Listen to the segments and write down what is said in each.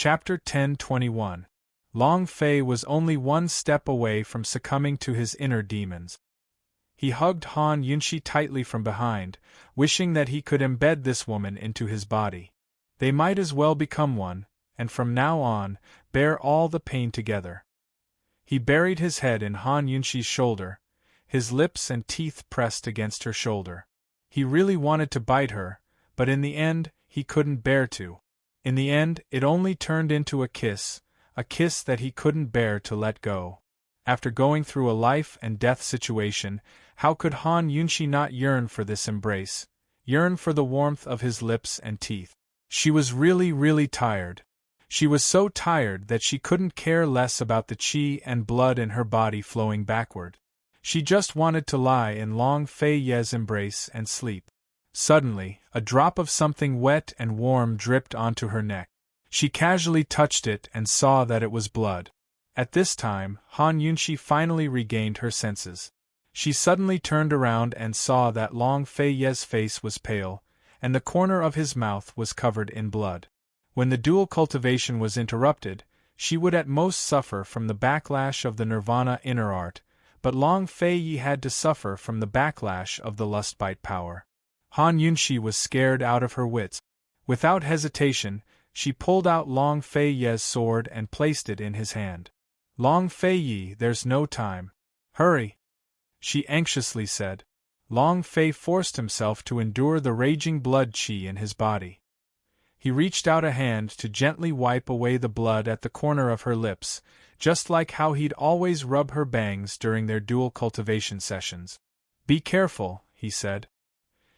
Chapter 10:21. Long Fei was only one step away from succumbing to his inner demons. He hugged Han Yunxi tightly from behind, wishing that he could embed this woman into his body. They might as well become one, and from now on, bear all the pain together. He buried his head in Han Yunxi's shoulder, his lips and teeth pressed against her shoulder. He really wanted to bite her, but in the end, he couldn't bear to. In the end, it only turned into a kiss that he couldn't bear to let go. After going through a life and death situation, how could Han Yunxi not yearn for this embrace, yearn for the warmth of his lips and teeth? She was really tired. She was so tired that she couldn't care less about the qi and blood in her body flowing backward. She just wanted to lie in Long Fei Ye's embrace and sleep. Suddenly, a drop of something wet and warm dripped onto her neck. She casually touched it and saw that it was blood. At this time, Han Yunxi finally regained her senses. She suddenly turned around and saw that Long Fei Ye's face was pale, and the corner of his mouth was covered in blood. When the dual cultivation was interrupted, she would at most suffer from the backlash of the nirvana inner art, but Long Fei Yi had to suffer from the backlash of the lustbite power. Han Yunxi was scared out of her wits. Without hesitation, she pulled out Long Fei Ye's sword and placed it in his hand. Long Fei Yi, there's no time. Hurry! She anxiously said. Long Fei forced himself to endure the raging blood qi in his body. He reached out a hand to gently wipe away the blood at the corner of her lips, just like how he'd always rub her bangs during their dual cultivation sessions. Be careful, he said.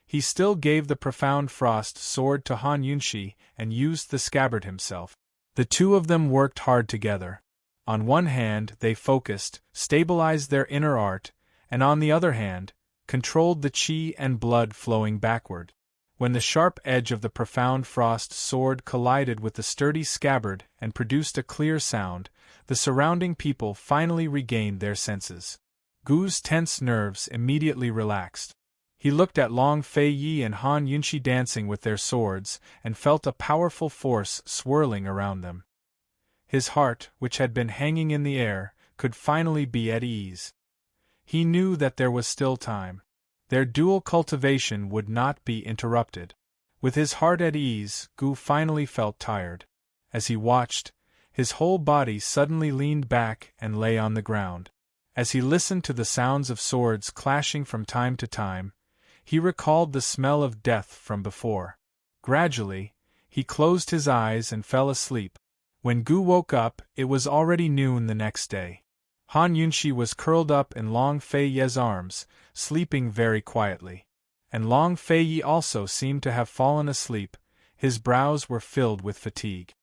He still gave the profound frost sword to Han Yunxi and used the scabbard himself. The two of them worked hard together. On one hand, they focused, stabilized their inner art, and on the other hand, controlled the qi and blood flowing backward. When the sharp edge of the profound frost sword collided with the sturdy scabbard and produced a clear sound, the surrounding people finally regained their senses. Gu's tense nerves immediately relaxed. He looked at Long Fei Yi and Han Yunxi dancing with their swords and felt a powerful force swirling around them. His heart, which had been hanging in the air, could finally be at ease. He knew that there was still time. Their dual cultivation would not be interrupted. With his heart at ease, Gu finally felt tired. As he watched, his whole body suddenly leaned back and lay on the ground. As he listened to the sounds of swords clashing from time to time, he recalled the smell of death from before. Gradually, he closed his eyes and fell asleep. When Gu woke up, it was already noon the next day. Han Yunxi was curled up in Long Fei Ye's arms, sleeping very quietly. And Long Fei Yi also seemed to have fallen asleep, his brows were filled with fatigue.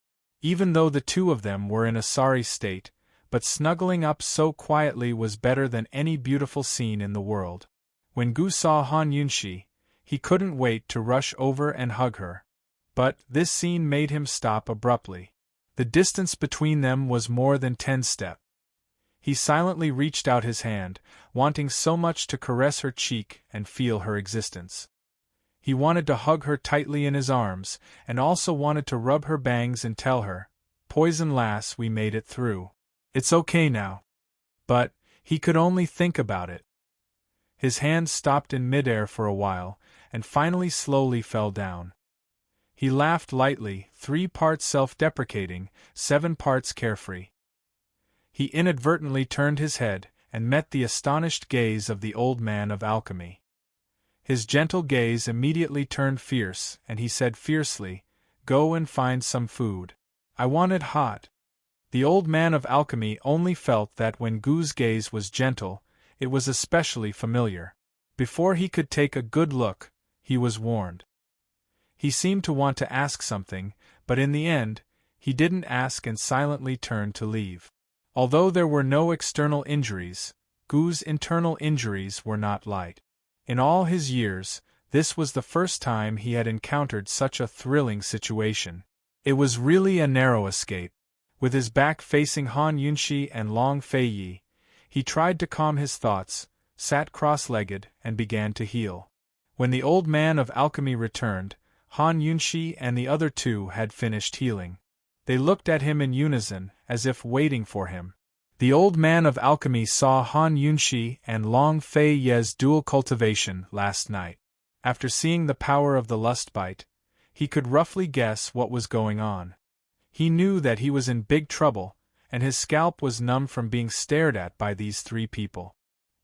Even though the two of them were in a sorry state, but snuggling up so quietly was better than any beautiful scene in the world. When Gu saw Han Yunxi, he couldn't wait to rush over and hug her. But this scene made him stop abruptly. The distance between them was more than 10 steps. He silently reached out his hand, wanting so much to caress her cheek and feel her existence. He wanted to hug her tightly in his arms, and also wanted to rub her bangs and tell her, "Poison lass, we made it through. It's okay now." But he could only think about it. His hand stopped in midair for a while, and finally slowly fell down. He laughed lightly, 3 parts self-deprecating, 7 parts carefree. He inadvertently turned his head, and met the astonished gaze of the old man of alchemy. His gentle gaze immediately turned fierce, and he said fiercely, "Go and find some food. I want it hot." The old man of alchemy only felt that when Gu's gaze was gentle, it was especially familiar. Before he could take a good look, he was warned. He seemed to want to ask something, but in the end, he didn't ask and silently turned to leave. Although there were no external injuries, Gu's internal injuries were not light. In all his years, this was the first time he had encountered such a thrilling situation. It was really a narrow escape. With his back facing Han Yunxi and Long Fei Yi, he tried to calm his thoughts, sat cross-legged, and began to heal. When the old man of alchemy returned, Han Yunxi and the other two had finished healing. They looked at him in unison, as if waiting for him. The old man of alchemy saw Han Yunshi and Long Fei Ye's dual cultivation last night. After seeing the power of the lust bite, he could roughly guess what was going on. He knew that he was in big trouble, and his scalp was numb from being stared at by these three people.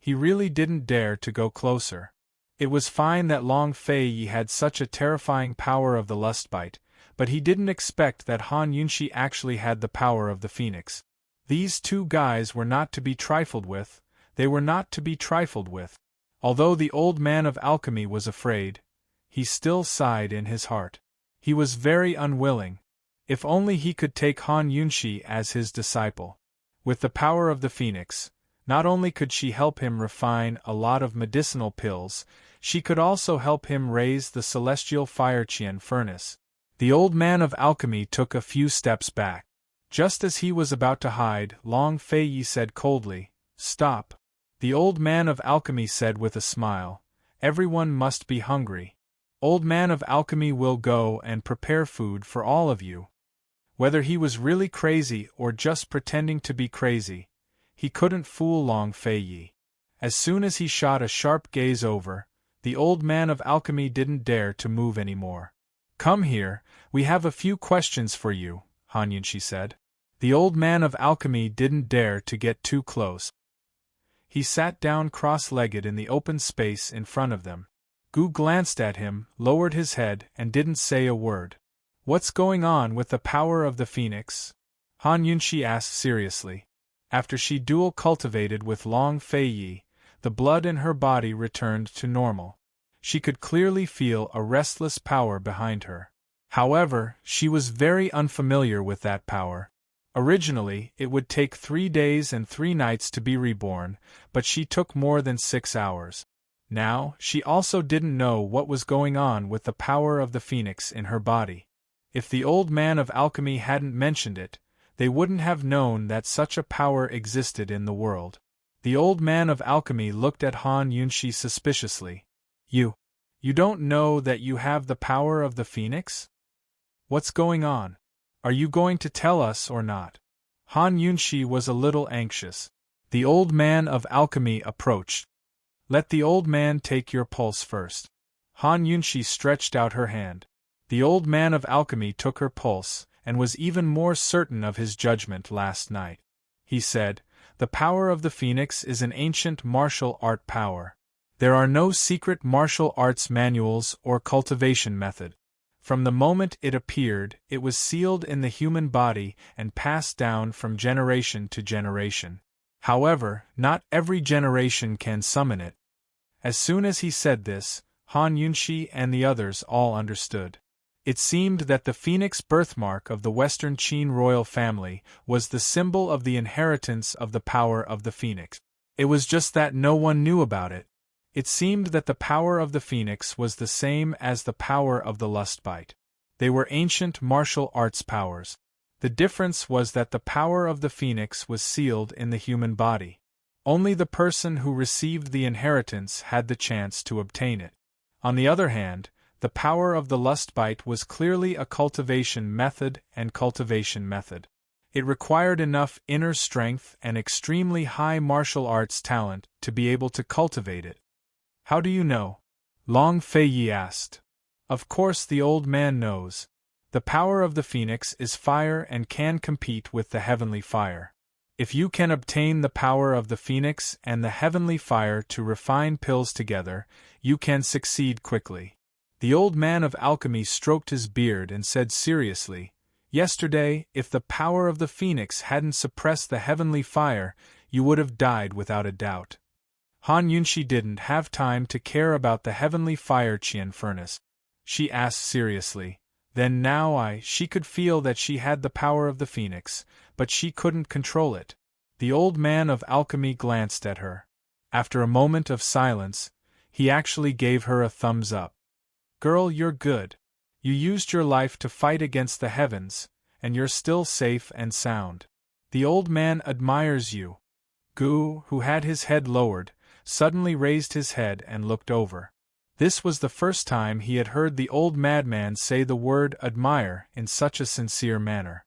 He really didn't dare to go closer. It was fine that Long Fei Yi had such a terrifying power of the lust bite, but he didn't expect that Han Yunshi actually had the power of the phoenix. These two guys were not to be trifled with, they were not to be trifled with. Although the old man of alchemy was afraid, he still sighed in his heart. He was very unwilling. If only he could take Han Yunshi as his disciple. With the power of the phoenix, not only could she help him refine a lot of medicinal pills, she could also help him raise the celestial fire Qian furnace. The old man of alchemy took a few steps back. Just as he was about to hide, Long Fei Yi said coldly, "Stop." The old man of alchemy said with a smile, "Everyone must be hungry. Old man of alchemy will go and prepare food for all of you." Whether he was really crazy or just pretending to be crazy, he couldn't fool Long Fei Yi. As soon as he shot a sharp gaze over, the old man of alchemy didn't dare to move anymore. "Come here, we have a few questions for you," Han Yunshi said. The old man of alchemy didn't dare to get too close. He sat down cross-legged in the open space in front of them. Gu glanced at him, lowered his head, and didn't say a word. "What's going on with the power of the phoenix?" Han Yunshi asked seriously. After she dual cultivated with Long Fei Yi, the blood in her body returned to normal. She could clearly feel a restless power behind her. However, she was very unfamiliar with that power. Originally, it would take 3 days and 3 nights to be reborn, but she took more than 6 hours. Now, she also didn't know what was going on with the power of the phoenix in her body. If the old man of alchemy hadn't mentioned it, they wouldn't have known that such a power existed in the world. The old man of alchemy looked at Han Yunshi suspiciously. You don't know that you have the power of the phoenix? What's going on? Are you going to tell us or not?" Han Yunshi was a little anxious. The old man of alchemy approached. "Let the old man take your pulse first." Han Yunshi stretched out her hand. The old man of alchemy took her pulse, and was even more certain of his judgment last night. He said, "The power of the phoenix is an ancient martial art power. There are no secret martial arts manuals or cultivation method. From the moment it appeared, it was sealed in the human body and passed down from generation to generation. However, not every generation can summon it." As soon as he said this, Han Yunshi and the others all understood. It seemed that the phoenix birthmark of the Western Qin royal family was the symbol of the inheritance of the power of the phoenix. It was just that no one knew about it. It seemed that the power of the phoenix was the same as the power of the lust bite. They were ancient martial arts powers. The difference was that the power of the phoenix was sealed in the human body. Only the person who received the inheritance had the chance to obtain it. On the other hand, the power of the lust bite was clearly a cultivation method and cultivation method. It required enough inner strength and extremely high martial arts talent to be able to cultivate it. "How do you know?" Long Fei Yi asked. Of course the old man knows. The power of the phoenix is fire and can compete with the heavenly fire. If you can obtain the power of the phoenix and the heavenly fire to refine pills together, you can succeed quickly. The old man of alchemy stroked his beard and said seriously, "Yesterday, if the power of the phoenix hadn't suppressed the heavenly fire, you would have died without a doubt." Han Yunshi didn't have time to care about the heavenly fire Qian furnace. She asked seriously, "Then now she could feel that she had the power of the phoenix, but she couldn't control it." The old man of alchemy glanced at her. After a moment of silence, he actually gave her a thumbs up. "Girl, you're good. You used your life to fight against the heavens, and you're still safe and sound. The old man admires you." Gu, who had his head lowered, suddenly raised his head and looked over. This was the first time he had heard the old madman say the word admire in such a sincere manner.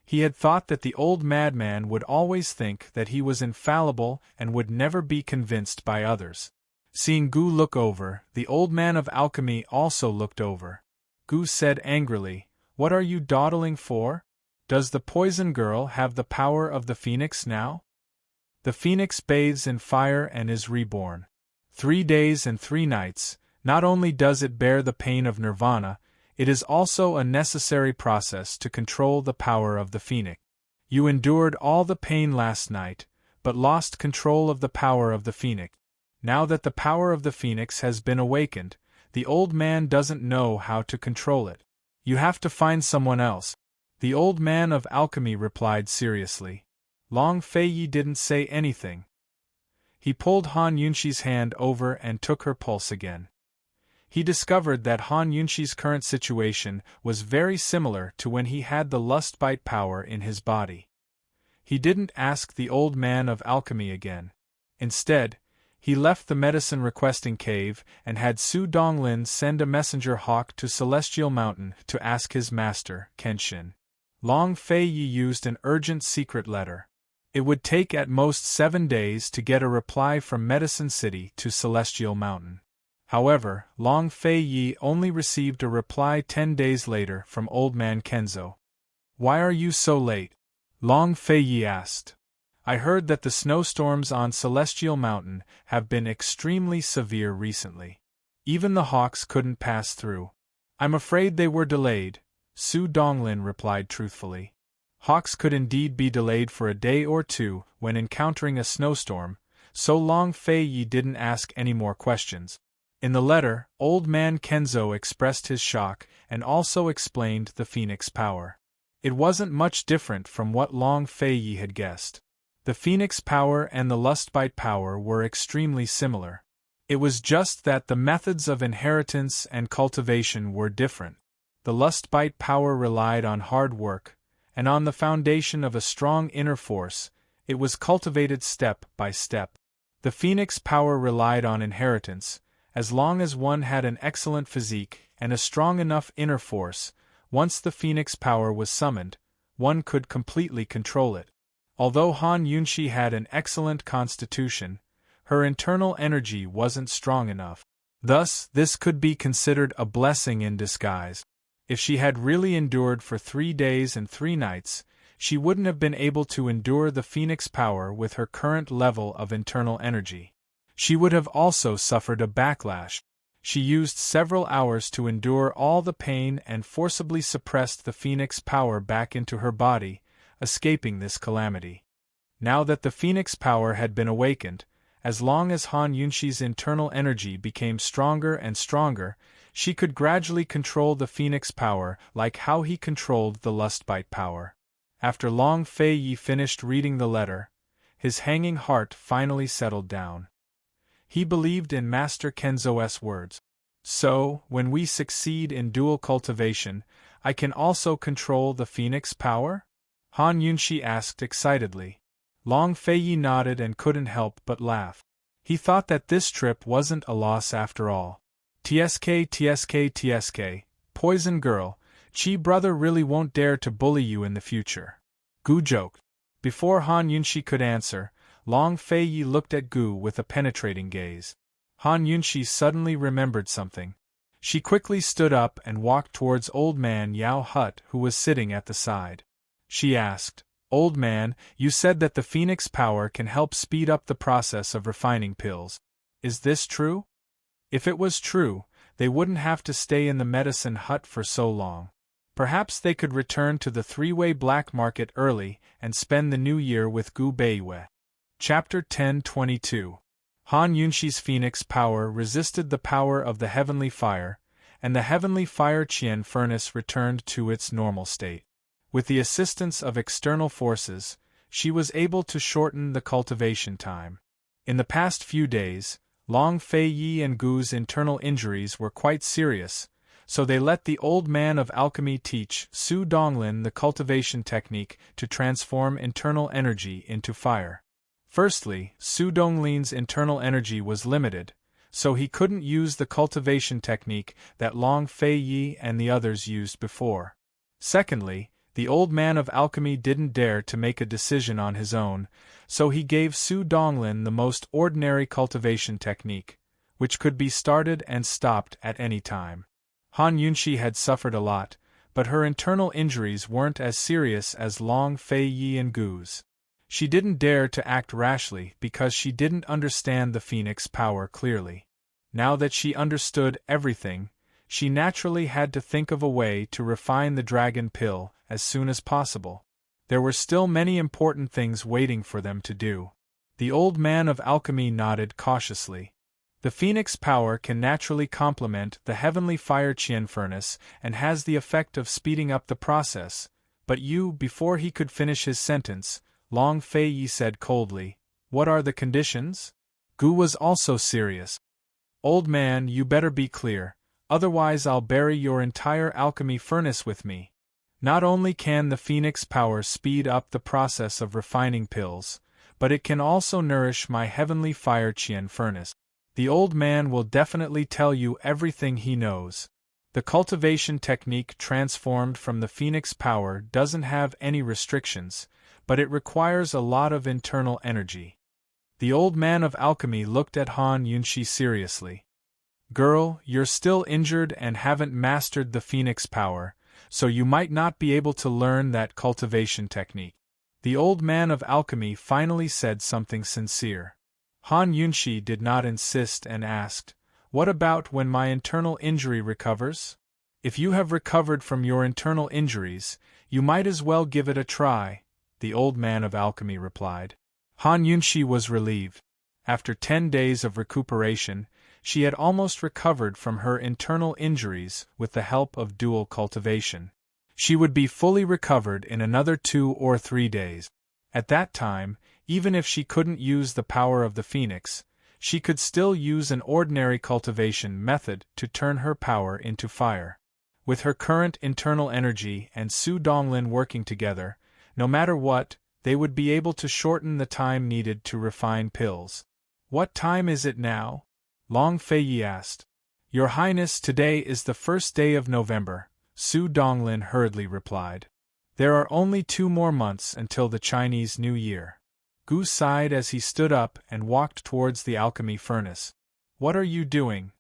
He had thought that the old madman would always think that he was infallible and would never be convinced by others. Seeing Gu look over, the old man of alchemy also looked over. Gu said angrily, "What are you dawdling for? Does the poison girl have the power of the phoenix now?" The phoenix bathes in fire and is reborn. 3 days and 3 nights, not only does it bear the pain of nirvana, it is also a necessary process to control the power of the phoenix. You endured all the pain last night, but lost control of the power of the phoenix. Now that the power of the phoenix has been awakened, the old man doesn't know how to control it. You have to find someone else. The old man of alchemy replied seriously. Long Fei didn't say anything. He pulled Han Yunxi's hand over and took her pulse again. He discovered that Han Yunxi's current situation was very similar to when he had the lust bite power in his body. He didn't ask the old man of alchemy again. Instead, he left the medicine-requesting cave and had Su Donglin send a messenger hawk to Celestial Mountain to ask his master, Kenshin. Long Fei used an urgent secret letter. It would take at most 7 days to get a reply from Medicine City to Celestial Mountain. However, Long Fei only received a reply 10 days later from Old Man Kenzo. "Why are you so late?" Long Fei asked. "I heard that the snowstorms on Celestial Mountain have been extremely severe recently. Even the hawks couldn't pass through. I'm afraid they were delayed," Su Donglin replied truthfully. Hawks could indeed be delayed for a day or two when encountering a snowstorm, so Long Fei didn't ask any more questions. In the letter, Old Man Kenzo expressed his shock and also explained the phoenix power. It wasn't much different from what Long Fei had guessed. The phoenix power and the lustbite power were extremely similar. It was just that the methods of inheritance and cultivation were different. The lustbite power relied on hard work, and on the foundation of a strong inner force, it was cultivated step by step. The phoenix power relied on inheritance. As long as one had an excellent physique and a strong enough inner force, once the phoenix power was summoned, one could completely control it. Although Han Yunxi had an excellent constitution, her internal energy wasn't strong enough. Thus, this could be considered a blessing in disguise. If she had really endured for 3 days and 3 nights, she wouldn't have been able to endure the phoenix power with her current level of internal energy. She would have also suffered a backlash. She used several hours to endure all the pain and forcibly suppressed the phoenix power back into her body, escaping this calamity. Now that the phoenix power had been awakened, as long as Han Yunxi's internal energy became stronger and stronger, she could gradually control the phoenix power like how he controlled the lustbite power. After Long Fei finished reading the letter, his hanging heart finally settled down. He believed in Master Kenzo's words. So, when we succeed in dual cultivation, I can also control the phoenix power? Han Yunxi asked excitedly. Long Fei nodded and couldn't help but laugh. He thought that this trip wasn't a loss after all. TSK, poison girl, Chi brother really won't dare to bully you in the future. Gu joked. Before Han Yunxi could answer, Long Fei looked at Gu with a penetrating gaze. Han Yunxi suddenly remembered something. She quickly stood up and walked towards Old Man Yao Hut, who was sitting at the side. She asked, "Old man, you said that the phoenix power can help speed up the process of refining pills. Is this true?" If it was true, they wouldn't have to stay in the medicine hut for so long. Perhaps they could return to the three-way black market early and spend the new year with Gu Beiwei. Chapter 10:22. Han Yunxi's phoenix power resisted the power of the heavenly fire, and the heavenly fire Qian furnace returned to its normal state. With the assistance of external forces, she was able to shorten the cultivation time. In the past few days, Long Fei and Gu's internal injuries were quite serious, so they let the old man of alchemy teach Su Donglin the cultivation technique to transform internal energy into fire. Firstly, Su Donglin's internal energy was limited, so he couldn't use the cultivation technique that Long Fei and the others used before. Secondly, The old man of alchemy didn't dare to make a decision on his own, so he gave Su Donglin the most ordinary cultivation technique, which could be started and stopped at any time. Han Yunxi had suffered a lot, but her internal injuries weren't as serious as Long Fei Yi and Gu's. She didn't dare to act rashly because she didn't understand the phoenix power clearly. Now that she understood everything, she naturally had to think of a way to refine the dragon pill as soon as possible. There were still many important things waiting for them to do. The old man of alchemy nodded cautiously. The phoenix power can naturally complement the heavenly fire Qian furnace and has the effect of speeding up the process, but before he could finish his sentence, Long Fei Yi said coldly, "What are the conditions?" Gu was also serious. "Old man, you better be clear, otherwise I'll bury your entire alchemy furnace with me. Not only can the phoenix power speed up the process of refining pills, but it can also nourish my heavenly fire Qian furnace. The old man will definitely tell you everything he knows. The cultivation technique transformed from the phoenix power doesn't have any restrictions, but it requires a lot of internal energy." The old man of alchemy looked at Han Yunxi seriously. "Girl, you're still injured and haven't mastered the phoenix power, so you might not be able to learn that cultivation technique." The old man of alchemy finally said something sincere. Han Yunxi did not insist and asked, "What about when my internal injury recovers?" "If you have recovered from your internal injuries, you might as well give it a try," the old man of alchemy replied. Han Yunxi was relieved. After 10 days of recuperation, she had almost recovered from her internal injuries with the help of dual cultivation. She would be fully recovered in another 2 or 3 days. At that time, even if she couldn't use the power of the phoenix, she could still use an ordinary cultivation method to turn her power into fire. With her current internal energy and Su Donglin working together, no matter what, they would be able to shorten the time needed to refine pills. "What time is it now?" Long Fei Yi asked. "Your Highness, today is the 1st day of November," Su Donglin hurriedly replied. "There are only 2 more months until the Chinese New Year." Gu sighed as he stood up and walked towards the alchemy furnace. "What are you doing?"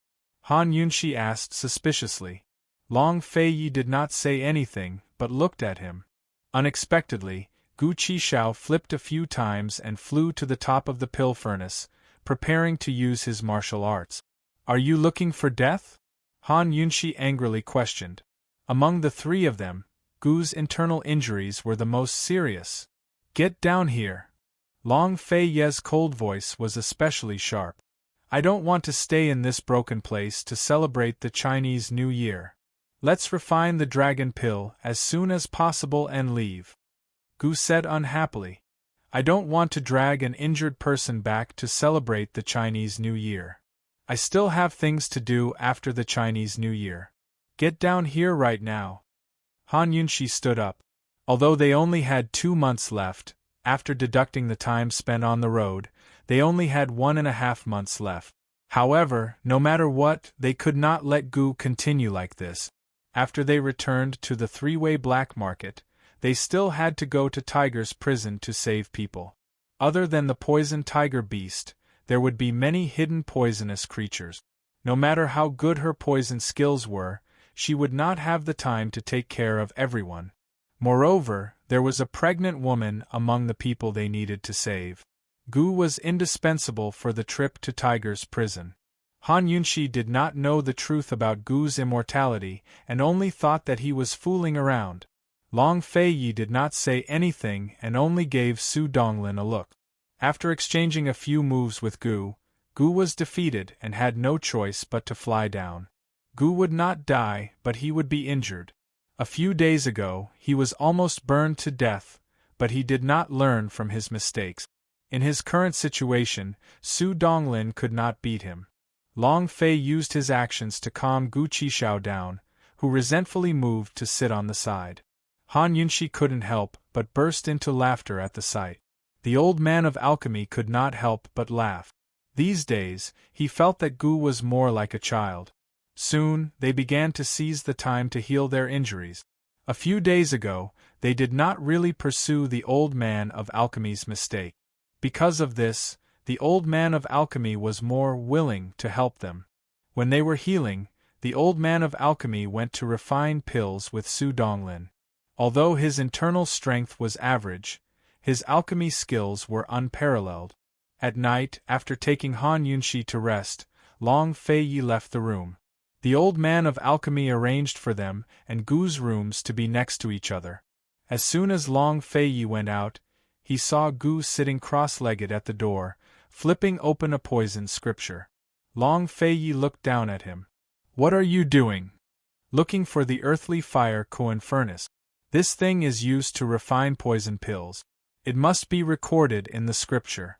Han Yunxi asked suspiciously. Long Fei Yi did not say anything, but looked at him. Unexpectedly, Gu Qishao flipped a few times and flew to the top of the pill furnace, preparing to use his martial arts. "Are you looking for death?" Han Yunxi angrily questioned. Among the 3 of them, Gu's internal injuries were the most serious. "Get down here." Long Fei Ye's cold voice was especially sharp. "I don't want to stay in this broken place to celebrate the Chinese New Year. Let's refine the dragon pill as soon as possible and leave." Gu said unhappily. "I don't want to drag an injured person back to celebrate the Chinese New Year. I still have things to do after the Chinese New Year. Get down here right now." Han Yunxi stood up. Although they only had 2 months left, after deducting the time spent on the road, they only had 1.5 months left. However, no matter what, they could not let Gu continue like this. After they returned to the 3-way black market, they still had to go to Tiger's prison to save people. Other than the poison tiger beast, there would be many hidden poisonous creatures. No matter how good her poison skills were, she would not have the time to take care of everyone. Moreover, there was a pregnant woman among the people they needed to save. Gu was indispensable for the trip to Tiger's prison. Han Yunxi did not know the truth about Gu's immortality and only thought that he was fooling around. Long Fei Yi did not say anything and only gave Su Donglin a look. After exchanging a few moves with Gu was defeated and had no choice but to fly down. Gu would not die, but he would be injured. A few days ago, he was almost burned to death, but he did not learn from his mistakes. In his current situation, Su Donglin could not beat him. Long Fei used his actions to calm Gu Qishao down, who resentfully moved to sit on the side. Han Yunxi couldn't help but burst into laughter at the sight. The old man of alchemy could not help but laugh. These days, he felt that Gu was more like a child. Soon, they began to seize the time to heal their injuries. A few days ago, they did not really pursue the old man of alchemy's mistake. Because of this, the old man of alchemy was more willing to help them. When they were healing, the old man of alchemy went to refine pills with Su Donglin. Although his internal strength was average, his alchemy skills were unparalleled. At night, after taking Han Yunxi to rest, Long Feiyi left the room. The old man of alchemy arranged for them and Gu's rooms to be next to each other. As soon as Long Feiyi went out, he saw Gu sitting cross-legged at the door, flipping open a poison scripture. Long Feiyi looked down at him. "What are you doing?" "Looking for the earthly fire Koan furnace. This thing is used to refine poison pills. It must be recorded in the scripture."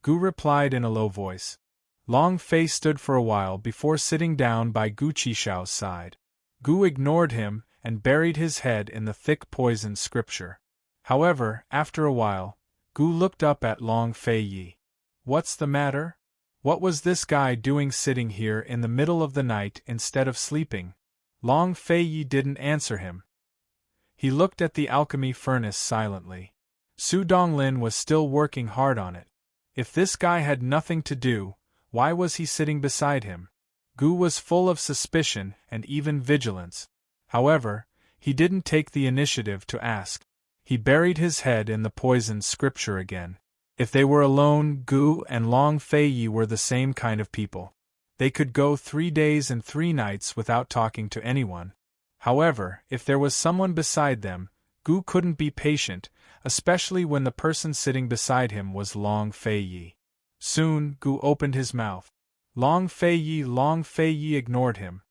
Gu replied in a low voice. Long Fei stood for a while before sitting down by Gu Qishao's side. Gu ignored him and buried his head in the thick poison scripture. However, after a while, Gu looked up at Long Feiyi. "What's the matter? What was this guy doing sitting here in the middle of the night instead of sleeping?" Long Feiyi didn't answer him. He looked at the alchemy furnace silently. Su Donglin was still working hard on it. If this guy had nothing to do, why was he sitting beside him? Gu was full of suspicion and even vigilance. However, he didn't take the initiative to ask. He buried his head in the poisoned scripture again. If they were alone, Gu and Long Feiyi were the same kind of people. They could go 3 days and 3 nights without talking to anyone. However, if there was someone beside them, Gu couldn't be patient, especially when the person sitting beside him was Long Feiyi. Soon, Gu opened his mouth. Long Feiyi ignored him.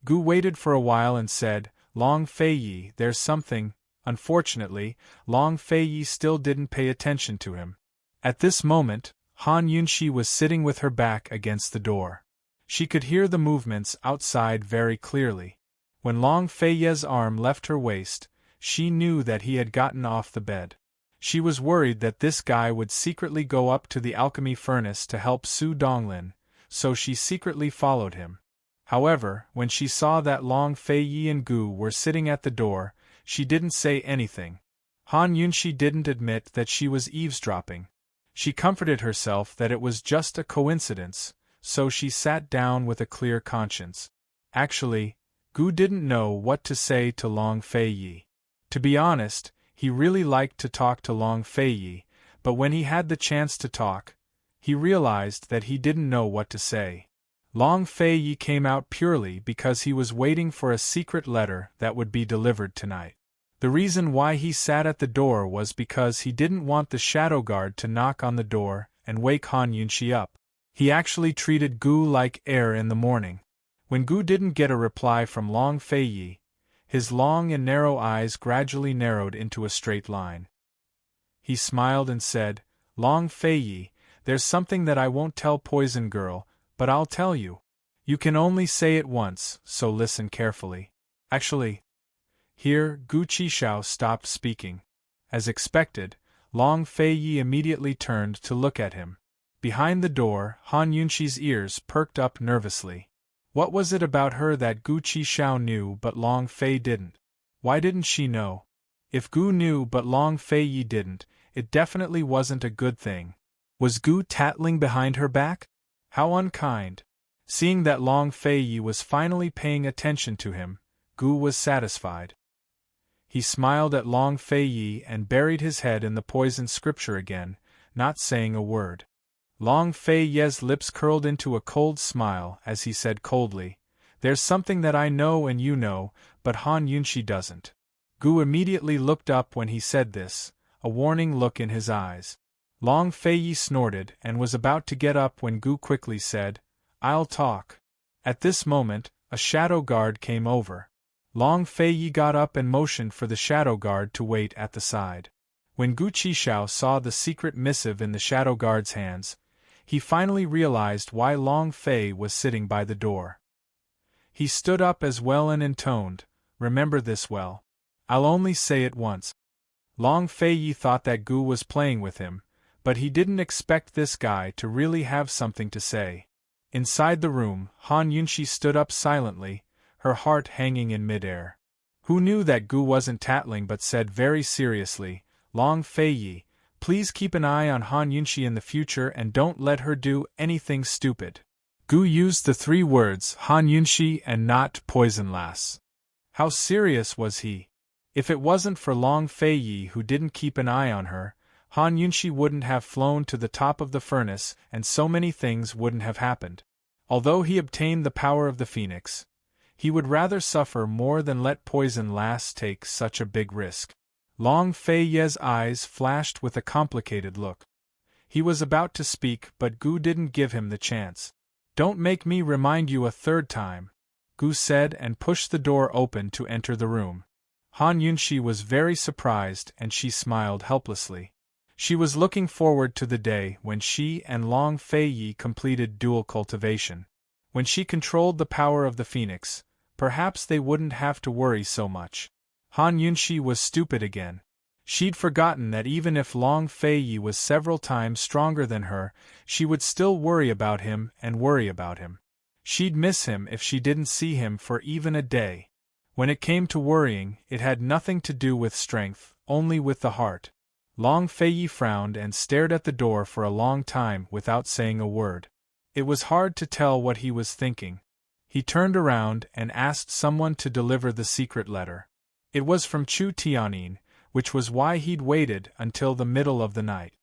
Gu waited for a while and said, "Long Feiyi, there's something." Unfortunately, Long Feiyi still didn't pay attention to him. At this moment, Han Yunxi was sitting with her back against the door. She could hear the movements outside very clearly. When Long Feiyi's arm left her waist, she knew that he had gotten off the bed. She was worried that this guy would secretly go up to the alchemy furnace to help Su Donglin, so she secretly followed him. However, when she saw that Long Feiyi and Gu were sitting at the door, she didn't say anything. Han Yunxi didn't admit that she was eavesdropping. She comforted herself that it was just a coincidence, so she sat down with a clear conscience. Actually, Gu didn't know what to say to Long Feiyi. To be honest, he really liked to talk to Long Feiyi, but when he had the chance to talk, he realized that he didn't know what to say. Long Feiyi came out purely because he was waiting for a secret letter that would be delivered tonight. The reason why he sat at the door was because he didn't want the shadow guard to knock on the door and wake Han Yunxi up. He actually treated Gu like air in the morning. When Gu didn't get a reply from Long Feiyi, his long and narrow eyes gradually narrowed into a straight line. He smiled and said, "Long Feiyi, there's something that I won't tell Poison Girl, but I'll tell you. You can only say it once, so listen carefully." Actually, here Gu Qishao stopped speaking. As expected, Long Feiyi immediately turned to look at him. Behind the door, Han Yunxi's ears perked up nervously. What was it about her that Gu Qishao knew but Long Fei didn't? Why didn't she know? If Gu knew but Long Feiyi didn't, it definitely wasn't a good thing. Was Gu tattling behind her back? How unkind. Seeing that Long Feiyi was finally paying attention to him, Gu was satisfied. He smiled at Long Feiyi and buried his head in the poisoned scripture again, not saying a word. Long Feiyi's lips curled into a cold smile as he said coldly, "There's something that I know and you know, but Han Yunxi doesn't." Gu immediately looked up when he said this, a warning look in his eyes. Long Feiyi snorted and was about to get up when Gu quickly said, "I'll talk." At this moment, a shadow guard came over. Long Feiyi got up and motioned for the shadow guard to wait at the side. When Gu Qishao saw the secret missive in the shadow guard's hands, he finally realized why Long Fei was sitting by the door. He stood up as well and intoned, "Remember this well. I'll only say it once." Long Feiyi thought that Gu was playing with him, but he didn't expect this guy to really have something to say. Inside the room, Han Yunxi stood up silently, her heart hanging in midair. Gu knew that Gu wasn't tattling but said very seriously, Long Fei Yi, please keep an eye on Han Yunxi in the future and don't let her do anything stupid. Gu used the 3 words Han Yunxi and not poison lass. How serious was he? If it wasn't for Long Fei Yi who didn't keep an eye on her, Han Yunxi wouldn't have flown to the top of the furnace and so many things wouldn't have happened. Although he obtained the power of the phoenix, he would rather suffer more than let poison lass take such a big risk. Long Fei Yi's eyes flashed with a complicated look. He was about to speak but Gu didn't give him the chance. Don't make me remind you a 3rd time, Gu said and pushed the door open to enter the room. Han Yunxi was very surprised and she smiled helplessly. She was looking forward to the day when she and Long Fei Yi completed dual cultivation. When she controlled the power of the phoenix, perhaps they wouldn't have to worry so much. Han Yunxi was stupid again. She'd forgotten that even if Long Fei Yi was several times stronger than her, she would still worry about him and worry about him. She'd miss him if she didn't see him for even a day. When it came to worrying, it had nothing to do with strength, only with the heart. Long Fei Yi frowned and stared at the door for a long time without saying a word. It was hard to tell what he was thinking. He turned around and asked someone to deliver the secret letter. It was from Chu Tianyin, which was why he'd waited until the middle of the night.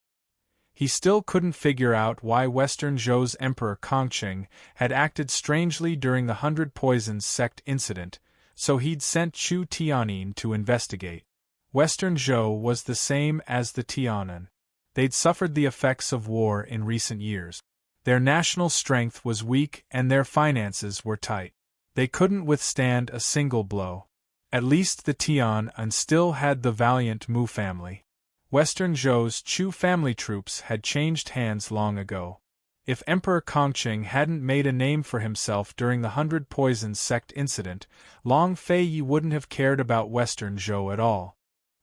He still couldn't figure out why Western Zhou's Emperor Kongqing had acted strangely during the 100 Poisons sect incident, so he'd sent Chu Tianyin to investigate. Western Zhou was the same as the Tianan. They'd suffered the effects of war in recent years. Their national strength was weak and their finances were tight. They couldn't withstand a single blow. At least the Tianan still had the valiant Mu family. Western Zhou's Chu family troops had changed hands long ago. If Emperor Kongqing hadn't made a name for himself during the 100 Poisons sect incident, Long Fei Yi wouldn't have cared about Western Zhou at all.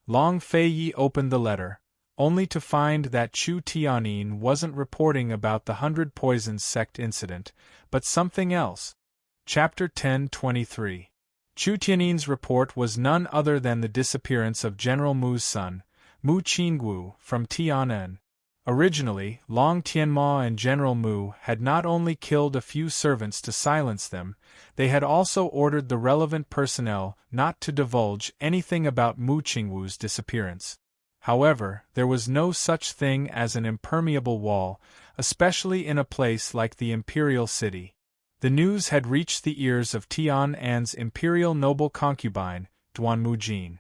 Long Fei Yi opened the letter, only to find that Chu Tianyin wasn't reporting about the 100 Poisons sect incident, but something else. Chapter 10:23. Chu Tianyin's report was none other than the disappearance of General Mu's son, Mu Qingwu, from Tianan. Originally, Long Tianma and General Mu had not only killed a few servants to silence them, they had also ordered the relevant personnel not to divulge anything about Mu Qingwu's disappearance. However, there was no such thing as an impermeable wall, especially in a place like the imperial city. The news had reached the ears of Tianan's imperial noble concubine, Duan Mujin.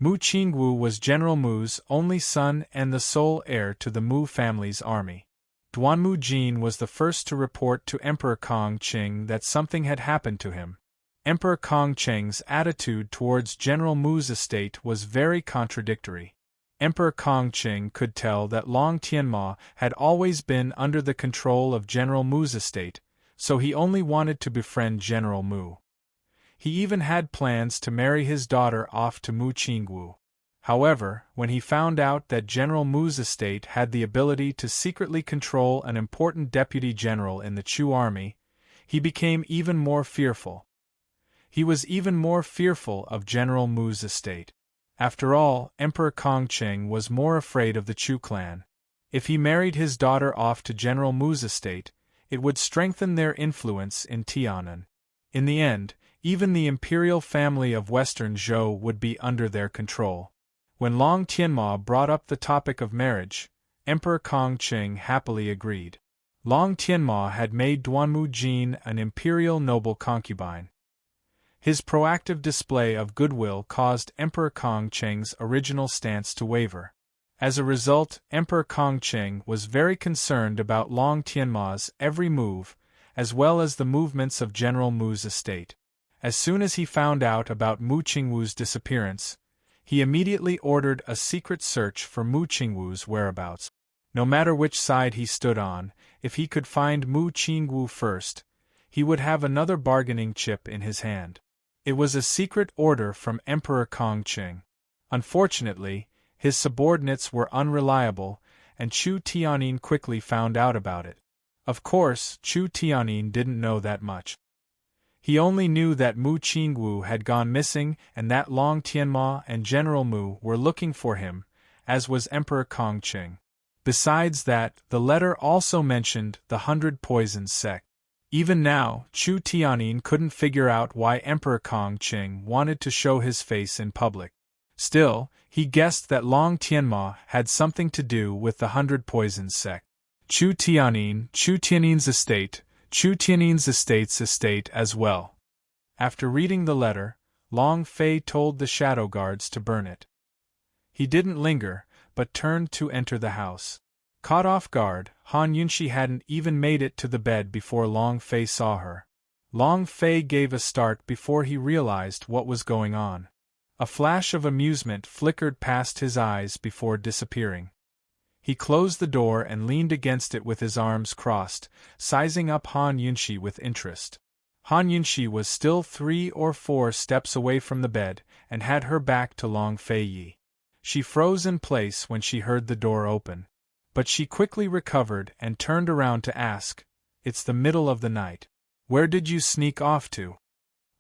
Mu Qingwu was General Mu's only son and the sole heir to the Mu family's army. Duan Mujin was the first to report to Emperor Kongqing that something had happened to him. Emperor Kongqing's attitude towards General Mu's estate was very contradictory. Emperor Kongqing could tell that Long Tianma had always been under the control of General Mu's estate, so he only wanted to befriend General Mu. He even had plans to marry his daughter off to Mu Qingwu. However, when he found out that General Mu's estate had the ability to secretly control an important deputy general in the Chu army, he became even more fearful. He was even more fearful of General Mu's estate. After all, Emperor Kongqing was more afraid of the Chu clan. If he married his daughter off to General Mu's estate, it would strengthen their influence in Tianan. In the end, even the imperial family of Western Zhou would be under their control. When Long Tianma brought up the topic of marriage, Emperor Kongqing happily agreed. Long Tianma had made Duan Mujin an imperial noble concubine. His proactive display of goodwill caused Emperor Kongqing's original stance to waver. As a result, Emperor Kongqing was very concerned about Long Tianma's every move, as well as the movements of General Mu's estate. As soon as he found out about Mu Qingwu's disappearance, he immediately ordered a secret search for Mu Qingwu's whereabouts. No matter which side he stood on, if he could find Mu Qingwu first, he would have another bargaining chip in his hand. It was a secret order from Emperor Kongqing. Unfortunately, his subordinates were unreliable, and Chu Tianyin quickly found out about it. Of course, Chu Tianyin didn't know that much. He only knew that Mu Qingwu had gone missing and that Long Tianma and General Mu were looking for him, as was Emperor Kongqing. Besides that, the letter also mentioned the 100 Poisons sect. Even now, Chu Tianyin couldn't figure out why Emperor Kongqing wanted to show his face in public. Still, he guessed that Long Tianma had something to do with the 100 Poisons sect. Chu Tianyin's estate's estate as well. After reading the letter, Long Fei told the shadow guards to burn it. He didn't linger, but turned to enter the house. Caught off guard, Han Yunshi hadn't even made it to the bed before Long Fei saw her. Long Fei gave a start before he realized what was going on. A flash of amusement flickered past his eyes before disappearing. He closed the door and leaned against it with his arms crossed, sizing up Han Yunshi with interest. Han Yunshi was still 3 or 4 steps away from the bed and had her back to Long Fei Yi. She froze in place when she heard the door open. But she quickly recovered and turned around to ask, "It's the middle of the night. Where did you sneak off to?"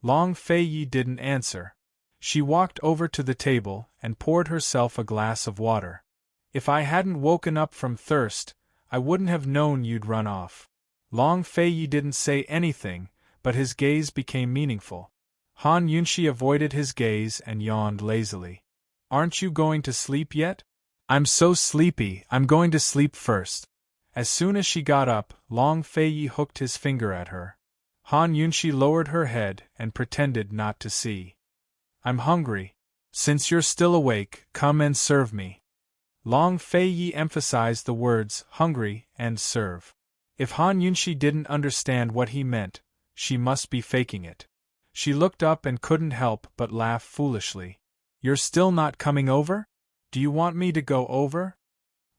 Long Fei Yi didn't answer. She walked over to the table and poured herself a glass of water. "If I hadn't woken up from thirst, I wouldn't have known you'd run off." Long Fei Yi didn't say anything, but his gaze became meaningful. Han Yunshi avoided his gaze and yawned lazily. "Aren't you going to sleep yet?" "I'm so sleepy, I'm going to sleep first." As soon as she got up, Long Fei Yi hooked his finger at her. Han Yunshi lowered her head and pretended not to see. "I'm hungry. Since you're still awake, come and serve me." Long Fei Yi emphasized the words hungry and serve. If Han Yunshi didn't understand what he meant, she must be faking it. She looked up and couldn't help but laugh foolishly. "You're still not coming over? Do you want me to go over?"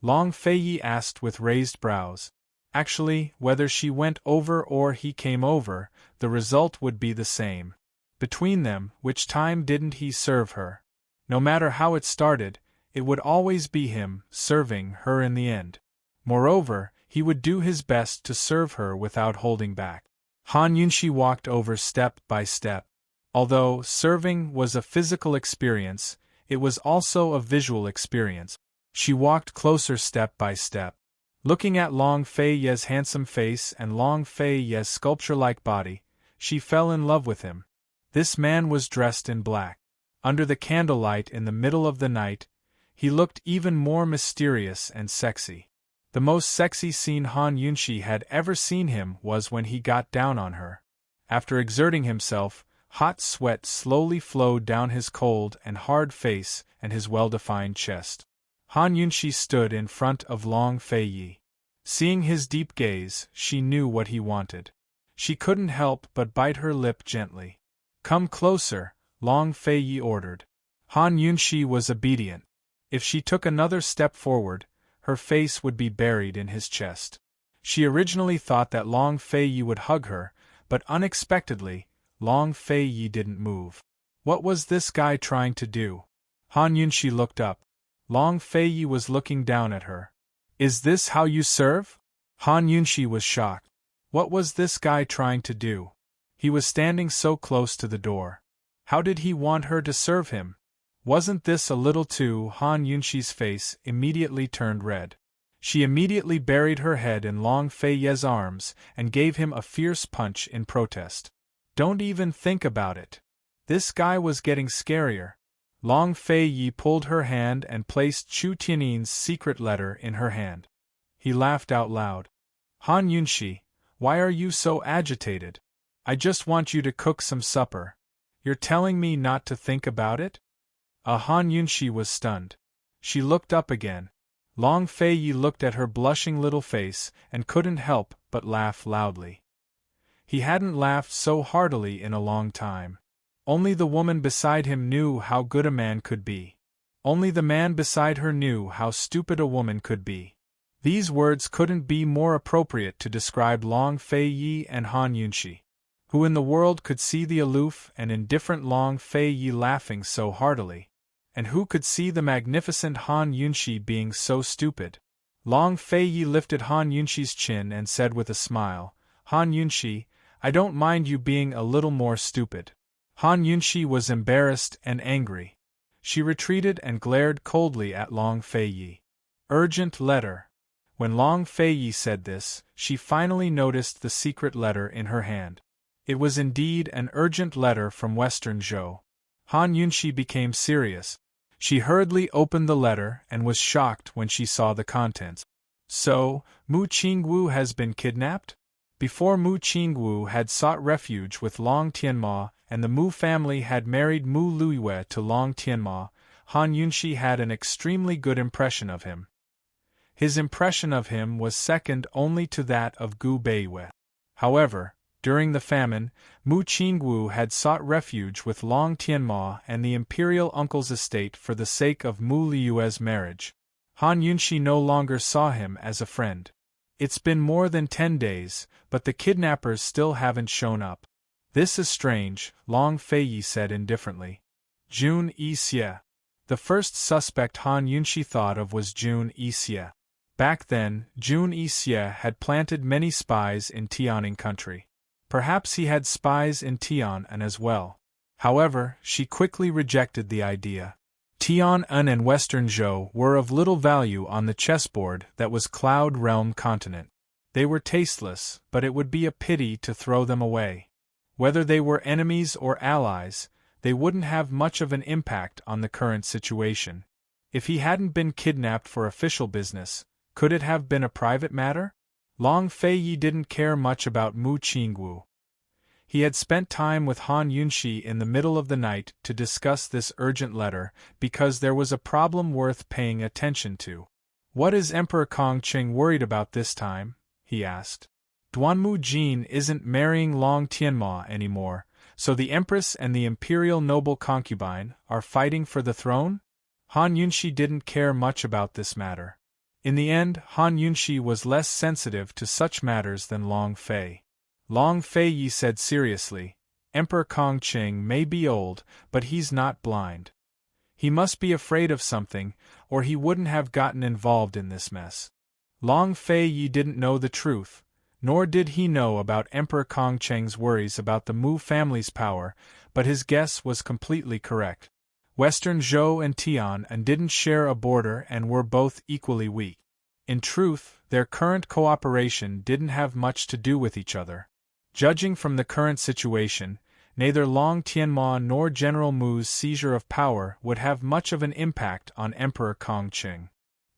Long Fei Yi asked with raised brows. Actually, whether she went over or he came over, the result would be the same. Between them, which time didn't he serve her? No matter how it started, it would always be him serving her in the end. Moreover, he would do his best to serve her without holding back. Han Yunshi walked over step by step. Although serving was a physical experience, it was also a visual experience. She walked closer step by step. Looking at Long Fei Ye's handsome face and Long Fei Ye's sculpture-like body, she fell in love with him. This man was dressed in black. Under the candlelight in the middle of the night, he looked even more mysterious and sexy. The most sexy scene Han Yunshi had ever seen him was when he got down on her. After exerting himself, hot sweat slowly flowed down his cold and hard face and his well-defined chest. Han Yunshi stood in front of Long Fei Yi. Seeing his deep gaze, she knew what he wanted. She couldn't help but bite her lip gently. "Come closer," Long Fei Yi ordered. Han Yunshi was obedient. If she took another step forward, her face would be buried in his chest. She originally thought that Long Fei Yi would hug her, but unexpectedly, Long Fei Yi didn't move. What was this guy trying to do? Han Yunshi looked up. Long Fei Yi was looking down at her. "Is this how you serve?" Han Yunshi was shocked. What was this guy trying to do? He was standing so close to the door. How did he want her to serve him? Wasn't this a little too? Han Yunshi's face immediately turned red. She immediately buried her head in Long Fei Ye's arms and gave him a fierce punch in protest. "Don't even think about it." This guy was getting scarier. Long Fei Yi pulled her hand and placed Chu Tianyin's secret letter in her hand. He laughed out loud. "Han Yunshi, why are you so agitated? I just want you to cook some supper. You're telling me not to think about it?" Han Yunshi was stunned. She looked up again. Long Fei Yi looked at her blushing little face and couldn't help but laugh loudly. He hadn't laughed so heartily in a long time. Only the woman beside him knew how good a man could be. Only the man beside her knew how stupid a woman could be. These words couldn't be more appropriate to describe Long Fei Yi and Han Yunshi. Who in the world could see the aloof and indifferent Long Fei Yi laughing so heartily? And who could see the magnificent Han Yunshi being so stupid? Long Fei Yi lifted Han Yunshi's chin and said with a smile, "Han Yunshi, I don't mind you being a little more stupid. Han Yunshi was embarrassed and angry. She retreated and glared coldly at Long Feiyi. Urgent letter. When Long Feiyi said this, she finally noticed the secret letter in her hand. It was indeed an urgent letter from Western Zhou. Han Yunshi became serious. She hurriedly opened the letter and was shocked when she saw the contents. So, Mu Qingwu has been kidnapped? Before Mu Qingwu had sought refuge with Long Tianma and the Mu family had married Mu Luiyue to Long Tianma, Han Yunshi had an extremely good impression of him. His impression of him was second only to that of Gu Beiwei. However, during the famine, Mu Qingwu had sought refuge with Long Tianma and the imperial uncle's estate for the sake of Mu Liyue's marriage. Han Yunshi no longer saw him as a friend. It's been more than 10 days, but the kidnappers still haven't shown up. This is strange, Long Feiyi said indifferently. Jun Yixie. The first suspect Han Yunshi thought of was Jun Yixie. Back then, Jun Yixie had planted many spies in Tianing country. Perhaps he had spies in Tianan as well. However, she quickly rejected the idea. Tianan and Western Zhou were of little value on the chessboard that was Cloud Realm continent. They were tasteless, but it would be a pity to throw them away. Whether they were enemies or allies, they wouldn't have much of an impact on the current situation. If he hadn't been kidnapped for official business, could it have been a private matter? Long Feiyi didn't care much about Mu Qingwu. He had spent time with Han Yunshi in the middle of the night to discuss this urgent letter because there was a problem worth paying attention to. What is Emperor Kongqing worried about this time? He asked. Duanmu Jin isn't marrying Long Tianma anymore, so the Empress and the imperial noble concubine are fighting for the throne? Han Yunshi didn't care much about this matter. In the end, Han Yunshi was less sensitive to such matters than Long Fei. Long Feiyi said seriously, Emperor Kongqing may be old, but he's not blind. He must be afraid of something, or he wouldn't have gotten involved in this mess. Long Feiyi didn't know the truth, nor did he know about Emperor Kongqing's worries about the Mu family's power, but his guess was completely correct. Western Zhou and Tian didn't share a border and were both equally weak. In truth, their current cooperation didn't have much to do with each other. Judging from the current situation, neither Long Tianma nor General Mu's seizure of power would have much of an impact on Emperor Kongqing.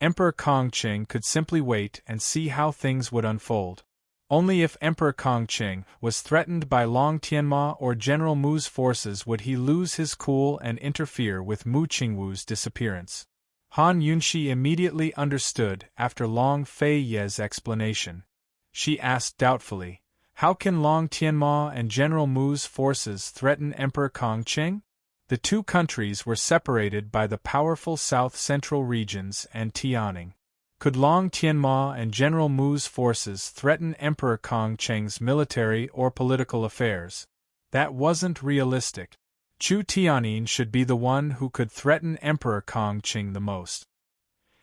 Emperor Kongqing could simply wait and see how things would unfold. Only if Emperor Kongqing was threatened by Long Tianma or General Mu's forces would he lose his cool and interfere with Mu Qingwu's disappearance. Han Yunshi immediately understood after Long Feiyi's explanation. She asked doubtfully, how can Long Tianma and General Mu's forces threaten Emperor Kongqing? The two countries were separated by the powerful south-central regions and Tianing. Could Long Tianma and General Mu's forces threaten Emperor Kongqing's military or political affairs? That wasn't realistic. Chu Tianyin should be the one who could threaten Emperor Kongqing the most.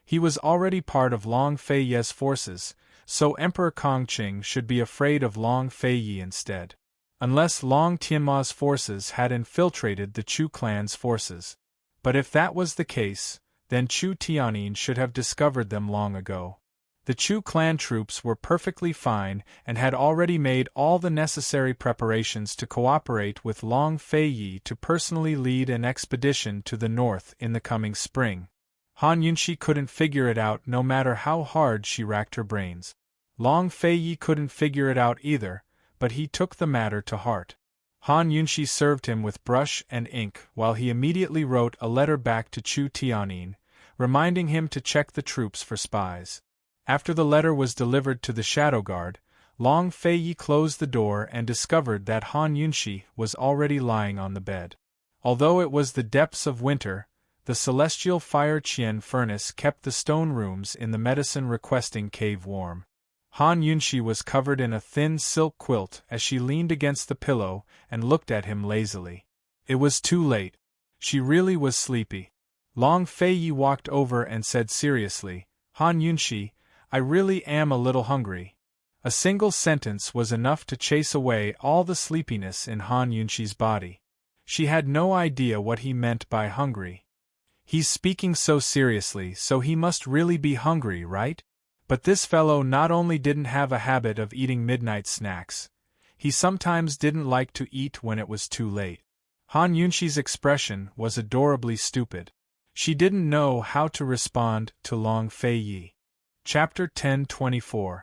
He was already part of Long Feiyi's forces, so Emperor Kongqing should be afraid of Long Feiyi instead. Unless Long Tianma's forces had infiltrated the Chu clan's forces. But if that was the case, then Chu Tianyin should have discovered them long ago. The Chu clan troops were perfectly fine and had already made all the necessary preparations to cooperate with Long Feiyi to personally lead an expedition to the north in the coming spring. Han Yunshi couldn't figure it out no matter how hard she racked her brains. Long Feiyi couldn't figure it out either, but he took the matter to heart. Han Yunshi served him with brush and ink while he immediately wrote a letter back to Chu Tianyin, reminding him to check the troops for spies. After the letter was delivered to the Shadow Guard, Long Feiyi closed the door and discovered that Han Yunshi was already lying on the bed. Although it was the depths of winter, the celestial fire Qian furnace kept the stone rooms in the medicine-requesting cave warm. Han Yunshi was covered in a thin silk quilt as she leaned against the pillow and looked at him lazily. It was too late. She really was sleepy. Long Feiyi walked over and said seriously, Han Yunshi, I really am a little hungry. A single sentence was enough to chase away all the sleepiness in Han Yunxi's body. She had no idea what he meant by hungry. He's speaking so seriously, so he must really be hungry, right? But this fellow not only didn't have a habit of eating midnight snacks, he sometimes didn't like to eat when it was too late. Han Yunxi's expression was adorably stupid. She didn't know how to respond to Long Fei Yi. Chapter 1024.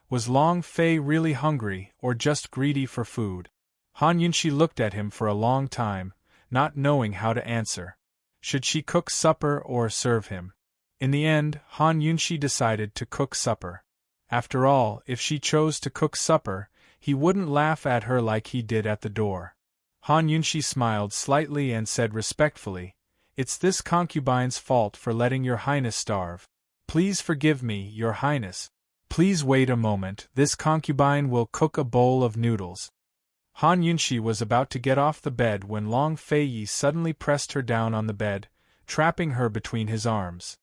Was Long Fei really hungry or just greedy for food? Han Yunxi looked at him for a long time, not knowing how to answer. Should she cook supper or serve him? In the end, Han Yunxi decided to cook supper. After all, if she chose to cook supper, he wouldn't laugh at her like he did at the door. Han Yunxi smiled slightly and said respectfully, "It's this concubine's fault for letting your highness starve. Please forgive me, your highness. Please wait a moment, this concubine will cook a bowl of noodles." Han Yunxi was about to get off the bed when Long Fei Yi suddenly pressed her down on the bed, trapping her between his arms.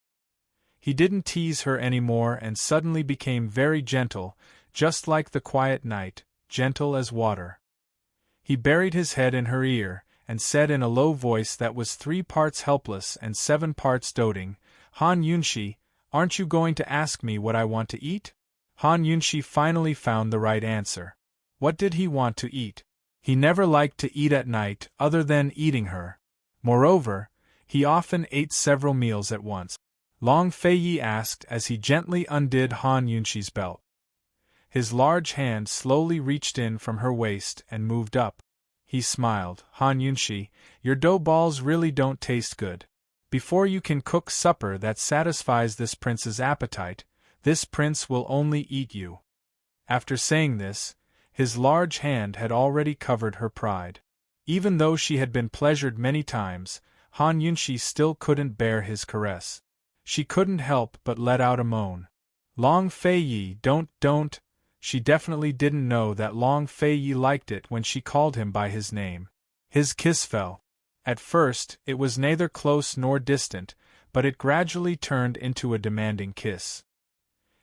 He didn't tease her anymore and suddenly became very gentle, just like the quiet night, gentle as water. He buried his head in her ear, and said in a low voice that was 3 parts helpless and 7 parts doting, "Han Yunxi, aren't you going to ask me what I want to eat?" Han Yunxi finally found the right answer. What did he want to eat? He never liked to eat at night other than eating her. Moreover, he often ate several meals at once. Long Fei Yi asked as he gently undid Han Yunxi's belt. His large hand slowly reached in from her waist and moved up. He smiled. "Han Yunxi, your dough balls really don't taste good. Before you can cook supper that satisfies this prince's appetite, this prince will only eat you." After saying this, his large hand had already covered her pride. Even though she had been pleasured many times, Han Yunxi still couldn't bear his caress. She couldn't help but let out a moan. "Long Fei Yi, don't. She definitely didn't know that Long Fei Yi liked it when she called him by his name. His kiss fell. At first, it was neither close nor distant, but it gradually turned into a demanding kiss.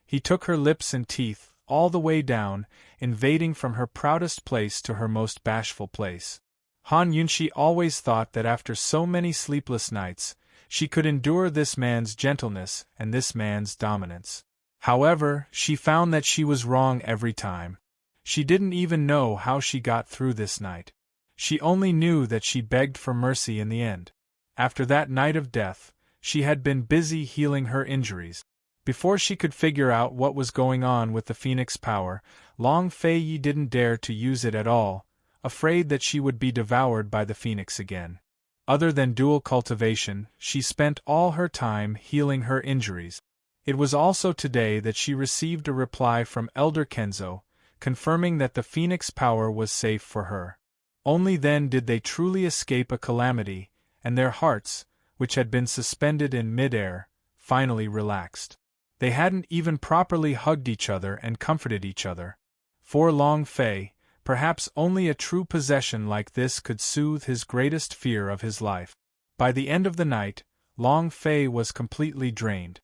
He took her lips and teeth, all the way down, invading from her proudest place to her most bashful place. Han Yunxi always thought that after so many sleepless nights, she could endure this man's gentleness and this man's dominance. However, she found that she was wrong every time. She didn't even know how she got through this night. She only knew that she begged for mercy in the end. After that night of death, she had been busy healing her injuries. Before she could figure out what was going on with the Phoenix power, Long Fei Yi didn't dare to use it at all, afraid that she would be devoured by the Phoenix again. Other than dual cultivation, she spent all her time healing her injuries. It was also today that she received a reply from Elder Kenzo, confirming that the Phoenix power was safe for her. Only then did they truly escape a calamity, and their hearts, which had been suspended in mid-air, finally relaxed. They hadn't even properly hugged each other and comforted each other. For Long Fei, perhaps only a true possession like this could soothe his greatest fear of his life. By the end of the night, Long Fei was completely drained.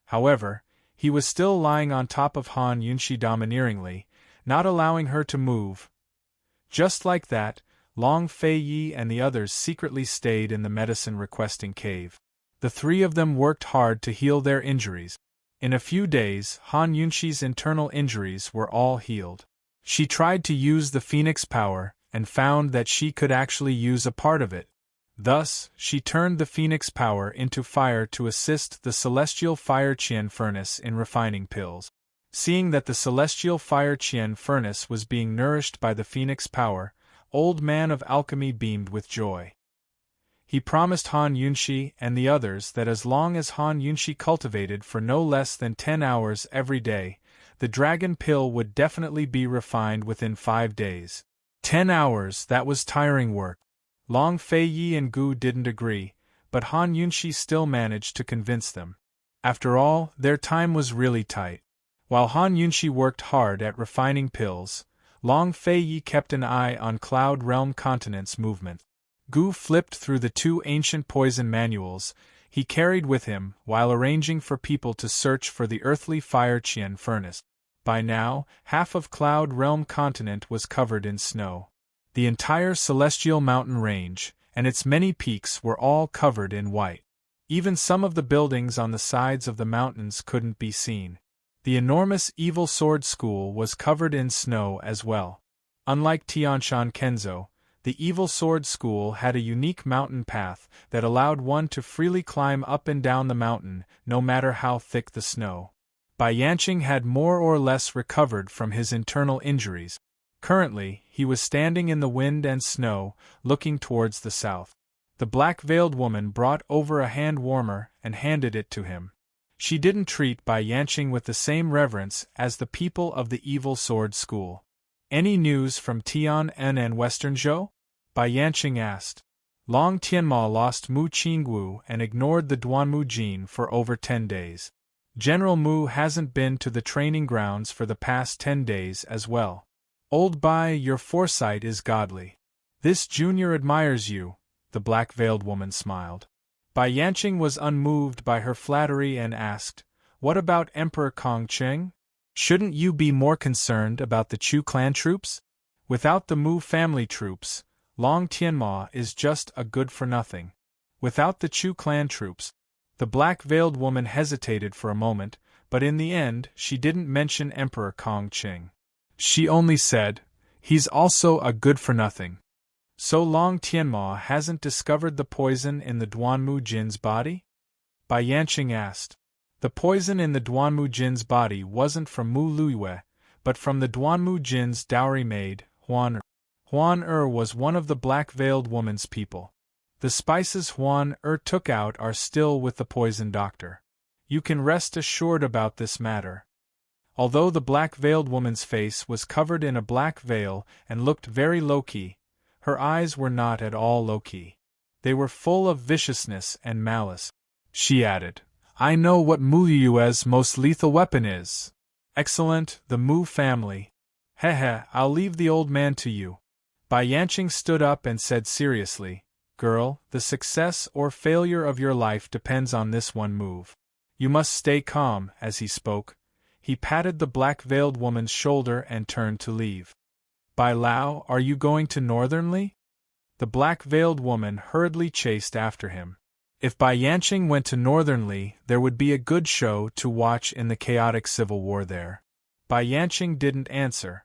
However, he was still lying on top of Han Yunxi domineeringly, not allowing her to move. Just like that, Long Fei Yi and the others secretly stayed in the medicine-requesting cave. The 3 of them worked hard to heal their injuries. In a few days, Han Yunxi's internal injuries were all healed. She tried to use the Phoenix power, and found that she could actually use a part of it. Thus, she turned the Phoenix power into fire to assist the Celestial Fire Qian furnace in refining pills. Seeing that the Celestial Fire Qian furnace was being nourished by the Phoenix power, Old Man of Alchemy beamed with joy. He promised Han Yunxi and the others that as long as Han Yunxi cultivated for no less than 10 hours every day, the dragon pill would definitely be refined within 5 days. 10 hours, that was tiring work. Long Fei Yi and Gu didn't agree, but Han Yunxi still managed to convince them. After all, their time was really tight. While Han Yunxi worked hard at refining pills, Long Fei Yi kept an eye on Cloud Realm Continent's movement. Gu flipped through the 2 ancient poison manuals he carried with him while arranging for people to search for the earthly Fire Qian furnace. By now, half of Cloud Realm continent was covered in snow. The entire celestial mountain range, and its many peaks were all covered in white. Even some of the buildings on the sides of the mountains couldn't be seen. The enormous Evil Sword School was covered in snow as well. Unlike Tianshan Kenzo, the Evil Sword School had a unique mountain path that allowed one to freely climb up and down the mountain, no matter how thick the snow. Bai Yanqing had more or less recovered from his internal injuries. Currently, he was standing in the wind and snow, looking towards the south. The black-veiled woman brought over a hand warmer and handed it to him. She didn't treat Bai Yanqing with the same reverence as the people of the Evil Sword School. Any news from Tian En and Western Zhou? Bai Yanqing asked. Long Tianma lost Mu Qingwu and ignored the Duanmu Jin for over 10 days. General Mu hasn't been to the training grounds for the past 10 days as well. Old Bai, your foresight is godly. This junior admires you, the black-veiled woman smiled. Bai Yanqing was unmoved by her flattery and asked, what about Emperor Kongqing? Shouldn't you be more concerned about the Chu clan troops? Without the Mu family troops, Long Tianma is just a good-for-nothing. Without the Chu clan troops. The black-veiled woman hesitated for a moment, but in the end she didn't mention Emperor Kongqing. She only said, he's also a good-for-nothing. So Long Tianma hasn't discovered the poison in the Duanmu Jin's body? Bai Yanqing asked. The poison in the Duanmu Jin's body wasn't from Mu Luiyue, but from the Duanmu Jin's dowry maid, Huan Er. Huan Er was one of the black-veiled woman's people. The spices Huan Er took out are still with the poison doctor. You can rest assured about this matter. Although the black-veiled woman's face was covered in a black veil and looked very low-key, her eyes were not at all low-key. They were full of viciousness and malice. She added, I know what Mu Liyue's most lethal weapon is. Excellent, the Mu family. Hehe, I'll leave the old man to you. Bai Yanqing stood up and said seriously, Girl, the success or failure of your life depends on this one move. You must stay calm. As he spoke, he patted the black-veiled woman's shoulder and turned to leave. Bai Lao, are you going to Northernly? The black-veiled woman hurriedly chased after him. If Bai Yanqing went to Northernly, there would be a good show to watch in the chaotic civil war there. Bai Yanqing didn't answer.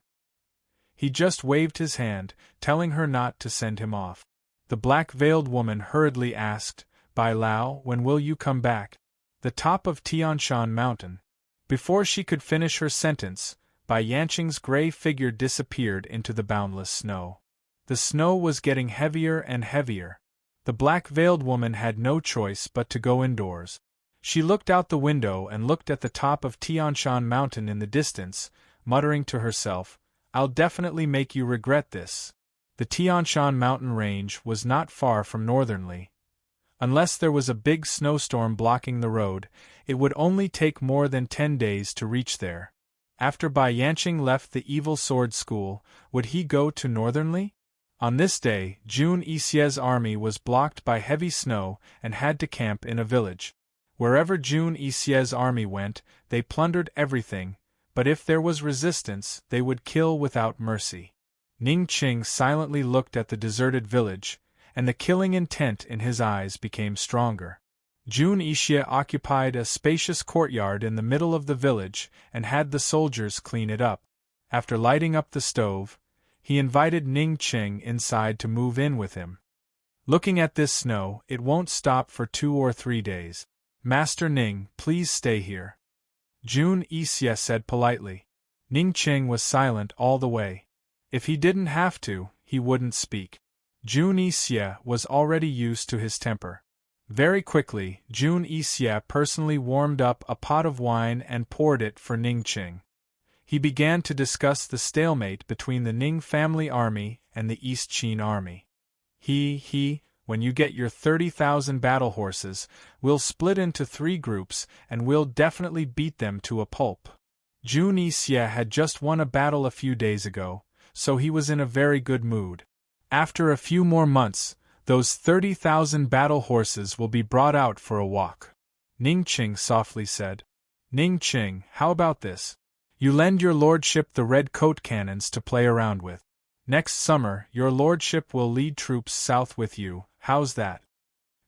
He just waved his hand, telling her not to send him off. The black-veiled woman hurriedly asked, Bai Lao, when will you come back? The top of Tianshan Mountain. Before she could finish her sentence, Bai Yanqing's gray figure disappeared into the boundless snow. The snow was getting heavier and heavier. The black-veiled woman had no choice but to go indoors. She looked out the window and looked at the top of Tianshan Mountain in the distance, muttering to herself, I'll definitely make you regret this. The Tianshan mountain range was not far from Northernly. Unless there was a big snowstorm blocking the road, it would only take more than 10 days to reach there. After Bai Yanqing left the Evil Sword School, would he go to Northernly? On this day, Jun Yixie's army was blocked by heavy snow and had to camp in a village. Wherever Jun Yixie's army went, they plundered everything, but if there was resistance, they would kill without mercy. Ning Qing silently looked at the deserted village, and the killing intent in his eyes became stronger. Jun Yixie occupied a spacious courtyard in the middle of the village and had the soldiers clean it up. After lighting up the stove, he invited Ning Qing inside to move in with him. Looking at this snow, it won't stop for 2 or 3 days. Master Ning, please stay here. Jun Yixie said politely. Ning Qing was silent all the way. If he didn't have to, he wouldn't speak. Jun Yixie was already used to his temper. Very quickly, Jun Yixie personally warmed up a pot of wine and poured it for Ning Qing. He began to discuss the stalemate between the Ning family army and the East Qin army. When you get your 30,000 battle horses, we'll split into 3 groups and we'll definitely beat them to a pulp. Jun Yixie had just won a battle a few days ago, so he was in a very good mood. After a few more months, those 30,000 battle horses will be brought out for a walk. Ning Qing softly said. Ning Qing, how about this? You lend your lordship the red coat cannons to play around with. Next summer, your lordship will lead troops south with you, how's that?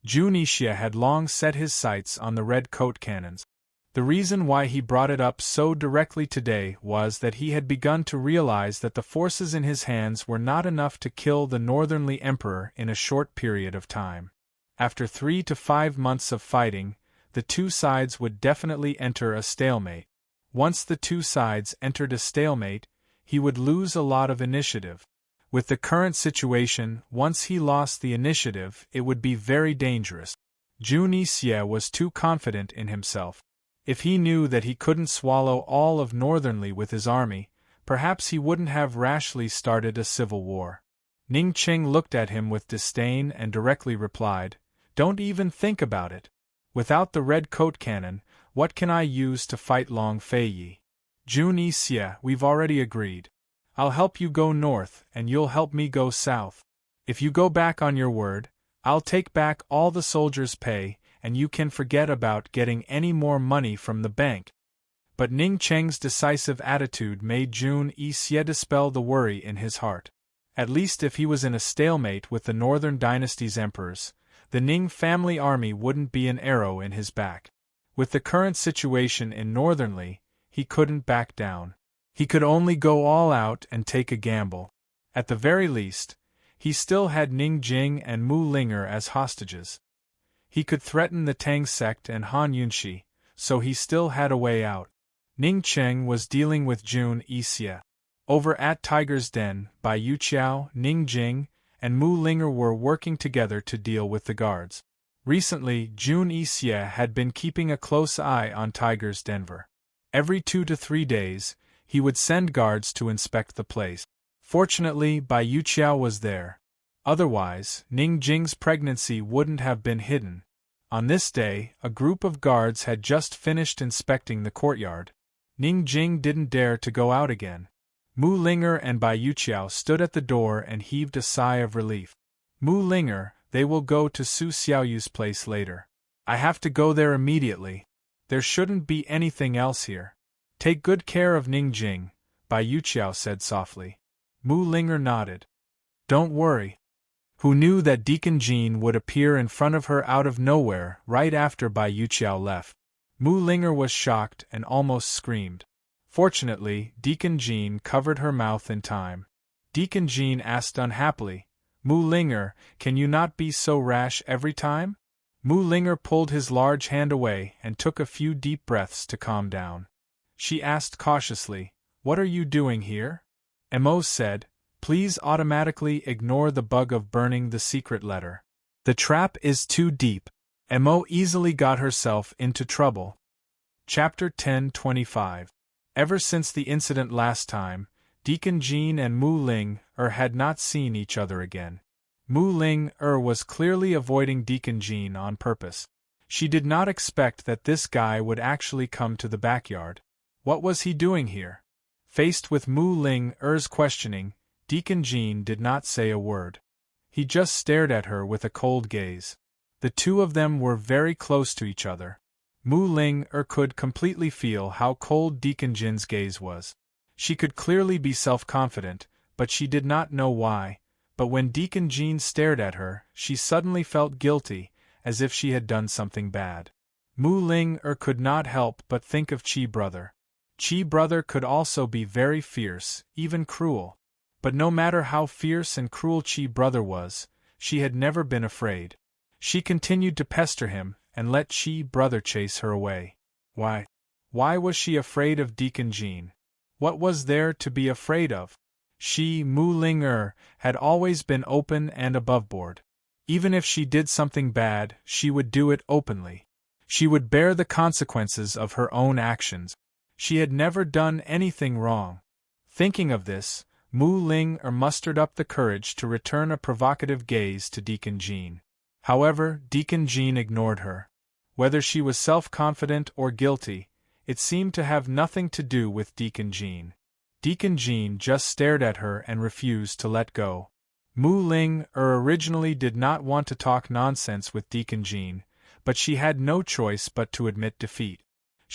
Jun Ixia had long set his sights on the red coat cannons. The reason why he brought it up so directly today was that he had begun to realize that the forces in his hands were not enough to kill the northernly emperor in a short period of time. After 3 to 5 months of fighting, the two sides would definitely enter a stalemate. Once the two sides entered a stalemate, he would lose a lot of initiative. With the current situation, once he lost the initiative, it would be very dangerous. Jun Ixia was too confident in himself. If he knew that he couldn't swallow all of Northernly with his army, perhaps he wouldn't have rashly started a civil war. Ning Qing looked at him with disdain and directly replied, "Don't even think about it. Without the red coat cannon, what can I use to fight Long Fei Yi? Jun Ixia, we've already agreed. I'll help you go north and you'll help me go south. If you go back on your word, I'll take back all the soldiers' pay, and you can forget about getting any more money from the bank." But Ning Cheng's decisive attitude made Jun Ixia dispel the worry in his heart. At least if he was in a stalemate with the Northern Dynasty's emperors, the Ning family army wouldn't be an arrow in his back. With the current situation in Northernly, he couldn't back down. He could only go all out and take a gamble. At the very least, he still had Ning Jing and Mu Linger as hostages. He could threaten the Tang sect and Han Yunxi, so he still had a way out. Ning Cheng was dealing with Jun Ixia. Over at Tiger's Den, Bai Yuqiao, Ning Jing, and Mu Linger were working together to deal with the guards. Recently, Jun Ixia had been keeping a close eye on Tiger's Denver. Every 2 to 3 days, he would send guards to inspect the place. Fortunately, Bai Yuqiao was there. Otherwise, Ning Jing's pregnancy wouldn't have been hidden. On this day, a group of guards had just finished inspecting the courtyard. Ning Jing didn't dare to go out again. Mu Linger and Bai Yuqiao stood at the door and heaved a sigh of relief. Mu Linger, they will go to Su Xiaoyu's place later. I have to go there immediately. There shouldn't be anything else here. Take good care of Ning Jing, Bai Yuqiao said softly. Mu Linger nodded. Don't worry. Who knew that Deacon Jean would appear in front of her out of nowhere right after Bai Yuqiao left? Mu Linger was shocked and almost screamed. Fortunately, Deacon Jean covered her mouth in time. Deacon Jean asked unhappily, Mu Linger, can you not be so rash every time? Mu Linger pulled his large hand away and took a few deep breaths to calm down. She asked cautiously, What are you doing here? Mo said, Please automatically ignore the bug of burning the secret letter. The trap is too deep. Mo easily got herself into trouble. Chapter 10:25. Ever since the incident last time, Deacon Jean and Mu Ling had not seen each other again. Mu Ling was clearly avoiding Deacon Jean on purpose. She did not expect that this guy would actually come to the backyard. What was he doing here? Faced with Mu Ling's questioning, Deacon Jean did not say a word. He just stared at her with a cold gaze. The two of them were very close to each other. Mu Ling could completely feel how cold Deacon Jin's gaze was. She could clearly be self-confident, but she did not know why. But when Deacon Jean stared at her, she suddenly felt guilty, as if she had done something bad. Mu Ling could not help but think of Chi Brother. Chi Brother could also be very fierce, even cruel. But no matter how fierce and cruel Chi Brother was, she had never been afraid. She continued to pester him, and let Chi Brother chase her away. Why? Why was she afraid of Deacon Jean? What was there to be afraid of? She, Mu Ling had always been open and aboveboard. Even if she did something bad, she would do it openly. She would bear the consequences of her own actions. She had never done anything wrong. Thinking of this, Mu Ling mustered up the courage to return a provocative gaze to Deacon Jean. However, Deacon Jean ignored her. Whether she was self-confident or guilty, it seemed to have nothing to do with Deacon Jean. Deacon Jean just stared at her and refused to let go. Mu Ling originally did not want to talk nonsense with Deacon Jean, but she had no choice but to admit defeat.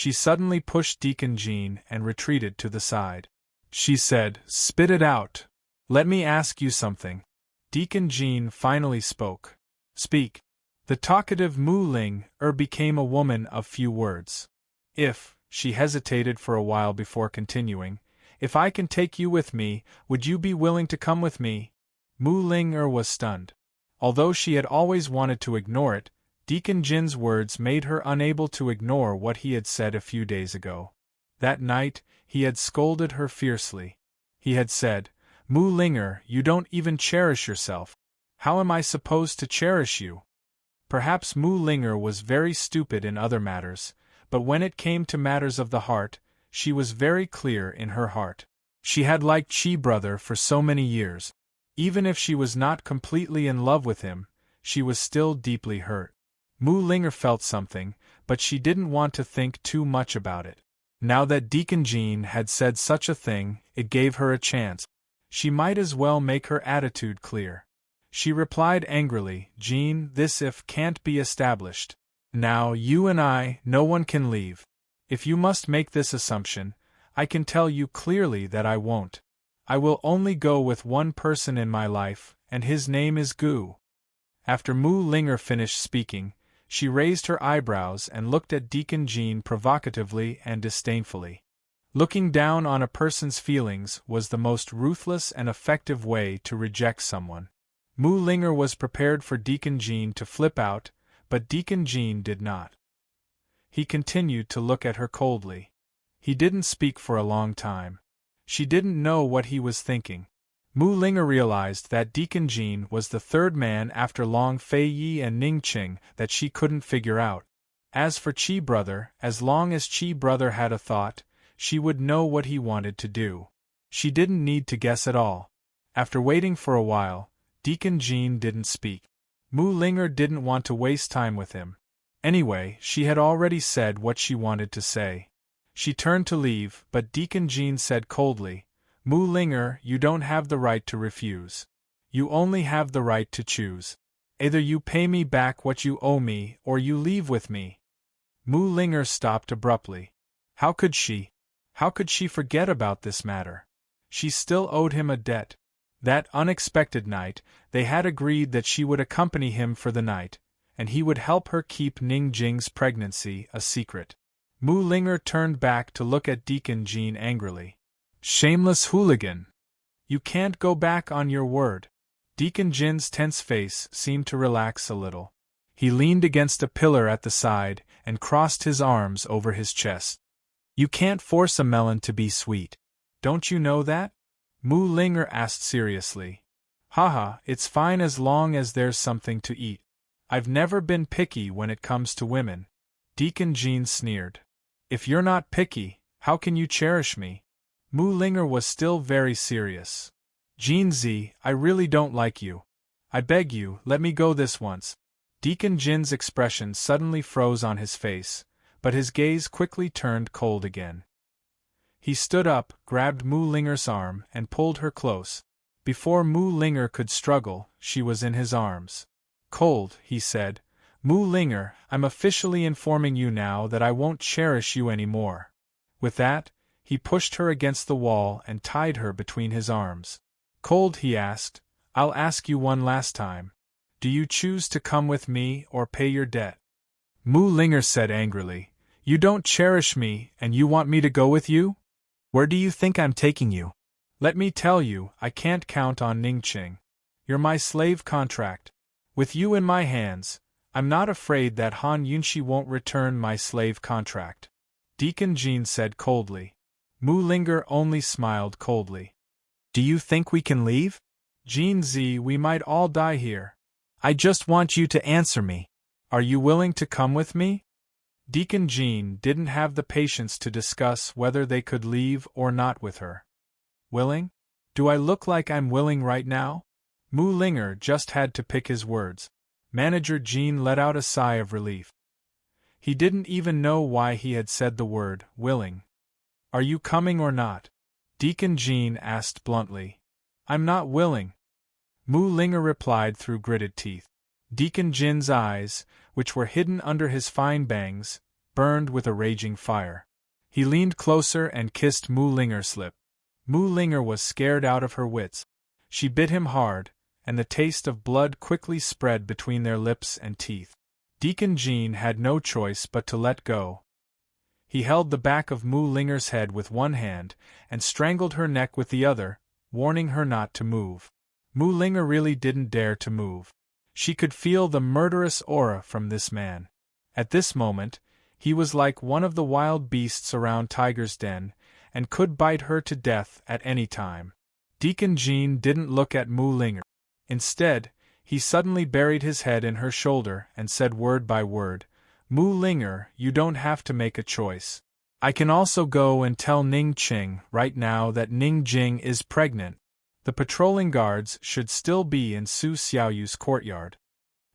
She suddenly pushed Deacon Jean and retreated to the side. She said, "Spit it out. Let me ask you something." Deacon Jean finally spoke. "Speak." The talkative Mu Ling became a woman of few words. "If," she hesitated for a while before continuing, "if I can take you with me, would you be willing to come with me?" Mu Ling was stunned. Although she had always wanted to ignore it, Deacon Jin's words made her unable to ignore what he had said a few days ago. That night, he had scolded her fiercely. He had said, "Mu Linger, you don't even cherish yourself. How am I supposed to cherish you?" Perhaps Mu Linger was very stupid in other matters, but when it came to matters of the heart, she was very clear in her heart. She had liked Chi Brother for so many years. Even if she was not completely in love with him, she was still deeply hurt. Mu Linger felt something, but she didn't want to think too much about it. Now that Deacon Jean had said such a thing, it gave her a chance. She might as well make her attitude clear. She replied angrily, "Jean, this if can't be established. Now, you and I, no one can leave. If you must make this assumption, I can tell you clearly that I won't. I will only go with one person in my life, and his name is Gu." After Mu Linger finished speaking, she raised her eyebrows and looked at Deacon Jean provocatively and disdainfully. Looking down on a person's feelings was the most ruthless and effective way to reject someone. Mu Linger was prepared for Deacon Jean to flip out, but Deacon Jean did not. He continued to look at her coldly. He didn't speak for a long time. She didn't know what he was thinking. Mu Linger realized that Deacon Jean was the third man after Long Fei Yi and Ning Qing that she couldn't figure out. As for Chi Brother, as long as Chi Brother had a thought, she would know what he wanted to do. She didn't need to guess at all. After waiting for a while, Deacon Jean didn't speak. Mu Linger didn't want to waste time with him. Anyway, she had already said what she wanted to say. She turned to leave, but Deacon Jean said coldly, "Mu Linger, you don't have the right to refuse. You only have the right to choose. Either you pay me back what you owe me, or you leave with me." Mu Linger stopped abruptly. How could she forget about this matter? She still owed him a debt. That unexpected night, they had agreed that she would accompany him for the night, and he would help her keep Ning Jing's pregnancy a secret. Mu Linger turned back to look at Deacon Jean angrily. "Shameless hooligan! You can't go back on your word." Deacon Jin's tense face seemed to relax a little. He leaned against a pillar at the side and crossed his arms over his chest. "You can't force a melon to be sweet. Don't you know that?" Mu Linger asked seriously. "Haha, it's fine as long as there's something to eat. I've never been picky when it comes to women." Deacon Jean sneered. "If you're not picky, how can you cherish me?" Mu Linger was still very serious. "Jean Z, I really don't like you. I beg you, let me go this once." Deacon Jin's expression suddenly froze on his face, but his gaze quickly turned cold again. He stood up, grabbed Mu Linger's arm, and pulled her close. Before Mu Linger could struggle, she was in his arms. "Cold," he said. "Mu Linger, I'm officially informing you now that I won't cherish you anymore." With that, he pushed her against the wall and tied her between his arms. "Cold," he asked, "I'll ask you one last time. Do you choose to come with me or pay your debt?" Mu Linger said angrily, "You don't cherish me, and you want me to go with you? Where do you think I'm taking you? Let me tell you, I can't count on Ning Qing. You're my slave contract. With you in my hands, I'm not afraid that Han Yunshi won't return my slave contract." Deacon Jean said coldly. Mu Linger only smiled coldly. "Do you think we can leave?" "Jean Z, we might all die here. I just want you to answer me. Are you willing to come with me?" Deacon Jean didn't have the patience to discuss whether they could leave or not with her. "Willing? Do I look like I'm willing right now?" Mu Linger just had to pick his words. Manager Jean let out a sigh of relief. He didn't even know why he had said the word, willing. "Are you coming or not?" Deacon Jean asked bluntly. "I'm not willing." Mu Linger replied through gritted teeth. Deacon Jin's eyes, which were hidden under his fine bangs, burned with a raging fire. He leaned closer and kissed Mu Linger's lip. Mu Linger was scared out of her wits. She bit him hard, and the taste of blood quickly spread between their lips and teeth. Deacon Jean had no choice but to let go. He held the back of Mu Linger's head with one hand and strangled her neck with the other, warning her not to move. Mu Linger really didn't dare to move. She could feel the murderous aura from this man. At this moment, he was like one of the wild beasts around Tiger's Den, and could bite her to death at any time. Deacon Jean didn't look at Mu Linger. Instead, he suddenly buried his head in her shoulder and said word by word, "Mu Linger, you don't have to make a choice. I can also go and tell Ning Qing right now that Ning Jing is pregnant. The patrolling guards should still be in Su Xiaoyu's courtyard."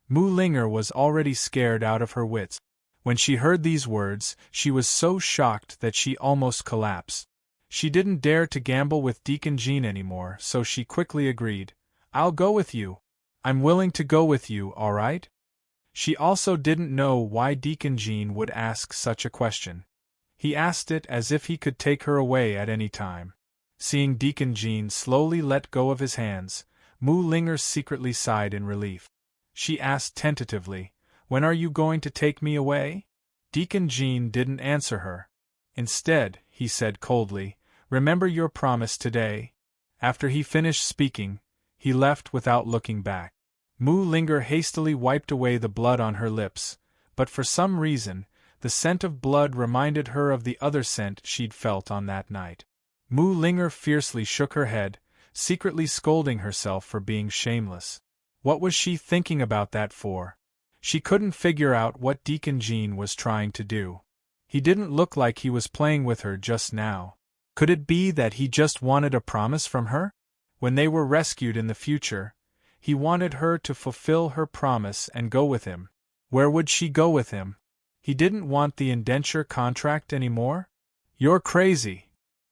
Mu Linger was already scared out of her wits. When she heard these words, she was so shocked that she almost collapsed. She didn't dare to gamble with Deacon Jean anymore, so she quickly agreed, "I'll go with you. I'm willing to go with you, all right?" She also didn't know why Deacon Jean would ask such a question. He asked it as if he could take her away at any time. Seeing Deacon Jean slowly let go of his hands, Mu Linger secretly sighed in relief. She asked tentatively, "When are you going to take me away?" Deacon Jean didn't answer her. Instead, he said coldly, "Remember your promise today." After he finished speaking, he left without looking back. Mu Linger hastily wiped away the blood on her lips, but for some reason, the scent of blood reminded her of the other scent she'd felt on that night. Mu Linger fiercely shook her head, secretly scolding herself for being shameless. What was she thinking about that for? She couldn't figure out what Deacon Jean was trying to do. He didn't look like he was playing with her just now. Could it be that he just wanted a promise from her? When they were rescued in the future, he wanted her to fulfill her promise and go with him. Where would she go with him? He didn't want the indenture contract anymore? "You're crazy!"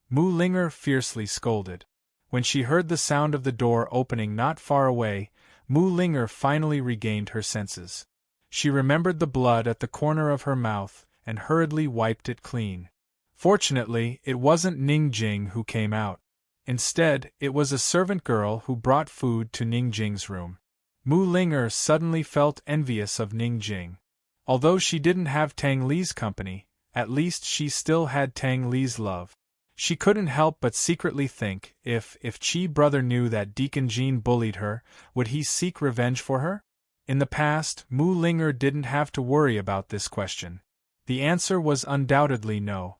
Mu Linger fiercely scolded. When she heard the sound of the door opening not far away, Mu Linger finally regained her senses. She remembered the blood at the corner of her mouth and hurriedly wiped it clean. Fortunately, it wasn't Ning Jing who came out. Instead, it was a servant girl who brought food to Ning Jing's room. Mu Linger suddenly felt envious of Ning Jing. Although she didn't have Tang Li's company, at least she still had Tang Li's love. She couldn't help but secretly think, if Chi brother knew that Deacon Jean bullied her, would he seek revenge for her? In the past, Mu Linger didn't have to worry about this question. The answer was undoubtedly no.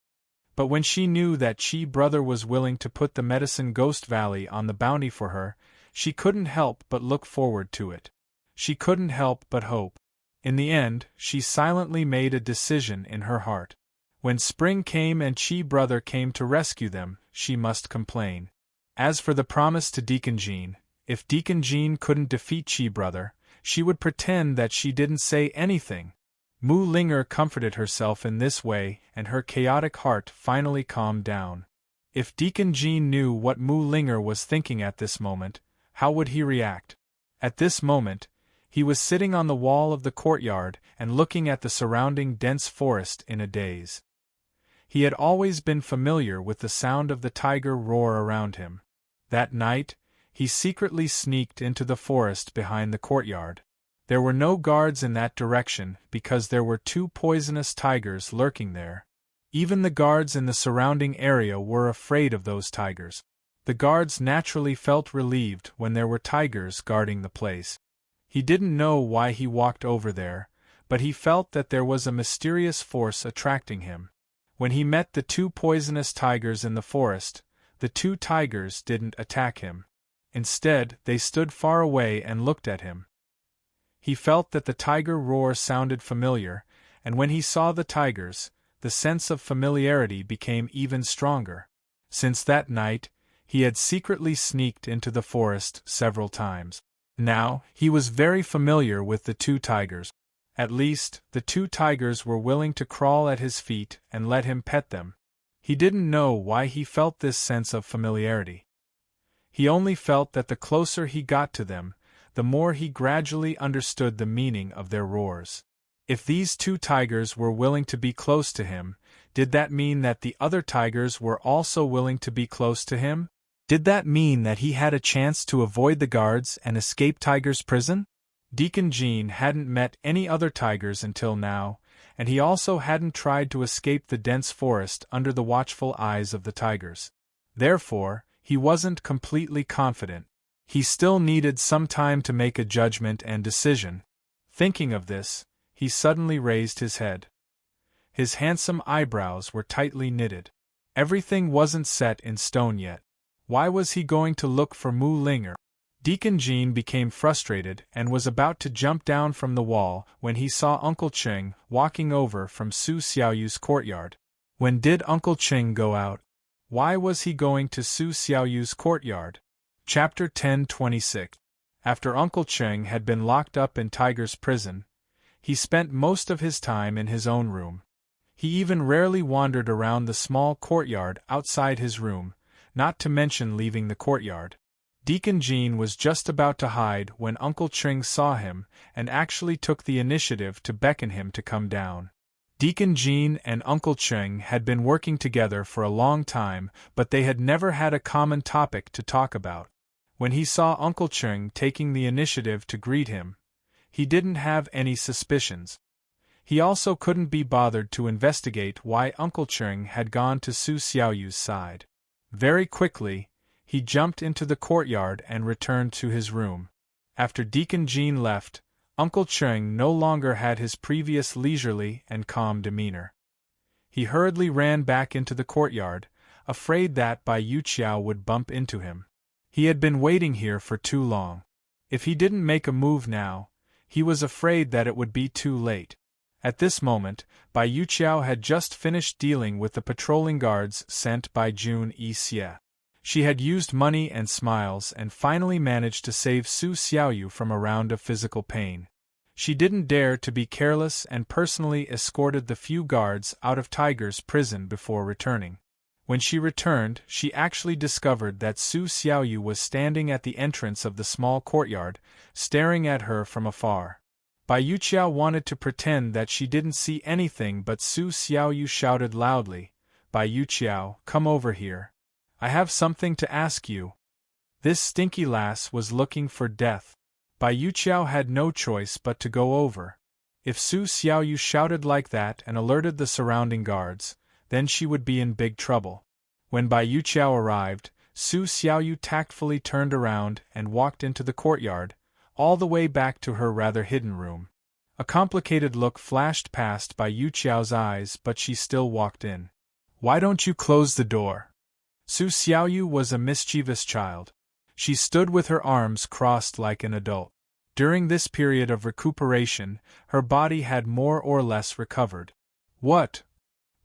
But when she knew that Chi brother was willing to put the Medicine Ghost Valley on the bounty for her, she couldn't help but look forward to it. She couldn't help but hope. In the end, she silently made a decision in her heart. When spring came and Chi brother came to rescue them, she must complain. As for the promise to Deacon Jean, if Deacon Jean couldn't defeat Chi brother, she would pretend that she didn't say anything. Mu Linger comforted herself in this way, and her chaotic heart finally calmed down. If Deacon Jean knew what Mu Linger was thinking at this moment, how would he react? At this moment, he was sitting on the wall of the courtyard and looking at the surrounding dense forest in a daze. He had always been familiar with the sound of the tiger roar around him. That night, he secretly sneaked into the forest behind the courtyard. There were no guards in that direction because there were 2 poisonous tigers lurking there. Even the guards in the surrounding area were afraid of those tigers. The guards naturally felt relieved when there were tigers guarding the place. He didn't know why he walked over there, but he felt that there was a mysterious force attracting him. When he met the 2 poisonous tigers in the forest, the 2 tigers didn't attack him. Instead, they stood far away and looked at him. He felt that the tiger roar sounded familiar, and when he saw the tigers, the sense of familiarity became even stronger. Since that night, he had secretly sneaked into the forest several times. Now, he was very familiar with the 2 tigers. At least, the 2 tigers were willing to crawl at his feet and let him pet them. He didn't know why he felt this sense of familiarity. He only felt that the closer he got to them, the more he gradually understood the meaning of their roars. If these two tigers were willing to be close to him, did that mean that the other tigers were also willing to be close to him? Did that mean that he had a chance to avoid the guards and escape Tiger's prison? Deacon Jean hadn't met any other tigers until now, and he also hadn't tried to escape the dense forest under the watchful eyes of the tigers. Therefore, he wasn't completely confident. He still needed some time to make a judgment and decision. Thinking of this, he suddenly raised his head. His handsome eyebrows were tightly knitted. Everything wasn't set in stone yet. Why was he going to look for Mu Linger? Deacon Jean became frustrated and was about to jump down from the wall when he saw Uncle Cheng walking over from Su Xiaoyu's courtyard. When did Uncle Cheng go out? Why was he going to Su Xiaoyu's courtyard? Chapter 10:26. After Uncle Cheng had been locked up in Tiger's prison, he spent most of his time in his own room. He even rarely wandered around the small courtyard outside his room, not to mention leaving the courtyard. Deacon Jean was just about to hide when Uncle Cheng saw him and actually took the initiative to beckon him to come down. Deacon Jean and Uncle Cheng had been working together for a long time, but they had never had a common topic to talk about. When he saw Uncle Cheng taking the initiative to greet him, he didn't have any suspicions. He also couldn't be bothered to investigate why Uncle Cheng had gone to Su Xiaoyu's side. Very quickly, he jumped into the courtyard and returned to his room. After Deacon Jean left, Uncle Cheng no longer had his previous leisurely and calm demeanor. He hurriedly ran back into the courtyard, afraid that Bai Yuqiao would bump into him. He had been waiting here for too long. If he didn't make a move now, he was afraid that it would be too late. At this moment, Bai Yuqiao had just finished dealing with the patrolling guards sent by Jun Yixie. She had used money and smiles and finally managed to save Su Xiaoyu from a round of physical pain. She didn't dare to be careless and personally escorted the few guards out of Tiger's prison before returning. When she returned, she actually discovered that Su Xiaoyu was standing at the entrance of the small courtyard, staring at her from afar. Bai Yuqiao wanted to pretend that she didn't see anything, but Su Xiaoyu shouted loudly, "Bai Yuqiao, come over here. I have something to ask you." This stinky lass was looking for death. Bai Yuqiao had no choice but to go over. If Su Xiaoyu shouted like that and alerted the surrounding guards, then she would be in big trouble. When Bai Yuqiao arrived, Su Xiaoyu tactfully turned around and walked into the courtyard, all the way back to her rather hidden room. A complicated look flashed past Bai Yuqiao's eyes, but she still walked in. "Why don't you close the door?" Su Xiaoyu was a mischievous child. She stood with her arms crossed like an adult. During this period of recuperation, her body had more or less recovered. "What?"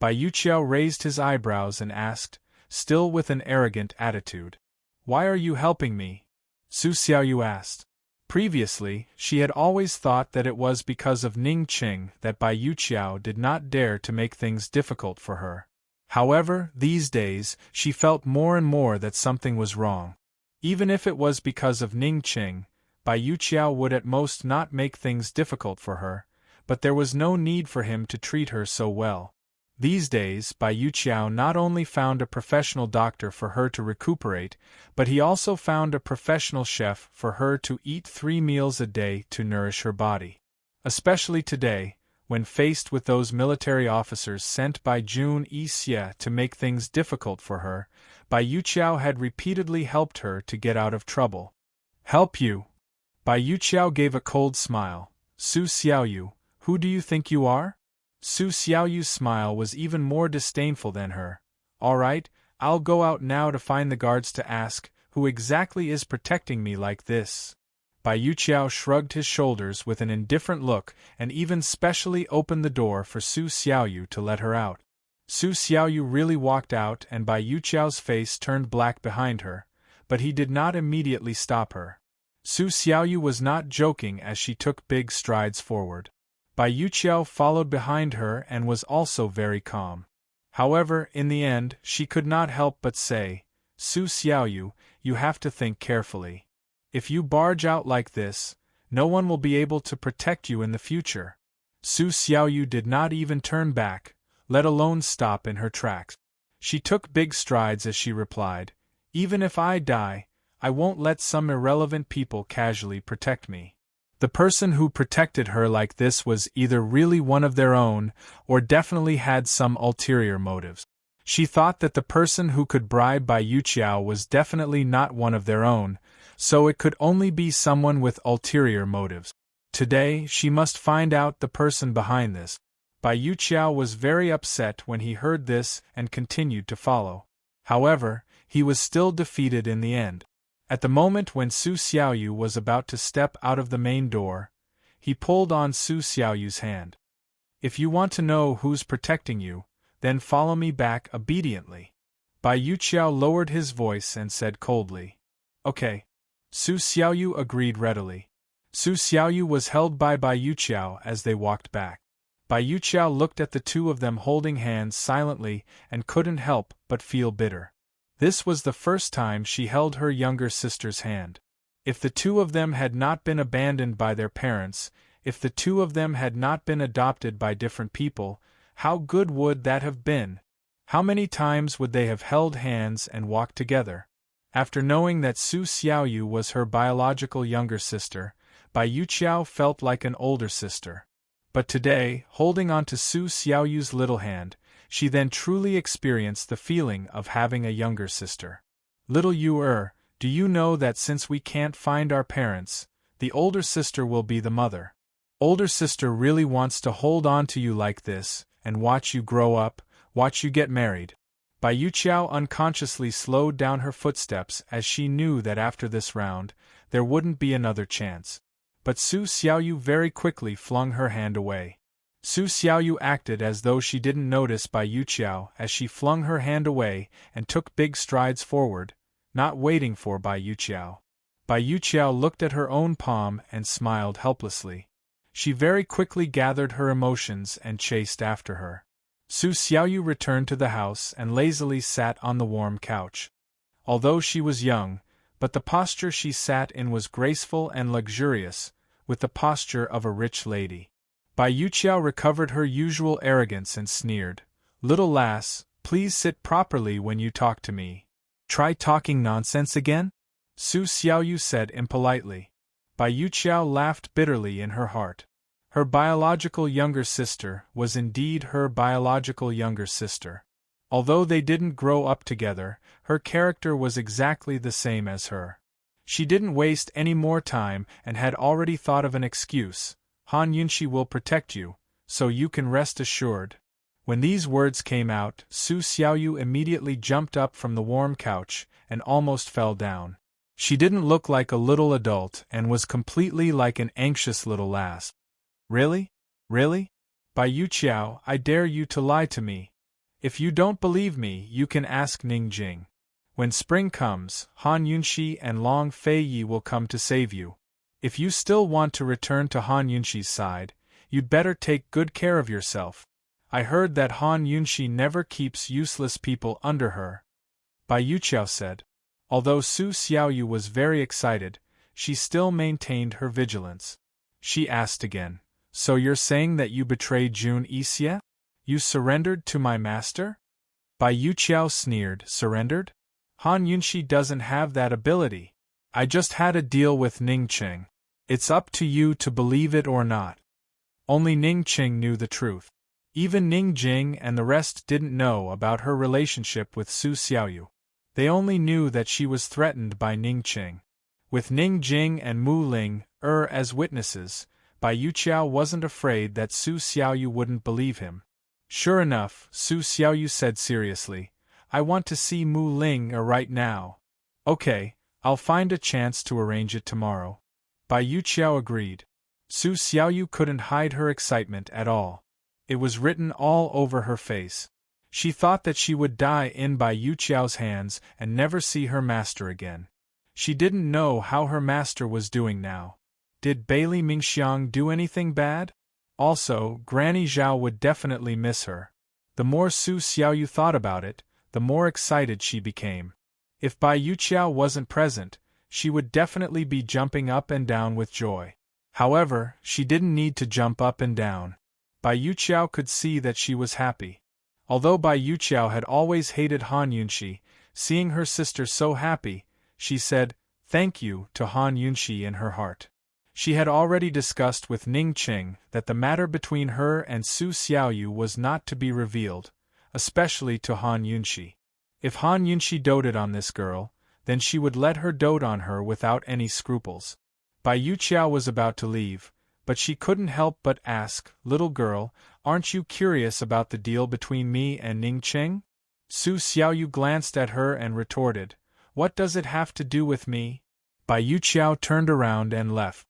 Bai Yuqiao raised his eyebrows and asked, still with an arrogant attitude. "Why are you helping me?" Su Xiaoyu asked. Previously, she had always thought that it was because of Ning Qing that Bai Yuqiao did not dare to make things difficult for her. However, these days, she felt more and more that something was wrong. Even if it was because of Ning Qing, Bai Yuqiao would at most not make things difficult for her, but there was no need for him to treat her so well. These days, Bai Yuqiao not only found a professional doctor for her to recuperate, but he also found a professional chef for her to eat 3 meals a day to nourish her body. Especially today, when faced with those military officers sent by Jun Yixie to make things difficult for her, Bai Yuqiao had repeatedly helped her to get out of trouble. "Help you?" Bai Yuqiao gave a cold smile. "Su Xiaoyu, who do you think you are?" Su Xiaoyu's smile was even more disdainful than her. "All right, I'll go out now to find the guards to ask, who exactly is protecting me like this?" Bai Yuqiao shrugged his shoulders with an indifferent look and even specially opened the door for Su Xiaoyu to let her out. Su Xiaoyu really walked out and Bai Yuqiao's face turned black behind her, but he did not immediately stop her. Su Xiaoyu was not joking as she took big strides forward. Bai Yuqiao followed behind her and was also very calm. However, in the end, she could not help but say, "Su Xiaoyu, you have to think carefully. If you barge out like this, no one will be able to protect you in the future. Su Xiaoyu did not even turn back, let alone stop in her tracks. She took big strides as she replied, "Even if I die, I won't let some irrelevant people casually protect me." The person who protected her like this was either really one of their own, or definitely had some ulterior motives. She thought that the person who could bribe Bai Yuqiao was definitely not one of their own, so it could only be someone with ulterior motives. Today, she must find out the person behind this. Bai Yuqiao was very upset when he heard this and continued to follow. However, he was still defeated in the end. At the moment when Su Xiaoyu was about to step out of the main door, he pulled on Su Xiaoyu's hand. "If you want to know who's protecting you, then follow me back obediently." Bai Yuqiao lowered his voice and said coldly, "Okay." Su Xiaoyu agreed readily. Su Xiaoyu was held by Bai Yuqiao as they walked back. Bai Yuqiao looked at the two of them holding hands silently and couldn't help but feel bitter. This was the first time she held her younger sister's hand. If the two of them had not been abandoned by their parents, if the two of them had not been adopted by different people, how good would that have been? How many times would they have held hands and walked together? After knowing that Su Xiaoyu was her biological younger sister, Bai Yuqiao felt like an older sister. But today, holding on to Su Xiaoyu's little hand, she then truly experienced the feeling of having a younger sister. "Little Yu, do you know that since we can't find our parents, the older sister will be the mother? Older sister really wants to hold on to you like this, and watch you grow up, watch you get married." Bai Yuqiao unconsciously slowed down her footsteps as she knew that after this round, there wouldn't be another chance. But Su Xiaoyu very quickly flung her hand away. Su Xiaoyu acted as though she didn't notice Bai Yuqiao as she flung her hand away and took big strides forward, not waiting for Bai Yuqiao. Bai Yuqiao looked at her own palm and smiled helplessly. She very quickly gathered her emotions and chased after her. Su Xiaoyu returned to the house and lazily sat on the warm couch. Although she was young, but the posture she sat in was graceful and luxurious, with the posture of a rich lady. Bai Yuqiao recovered her usual arrogance and sneered, "Little lass, please sit properly when you talk to me. Try talking nonsense again?" Su Xiaoyu said impolitely. Bai Yuqiao laughed bitterly in her heart. Her biological younger sister was indeed her biological younger sister. Although they didn't grow up together, her character was exactly the same as her. She didn't waste any more time and had already thought of an excuse. "Han Yunxi will protect you, so you can rest assured." When these words came out, Su Xiaoyu immediately jumped up from the warm couch and almost fell down. She didn't look like a little adult and was completely like an anxious little lass. "Really? Really? Bai Yuqiao, I dare you to lie to me. If you don't believe me, you can ask Ning Jing. When spring comes, Han Yunxi and Long Fei Yi will come to save you. If you still want to return to Han Yunxi's side, you'd better take good care of yourself. I heard that Han Yunxi never keeps useless people under her," Bai Yuqiao said. Although Su Xiaoyu was very excited, she still maintained her vigilance. She asked again, "So you're saying that you betrayed Jun Yixie? You surrendered to my master?" Bai Yuqiao sneered, "Surrendered? Han Yunxi doesn't have that ability. I just had a deal with Ning Qing. It's up to you to believe it or not." Only Ning Qing knew the truth. Even Ning Jing and the rest didn't know about her relationship with Su Xiaoyu. They only knew that she was threatened by Ning Qing. With Ning Jing and Mu Ling as witnesses, Bai Yuqiao wasn't afraid that Su Xiaoyu wouldn't believe him. Sure enough, Su Xiaoyu said seriously, "I want to see Mu Ling right now." "Okay, I'll find a chance to arrange it tomorrow." Bai Yuqiao agreed. Su Xiaoyu couldn't hide her excitement at all. It was written all over her face. She thought that she would die in Bai Yuqiao's hands and never see her master again. She didn't know how her master was doing now. Did Bailey Mingxiang do anything bad? Also, Granny Zhao would definitely miss her. The more Su Xiaoyu thought about it, the more excited she became. If Bai Yuqiao wasn't present, she would definitely be jumping up and down with joy. However, she didn't need to jump up and down. Bai Yuqiao could see that she was happy. Although Bai Yuqiao had always hated Han Yunxi, seeing her sister so happy, she said, "Thank you," to Han Yunxi in her heart. She had already discussed with Ning Qing that the matter between her and Su Xiaoyu was not to be revealed, especially to Han Yunxi. If Han Yunxi doted on this girl, then she would let her dote on her without any scruples. Bai Yuqiao was about to leave, but she couldn't help but ask, "Little girl, aren't you curious about the deal between me and Ning Qing?" Su Xiaoyu glanced at her and retorted, "What does it have to do with me?" Bai Yuqiao turned around and left.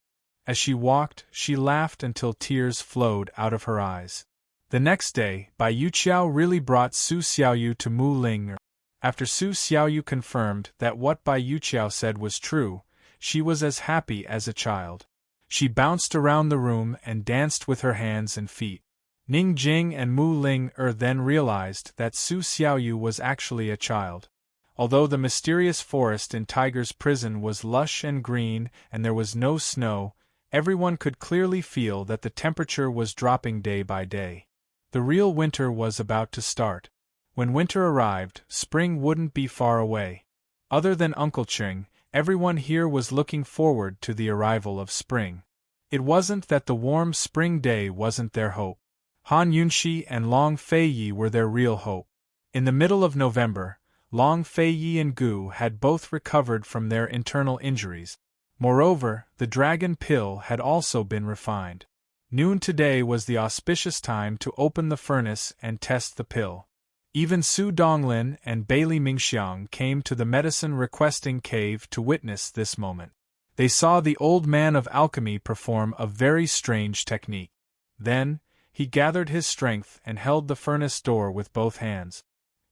As she walked, she laughed until tears flowed out of her eyes. The next day, Bai Yuqiao really brought Su Xiaoyu to Mu Ling. After Su Xiaoyu confirmed that what Bai Yuqiao said was true, she was as happy as a child. She bounced around the room and danced with her hands and feet. Ning Jing and Mu Ling then realized that Su Xiaoyu was actually a child. Although the mysterious forest in Tiger's prison was lush and green and there was no snow, everyone could clearly feel that the temperature was dropping day by day. The real winter was about to start. When winter arrived, spring wouldn't be far away. Other than Uncle Qing, everyone here was looking forward to the arrival of spring. It wasn't that the warm spring day wasn't their hope. Han Yunxi and Long Feiyi were their real hope. In the middle of November, Long Feiyi and Gu had both recovered from their internal injuries. Moreover, the dragon pill had also been refined. Noon today was the auspicious time to open the furnace and test the pill. Even Su Donglin and Bailey Mingxiang came to the medicine requesting cave to witness this moment. They saw the old man of alchemy perform a very strange technique. Then, he gathered his strength and held the furnace door with both hands.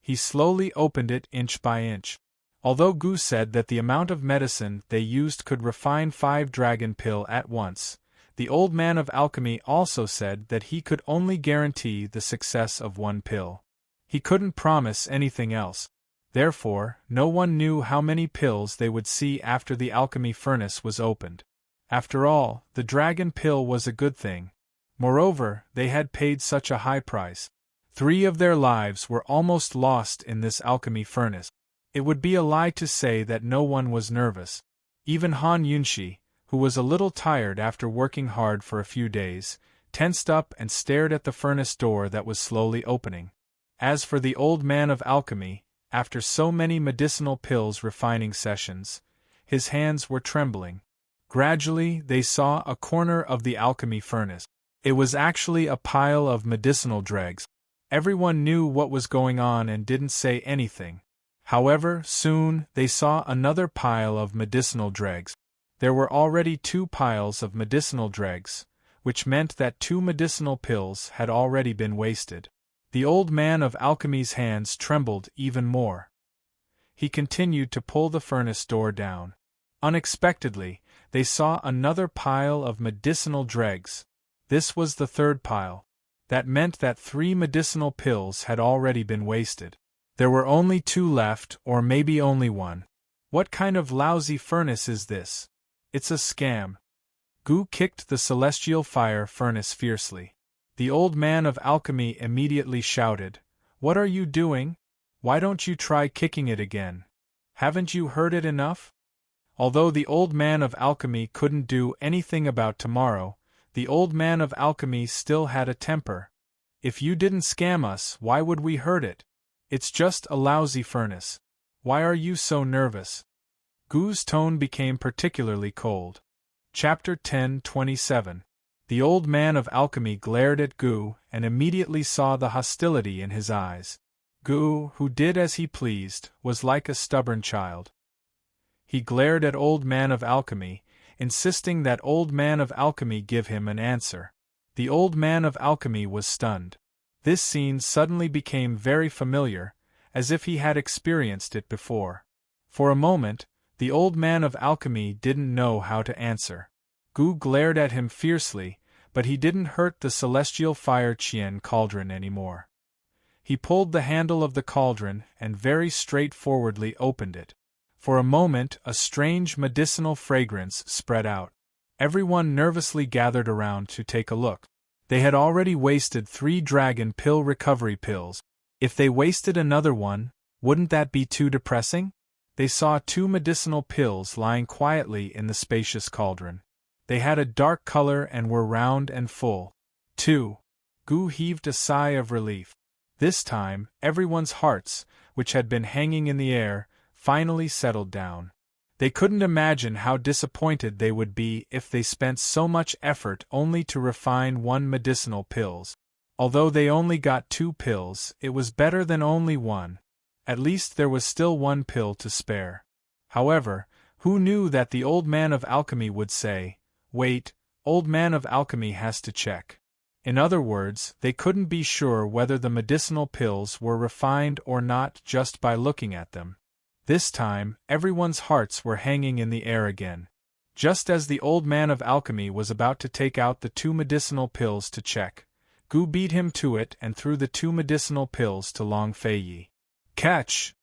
He slowly opened it inch by inch. Although Gu said that the amount of medicine they used could refine 5 dragon pill at once, the old man of alchemy also said that he could only guarantee the success of 1 pill. He couldn't promise anything else. Therefore, no one knew how many pills they would see after the alchemy furnace was opened. After all, the dragon pill was a good thing. Moreover, they had paid such a high price. 3 of their lives were almost lost in this alchemy furnace. It would be a lie to say that no one was nervous. Even Han Yunxi, who was a little tired after working hard for a few days, tensed up and stared at the furnace door that was slowly opening. As for the old man of alchemy, after so many medicinal pills refining sessions, his hands were trembling. Gradually, they saw a corner of the alchemy furnace. It was actually a pile of medicinal dregs. Everyone knew what was going on and didn't say anything. However, soon, they saw another pile of medicinal dregs. There were already 2 piles of medicinal dregs, which meant that 2 medicinal pills had already been wasted. The old man of alchemy's hands trembled even more. He continued to pull the furnace door down. Unexpectedly, they saw another pile of medicinal dregs. This was the 3rd pile. That meant that 3 medicinal pills had already been wasted. There were only 2 left, or maybe only 1. What kind of lousy furnace is this? It's a scam. Gu kicked the celestial fire furnace fiercely. The old man of alchemy immediately shouted, "What are you doing? Why don't you try kicking it again? Haven't you heard it enough?" Although the old man of alchemy couldn't do anything about tomorrow, the old man of alchemy still had a temper. "If you didn't scam us, why would we hurt it? It's just a lousy furnace. Why are you so nervous?" Gu's tone became particularly cold. Chapter 10:27. The old man of alchemy glared at Gu and immediately saw the hostility in his eyes. Gu, who did as he pleased, was like a stubborn child. He glared at old man of alchemy, insisting that old man of alchemy give him an answer. The old man of alchemy was stunned. This scene suddenly became very familiar, as if he had experienced it before. For a moment, the old man of alchemy didn't know how to answer. Gu glared at him fiercely, but he didn't hurt the celestial fire Qian cauldron anymore. He pulled the handle of the cauldron and very straightforwardly opened it. For a moment, a strange medicinal fragrance spread out. Everyone nervously gathered around to take a look. They had already wasted 3 dragon pill recovery pills. If they wasted another one, wouldn't that be too depressing? They saw 2 medicinal pills lying quietly in the spacious cauldron. They had a dark color and were round and full. 2. Gu heaved a sigh of relief. This time, everyone's hearts, which had been hanging in the air, finally settled down. They couldn't imagine how disappointed they would be if they spent so much effort only to refine 1 medicinal pills. Although they only got 2 pills, it was better than only 1. At least there was still 1 pill to spare. However, who knew that the old man of alchemy would say, "Wait, old man of alchemy has to check." In other words, they couldn't be sure whether the medicinal pills were refined or not just by looking at them. This time, everyone's hearts were hanging in the air again. Just as the old man of alchemy was about to take out the 2 medicinal pills to check, Gu beat him to it and threw the 2 medicinal pills to Long Fei Yi. Catch!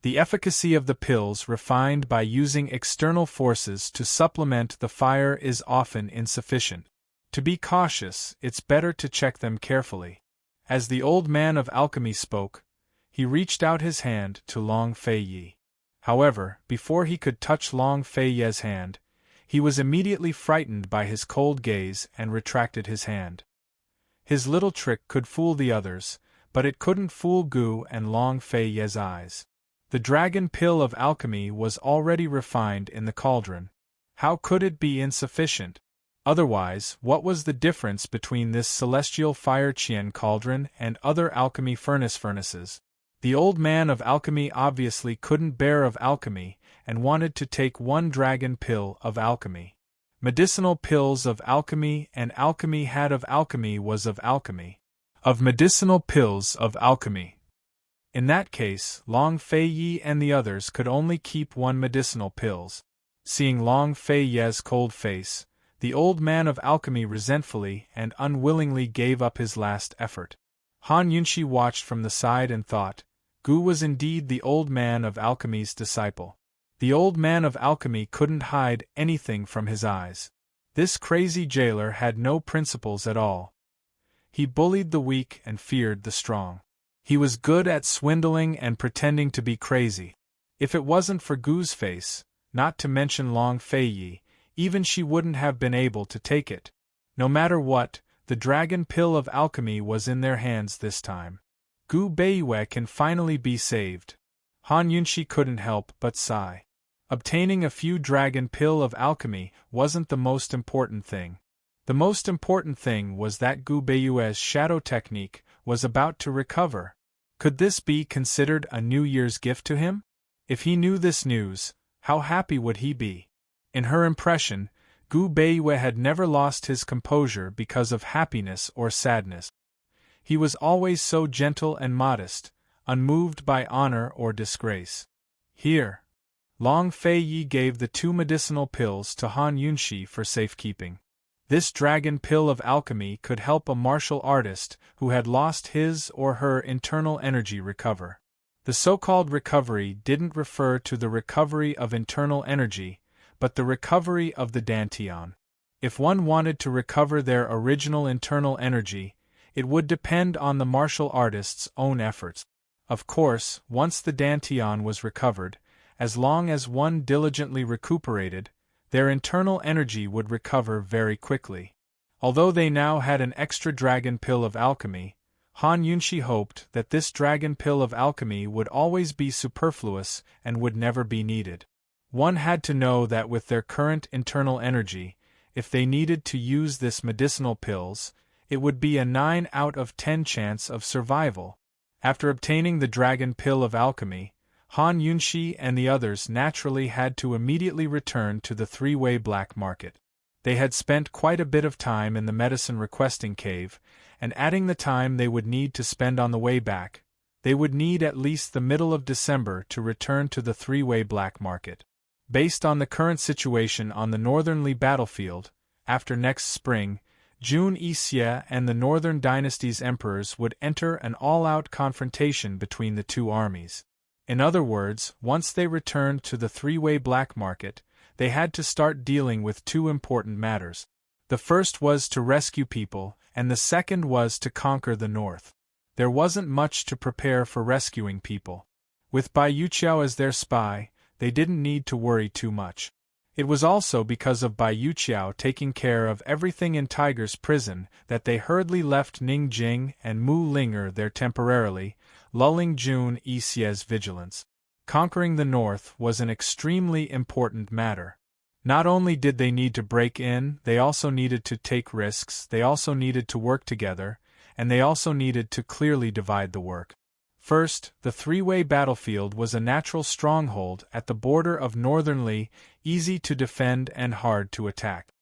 The efficacy of the pills refined by using external forces to supplement the fire is often insufficient. To be cautious, it's better to check them carefully. As the old man of alchemy spoke, he reached out his hand to Long Fei Yi. However, before he could touch Long Fei Yi's hand, he was immediately frightened by his cold gaze and retracted his hand. His little trick could fool the others, but it couldn't fool Gu and Long Fei Yi's eyes. The dragon pill of alchemy was already refined in the cauldron. How could it be insufficient? Otherwise, what was the difference between this celestial fire Qian cauldron and other alchemy furnaces? The old man of alchemy obviously couldn't bear of alchemy and wanted to take 1 dragon pill of alchemy. Medicinal pills of alchemy and alchemy had of alchemy was of alchemy. Of medicinal pills of alchemy. In that case, Long Fei Yi and the others could only keep 1 medicinal pills. Seeing Long Fei Yi's cold face, the old man of alchemy resentfully and unwillingly gave up his last effort. Han Yunxi watched from the side and thought, Gu was indeed the old man of alchemy's disciple. The old man of alchemy couldn't hide anything from his eyes. This crazy jailer had no principles at all. He bullied the weak and feared the strong. He was good at swindling and pretending to be crazy. If it wasn't for Gu's face, not to mention Long Fei Yi, even she wouldn't have been able to take it. No matter what, the dragon pill of alchemy was in their hands this time. Gu Beiyue can finally be saved. Han Yunxi couldn't help but sigh. Obtaining a few dragon pill of alchemy wasn't the most important thing. The most important thing was that Gu Beiyue's shadow technique was about to recover. Could this be considered a New Year's gift to him? If he knew this news, how happy would he be? In her impression, Gu Beiyue had never lost his composure because of happiness or sadness. He was always so gentle and modest, unmoved by honor or disgrace. Here. Long Fei Yi gave the 2 medicinal pills to Han Yunxi for safekeeping. This dragon pill of alchemy could help a martial artist who had lost his or her internal energy recover. The so-called recovery didn't refer to the recovery of internal energy, but the recovery of the dantian. If one wanted to recover their original internal energy, it would depend on the martial artist's own efforts. Of course, once the dantian was recovered, as long as one diligently recuperated, their internal energy would recover very quickly. Although they now had an extra dragon pill of alchemy, Han Yunxi hoped that this dragon pill of alchemy would always be superfluous and would never be needed. One had to know that with their current internal energy, if they needed to use this medicinal pills, it would be a 9 out of 10 chance of survival. After obtaining the dragon pill of alchemy, Han Yunxi and the others naturally had to immediately return to the 3-way black market. They had spent quite a bit of time in the medicine requesting cave, and adding the time they would need to spend on the way back, they would need at least the middle of December to return to the 3-way black market. Based on the current situation on the northernly battlefield, after next spring, Jun Yixie and the Northern Dynasty's emperors would enter an all-out confrontation between the 2 armies. In other words, once they returned to the 3-way black market, they had to start dealing with 2 important matters. The first was to rescue people, and the second was to conquer the north. There wasn't much to prepare for rescuing people. With Bai Yuqiao as their spy, they didn't need to worry too much. It was also because of Bai Yuqiao taking care of everything in Tiger's prison that they hurriedly left Ning Jing and Mu Linger there temporarily, lulling Jun Yixie's vigilance. Conquering the north was an extremely important matter. Not only did they need to break in, they also needed to take risks, they also needed to work together, and they also needed to clearly divide the work. First, the three-way battlefield was a natural stronghold at the border of northern Li, easy to defend and hard to attack.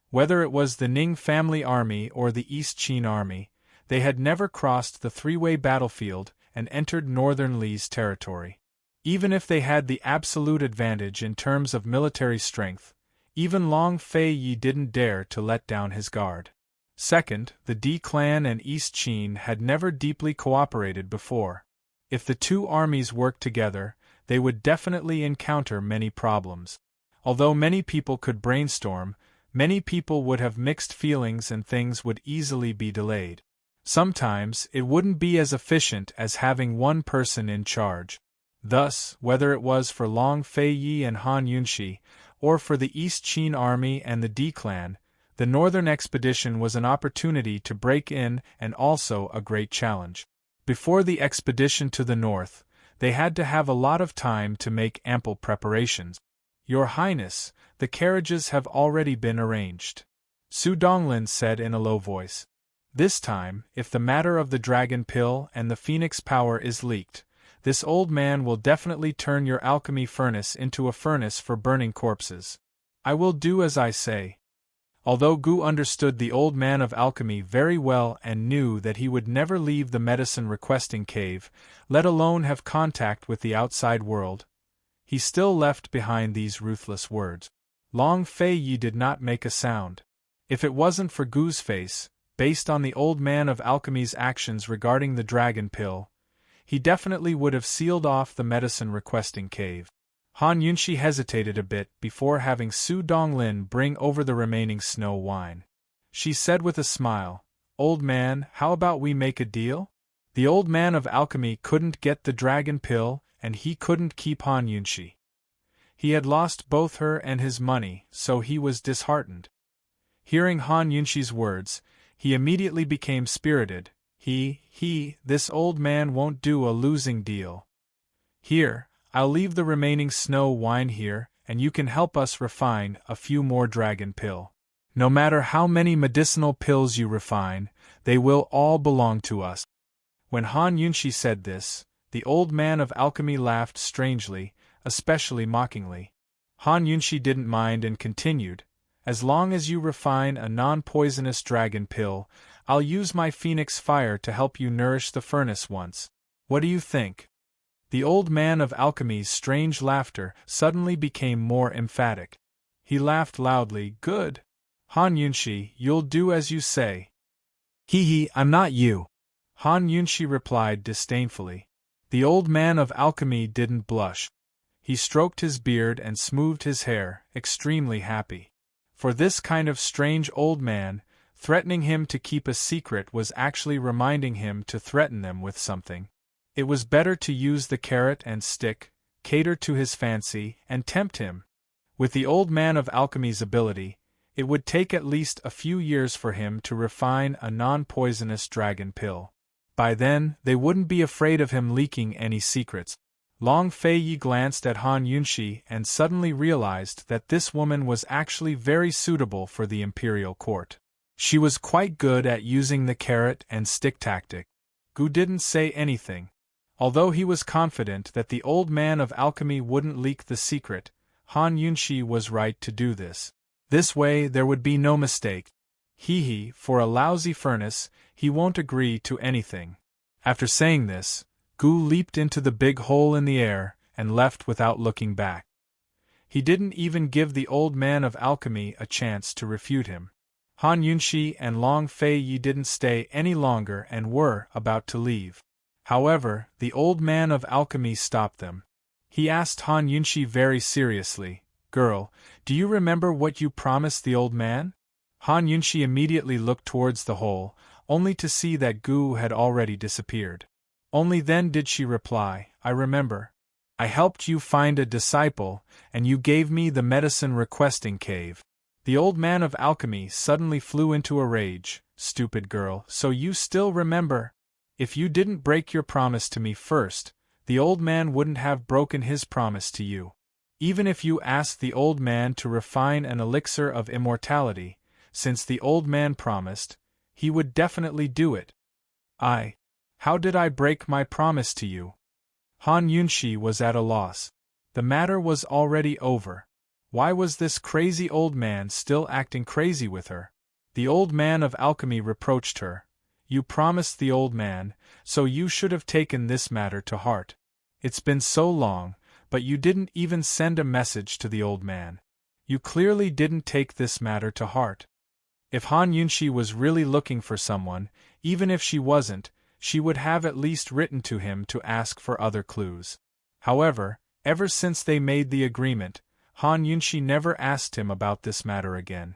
Whether it was the Ning family army or the East Qin army, they had never crossed the three-way battlefield and entered northern Li's territory. Even if they had the absolute advantage in terms of military strength, even Long Fei Yi didn't dare to let down his guard. Second, the Di clan and East Qin had never deeply cooperated before. If the two armies worked together, they would definitely encounter many problems. Although many people could brainstorm, many people would have mixed feelings and things would easily be delayed. Sometimes, it wouldn't be as efficient as having one person in charge. Thus, whether it was for Long Fei Yi and Han Yunxi, or for the East Qin army and the Di clan, the northern expedition was an opportunity to break in and also a great challenge. Before the expedition to the north, they had to have a lot of time to make ample preparations. Your Highness, the carriages have already been arranged, Su Donglin said in a low voice. This time, if the matter of the dragon pill and the phoenix power is leaked, this old man will definitely turn your alchemy furnace into a furnace for burning corpses. I will do as I say. Although Gu understood the old man of alchemy very well and knew that he would never leave the medicine-requesting cave, let alone have contact with the outside world, he still left behind these ruthless words. Long Fei Yi did not make a sound. If it wasn't for Gu's face, based on the old man of alchemy's actions regarding the dragon pill, he definitely would have sealed off the medicine-requesting cave. Han Yunxi hesitated a bit before having Su Donglin bring over the remaining snow wine. She said with a smile, "Old man, how about we make a deal?" The old man of alchemy couldn't get the dragon pill, and he couldn't keep Han Yunxi. He had lost both her and his money, so he was disheartened. Hearing Han Yunxi's words, he immediately became spirited. This old man won't do a losing deal. Here, I'll leave the remaining snow wine here, and you can help us refine a few more dragon pill. No matter how many medicinal pills you refine, they will all belong to us. When Han Yunxi said this, the old man of alchemy laughed strangely, especially mockingly. Han Yunxi didn't mind and continued, "As long as you refine a non-poisonous dragon pill, I'll use my phoenix fire to help you nourish the furnace once. What do you think?" The old man of alchemy's strange laughter suddenly became more emphatic. He laughed loudly. "Good. Han Yunxi, you'll do as you say." I'm not you," Han Yunxi replied disdainfully. The old man of alchemy didn't blush. He stroked his beard and smoothed his hair, extremely happy. For this kind of strange old man, threatening him to keep a secret was actually reminding him to threaten them with something. It was better to use the carrot and stick, cater to his fancy, and tempt him. With the old man of alchemy's ability, it would take at least a few years for him to refine a non-poisonous dragon pill. By then, they wouldn't be afraid of him leaking any secrets. Long Fei Yi glanced at Han Yunxi and suddenly realized that this woman was actually very suitable for the imperial court. She was quite good at using the carrot and stick tactic. Gu didn't say anything. Although he was confident that the old man of alchemy wouldn't leak the secret, Han Yunxi was right to do this. This way there would be no mistake. For a lousy furnace, he won't agree to anything. After saying this, Gu leaped into the big hole in the air and left without looking back. He didn't even give the old man of alchemy a chance to refute him. Han Yunxi and Long Fei Yi didn't stay any longer and were about to leave. However, the old man of alchemy stopped them. He asked Han Yunxi very seriously, "Girl, do you remember what you promised the old man?" Han Yunshi immediately looked towards the hole, only to see that Gu had already disappeared. Only then did she reply, I remember. I helped you find a disciple, and you gave me the medicine requesting cave. The old man of alchemy suddenly flew into a rage. Stupid girl, so you still remember? If you didn't break your promise to me first, the old man wouldn't have broken his promise to you. Even if you asked the old man to refine an elixir of immortality, since the old man promised, he would definitely do it. How did I break my promise to you? Han Yunshi was at a loss. The matter was already over. Why was this crazy old man still acting crazy with her? The old man of alchemy reproached her. You promised the old man, so you should have taken this matter to heart. It's been so long, but you didn't even send a message to the old man. You clearly didn't take this matter to heart. If Han Yunshi was really looking for someone, even if she wasn't, she would have at least written to him to ask for other clues. However, ever since they made the agreement, Han Yunshi never asked him about this matter again.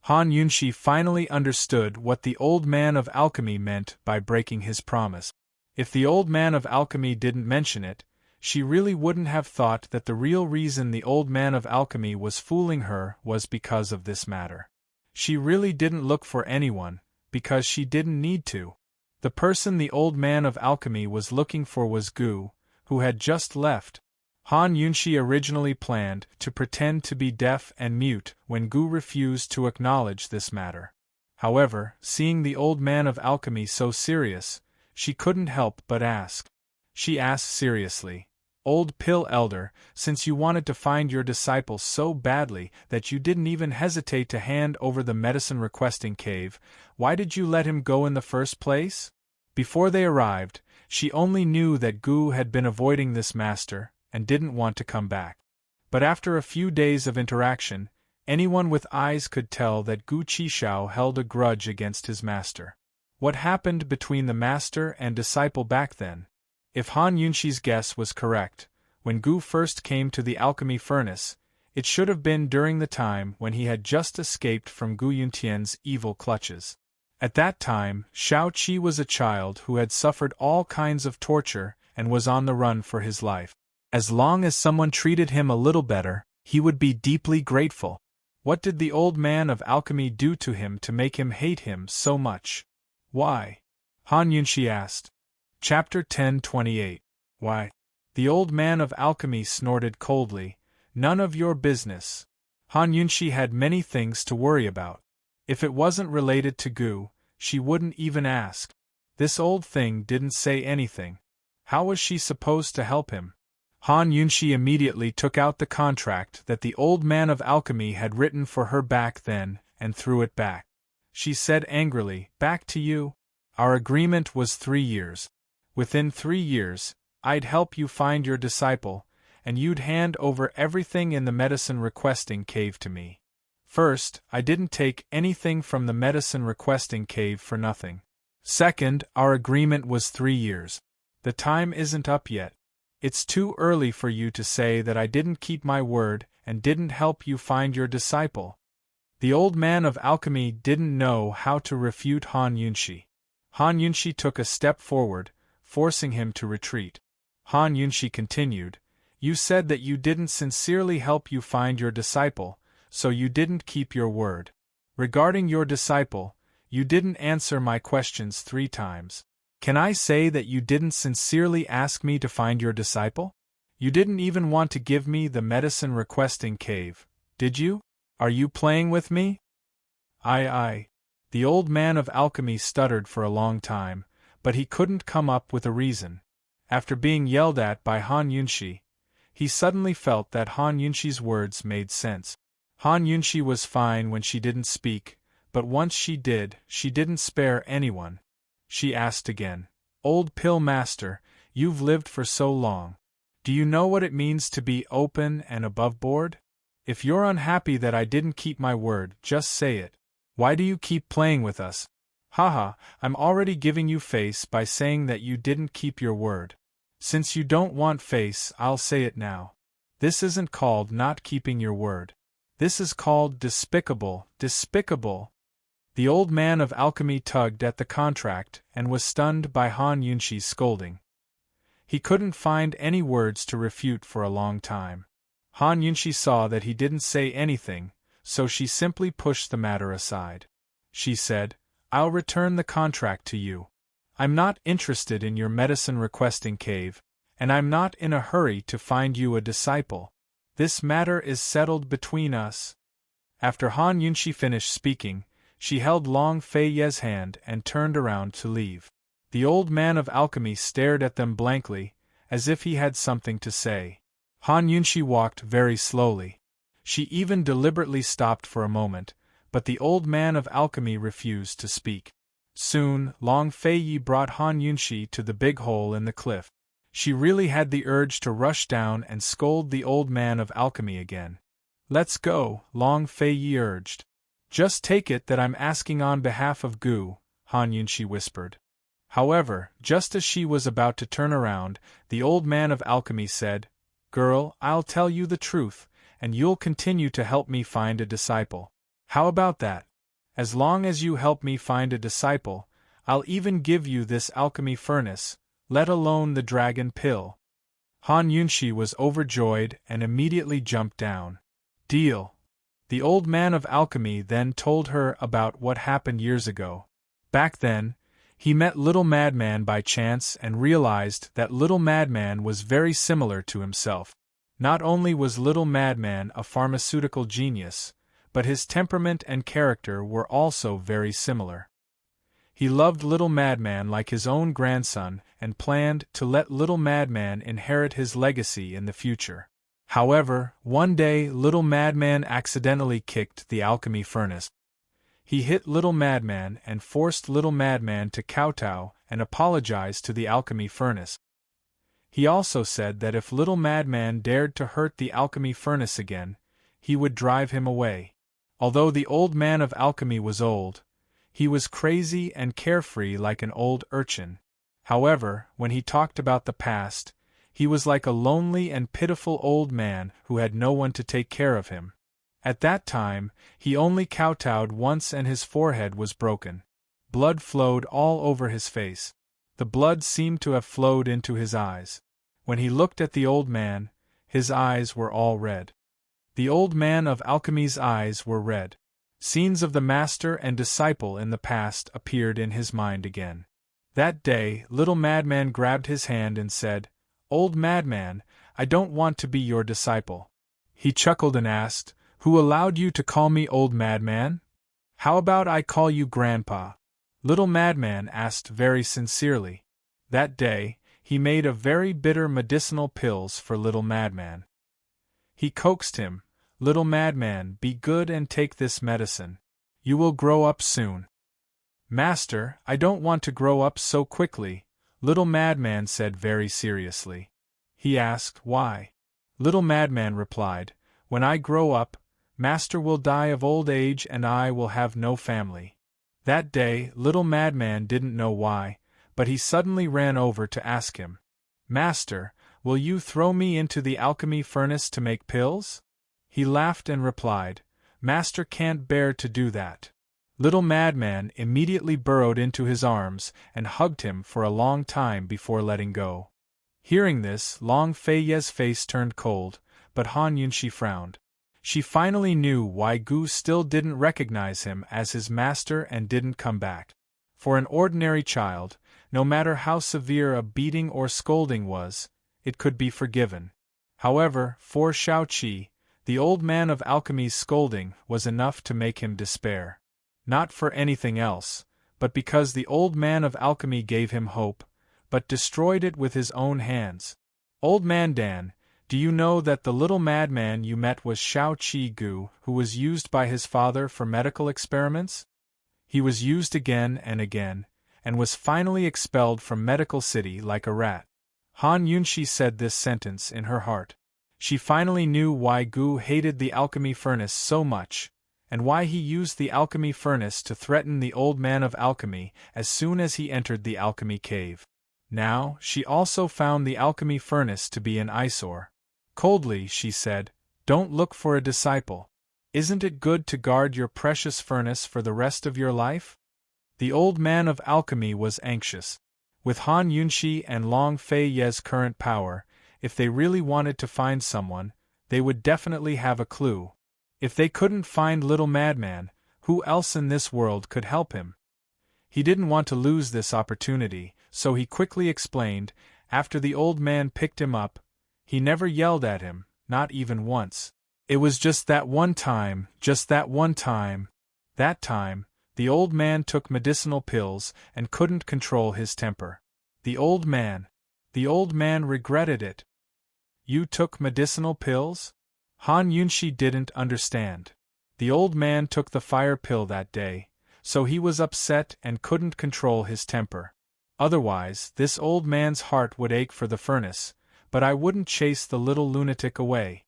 Han Yunshi finally understood what the old man of alchemy meant by breaking his promise. If the old man of alchemy didn't mention it, she really wouldn't have thought that the real reason the old man of alchemy was fooling her was because of this matter. She really didn't look for anyone, because she didn't need to. The person the old man of alchemy was looking for was Gu, who had just left. Han Yunshi originally planned to pretend to be deaf and mute when Gu refused to acknowledge this matter. However, seeing the old man of alchemy so serious, she couldn't help but ask. She asked seriously, Old Pill Elder, since you wanted to find your disciple so badly that you didn't even hesitate to hand over the medicine requesting cave, why did you let him go in the first place? Before they arrived, she only knew that Gu had been avoiding this master, and didn't want to come back. But after a few days of interaction, anyone with eyes could tell that Gu Qishao held a grudge against his master. What happened between the master and disciple back then? If Han Yunshi's guess was correct, when Gu first came to the alchemy furnace, it should have been during the time when he had just escaped from Gu Yuntian's evil clutches. At that time, Shao Qi was a child who had suffered all kinds of torture and was on the run for his life. As long as someone treated him a little better, he would be deeply grateful. What did the old man of alchemy do to him to make him hate him so much? Why? Han Yunshi asked. Chapter 10:28. Why? The old man of alchemy snorted coldly. None of your business. Han Yunshi had many things to worry about. If it wasn't related to Gu, she wouldn't even ask. This old thing didn't say anything. How was she supposed to help him? Han Yunshi immediately took out the contract that the old man of alchemy had written for her back then, and threw it back. She said angrily, Back to you? Our agreement was 3 years. Within 3 years, I'd help you find your disciple, and you'd hand over everything in the medicine requesting cave to me. First, I didn't take anything from the medicine requesting cave for nothing. Second, our agreement was 3 years. The time isn't up yet. It's too early for you to say that I didn't keep my word and didn't help you find your disciple. The old man of alchemy didn't know how to refute Han Yunshi. Han Yunshi took a step forward, forcing him to retreat. Han Yunshi continued, You said that you didn't sincerely help you find your disciple, so you didn't keep your word. Regarding your disciple, you didn't answer my questions 3 times. Can I say that you didn't sincerely ask me to find your disciple? You didn't even want to give me the medicine requesting cave, did you? Are you playing with me? I. The old man of alchemy stuttered for a long time, but he couldn't come up with a reason. After being yelled at by Han Yunshi, he suddenly felt that Han Yunshi's words made sense. Han Yunshi was fine when she didn't speak, but once she did, she didn't spare anyone. She asked again, Old Pill Master, you've lived for so long. Do you know what it means to be open and above board? If you're unhappy that I didn't keep my word, just say it. Why do you keep playing with us? Haha, I'm already giving you face by saying that you didn't keep your word. Since you don't want face, I'll say it now. This isn't called not keeping your word. This is called despicable, despicable. The old man of alchemy tugged at the contract and was stunned by Han Yunshi's scolding. He couldn't find any words to refute for a long time. Han Yunshi saw that he didn't say anything, so she simply pushed the matter aside. She said, "I'll return the contract to you. I'm not interested in your medicine-requesting cave, and I'm not in a hurry to find you a disciple. This matter is settled between us." After Han Yunshi finished speaking, she held Long Fei Ye's hand and turned around to leave. The old man of alchemy stared at them blankly, as if he had something to say. Han Yunshi walked very slowly. She even deliberately stopped for a moment, but the old man of alchemy refused to speak. Soon, Long Fei Yi brought Han Yunshi to the big hole in the cliff. She really had the urge to rush down and scold the old man of alchemy again. "Let's go," Long Fei Yi urged. "Just take it that I'm asking on behalf of Gu," Han Yunshi whispered. However, just as she was about to turn around, the old man of alchemy said, "Girl, I'll tell you the truth, and you'll continue to help me find a disciple. How about that? As long as you help me find a disciple, I'll even give you this alchemy furnace, let alone the dragon pill." Han Yunshi was overjoyed and immediately jumped down. "Deal." The old man of alchemy then told her about what happened years ago. Back then, he met Little Madman by chance and realized that Little Madman was very similar to himself. Not only was Little Madman a pharmaceutical genius, but his temperament and character were also very similar. He loved Little Madman like his own grandson and planned to let Little Madman inherit his legacy in the future. However, one day Little Madman accidentally kicked the alchemy furnace. He hit Little Madman and forced Little Madman to kowtow and apologize to the alchemy furnace. He also said that if Little Madman dared to hurt the alchemy furnace again, he would drive him away. Although the old man of alchemy was old, he was crazy and carefree like an old urchin. However, when he talked about the past, he was like a lonely and pitiful old man who had no one to take care of him. At that time, he only kowtowed once and his forehead was broken. Blood flowed all over his face. The blood seemed to have flowed into his eyes. When he looked at the old man, his eyes were all red. The old man of alchemy's eyes were red. Scenes of the master and disciple in the past appeared in his mind again. That day, Little Madman grabbed his hand and said, "Old Madman, I don't want to be your disciple." He chuckled and asked, "Who allowed you to call me Old Madman? How about I call you Grandpa?" Little Madman asked very sincerely. That day, he made a very bitter medicinal pills for Little Madman. He coaxed him, "Little Madman, be good and take this medicine. You will grow up soon." "Master, I don't want to grow up so quickly," Little Madman said very seriously. He asked, "Why?" Little Madman replied, "When I grow up, Master will die of old age and I will have no family." That day, Little Madman didn't know why, but he suddenly ran over to ask him, "Master, will you throw me into the alchemy furnace to make pills?" He laughed and replied, "Master can't bear to do that." Little Madman immediately burrowed into his arms and hugged him for a long time before letting go. Hearing this, Long Fei Ye's face turned cold, but Han Yunshi frowned. She finally knew why Gu still didn't recognize him as his master and didn't come back. For an ordinary child, no matter how severe a beating or scolding was, it could be forgiven. However, for Shaoqi, the old man of alchemy's scolding was enough to make him despair. Not for anything else, but because the old man of alchemy gave him hope, but destroyed it with his own hands. "Old Man Dan, do you know that the little madman you met was Shaoqi Gu, who was used by his father for medical experiments? He was used again and again, and was finally expelled from Medical City like a rat." Han Yunshi said this sentence in her heart. She finally knew why Gu hated the alchemy furnace so much, and why he used the alchemy furnace to threaten the old man of alchemy as soon as he entered the alchemy cave. Now, she also found the alchemy furnace to be an eyesore. Coldly, she said, "Don't look for a disciple. Isn't it good to guard your precious furnace for the rest of your life? The old man of alchemy was anxious. With Han Yunshi and Long Fei Ye's current power, if they really wanted to find someone, they would definitely have a clue. If they couldn't find Little Madman, who else in this world could help him? He didn't want to lose this opportunity, so he quickly explained. After the old man picked him up, he never yelled at him, not even once. It was just that one time, just that one time. That time, the old man took medicinal pills and couldn't control his temper. The old man regretted it. You took medicinal pills? Han Yunshi didn't understand. The old man took the fire pill that day, so he was upset and couldn't control his temper. Otherwise, this old man's heart would ache for the furnace, but I wouldn't chase the little lunatic away.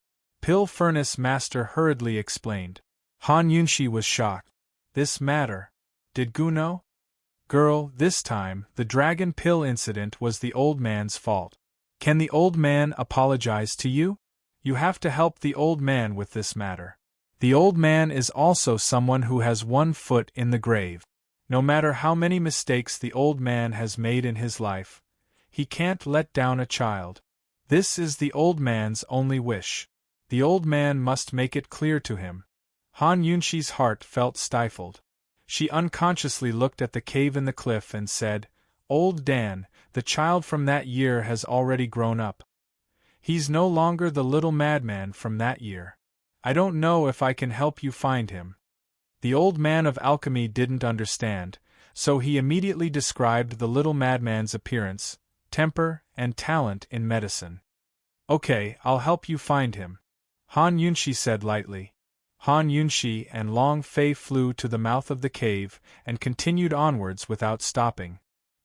Pill Furnace Master hurriedly explained. Han Yunshi was shocked. This matter. Did Gu know? Girl, this time, the dragon pill incident was the old man's fault. Can the old man apologize to you? You have to help the old man with this matter. The old man is also someone who has one foot in the grave. No matter how many mistakes the old man has made in his life, he can't let down a child. This is the old man's only wish. The old man must make it clear to him. Han Yunshi's heart felt stifled. She unconsciously looked at the cave in the cliff and said, Old Dan, the child from that year has already grown up. He's no longer the little madman from that year. I don't know if I can help you find him. The old man of alchemy didn't understand, so he immediately described the little madman's appearance, temper, and talent in medicine. Okay, I'll help you find him, Han Yunshi said lightly. Han Yunshi and Long Fei flew to the mouth of the cave and continued onwards without stopping.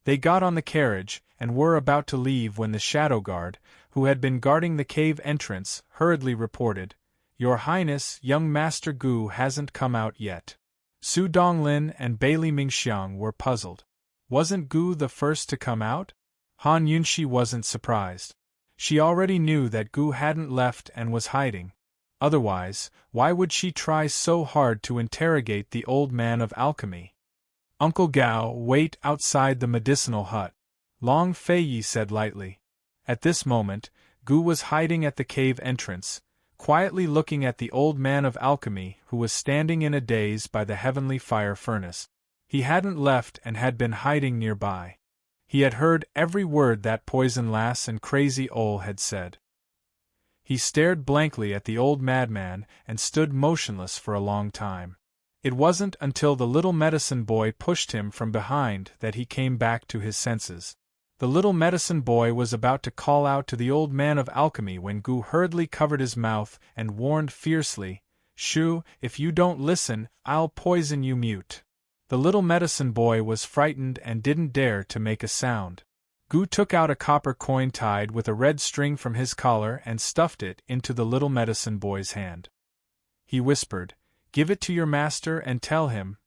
They got on the carriage and were about to leave when the shadow guard, who had been guarding the cave entrance, hurriedly reported, Your Highness, young Master Gu hasn't come out yet. Su Donglin and Bailey Mingxiang were puzzled. Wasn't Gu the first to come out? Han Yunshi wasn't surprised. She already knew that Gu hadn't left and was hiding. Otherwise, why would she try so hard to interrogate the old man of alchemy? Uncle Gao, wait outside the medicinal hut, Long Fei said lightly. At this moment, Gu was hiding at the cave entrance, quietly looking at the old man of alchemy who was standing in a daze by the heavenly fire furnace. He hadn't left and had been hiding nearby. He had heard every word that Poison Lass and Crazy Ole had said. He stared blankly at the old madman and stood motionless for a long time. It wasn't until the little medicine boy pushed him from behind that he came back to his senses. The little medicine boy was about to call out to the old man of alchemy when Gu hurriedly covered his mouth and warned fiercely, Shu, if you don't listen, I'll poison you mute. The little medicine boy was frightened and didn't dare to make a sound. Gu took out a copper coin tied with a red string from his collar and stuffed it into the little medicine boy's hand. He whispered, Give it to your master and tell him.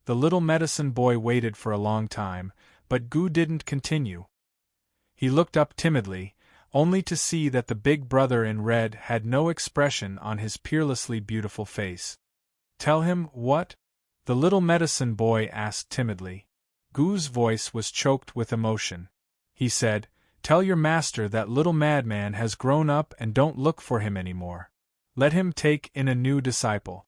The little medicine boy waited for a long time, but Gu didn't continue. He looked up timidly, only to see that the big brother in red had no expression on his peerlessly beautiful face. Tell him what? The little medicine boy asked timidly. Gu's voice was choked with emotion. He said, Tell your master that little madman has grown up and don't look for him anymore. Let him take in a new disciple.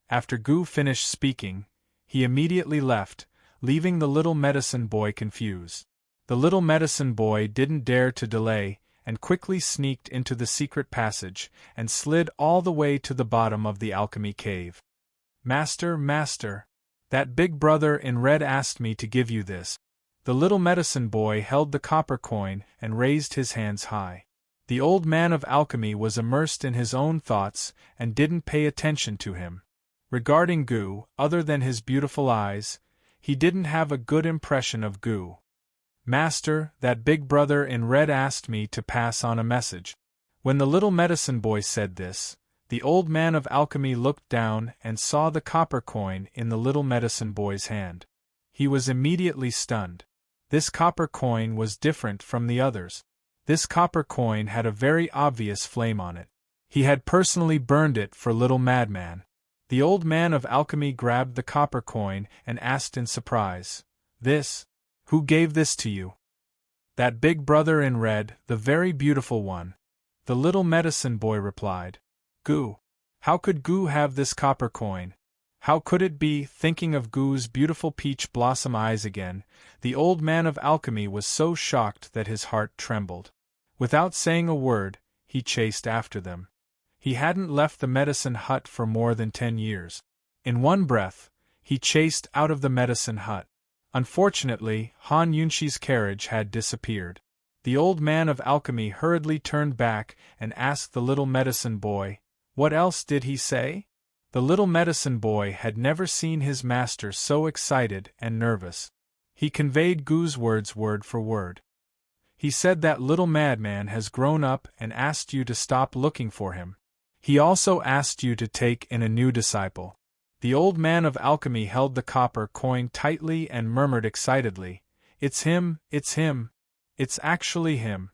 After Gu finished speaking, he immediately left, leaving the little medicine boy confused. The little medicine boy didn't dare to delay, and quickly sneaked into the secret passage, and slid all the way to the bottom of the alchemy cave. Master, master, that big brother in red asked me to give you this. The little medicine boy held the copper coin and raised his hands high. The old man of alchemy was immersed in his own thoughts and didn't pay attention to him. Regarding Gu, other than his beautiful eyes, he didn't have a good impression of Gu. Master, that big brother in red asked me to pass on a message. When the little medicine boy said this, the old man of alchemy looked down and saw the copper coin in the little medicine boy's hand. He was immediately stunned. This copper coin was different from the others. This copper coin had a very obvious flame on it. He had personally burned it for little madman. The old man of alchemy grabbed the copper coin and asked in surprise, "This? Who gave this to you?" "That big brother in red, the very beautiful one," the little medicine boy replied. "Goo. How could Goo have this copper coin? How could it be?" Thinking of Goo's beautiful peach blossom eyes again, the old man of alchemy was so shocked that his heart trembled. Without saying a word, he chased after them. He hadn't left the medicine hut for more than 10 years. In one breath, he chased out of the medicine hut. Unfortunately, Han Yunshi's carriage had disappeared. The old man of alchemy hurriedly turned back and asked the little medicine boy, "What else did he say?" The little medicine boy had never seen his master so excited and nervous. He conveyed Goo's words word for word. "He said that little madman has grown up and asked you to stop looking for him. He also asked you to take in a new disciple." The old man of alchemy held the copper coin tightly and murmured excitedly, "It's him, it's him. It's actually him."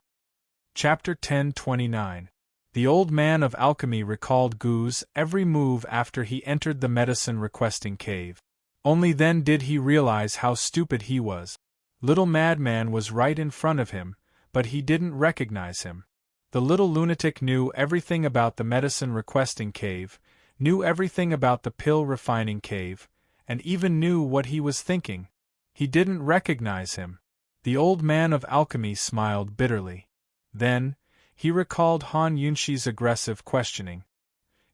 Chapter 10:29. The old man of alchemy recalled Goo's every move after he entered the medicine-requesting cave. Only then did he realize how stupid he was. Little madman was right in front of him, but he didn't recognize him. The little lunatic knew everything about the medicine-requesting cave, knew everything about the pill-refining cave, and even knew what he was thinking. He didn't recognize him. The old man of alchemy smiled bitterly. Then, he recalled Han Yunshi's aggressive questioning.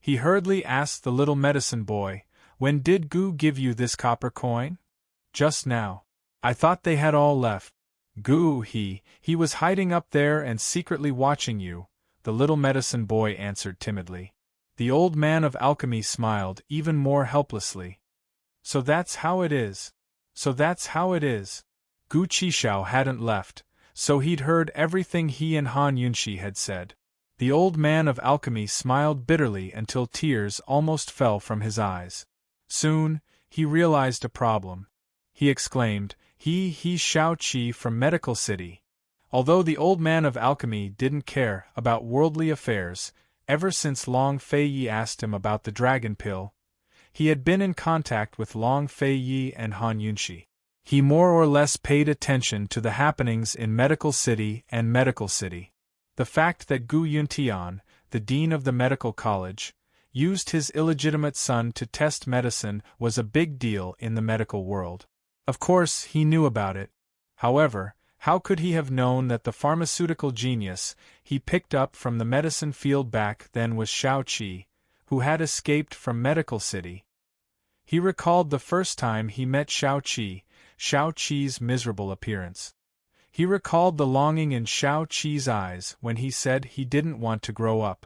He hurriedly asked the little medicine boy, "When did Goo give you this copper coin?" "Just now. I thought they had all left." "Goo, he was hiding up there and secretly watching you," the little medicine boy answered timidly. The old man of alchemy smiled even more helplessly. "So that's how it is. So that's how it is." Gu Qishao hadn't left, so he'd heard everything he and Han Yunshi had said. The old man of alchemy smiled bitterly until tears almost fell from his eyes. Soon, he realized a problem. He exclaimed, He's Shao Qi from Medical City." Although the old man of alchemy didn't care about worldly affairs, ever since Long Fei Yi asked him about the dragon pill, he had been in contact with Long Fei Yi and Han Yunshi. He more or less paid attention to the happenings in Medical City and Medical City. The fact that Gu Yuntian, the dean of the medical college, used his illegitimate son to test medicine was a big deal in the medical world. Of course, he knew about it. However, how could he have known that the pharmaceutical genius he picked up from the medicine field back then was Shao Qi, who had escaped from Medical City? He recalled the first time he met Shao Qi's miserable appearance. He recalled the longing in Shao Qi's eyes when he said he didn't want to grow up.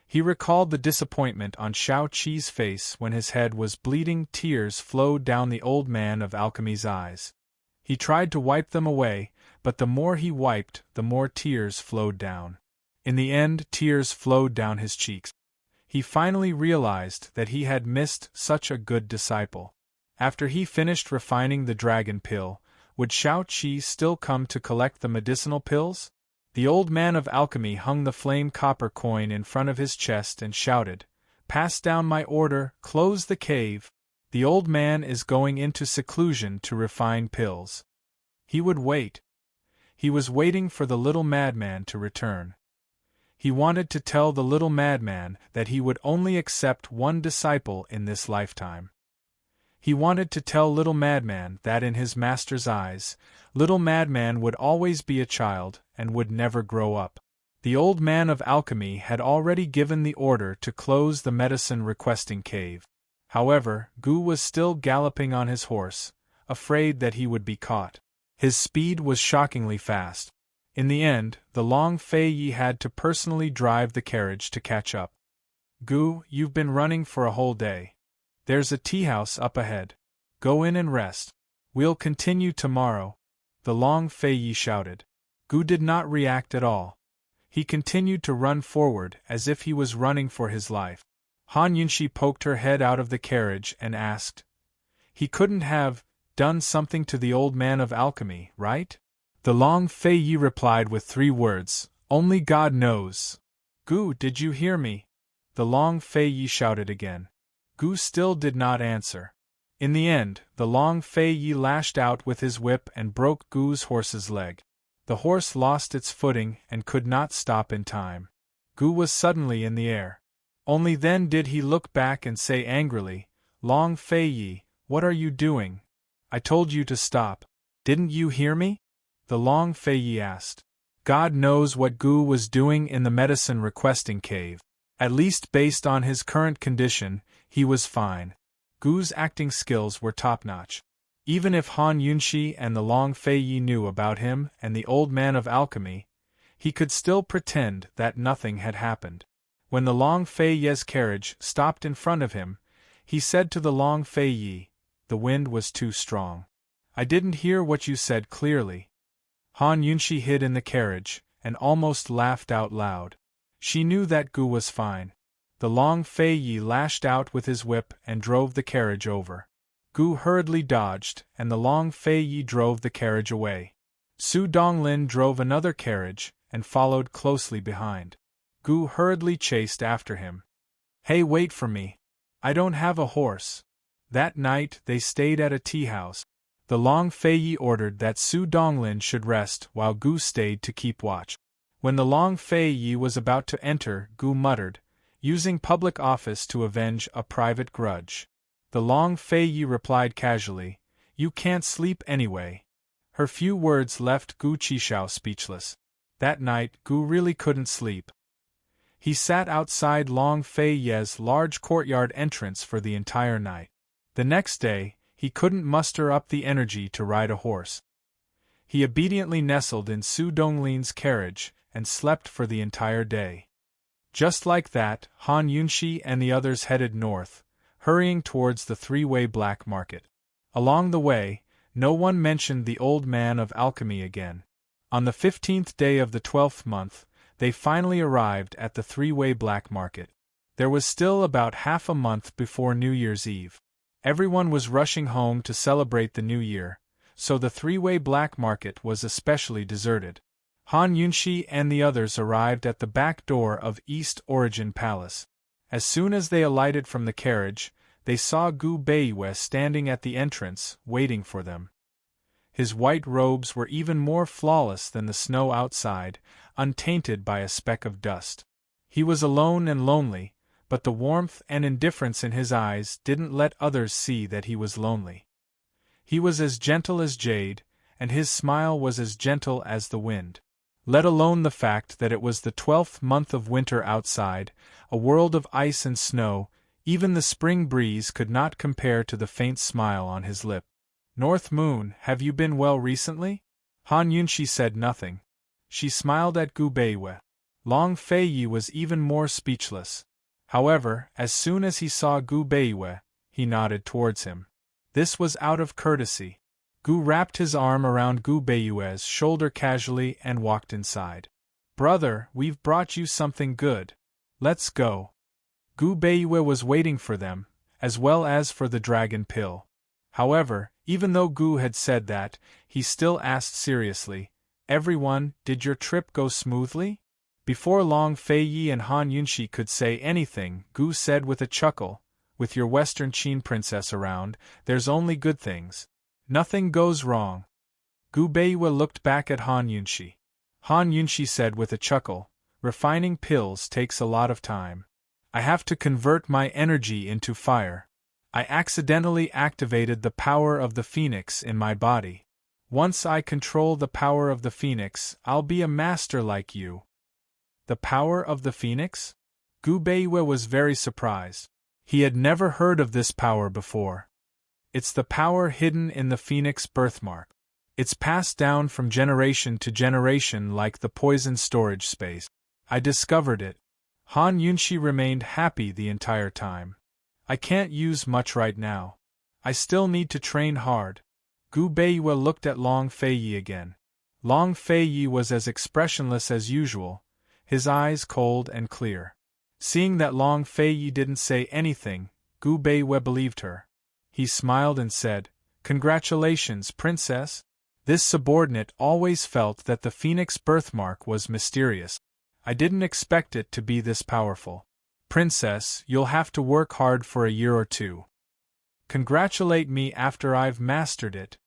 He recalled the disappointment on Shao Qi's face when his head was bleeding. Tears flowed down the old man of alchemy's eyes. He tried to wipe them away, but the more he wiped, the more tears flowed down. In the end, tears flowed down his cheeks. He finally realized that he had missed such a good disciple. After he finished refining the dragon pill, would Shao Qi still come to collect the medicinal pills? The old man of alchemy hung the flame copper coin in front of his chest and shouted, "Pass down my order, close the cave. The old man is going into seclusion to refine pills." He would wait. He was waiting for the little madman to return. He wanted to tell the little madman that he would only accept one disciple in this lifetime. He wanted to tell little madman that in his master's eyes, little madman would always be a child and would never grow up. The old man of alchemy had already given the order to close the medicine-requesting cave. However, Gu was still galloping on his horse, afraid that he would be caught. His speed was shockingly fast. In the end, the Long Fei Yi had to personally drive the carriage to catch up. "Gu, you've been running for a whole day. There's a tea-house up ahead. Go in and rest. We'll continue tomorrow," the Long Fei Yi shouted. Gu did not react at all. He continued to run forward as if he was running for his life. Han Yunshi poked her head out of the carriage and asked, "He couldn't have done something to the old man of alchemy, right?" The Long Fei Yi replied with 3 words, "Only God knows." "Gu, did you hear me?" the Long Fei Yi shouted again. Gu still did not answer. In the end, the Long Fei Yi lashed out with his whip and broke Gu's horse's leg. The horse lost its footing and could not stop in time. Gu was suddenly in the air. Only then did he look back and say angrily, "Long Fei Yi, what are you doing? I told you to stop. Didn't you hear me?" The Long Fei Yi asked. God knows what Gu was doing in the medicine requesting cave. At least based on his current condition, he was fine. Gu's acting skills were top-notch. Even if Han Yunxi and the Long Fei Yi knew about him and the old man of alchemy, he could still pretend that nothing had happened. When the Long Fei Yi's carriage stopped in front of him, he said to the Long Fei Yi, "The wind was too strong. I didn't hear what you said clearly." Han Yunxi hid in the carriage, and almost laughed out loud. She knew that Gu was fine. The Long Fei Yi lashed out with his whip and drove the carriage over. Gu hurriedly dodged, and the Long Fei Yi drove the carriage away. Su Donglin drove another carriage, and followed closely behind. Gu hurriedly chased after him. "Hey, wait for me. I don't have a horse." That night they stayed at a tea house. The Long Fei Yi ordered that Su Donglin should rest while Gu stayed to keep watch. When the Long Fei Yi was about to enter, Gu muttered, "Using public office to avenge a private grudge." The Long Fei Yi replied casually, "You can't sleep anyway." Her few words left Gu Qishao speechless. That night Gu really couldn't sleep. He sat outside Long Fei Yi's large courtyard entrance for the entire night. The next day, he couldn't muster up the energy to ride a horse. He obediently nestled in Su Donglin's carriage and slept for the entire day. Just like that, Han Yunxi and the others headed north, hurrying towards the three-way black market. Along the way, no one mentioned the old man of alchemy again. On the 15th day of the 12th month, they finally arrived at the three-way black market. There was still about half a month before New Year's Eve. Everyone was rushing home to celebrate the new year, so the three-way black market was especially deserted. Han Yunxi and the others arrived at the back door of East Origin Palace. As soon as they alighted from the carriage, they saw Gu Beiyue standing at the entrance, waiting for them. His white robes were even more flawless than the snow outside, untainted by a speck of dust. He was alone and lonely, but the warmth and indifference in his eyes didn't let others see that he was lonely. He was as gentle as jade, and his smile was as gentle as the wind. Let alone the fact that it was the 12th month of winter outside, a world of ice and snow, even the spring breeze could not compare to the faint smile on his lip. "North Moon, have you been well recently?" Han Yunxi said nothing. She smiled at Gu Beiyue. Long Fei Yi was even more speechless. However, as soon as he saw Gu Beiyue, he nodded towards him. This was out of courtesy. Gu wrapped his arm around Gu Beiyue's shoulder casually and walked inside. "Brother, we've brought you something good. Let's go." Gu Beiyue was waiting for them, as well as for the dragon pill. However, even though Gu had said that, he still asked seriously, "Everyone, did your trip go smoothly?" Before Long Fei Yi and Han Yunxi could say anything, Gu said with a chuckle, "With your Western Qin princess around, there's only good things. Nothing goes wrong." Gu Beiyue looked back at Han Yunxi. Han Yunxi said with a chuckle, "Refining pills takes a lot of time. I have to convert my energy into fire. I accidentally activated the power of the phoenix in my body. Once I control the power of the phoenix, I'll be a master like you." The power of the phoenix? Gu Beiyue was very surprised. He had never heard of this power before. It's the power hidden in the phoenix birthmark. It's passed down from generation to generation like the poison storage space. I discovered it. Han Yunxi remained happy the entire time. "I can't use much right now. I still need to train hard." Gu Beiyue looked at Long Fei Yi again. Long Fei Yi was as expressionless as usual, his eyes cold and clear. Seeing that Long Fei Yi didn't say anything, Gu Beiyue believed her. He smiled and said, "Congratulations, Princess." This subordinate always felt that the phoenix birthmark was mysterious. "I didn't expect it to be this powerful." Princess, you'll have to work hard for a year or two. Congratulate me after I've mastered it,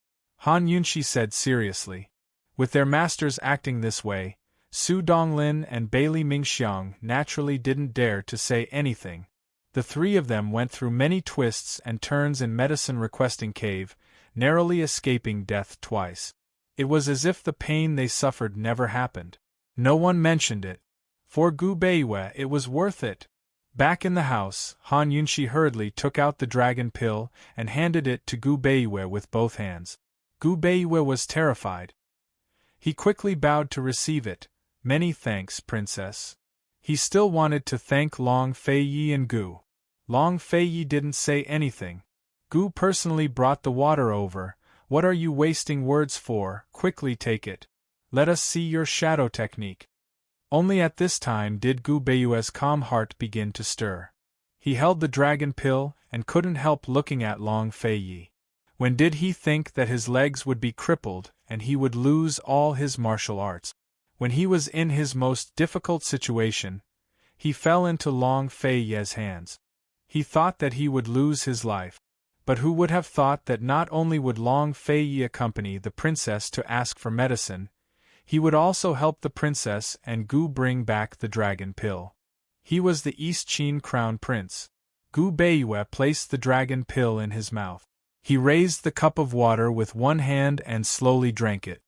Han Yunshi said seriously. With their masters acting this way, Su Donglin and Bailey Mingxiang naturally didn't dare to say anything. The three of them went through many twists and turns in medicine requesting cave, narrowly escaping death twice. It was as if the pain they suffered never happened. No one mentioned it. For Gu Beiwei it was worth it. Back in the house, Han Yunshi hurriedly took out the dragon pill and handed it to Gu Beiwei with both hands. Gu Beiwei was terrified. He quickly bowed to receive it. Many thanks, Princess. He still wanted to thank Long Feiyi and Gu. Long Feiyi didn't say anything. Gu personally brought the water over. What are you wasting words for? Quickly take it. Let us see your shadow technique. Only at this time did Gu Beiwei's calm heart begin to stir. He held the dragon pill and couldn't help looking at Long Feiyi. When did he think that his legs would be crippled and he would lose all his martial arts? When he was in his most difficult situation, he fell into Long Feiyi's hands. He thought that he would lose his life. But who would have thought that not only would Long Feiyi accompany the princess to ask for medicine, he would also help the princess and Gu bring back the dragon pill. He was the East Qin crown prince. Gu Beiwei placed the dragon pill in his mouth. He raised the cup of water with one hand and slowly drank it.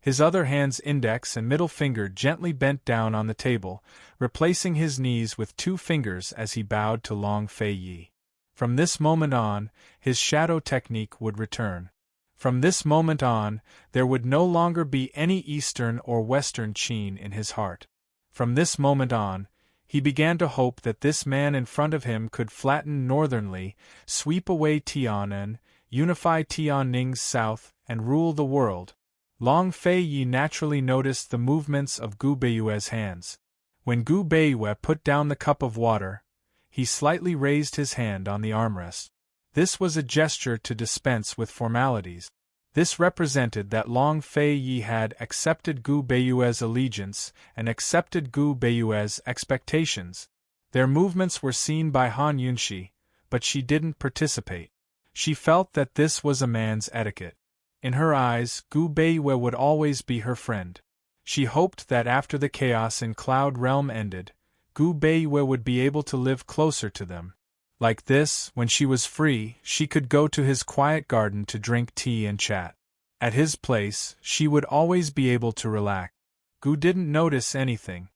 His other hand's index and middle finger gently bent down on the table, replacing his knees with 2 fingers as he bowed to Long Feiyi. From this moment on, his shadow technique would return. From this moment on, there would no longer be any Eastern or Western Qin in his heart. From this moment on, he began to hope that this man in front of him could flatten Northernly, sweep away Tianan, unify Tianning's south, and rule the world. Long Feiyi naturally noticed the movements of Gu Beiwei's hands. When Gu Beiwei put down the cup of water, he slightly raised his hand on the armrest. This was a gesture to dispense with formalities. This represented that Long Feiyi had accepted Gu Beiwei's allegiance and accepted Gu Beiwei's expectations. Their movements were seen by Han Yunshi, but she didn't participate. She felt that this was a man's etiquette. In her eyes, Gu Beiwei would always be her friend. She hoped that after the chaos in Cloud Realm ended, Gu Beiwei would be able to live closer to them. Like this, when she was free, she could go to his quiet garden to drink tea and chat. At his place, she would always be able to relax. Gu didn't notice anything.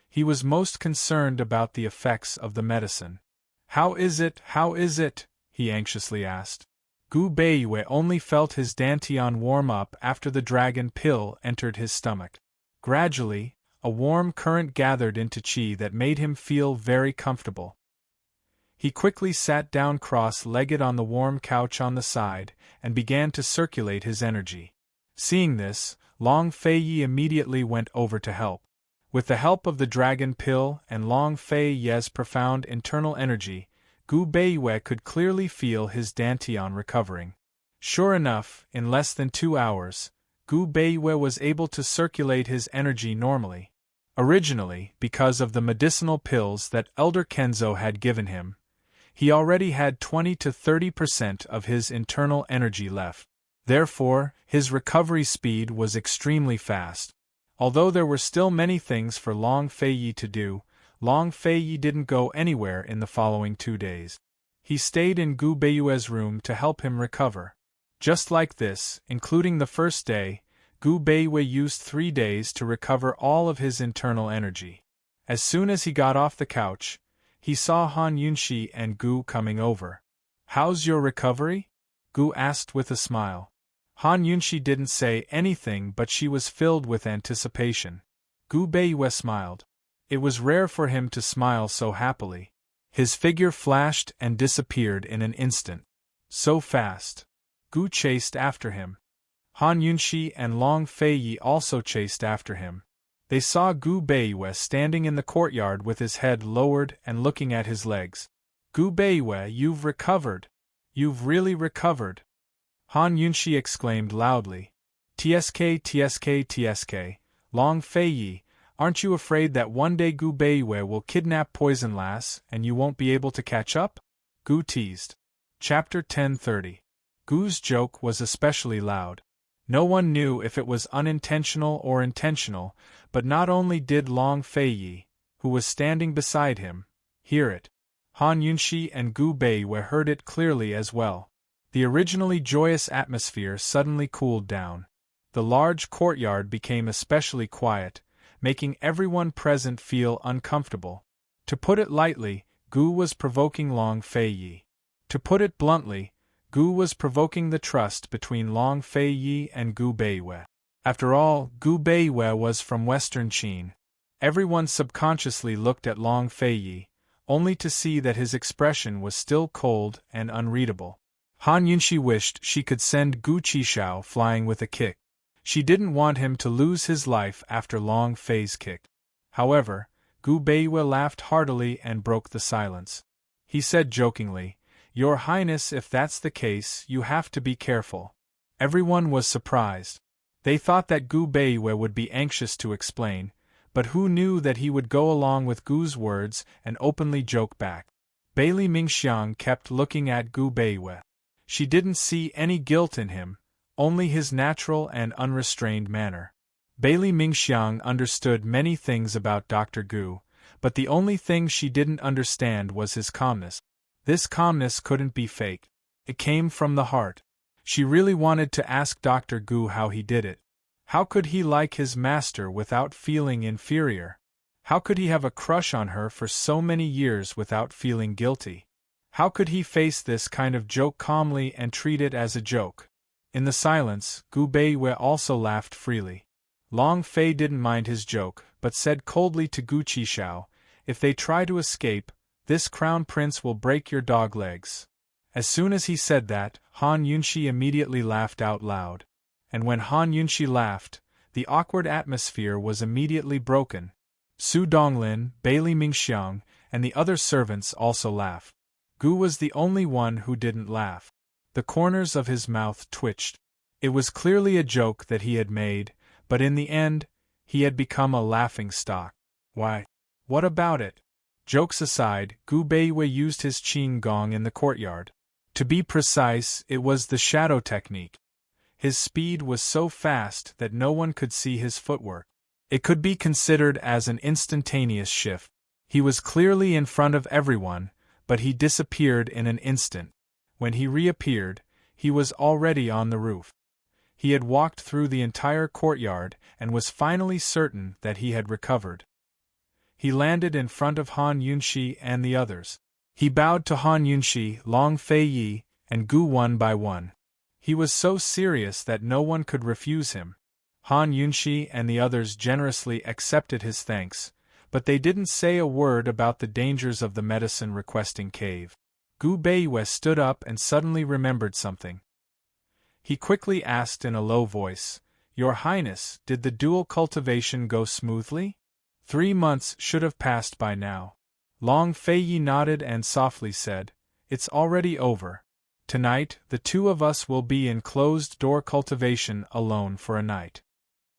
He was most concerned about the effects of the medicine. How is it? He anxiously asked. Gu Beiwei only felt his dantian warm up after the dragon pill entered his stomach. Gradually, a warm current gathered into qi that made him feel very comfortable. He quickly sat down cross-legged on the warm couch on the side and began to circulate his energy. Seeing this, Long Feiyi immediately went over to help. With the help of the dragon pill and Long Feiyi's profound internal energy, Gu Beiwei could clearly feel his dantian recovering. Sure enough, in less than 2 hours, Gu Beiwei was able to circulate his energy normally. Originally, because of the medicinal pills that Elder Kenzo had given him, he already had 20 to 30% of his internal energy left. Therefore, his recovery speed was extremely fast. Although there were still many things for Long Feiyi to do, Long Feiyi didn't go anywhere in the following 2 days. He stayed in Gu Beiwei's room to help him recover. Just like this, including the first day, Gu Beiwei used 3 days to recover all of his internal energy. As soon as he got off the couch, he saw Han Yunshi and Gu coming over. "How's your recovery?" Gu asked with a smile. Han Yunshi didn't say anything, but she was filled with anticipation. Gu Beiwei smiled. It was rare for him to smile so happily. His figure flashed and disappeared in an instant. So fast. Gu chased after him. Han Yunshi and Long Feiyi also chased after him. They saw Gu Beiwei standing in the courtyard with his head lowered and looking at his legs. "Gu Beiwei, you've recovered. You've really recovered." Han Yunshi exclaimed loudly. "TSK, TSK, TSK, Long Feiyi, Aren't you afraid that one day Gu Beiwei will kidnap Poison Lass and you won't be able to catch up? Gu teased. Chapter 10:30. Gu's joke was especially loud. No one knew if it was unintentional or intentional, but not only did Long Feiyi, who was standing beside him, hear it. Han Yunxi and Gu Beiwei heard it clearly as well. The originally joyous atmosphere suddenly cooled down. The large courtyard became especially quiet, making everyone present feel uncomfortable. To put it lightly, Gu was provoking Long Feiyi. To put it bluntly, Gu was provoking the trust between Long Feiyi and Gu Beiwei. After all, Gu Beiwei was from Western Qin. Everyone subconsciously looked at Long Feiyi, only to see that his expression was still cold and unreadable. Han Yunxi wished she could send Gu Qishao flying with a kick. She didn't want him to lose his life after Long Fei's kick. However, Gu Beiwei laughed heartily and broke the silence. He said jokingly, "Your Highness, if that's the case, you have to be careful." Everyone was surprised. They thought that Gu Beiwei would be anxious to explain, but who knew that he would go along with Gu's words and openly joke back. Bailey Mingxiang kept looking at Gu Beiwei. She didn't see any guilt in him, only his natural and unrestrained manner. Bailey Mingxiang understood many things about Dr. Gu, but the only thing she didn't understand was his calmness. This calmness couldn't be faked. It came from the heart. She really wanted to ask Dr. Gu how he did it. How could he like his master without feeling inferior? How could he have a crush on her for so many years without feeling guilty? How could he face this kind of joke calmly and treat it as a joke? In the silence, Gu Beiwei also laughed freely. Long Fei didn't mind his joke, but said coldly to Gu Qishao, "If they try to escape, this crown prince will break your dog legs." As soon as he said that, Han Yunxi immediately laughed out loud. And when Han Yunxi laughed, the awkward atmosphere was immediately broken. Su Donglin, Bailey Mingxiang, and the other servants also laughed. Gu was the only one who didn't laugh. The corners of his mouth twitched. It was clearly a joke that he had made, but in the end, he had become a laughing stock. Why? What about it? Jokes aside, Gu Beiwei used his qing gong in the courtyard. To be precise, it was the shadow technique. His speed was so fast that no one could see his footwork. It could be considered as an instantaneous shift. He was clearly in front of everyone, but he disappeared in an instant. When he reappeared, he was already on the roof. He had walked through the entire courtyard and was finally certain that he had recovered. He landed in front of Han Yunxi and the others. He bowed to Han Yunxi, Long Feiyi, and Gu one by one. He was so serious that no one could refuse him. Han Yunxi and the others generously accepted his thanks, but they didn't say a word about the dangers of the medicine-requesting cave. Gu Beiwei stood up and suddenly remembered something. He quickly asked in a low voice, "Your Highness, did the dual cultivation go smoothly? 3 months should have passed by now." Long Feiyi nodded and softly said, "It's already over. Tonight, the two of us will be in closed-door cultivation alone for a night."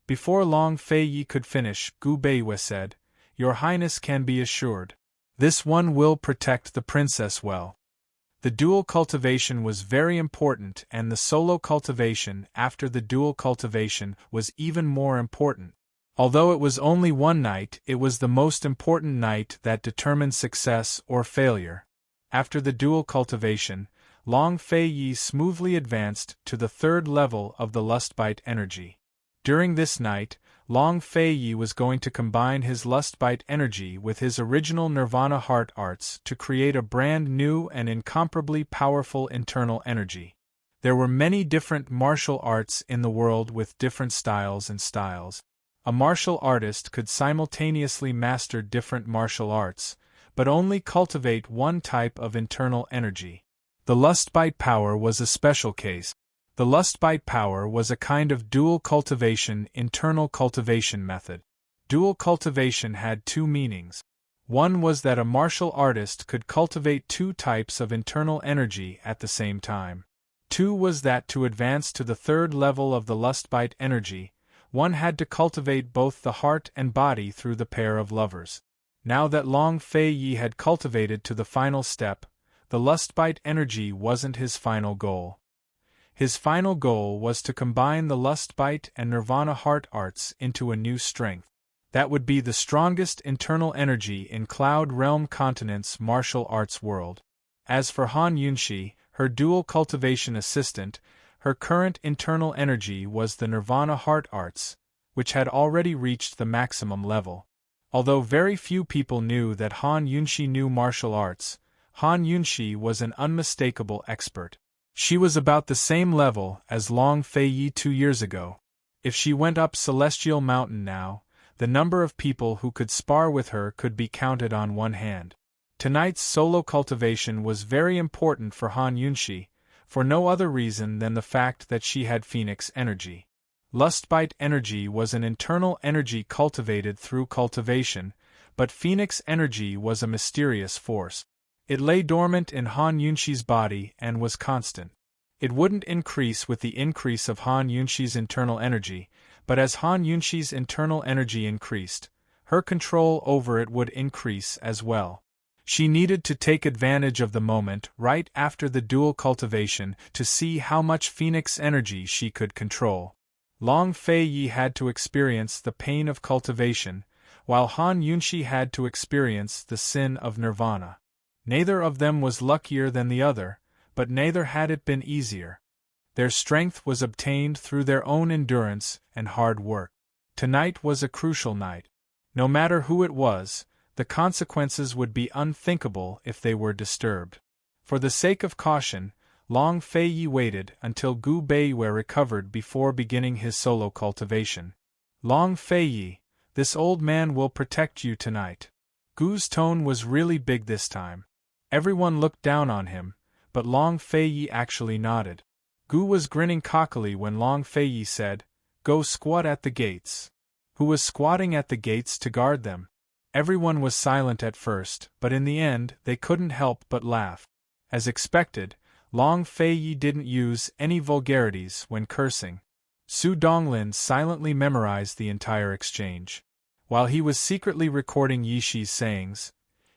Before Long Feiyi could finish, Gu Beiwei said, "Your Highness can be assured. This one will protect the princess well." The dual cultivation was very important, and the solo cultivation after the dual cultivation was even more important. Although it was only one night, it was the most important night that determined success or failure. After the dual cultivation, Long Feiyi smoothly advanced to the 3rd level of the lustbite energy. During this night, Long Feiyi was going to combine his lustbite energy with his original Nirvana heart arts to create a brand new and incomparably powerful internal energy. There were many different martial arts in the world with different styles and styles. A martial artist could simultaneously master different martial arts, but only cultivate one type of internal energy. The lustbite power was a special case. The lustbite power was a kind of dual cultivation internal cultivation method. Dual cultivation had 2 meanings. One was that a martial artist could cultivate 2 types of internal energy at the same time. 2 was that to advance to the 3rd level of the lustbite energy, one had to cultivate both the heart and body through the pair of lovers. Now that Long Fei Yi had cultivated to the final step, the lustbite energy wasn't his final goal. His final goal was to combine the lustbite and nirvana heart arts into a new strength. That would be the strongest internal energy in Cloud Realm Continent's martial arts world. As for Han Yunxi, her dual cultivation assistant, her current internal energy was the nirvana heart arts, which had already reached the maximum level. Although very few people knew that Han Yunxi knew martial arts, Han Yunxi was an unmistakable expert. She was about the same level as Long Fei Yi 2 years ago. If she went up Celestial Mountain now, the number of people who could spar with her could be counted on one hand. Tonight's solo cultivation was very important for Han Yunxi, for no other reason than the fact that she had Phoenix energy. Lustbite energy was an internal energy cultivated through cultivation, but Phoenix energy was a mysterious force. It lay dormant in Han Yunxi's body and was constant. It wouldn't increase with the increase of Han Yunxi's internal energy, but as Han Yunxi's internal energy increased, her control over it would increase as well. She needed to take advantage of the moment right after the dual cultivation to see how much Phoenix energy she could control. Long Fei Yi had to experience the pain of cultivation, while Han Yunxi had to experience the sin of nirvana. Neither of them was luckier than the other, but neither had it been easier. Their strength was obtained through their own endurance and hard work. Tonight was a crucial night. No matter who it was, the consequences would be unthinkable if they were disturbed. For the sake of caution, Long Fei Yi waited until Gu Beiwei recovered before beginning his solo cultivation. Long Fei Yi, this old man will protect you tonight. Gu's tone was really big this time. Everyone looked down on him, but Long Fei Yi actually nodded. Gu was grinning cockily when Long Fei Yi said, "Go squat at the gates." Who was squatting at the gates to guard them? Everyone was silent at first, but in the end they couldn't help but laugh. As expected, Long Fei Yi didn't use any vulgarities when cursing. Su Donglin silently memorized the entire exchange. While he was secretly recording Yi Shi's sayings,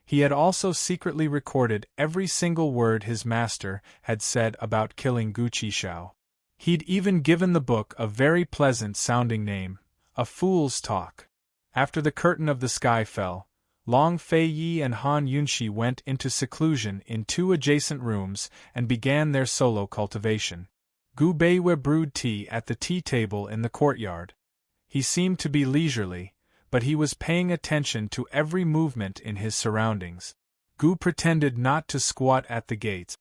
he had also secretly recorded every single word his master had said about killing Gu Qishao. He'd even given the book a very pleasant-sounding name, A Fool's Talk. After the curtain of the sky fell, Long Fei Yi and Han Yunxi went into seclusion in 2 adjacent rooms and began their solo cultivation. Gu Beiwei brewed tea at the tea table in the courtyard. He seemed to be leisurely, but he was paying attention to every movement in his surroundings. Gu pretended not to squat at the gates.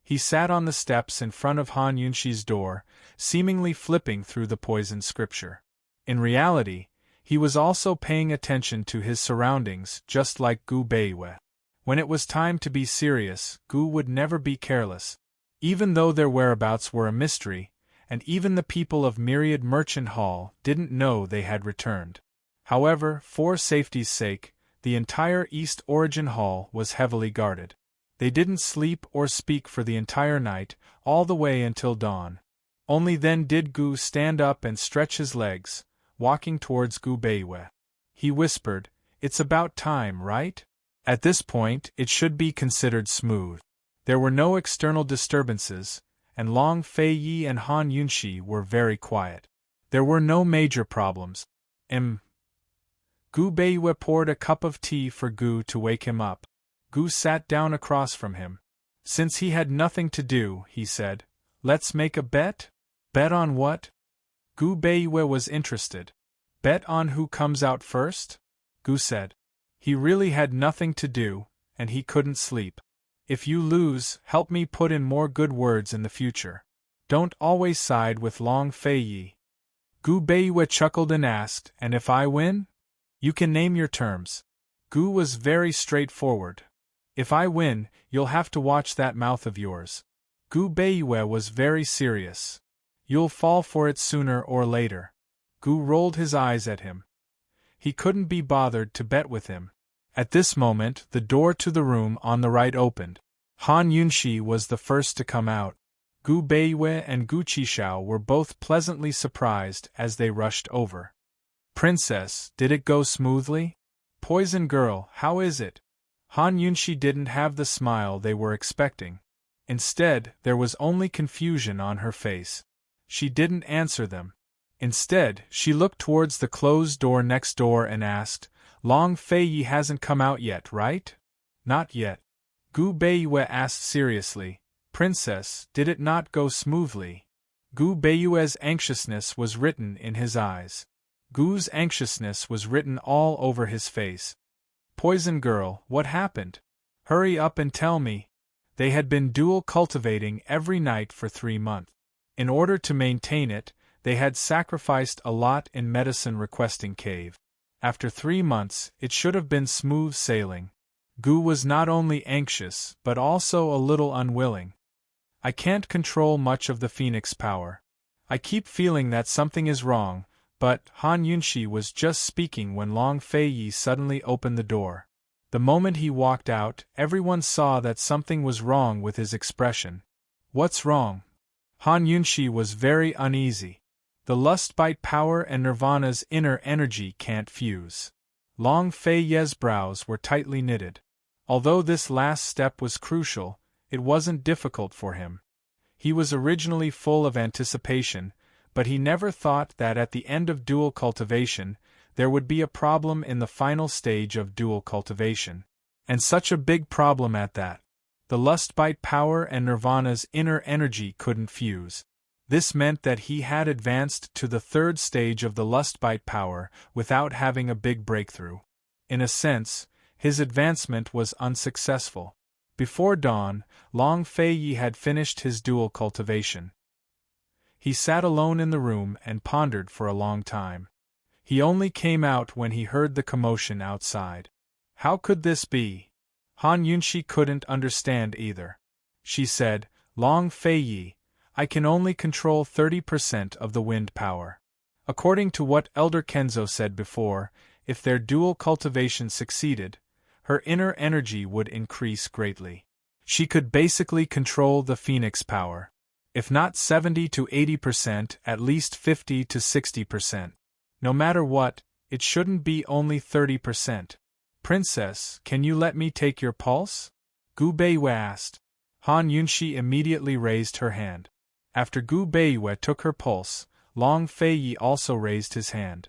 He sat on the steps in front of Han Yunxi's door, seemingly flipping through the poison scripture. In reality, he was also paying attention to his surroundings just like Gu Beiwei. When it was time to be serious, Gu would never be careless. Even though their whereabouts were a mystery, and even the people of Myriad Merchant Hall didn't know they had returned. However, for safety's sake, the entire East Origin Hall was heavily guarded. They didn't sleep or speak for the entire night, all the way until dawn. Only then did Gu stand up and stretch his legs, walking towards Gu Beiwei. He whispered, "It's about time, right?" At this point, it should be considered smooth. There were no external disturbances, and Long Fei Yi and Han Yunxi were very quiet. There were no major problems. Gu Beiwei poured a cup of tea for Gu to wake him up. Gu sat down across from him. Since he had nothing to do, he said, "Let's make a bet?" "Bet on what?" Gu Beiwei was interested. "Bet on who comes out first?" Gu said. He really had nothing to do, and he couldn't sleep. "If you lose, help me put in more good words in the future. Don't always side with Long Fei Yi." Gu Beiwei chuckled and asked, "And if I win?" "You can name your terms." Gu was very straightforward. "If I win, you'll have to watch that mouth of yours." Gu Beiwei was very serious. "You'll fall for it sooner or later." Gu rolled his eyes at him. He couldn't be bothered to bet with him. At this moment, the door to the room on the right opened. Han Yunxi was the first to come out. Gu Beiwei and Gu Qishao were both pleasantly surprised as they rushed over. Princess, did it go smoothly? Poison girl, how is it? Han Yunshi didn't have the smile they were expecting. Instead, there was only confusion on her face. She didn't answer them. Instead, she looked towards the closed door next door and asked, Long Fei Yi hasn't come out yet, right? Not yet. Gu Beiwei asked seriously, Princess, did it not go smoothly? Gu Beiwei's anxiousness was written in his eyes. Gu's anxiousness was written all over his face. Poison girl, what happened? Hurry up and tell me. They had been dual cultivating every night for 3 months. In order to maintain it, they had sacrificed a lot in medicine requesting cave. After 3 months, it should have been smooth sailing. Gu was not only anxious, but also a little unwilling. I can't control much of the phoenix power. I keep feeling that something is wrong, but Han Yunshi was just speaking when Long Fei Yi suddenly opened the door. The moment he walked out, everyone saw that something was wrong with his expression. What's wrong? Han Yunshi was very uneasy. The lust bite power and Nirvana's inner energy can't fuse. Long Fei Ye's brows were tightly knitted. Although this last step was crucial, it wasn't difficult for him. He was originally full of anticipation, but he never thought that at the end of dual cultivation, there would be a problem in the final stage of dual cultivation. And such a big problem at that. The lust bite power and Nirvana's inner energy couldn't fuse. This meant that he had advanced to the 3rd stage of the lust bite power without having a big breakthrough. In a sense, his advancement was unsuccessful. Before dawn, Long Fei Yi had finished his dual cultivation. He sat alone in the room and pondered for a long time. He only came out when he heard the commotion outside. How could this be? Han Yunshi couldn't understand either. She said, Long Fei Yi, I can only control 30% of the wind power. According to what Elder Kenzo said before, if their dual cultivation succeeded, her inner energy would increase greatly. She could basically control the phoenix power. If not 70 to 80%, at least 50 to 60%. No matter what, it shouldn't be only 30%. Princess, can you let me take your pulse? Gu Beiwei asked. Han Yunshi immediately raised her hand. After Gu Beiwei took her pulse, Long Fei Yi also raised his hand.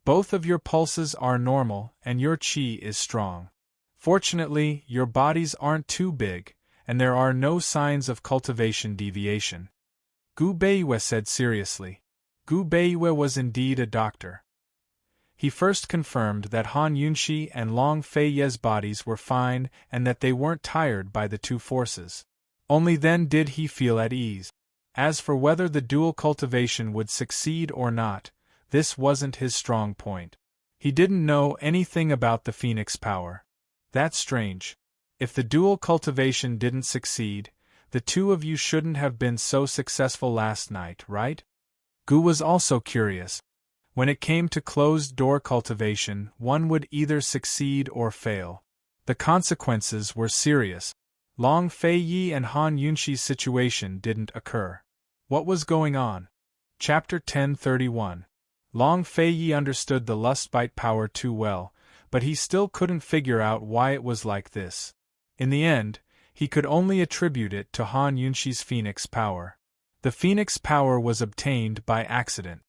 Both of your pulses are normal and your qi is strong. Fortunately, your bodies aren't too big, and there are no signs of cultivation deviation. Gu Beiwei said seriously. Gu Beiwei was indeed a doctor. He first confirmed that Han Yunshi and Long Fei Ye's bodies were fine and that they weren't tired by the two forces. Only then did he feel at ease. As for whether the dual cultivation would succeed or not, this wasn't his strong point. He didn't know anything about the phoenix power. That's strange. If the dual cultivation didn't succeed, the two of you shouldn't have been so successful last night, right? Gu was also curious. When it came to closed-door cultivation, one would either succeed or fail. The consequences were serious. Long Fei Yi and Han Yunshi's situation didn't occur. What was going on? Chapter 1031. Long Fei Yi understood the lust bite power too well, but he still couldn't figure out why it was like this. In the end, he could only attribute it to Han Yunshi's phoenix power. The phoenix power was obtained by accident.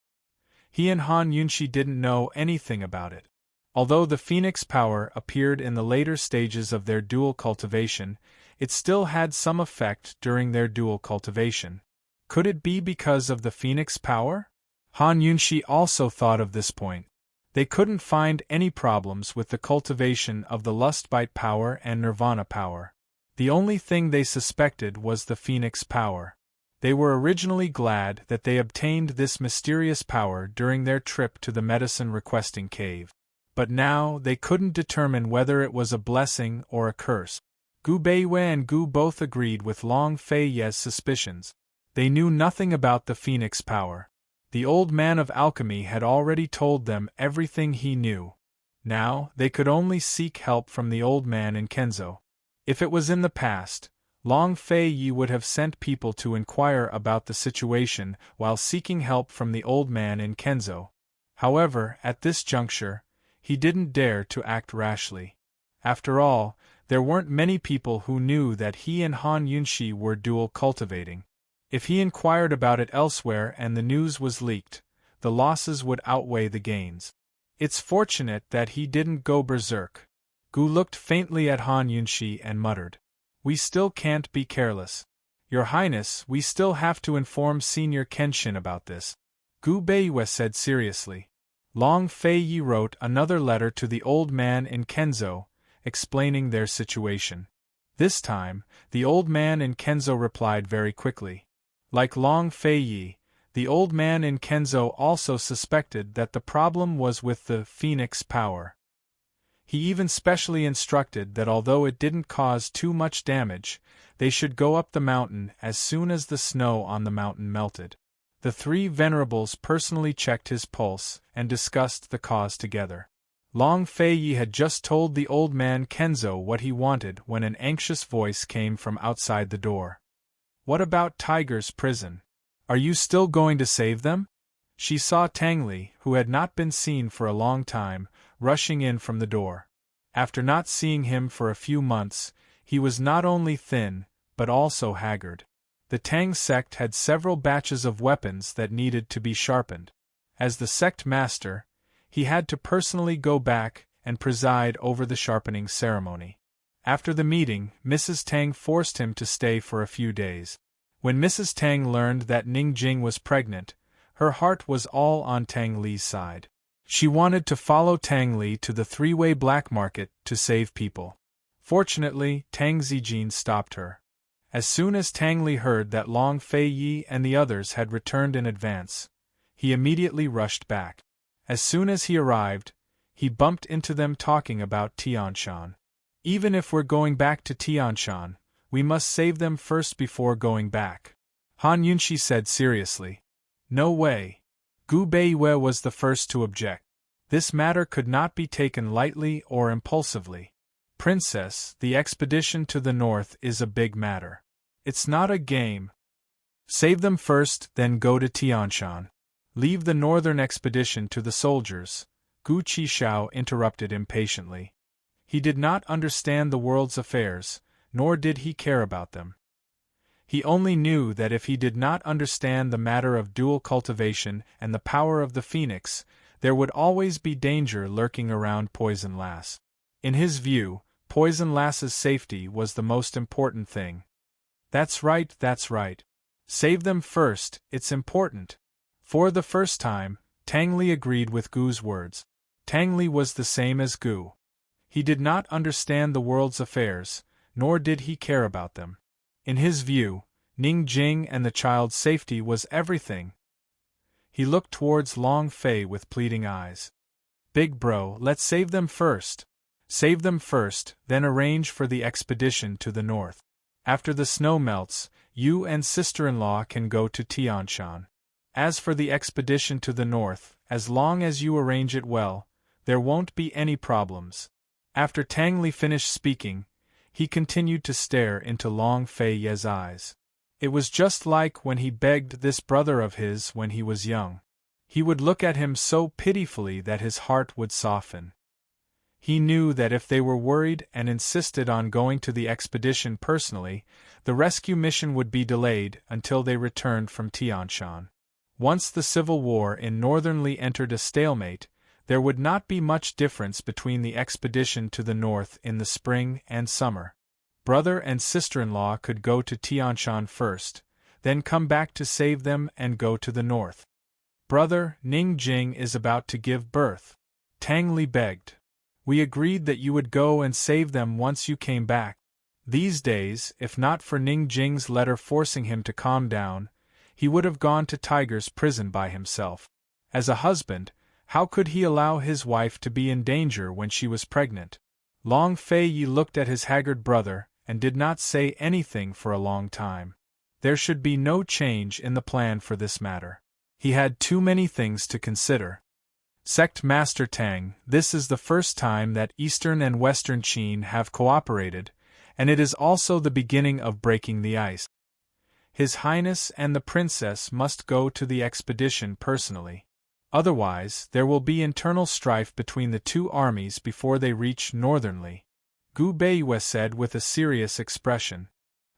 He and Han Yunshi didn't know anything about it. Although the phoenix power appeared in the later stages of their dual cultivation, it still had some effect during their dual cultivation. Could it be because of the phoenix power? Han Yunshi also thought of this point. They couldn't find any problems with the cultivation of the lust bite power and nirvana power. The only thing they suspected was the phoenix power. They were originally glad that they obtained this mysterious power during their trip to the medicine requesting cave. But now they couldn't determine whether it was a blessing or a curse. Gu Beiwei and Gu both agreed with Long Fei Ye's suspicions. They knew nothing about the phoenix power. The old man of alchemy had already told them everything he knew. Now, they could only seek help from the old man in Kenzo. If it was in the past, Long Fei Yi would have sent people to inquire about the situation while seeking help from the old man in Kenzo. However, at this juncture, he didn't dare to act rashly. After all, there weren't many people who knew that he and Han Yunxi were dual cultivating. If he inquired about it elsewhere and the news was leaked, the losses would outweigh the gains. It's fortunate that he didn't go berserk. Gu looked faintly at Han Yunxi and muttered, "We still can't be careless. Your Highness, we still have to inform Senior Kenshin about this," Gu Beiyue said seriously. Long Fei Yi wrote another letter to the old man in Kenzo, explaining their situation. This time, the old man in Kenzo replied very quickly. Like Long Fei Yi, the old man in Kenzo also suspected that the problem was with the Phoenix power. He even specially instructed that although it didn't cause too much damage, they should go up the mountain as soon as the snow on the mountain melted. The three venerables personally checked his pulse and discussed the cause together. Long Fei Yi had just told the old man Kenzo what he wanted when an anxious voice came from outside the door. "What about Tiger's prison? Are you still going to save them?" She saw Tang Li, who had not been seen for a long time, rushing in from the door. After not seeing him for a few months, he was not only thin, but also haggard. The Tang sect had several batches of weapons that needed to be sharpened. As the sect master, he had to personally go back and preside over the sharpening ceremony. After the meeting, Mrs. Tang forced him to stay for a few days. When Mrs. Tang learned that Ning Jing was pregnant, her heart was all on Tang Li's side. She wanted to follow Tang Li to the three-way black market to save people. Fortunately, Tang Zijin stopped her. As soon as Tang Li heard that Long Fei Yi and the others had returned in advance, he immediately rushed back. As soon as he arrived, he bumped into them talking about Tianshan. "Even if we're going back to Tianshan, we must save them first before going back," Han Yunxi said seriously. "No way." Gu Beiyue was the first to object. This matter could not be taken lightly or impulsively. "Princess, the expedition to the north is a big matter. It's not a game. Save them first, then go to Tianshan. Leave the northern expedition to the soldiers," Gu Qishao interrupted impatiently. He did not understand the world's affairs, nor did he care about them. He only knew that if he did not understand the matter of dual cultivation and the power of the phoenix, there would always be danger lurking around Poison Lass. In his view, Poison Lass's safety was the most important thing. That's right. Save them first, it's important." For the first time, Tang Li agreed with Gu's words. Tang Li was the same as Gu. He did not understand the world's affairs, nor did he care about them. In his view, Ning Jing and the child's safety was everything. He looked towards Long Fei with pleading eyes. "Big bro, let's save them first. Save them first, then arrange for the expedition to the north. After the snow melts, you and sister-in-law can go to Tianshan. As for the expedition to the north, as long as you arrange it well, there won't be any problems." After Tang Li finished speaking, he continued to stare into Long Fei Ye's eyes. It was just like when he begged this brother of his when he was young. He would look at him so pitifully that his heart would soften. He knew that if they were worried and insisted on going to the expedition personally, the rescue mission would be delayed until they returned from Tianshan. Once the civil war in Northern Li entered a stalemate, there would not be much difference between the expedition to the north in the spring and summer. Brother and sister-in-law could go to Tianshan first, then come back to save them and go to the north. "Brother, Ning Jing is about to give birth," Tang Li begged. "We agreed that you would go and save them once you came back." These days, if not for Ning Jing's letter forcing him to calm down, he would have gone to Tiger's prison by himself. As a husband, how could he allow his wife to be in danger when she was pregnant? Long Fei Yi looked at his haggard brother and did not say anything for a long time. There should be no change in the plan for this matter. He had too many things to consider. "Sect Master Tang, this is the first time that Eastern and Western Qin have cooperated, and it is also the beginning of breaking the ice. His Highness and the princess must go to the expedition personally. Otherwise, there will be internal strife between the two armies before they reach Northernly, Gu Beiyue said with a serious expression.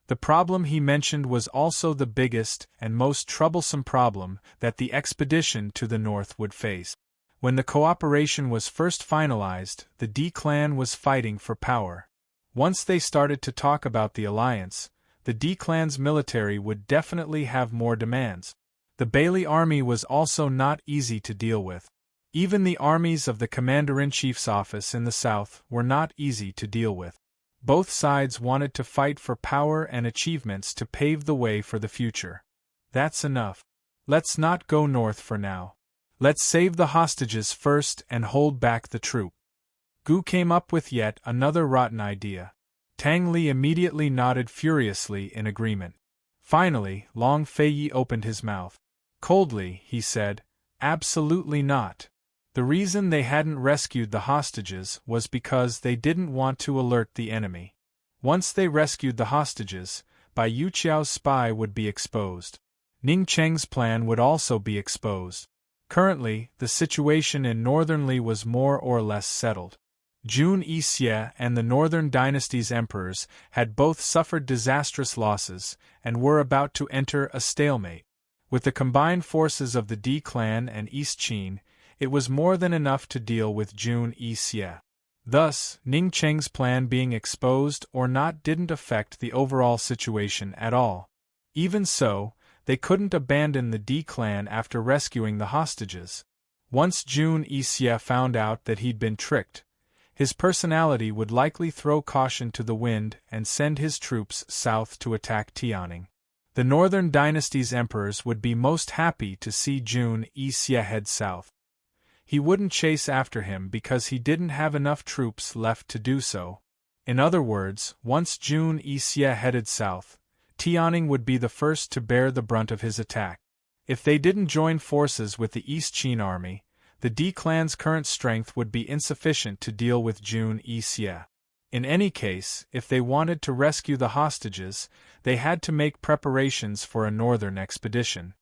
The problem he mentioned was also the biggest and most troublesome problem that the expedition to the north would face. When the cooperation was first finalized, the D clan was fighting for power. Once they started to talk about the alliance, the D clan's military would definitely have more demands. The Bailey army was also not easy to deal with. Even the armies of the Commander-in-Chief's office in the south were not easy to deal with. Both sides wanted to fight for power and achievements to pave the way for the future. That's enough. Let's not go north for now. Let's save the hostages first and hold back the troop. Gu came up with yet another rotten idea. Tang Li immediately nodded furiously in agreement. Finally, Long Feiyi opened his mouth. Coldly, he said, "Absolutely not. The reason they hadn't rescued the hostages was because they didn't want to alert the enemy. Once they rescued the hostages, Bai Yuqiao's spy would be exposed. Ning Cheng's plan would also be exposed. Currently, the situation in Northern Li was more or less settled. Jun Yixie and the Northern Dynasty's emperors had both suffered disastrous losses and were about to enter a stalemate. With the combined forces of the D clan and East Qin, it was more than enough to deal with Jun Yixie. Thus, Ning Cheng's plan being exposed or not didn't affect the overall situation at all. Even so, they couldn't abandon the D clan after rescuing the hostages. Once Jun Yixie found out that he'd been tricked, his personality would likely throw caution to the wind and send his troops south to attack Tianning. The Northern Dynasty's emperors would be most happy to see Jun Yixie head south. He wouldn't chase after him because he didn't have enough troops left to do so. In other words, once Jun Yixie headed south, Tianning would be the first to bear the brunt of his attack. If they didn't join forces with the East Qin army, the D clan's current strength would be insufficient to deal with Jun Yixie. In any case, if they wanted to rescue the hostages, they had to make preparations for a northern expedition.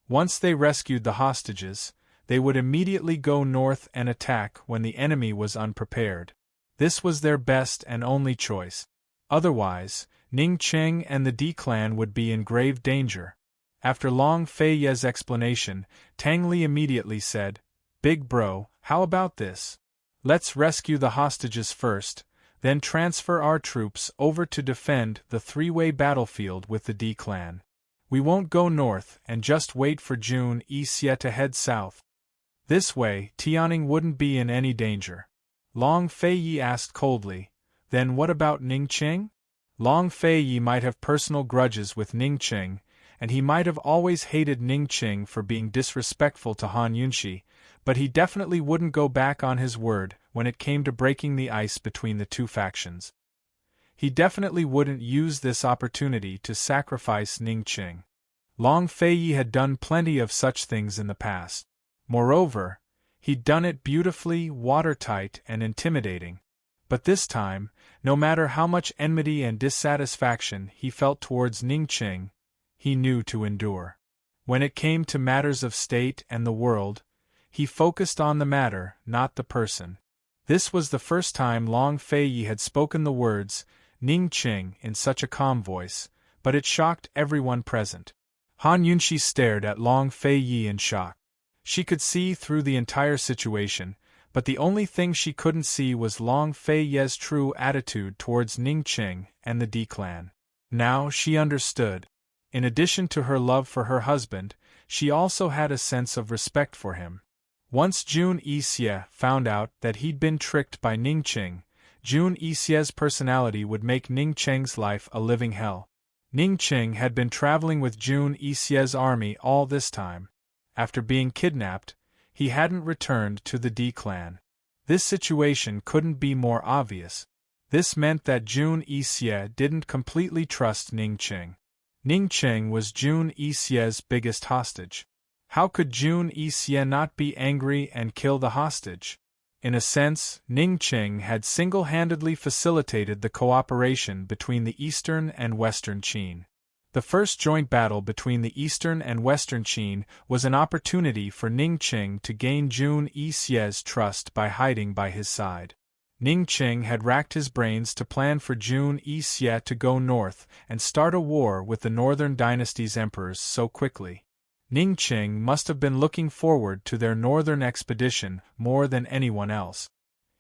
Once they rescued the hostages, they would immediately go north and attack when the enemy was unprepared. This was their best and only choice. Otherwise, Ning Cheng and the D clan would be in grave danger. After Long Feiyi's explanation, Tang Li immediately said, "Big bro, how about this? Let's rescue the hostages first, then transfer our troops over to defend the three-way battlefield with the D clan. We won't go north and just wait for Jun Yixie to head south. This way, Tianning wouldn't be in any danger." Long Feiyi asked coldly, "Then what about Ning Cheng?" Long Feiyi might have personal grudges with Ning Cheng, and he might have always hated Ning Cheng for being disrespectful to Han Yunxi, but he definitely wouldn't go back on his word when it came to breaking the ice between the two factions. He definitely wouldn't use this opportunity to sacrifice Ning Cheng. Long Feiyi had done plenty of such things in the past. Moreover, he'd done it beautifully, watertight, and intimidating. But this time, no matter how much enmity and dissatisfaction he felt towards Ning Cheng, he knew to endure. When it came to matters of state and the world, he focused on the matter, not the person. This was the first time Long Feiyi had spoken the words, Ning Cheng, in such a calm voice, but it shocked everyone present. Han Yunxi stared at Long Feiyi in shock. She could see through the entire situation, but the only thing she couldn't see was Long Feiyi's true attitude towards Ning Cheng and the D clan. Now she understood. In addition to her love for her husband, she also had a sense of respect for him. Once Jun Yixie found out that he'd been tricked by Ning Cheng, Jun Yixie's personality would make Ning Cheng's life a living hell. Ning Cheng had been traveling with Jun Yixie's army all this time. After being kidnapped, he hadn't returned to the D clan. This situation couldn't be more obvious. This meant that Jun Yixie didn't completely trust Ning Cheng. Ning Cheng was Jun Yixie's biggest hostage. How could Jun Yixie not be angry and kill the hostage? In a sense, Ning Qing had single-handedly facilitated the cooperation between the Eastern and Western Qin. The first joint battle between the Eastern and Western Qin was an opportunity for Ning Qing to gain Jun Yixie's trust by hiding by his side. Ning Qing had racked his brains to plan for Jun Yixie to go north and start a war with the Northern Dynasty's emperors so quickly. Ning Qing must have been looking forward to their northern expedition more than anyone else.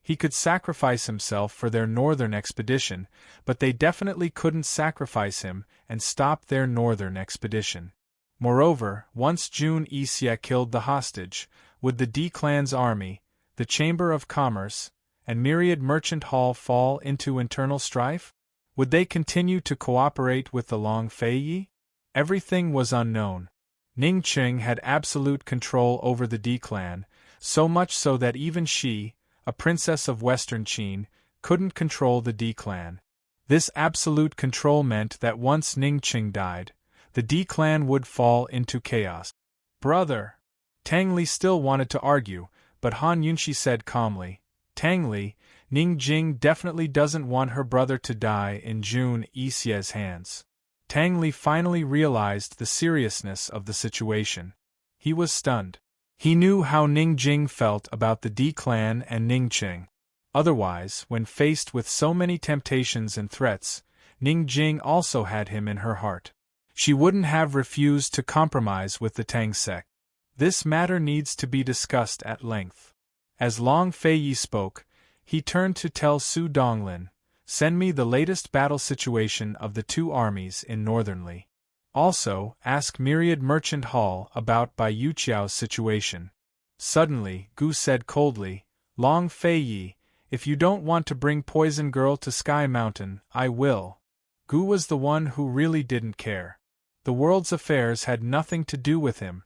He could sacrifice himself for their northern expedition, but they definitely couldn't sacrifice him and stop their northern expedition. Moreover, once Jun Yixie killed the hostage, would the D clan's army, the Chamber of Commerce, and Myriad Merchant Hall fall into internal strife? Would they continue to cooperate with the Long Fei Yi? Everything was unknown. Ning Qing had absolute control over the D clan, so much so that even she, a princess of Western Qin, couldn't control the D clan. This absolute control meant that once Ning Qing died, the D clan would fall into chaos. Brother! Tang Li still wanted to argue, but Han Yunxi said calmly, Tang Li, Ning Jing definitely doesn't want her brother to die in Jun Yixie's hands. Tang Li finally realized the seriousness of the situation. He was stunned. He knew how Ning Jing felt about the D clan and Ning Qing. Otherwise, when faced with so many temptations and threats, Ning Jing also had him in her heart. She wouldn't have refused to compromise with the Tang sect. This matter needs to be discussed at length. As Long Fei Yi spoke, he turned to tell Su Donglin, send me the latest battle situation of the two armies in Northern Li. Also, ask Myriad Merchant Hall about Bai Yuqiao's situation. Suddenly, Gu said coldly, Long Fei Yi, if you don't want to bring Poison Girl to Sky Mountain, I will. Gu was the one who really didn't care. The world's affairs had nothing to do with him.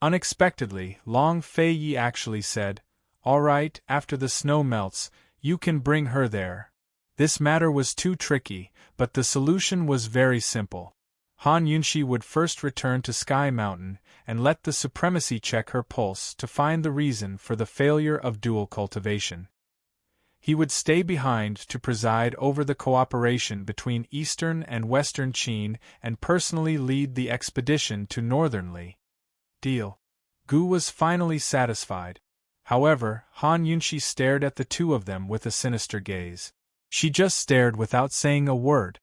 Unexpectedly, Long Fei Yi actually said, all right, after the snow melts, you can bring her there. This matter was too tricky, but the solution was very simple. Han Yunxi would first return to Sky Mountain and let the Supremacy check her pulse to find the reason for the failure of dual cultivation. He would stay behind to preside over the cooperation between Eastern and Western Qin and personally lead the expedition to Northern Li. Deal. Gu was finally satisfied. However, Han Yunxi stared at the two of them with a sinister gaze. She just stared without saying a word.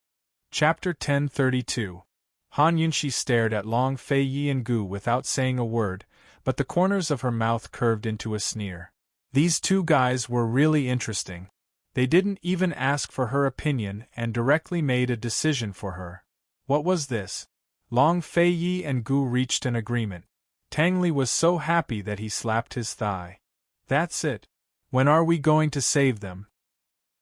Chapter 1032. Han Yunxi stared at Long Fei Yi and Gu without saying a word, but the corners of her mouth curved into a sneer. These two guys were really interesting. They didn't even ask for her opinion and directly made a decision for her. What was this? Long Fei Yi and Gu reached an agreement. Tang Li was so happy that he slapped his thigh. That's it. When are we going to save them?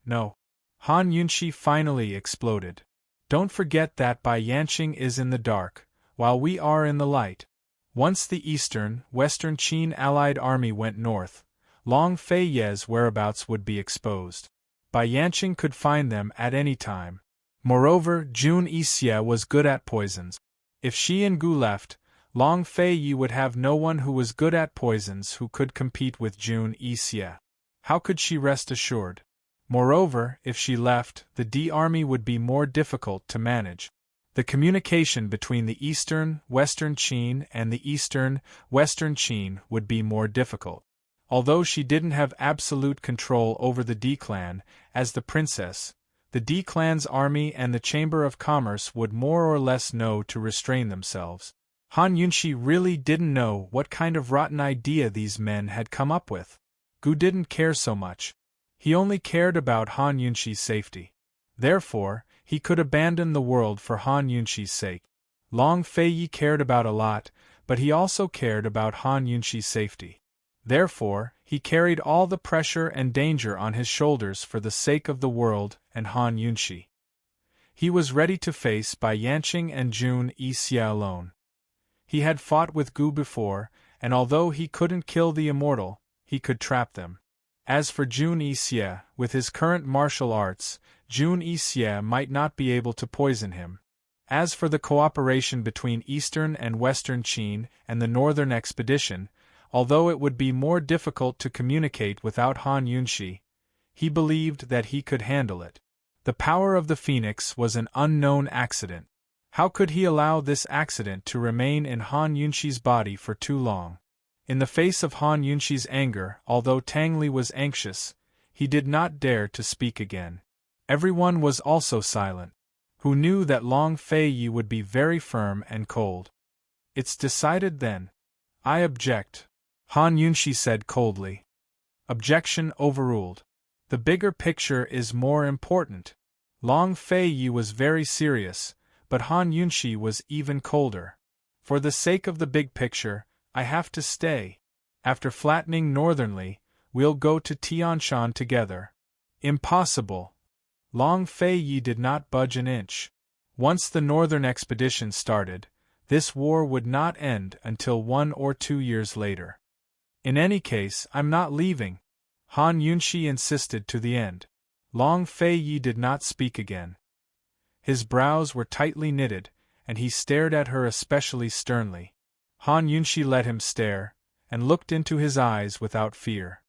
No. Han Yunxi finally exploded. Don't forget that Bai Yanqing is in the dark, while we are in the light. Once the Eastern, Western Qin allied army went north, Long Fei Yi's whereabouts would be exposed. Bai Yanqing could find them at any time. Moreover, Jun Yixie was good at poisons. If she and Gu left, Long Fei Yi would have no one who was good at poisons who could compete with Jun Yixie. How could she rest assured? Moreover, if she left, the D army would be more difficult to manage. The communication between the Eastern, Western Qin and the Eastern, Western Qin would be more difficult. Although she didn't have absolute control over the D clan, as the princess, the D clan's army and the Chamber of Commerce would more or less know to restrain themselves. Han Yunxi really didn't know what kind of rotten idea these men had come up with. Gu didn't care so much. He only cared about Han Yunxi's safety. Therefore, he could abandon the world for Han Yunxi's sake. Long Fei Yi cared about a lot, but he also cared about Han Yunxi's safety. Therefore, he carried all the pressure and danger on his shoulders for the sake of the world and Han Yunxi. He was ready to face Bai Yanqing and Jun Yixie alone. He had fought with Gu before, and although he couldn't kill the immortal, he could trap them. As for Jun Yixie, with his current martial arts, Jun Yixie might not be able to poison him. As for the cooperation between Eastern and Western Qin and the Northern expedition, Although it would be more difficult to communicate without Han Yunxi, he believed that he could handle it. The power of the phoenix was an unknown accident. How could he allow this accident to remain in Han Yunxi's body for too long? In the face of Han Yunxi's anger, although Tang Li was anxious, he did not dare to speak again. Everyone was also silent, who knew that Long Fei Yi would be very firm and cold. It's decided then. I object, Han Yunxi said coldly. Objection overruled. The bigger picture is more important. Long Fei Yi was very serious, but Han Yunxi was even colder. For the sake of the big picture, I have to stay. After flattening northernly, we'll go to Tianshan together. Impossible. Long Fei Yi did not budge an inch. Once the northern expedition started, this war would not end until 1 or 2 years later. In any case, I'm not leaving, Han Yunxi insisted to the end. Long Fei Yi did not speak again. His brows were tightly knitted, and he stared at her especially sternly. Han Yunxi let him stare, and looked into his eyes without fear.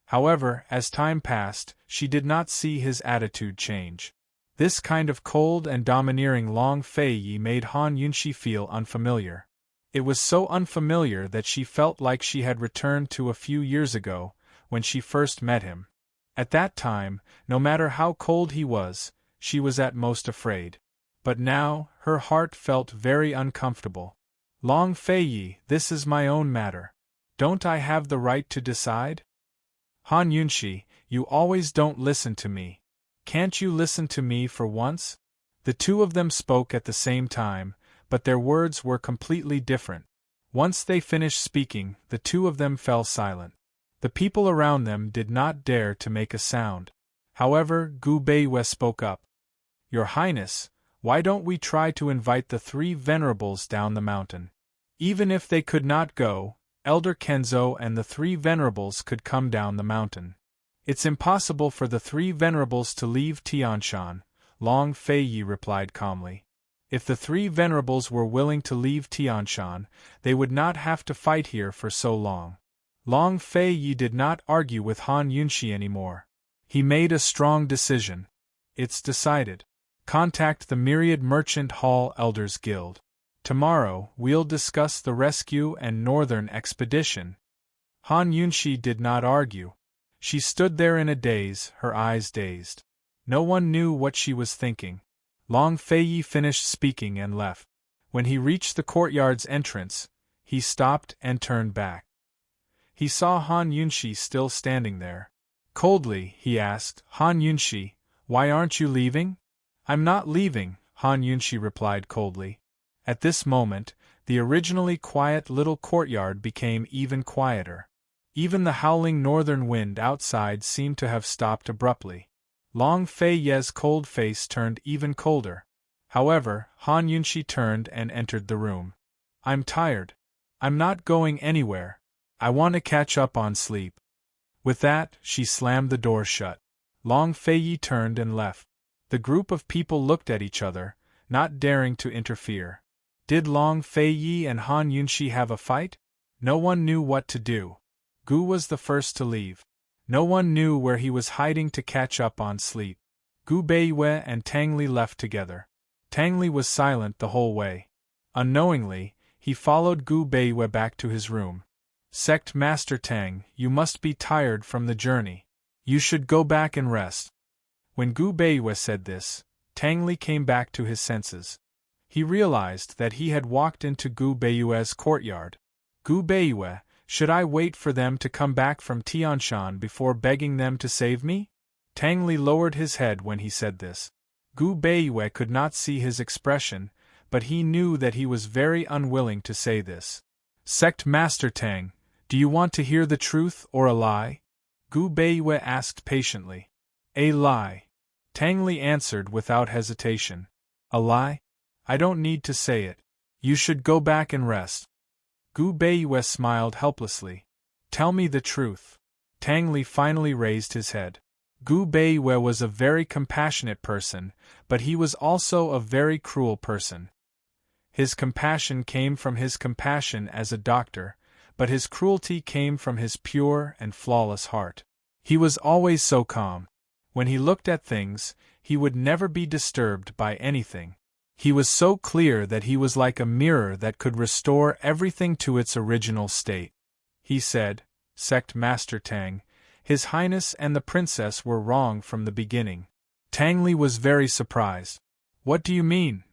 However, as time passed, she did not see his attitude change. This kind of cold and domineering Long Fei Yi made Han Yunxi feel unfamiliar. It was so unfamiliar that she felt like she had returned to a few years ago, when she first met him. At that time, no matter how cold he was, she was at most afraid. But now, her heart felt very uncomfortable. Long Fei Yi, this is my own matter. Don't I have the right to decide? Han Yunxi, you always don't listen to me. Can't you listen to me for once? The two of them spoke at the same time, but their words were completely different. Once they finished speaking, the two of them fell silent. The people around them did not dare to make a sound. However, Gu Beiyue spoke up. Your Highness, why don't we try to invite the 3 venerables down the mountain? Even if they could not go, Elder Kenzo and the 3 venerables could come down the mountain. It's impossible for the 3 venerables to leave Tianshan, Long Fei Yi replied calmly. If the 3 venerables were willing to leave Tianshan, they would not have to fight here for so long. Long Fei Yi did not argue with Han Yunxi anymore. He made a strong decision. It's decided. Contact the Myriad Merchant Hall Elders Guild. Tomorrow, we'll discuss the rescue and northern expedition. Han Yunxi did not argue. She stood there in a daze, her eyes dazed. No one knew what she was thinking. Long Fei Yi finished speaking and left. When he reached the courtyard's entrance, he stopped and turned back. He saw Han Yunxi still standing there. Coldly, he asked, Han Yunxi, why aren't you leaving? I'm not leaving, Han Yunxi replied coldly. At this moment, the originally quiet little courtyard became even quieter. Even the howling northern wind outside seemed to have stopped abruptly. Long Fei Ye's cold face turned even colder. However, Han Yunxi turned and entered the room. I'm tired. I'm not going anywhere. I want to catch up on sleep. With that, she slammed the door shut. Long Fei Yi turned and left. The group of people looked at each other, not daring to interfere. Did Long Fei Yi and Han Yunxi have a fight? No one knew what to do. Gu was the first to leave. No one knew where he was hiding to catch up on sleep. Gu Beiyue and Tang Li left together. Tang Li was silent the whole way. Unknowingly, he followed Gu Beiyue back to his room. Sect Master Tang, you must be tired from the journey. You should go back and rest. When Gu Beiyue said this, Tang Li came back to his senses. He realized that he had walked into Gu Beiyue's courtyard. Gu Beiyue, should I wait for them to come back from Tianshan before begging them to save me? Tang Li lowered his head when he said this. Gu Beiyue could not see his expression, but he knew that he was very unwilling to say this. Sect Master Tang, do you want to hear the truth or a lie? Gu Beiyue asked patiently. A lie. Tang Li answered without hesitation. A lie? I don't need to say it. You should go back and rest. Gu Beiyue smiled helplessly. Tell me the truth. Tang Li finally raised his head. Gu Beiyue was a very compassionate person, but he was also a very cruel person. His compassion came from his compassion as a doctor, but his cruelty came from his pure and flawless heart. He was always so calm. When he looked at things, he would never be disturbed by anything. He was so clear that he was like a mirror that could restore everything to its original state. He said, "Sect Master Tang, His Highness and the princess were wrong from the beginning." Tang Li was very surprised. "What do you mean?"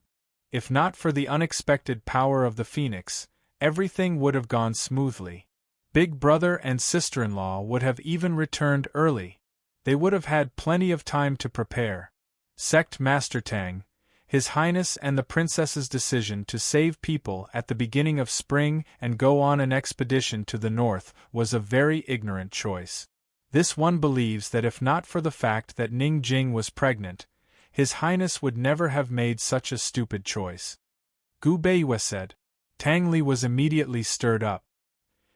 If not for the unexpected power of the phoenix, everything would have gone smoothly. Big brother and sister-in-law would have even returned early. They would have had plenty of time to prepare. Sect Master Tang, His Highness and the princess's decision to save people at the beginning of spring and go on an expedition to the north was a very ignorant choice. This one believes that if not for the fact that Ning Jing was pregnant, His Highness would never have made such a stupid choice. Gu Beiyue said. Tang Li was immediately stirred up.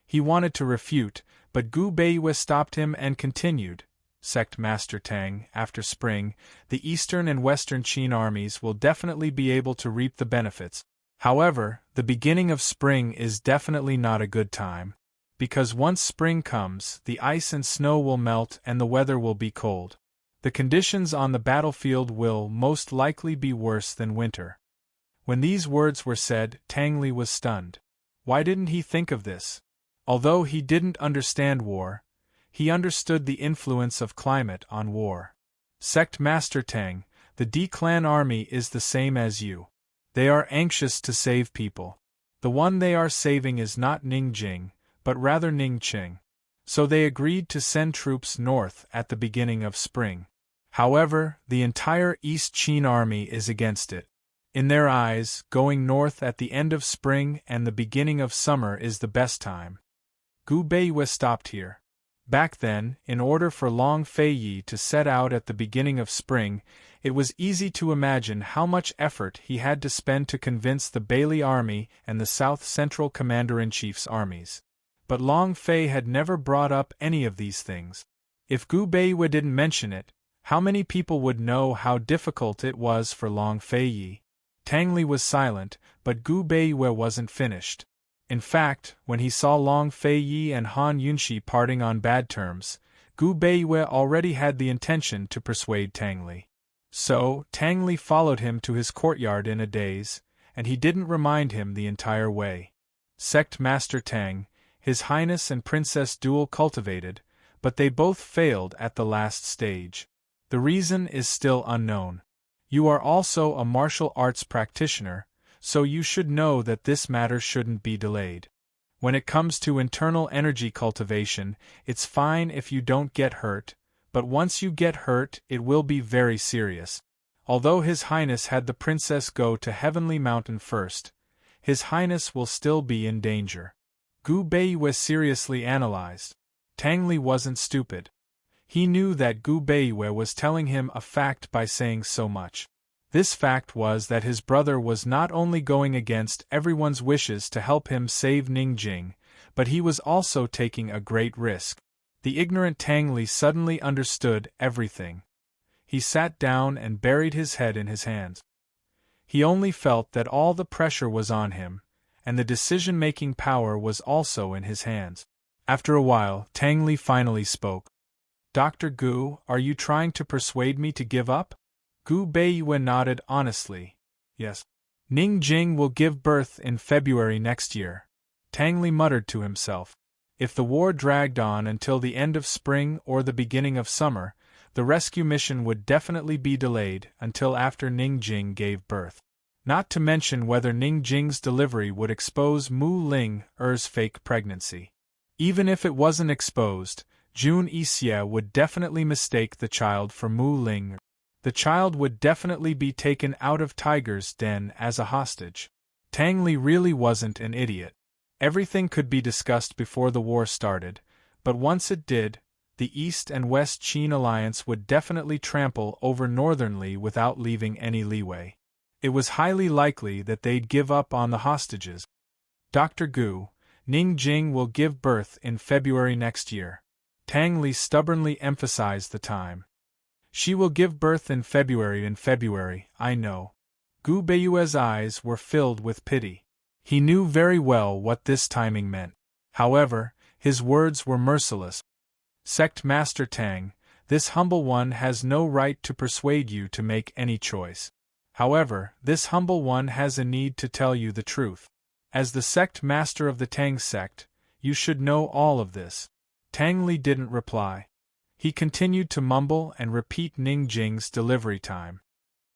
He wanted to refute, but Gu Beiyue stopped him and continued, "Sect Master Tang, after spring, the eastern and western Qin armies will definitely be able to reap the benefits. However, the beginning of spring is definitely not a good time. Because once spring comes, the ice and snow will melt and the weather will be cold. The conditions on the battlefield will most likely be worse than winter." When these words were said, Tang Li was stunned. Why didn't he think of this? Although he didn't understand war, he understood the influence of climate on war. "Sect Master Tang, the D-clan army is the same as you. They are anxious to save people. The one they are saving is not Ning Jing, but rather Ning Qing. So they agreed to send troops north at the beginning of spring. However, the entire East Qin army is against it. In their eyes, going north at the end of spring and the beginning of summer is the best time." Gu Beiyue stopped here. Back then, in order for Long Fei Yi to set out at the beginning of spring, it was easy to imagine how much effort he had to spend to convince the Bailey Army and the South Central Commander-in-Chief's armies. But Long Fei had never brought up any of these things. If Gu Beiyue didn't mention it, how many people would know how difficult it was for Long Fei Yi? Tang Li was silent, but Gu Beiyue wasn't finished. In fact, when he saw Long Fei Yi and Han Yunxi parting on bad terms, Gu Beiyue already had the intention to persuade Tang Li. So, Tang Li followed him to his courtyard in a daze, and he didn't remind him the entire way. Sect Master Tang, His Highness and Princess dual cultivated, but they both failed at the last stage. The reason is still unknown. You are also a martial arts practitioner, so you should know that this matter shouldn't be delayed. When it comes to internal energy cultivation, it's fine if you don't get hurt, but once you get hurt, it will be very serious. Although His Highness had the princess go to Heavenly Mountain first, His Highness will still be in danger. Gu Beiyue seriously analyzed. Tang Li wasn't stupid. He knew that Gu Beiyue was telling him a fact by saying so much. This fact was that his brother was not only going against everyone's wishes to help him save Ning Jing, but he was also taking a great risk. The ignorant Tang Li suddenly understood everything. He sat down and buried his head in his hands. He only felt that all the pressure was on him, and the decision-making power was also in his hands. After a while, Tang Li finally spoke. "Dr. Gu, are you trying to persuade me to give up?" Gu Beiyue nodded honestly. "Yes. Ning Jing will give birth in February next year." Tang Li muttered to himself. If the war dragged on until the end of spring or the beginning of summer, the rescue mission would definitely be delayed until after Ning Jing gave birth. Not to mention whether Ning Jing's delivery would expose Mu Ling Er's fake pregnancy. Even if it wasn't exposed, Jun Yixie would definitely mistake the child for Mu Ling. The child would definitely be taken out of Tiger's den as a hostage. Tang Li really wasn't an idiot. Everything could be discussed before the war started, but once it did, the East and West Qin alliance would definitely trample over Northern Li without leaving any leeway. It was highly likely that they'd give up on the hostages. "Dr. Gu, Ning Jing will give birth in February next year." Tang Li stubbornly emphasized the time. "She will give birth in February, I know." Gu Beiyue's eyes were filled with pity. He knew very well what this timing meant. However, his words were merciless. Sect Master Tang, this humble one has no right to persuade you to make any choice. However, this humble one has a need to tell you the truth. As the sect master of the Tang sect, you should know all of this. Tang Li didn't reply. He continued to mumble and repeat Ning Jing's delivery time.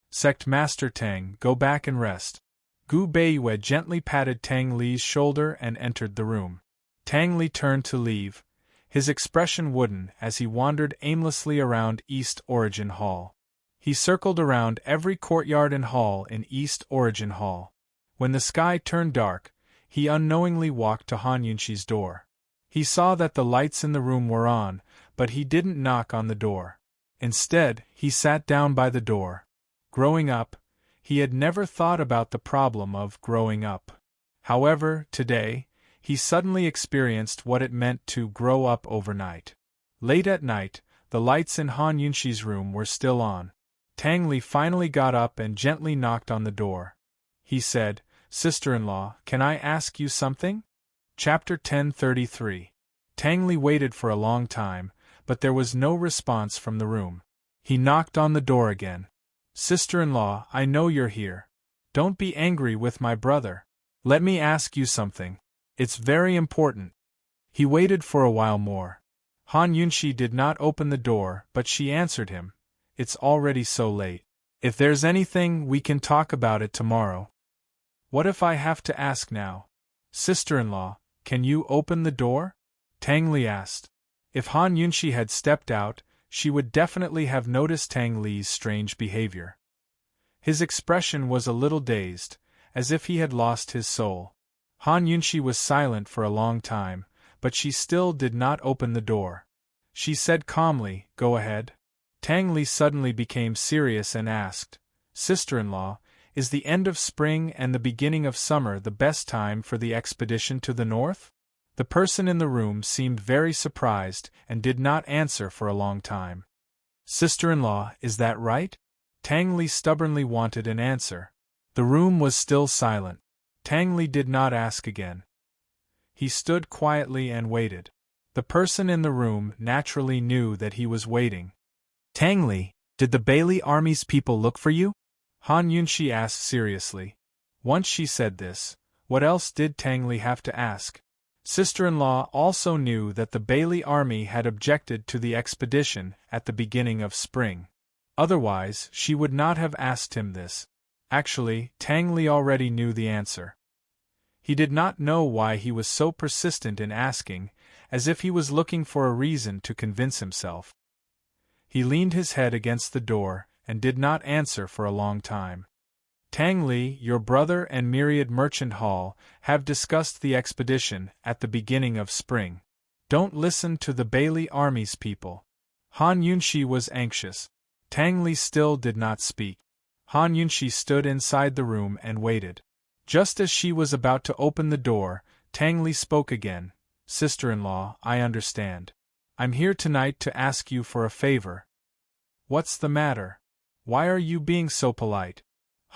Sect Master Tang, go back and rest. Gu Beiyue gently patted Tang Li's shoulder and entered the room. Tang Li turned to leave, his expression wooden as he wandered aimlessly around East Origin Hall. He circled around every courtyard and hall in East Origin Hall. When the sky turned dark, he unknowingly walked to Han Yunxi's door. He saw that the lights in the room were on, but he didn't knock on the door. Instead, he sat down by the door. Growing up, he had never thought about the problem of growing up. However, today, he suddenly experienced what it meant to grow up overnight. Late at night, the lights in Han Yunxi's room were still on. Tang Li finally got up and gently knocked on the door. He said, "Sister-in-law, can I ask you something?" Chapter 1033. Tang Li waited for a long time, but there was no response from the room. He knocked on the door again. "Sister-in-law, I know you're here. Don't be angry with my brother. Let me ask you something. It's very important." He waited for a while more. Han Yunxi did not open the door, but she answered him, "It's already so late. If there's anything, we can talk about it tomorrow." "What if I have to ask now? Sister-in-law, can you open the door?" Tang Li asked. If Han Yunxi had stepped out, she would definitely have noticed Tang Li's strange behavior. His expression was a little dazed, as if he had lost his soul. Han Yunxi was silent for a long time, but she still did not open the door. She said calmly, "Go ahead." Tang Li suddenly became serious and asked, "Sister-in-law, is the end of spring and the beginning of summer the best time for the expedition to the north?" The person in the room seemed very surprised and did not answer for a long time. "Sister-in-law, is that right?" Tang Li stubbornly wanted an answer. The room was still silent. Tang Li did not ask again. He stood quietly and waited. The person in the room naturally knew that he was waiting. "Tang Li, did the Bailey Army's people look for you?" Han Yunxi asked seriously. Once she said this, what else did Tang Li have to ask? Sister-in-law also knew that the Bailey army had objected to the expedition at the beginning of spring. Otherwise, she would not have asked him this. Actually, Tang Li already knew the answer. He did not know why he was so persistent in asking, as if he was looking for a reason to convince himself. He leaned his head against the door and did not answer for a long time. "Tang Li, your brother and Myriad Merchant Hall have discussed the expedition at the beginning of spring. Don't listen to the Bailey Army's people." Han Yunxi was anxious. Tang Li still did not speak. Han Yunxi stood inside the room and waited. Just as she was about to open the door, Tang Li spoke again. "Sister-in-law, I understand. I'm here tonight to ask you for a favor." "What's the matter? Why are you being so polite?"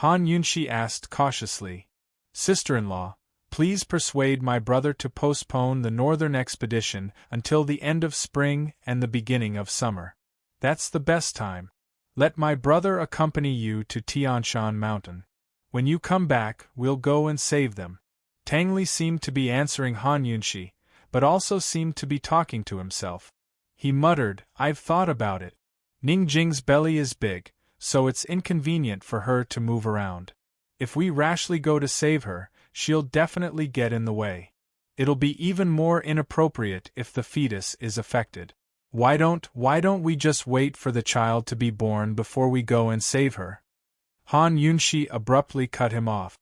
Han Yunxi asked cautiously. "Sister-in-law, please persuade my brother to postpone the northern expedition until the end of spring and the beginning of summer. That's the best time. Let my brother accompany you to Tianshan Mountain. When you come back, we'll go and save them." Tang Li seemed to be answering Han Yunxi, but also seemed to be talking to himself. He muttered, "I've thought about it. Ning Jing's belly is big, so it's inconvenient for her to move around. If we rashly go to save her, she'll definitely get in the way. It'll be even more inappropriate if the fetus is affected. Why don't we just wait for the child to be born before we go and save her?" Han Yunxi abruptly cut him off.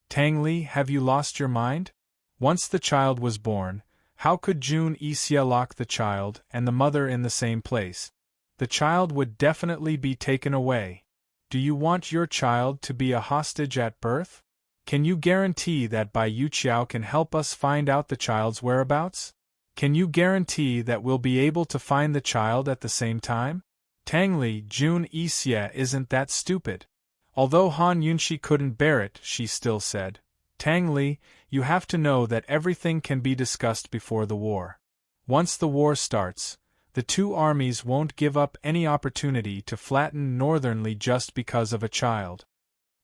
"Tang Li, have you lost your mind? Once the child was born, how could Jun Yixia lock the child and the mother in the same place? The child would definitely be taken away. Do you want your child to be a hostage at birth? Can you guarantee that Bai Yuqiao can help us find out the child's whereabouts? Can you guarantee that we'll be able to find the child at the same time?" "Tang Li, Jun Yixia isn't that stupid." Although Han Yunxi couldn't bear it, she still said, Tang Li, you have to know that everything can be discussed before the war. Once the war starts, the two armies won't give up any opportunity to flatten Northern Li just because of a child.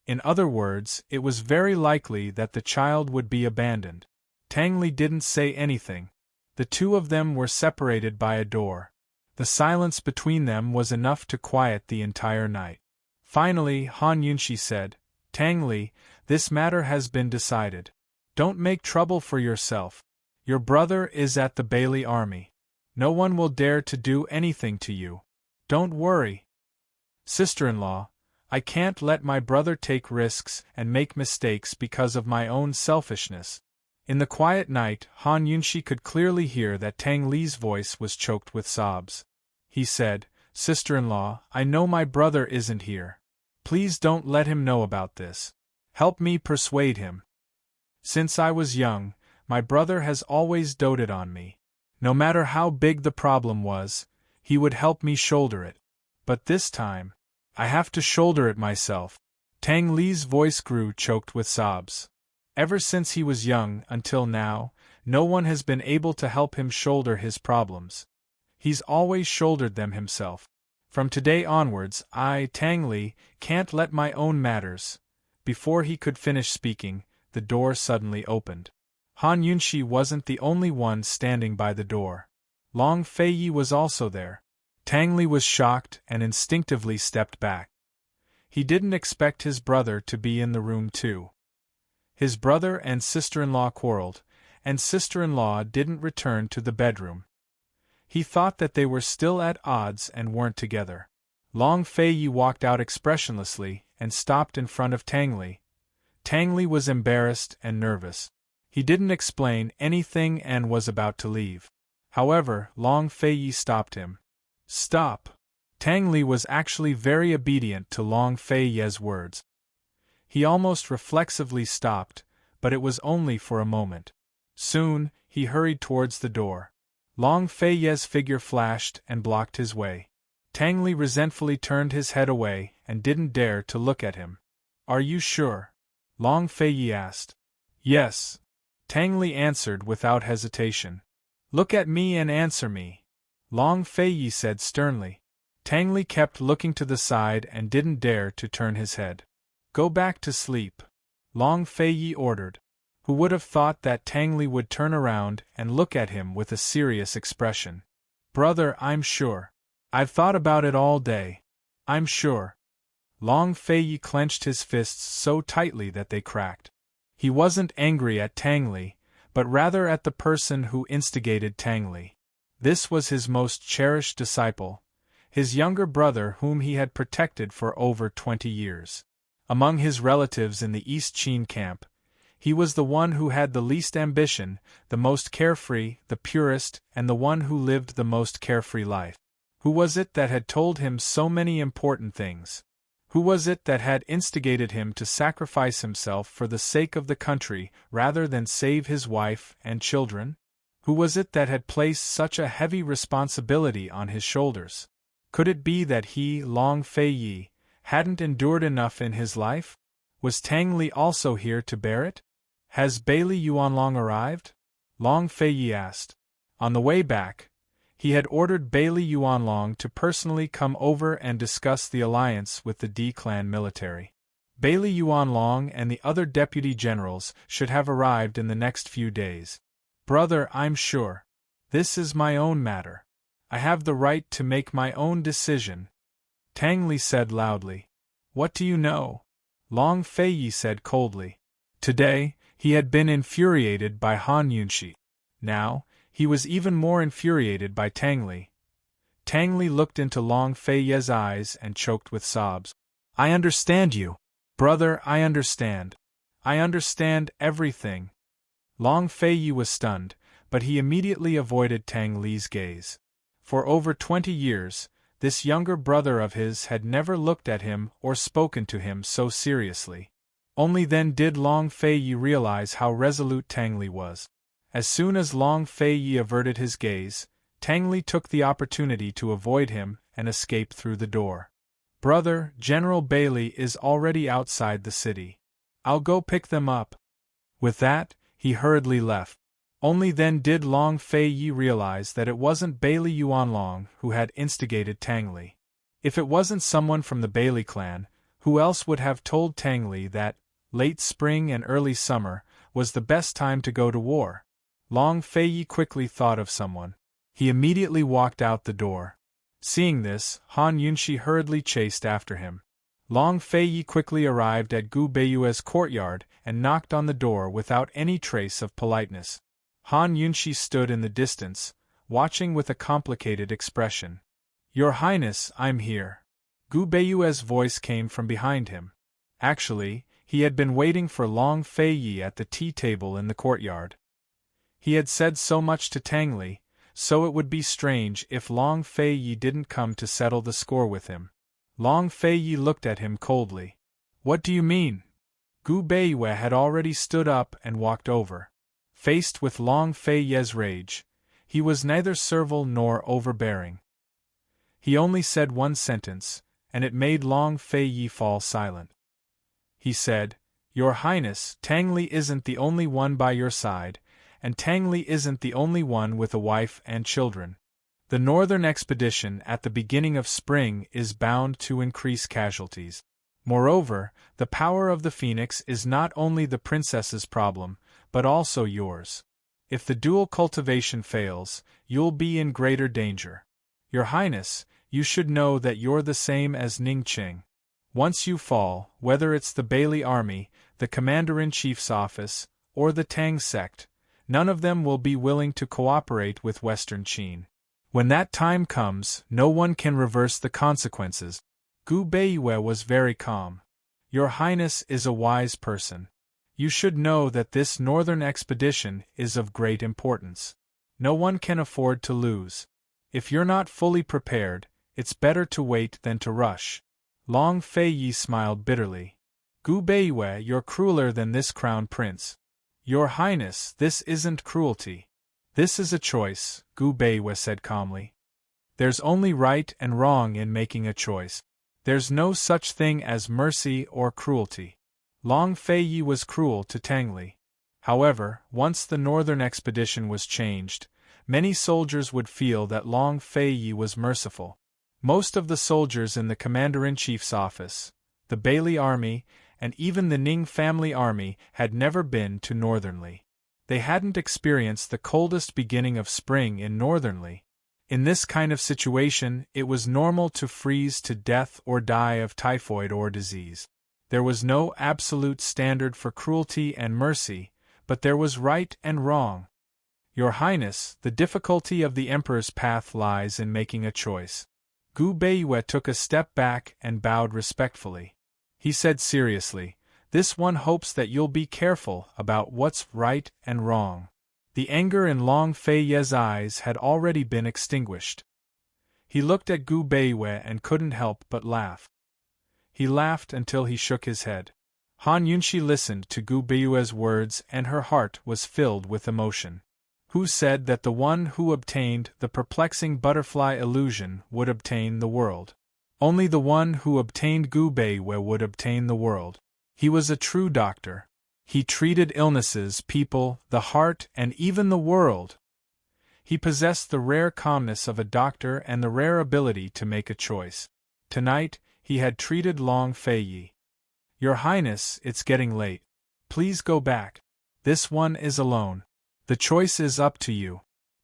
In other words, it was very likely that the child would be abandoned. Tang Li didn't say anything. The two of them were separated by a door. The silence between them was enough to quiet the entire night. Finally, Han Yunxi said, Tang Li, this matter has been decided. Don't make trouble for yourself. Your brother is at the Bailey army. No one will dare to do anything to you. Don't worry. Sister-in-law, I can't let my brother take risks and make mistakes because of my own selfishness. In the quiet night, Han Yunxi could clearly hear that Tang Li's voice was choked with sobs. He said, Sister-in-law, I know my brother isn't here. Please don't let him know about this. Help me persuade him. Since I was young, my brother has always doted on me. No matter how big the problem was, he would help me shoulder it. But this time, I have to shoulder it myself. Tang Li's voice grew choked with sobs. Ever since he was young until now, no one has been able to help him shoulder his problems. He's always shouldered them himself. From today onwards, I, Tang Li, can't let my own matters. Before he could finish speaking, the door suddenly opened. Han Yunxi wasn't the only one standing by the door. Long Feiyi was also there. Tang Li was shocked and instinctively stepped back. He didn't expect his brother to be in the room too. His brother and sister-in-law quarreled, and sister-in-law didn't return to the bedroom. He thought that they were still at odds and weren't together. Long Feiyi walked out expressionlessly and stopped in front of Tang Li. Tang Li was embarrassed and nervous. He didn't explain anything and was about to leave. However, Long Feiyi stopped him. Stop! Tang Li was actually very obedient to Long Feiyi's words. He almost reflexively stopped, but it was only for a moment. Soon, he hurried towards the door. Long Feiyi's figure flashed and blocked his way. Tang Li resentfully turned his head away and didn't dare to look at him. Are you sure? Long Feiyi asked. Yes. Tang Li answered without hesitation. Look at me and answer me. Long Feiyi said sternly. Tang Li kept looking to the side and didn't dare to turn his head. Go back to sleep. Long Feiyi ordered. Who would have thought that Tang Li would turn around and look at him with a serious expression? Brother, I'm sure. I've thought about it all day. I'm sure. Long Feiyi clenched his fists so tightly that they cracked. He wasn't angry at Tang Li, but rather at the person who instigated Tang Li. This was his most cherished disciple, his younger brother whom he had protected for over 20 years. Among his relatives in the East Qin camp, he was the one who had the least ambition, the most carefree, the purest, and the one who lived the most carefree life. Who was it that had told him so many important things? Who was it that had instigated him to sacrifice himself for the sake of the country rather than save his wife and children? Who was it that had placed such a heavy responsibility on his shoulders? Could it be that he, Long Feiyi, hadn't endured enough in his life? Was Tang Li also here to bear it? Has Bailey Yuanlong arrived? Long Feiyi asked. On the way back, he had ordered Bailey Yuanlong to personally come over and discuss the alliance with the D clan military. Bailey Yuanlong and the other deputy generals should have arrived in the next few days. Brother, I'm sure. This is my own matter. I have the right to make my own decision. Tang Li said loudly. What do you know? Long Feiyi said coldly. Today, he had been infuriated by Han Yunxi. Now, he was even more infuriated by Tang Li. Tang Li looked into Long Feiyi's eyes and choked with sobs. I understand you. Brother, I understand. I understand everything. Long Feiyi was stunned, but he immediately avoided Tang Li's gaze. For over 20 years, this younger brother of his had never looked at him or spoken to him so seriously. Only then did Long Feiyi realize how resolute Tang Li was. As soon as Long Feiyi averted his gaze, Tang Li took the opportunity to avoid him and escape through the door. Brother, General Bailey is already outside the city. I'll go pick them up. With that, he hurriedly left. Only then did Long Fei Yi realize that it wasn't Bailey Yuanlong who had instigated Tang Li. If it wasn't someone from the Bailey clan, who else would have told Tang Li that late spring and early summer was the best time to go to war? Long Fei Yi quickly thought of someone. He immediately walked out the door. Seeing this, Han Yunshi hurriedly chased after him. Long Fei Yi quickly arrived at Gu Beiyue's courtyard and knocked on the door without any trace of politeness. Han Yunshi stood in the distance, watching with a complicated expression. "Your Highness, I'm here." Gu Beiyue's voice came from behind him. Actually, he had been waiting for Long Fei Yi at the tea table in the courtyard. He had said so much to Tang Li, so it would be strange if Long Fei Yi didn't come to settle the score with him. Long Fei Yi looked at him coldly. "What do you mean?" Gu Beiyue had already stood up and walked over. Faced with Long Fei Yi's rage, he was neither servile nor overbearing. He only said one sentence, and it made Long Fei Yi fall silent. He said, "Your Highness, Tang Li isn't the only one by your side, and Tang Li isn't the only one with a wife and children. The northern expedition at the beginning of spring is bound to increase casualties. Moreover, the power of the phoenix is not only the princess's problem, but also yours. If the dual cultivation fails, you'll be in greater danger. Your Highness, you should know that you're the same as Ning Qing. Once you fall, whether it's the Bailey army, the Commander-in-Chief's office, or the Tang sect, none of them will be willing to cooperate with Western Qin. When that time comes, no one can reverse the consequences." Gu Beiyue was very calm. "Your Highness is a wise person. You should know that this northern expedition is of great importance. No one can afford to lose. If you're not fully prepared, it's better to wait than to rush." Long Fei Yi smiled bitterly. "Gu Beiyue, you're crueler than this crown prince." "Your Highness, this isn't cruelty. This is a choice," Gu Beiyue said calmly. "There's only right and wrong in making a choice. There's no such thing as mercy or cruelty." Long Fei Yi was cruel to Tang Li. However, once the northern expedition was changed, many soldiers would feel that Long Fei Yi was merciful. Most of the soldiers in the Commander-in-Chief's office, the Bailey army, and even the Ning family army had never been to Northernly. They hadn't experienced the coldest beginning of spring in Northernly. In this kind of situation, it was normal to freeze to death or die of typhoid or disease. There was no absolute standard for cruelty and mercy, but there was right and wrong. "Your Highness, the difficulty of the Emperor's path lies in making a choice." Gu Beiyue took a step back and bowed respectfully. He said seriously, "This one hopes that you'll be careful about what's right and wrong." The anger in Long Fei Yi's eyes had already been extinguished. He looked at Gu Beiyue and couldn't help but laugh. He laughed until he shook his head. Han Yunshi listened to Gu Beiyue's words and her heart was filled with emotion. Who said that the one who obtained the perplexing butterfly illusion would obtain the world? Only the one who obtained Gu Beiyue would obtain the world. He was a true doctor. He treated illnesses, people, the heart, and even the world. He possessed the rare calmness of a doctor and the rare ability to make a choice. Tonight, he had treated Long Fei Yi. "Your Highness, it's getting late. Please go back. This one is alone. The choice is up to you,"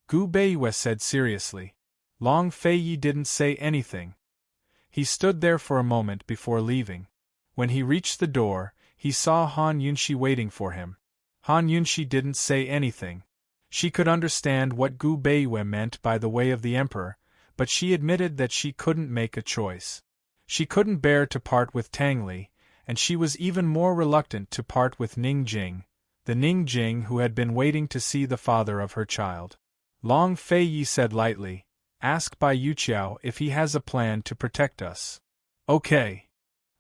Gu Beiyue said seriously. Long Fei Yi didn't say anything. He stood there for a moment before leaving. When he reached the door, he saw Han Yunshi waiting for him. Han Yunshi didn't say anything. She could understand what Gu Beiyue meant by the way of the Emperor, but she admitted that she couldn't make a choice. She couldn't bear to part with Tang Li, and she was even more reluctant to part with Ning Jing, the Ning Jing who had been waiting to see the father of her child. Long Fei Yi said lightly, "Ask Bai Yuqiao if he has a plan to protect us." "Okay."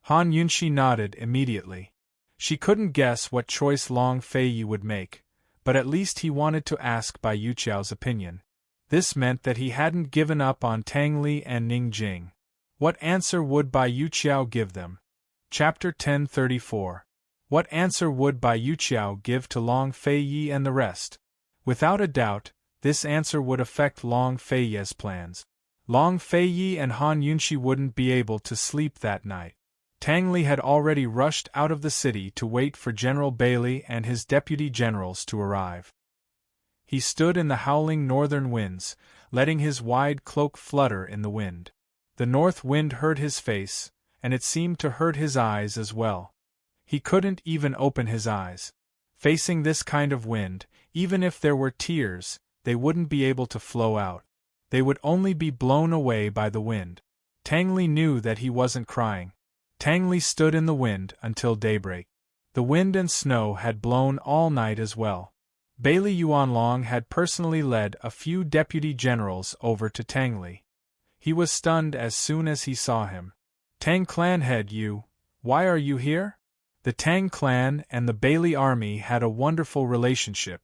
Han Yunshi nodded immediately. She couldn't guess what choice Long Fei Yi would make, but at least he wanted to ask Bai Yuqiao's opinion. This meant that he hadn't given up on Tang Li and Ning Jing. What answer would Bai Yuqiao give them? Chapter 1034. What answer would Bai Yuqiao give to Long Fei Yi and the rest? Without a doubt, this answer would affect Long Fei Yi's plans. Long Fei Yi and Han Yunxi wouldn't be able to sleep that night. Tang Li had already rushed out of the city to wait for General Bailey and his deputy generals to arrive. He stood in the howling northern winds, letting his wide cloak flutter in the wind. The north wind hurt his face, and it seemed to hurt his eyes as well. He couldn't even open his eyes. Facing this kind of wind, even if there were tears, they wouldn't be able to flow out. They would only be blown away by the wind. Tang Li knew that he wasn't crying. Tang Li stood in the wind until daybreak. The wind and snow had blown all night as well. Bailey Yuanlong had personally led a few deputy generals over to Tang Li. He was stunned as soon as he saw him. Tang clan head Yu, why are you here? The Tang clan and the Bailey army had a wonderful relationship.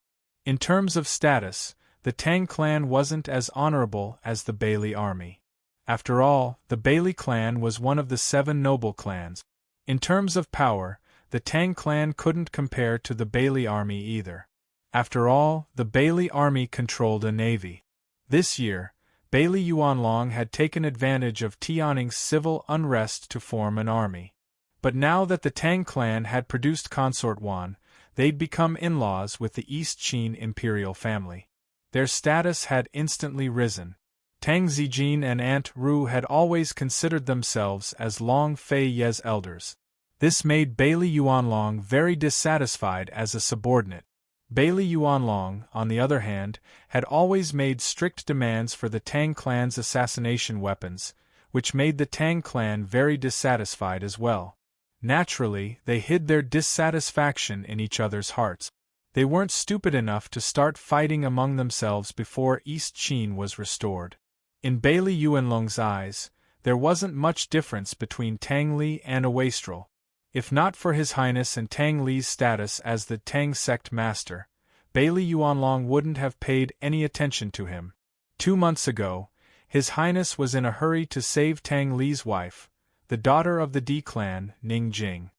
In terms of status, the Tang clan wasn't as honorable as the Bailey army. After all, the Bailey clan was one of the 7 noble clans. In terms of power, the Tang clan couldn't compare to the Bailey army either. After all, the Bailey army controlled a navy. This year, Bailey Yuanlong had taken advantage of Tianning's civil unrest to form an army. But now that the Tang clan had produced Consort Wan, they'd become in-laws with the East Qin imperial family. Their status had instantly risen. Tang Zijin and Aunt Ru had always considered themselves as Long Fei Yi's elders. This made Bailey Yuanlong very dissatisfied as a subordinate. Bailey Yuanlong, on the other hand, had always made strict demands for the Tang clan's assassination weapons, which made the Tang clan very dissatisfied as well. Naturally, they hid their dissatisfaction in each other's hearts. They weren't stupid enough to start fighting among themselves before East Qin was restored. In Bailey Yuanlong's eyes, there wasn't much difference between Tang Li and a wastrel. If not for His Highness and Tang Li's status as the Tang sect master, Bailey Yuanlong wouldn't have paid any attention to him. 2 months ago, His Highness was in a hurry to save Tang Li's wife, the daughter of the Di clan, Ning Jing.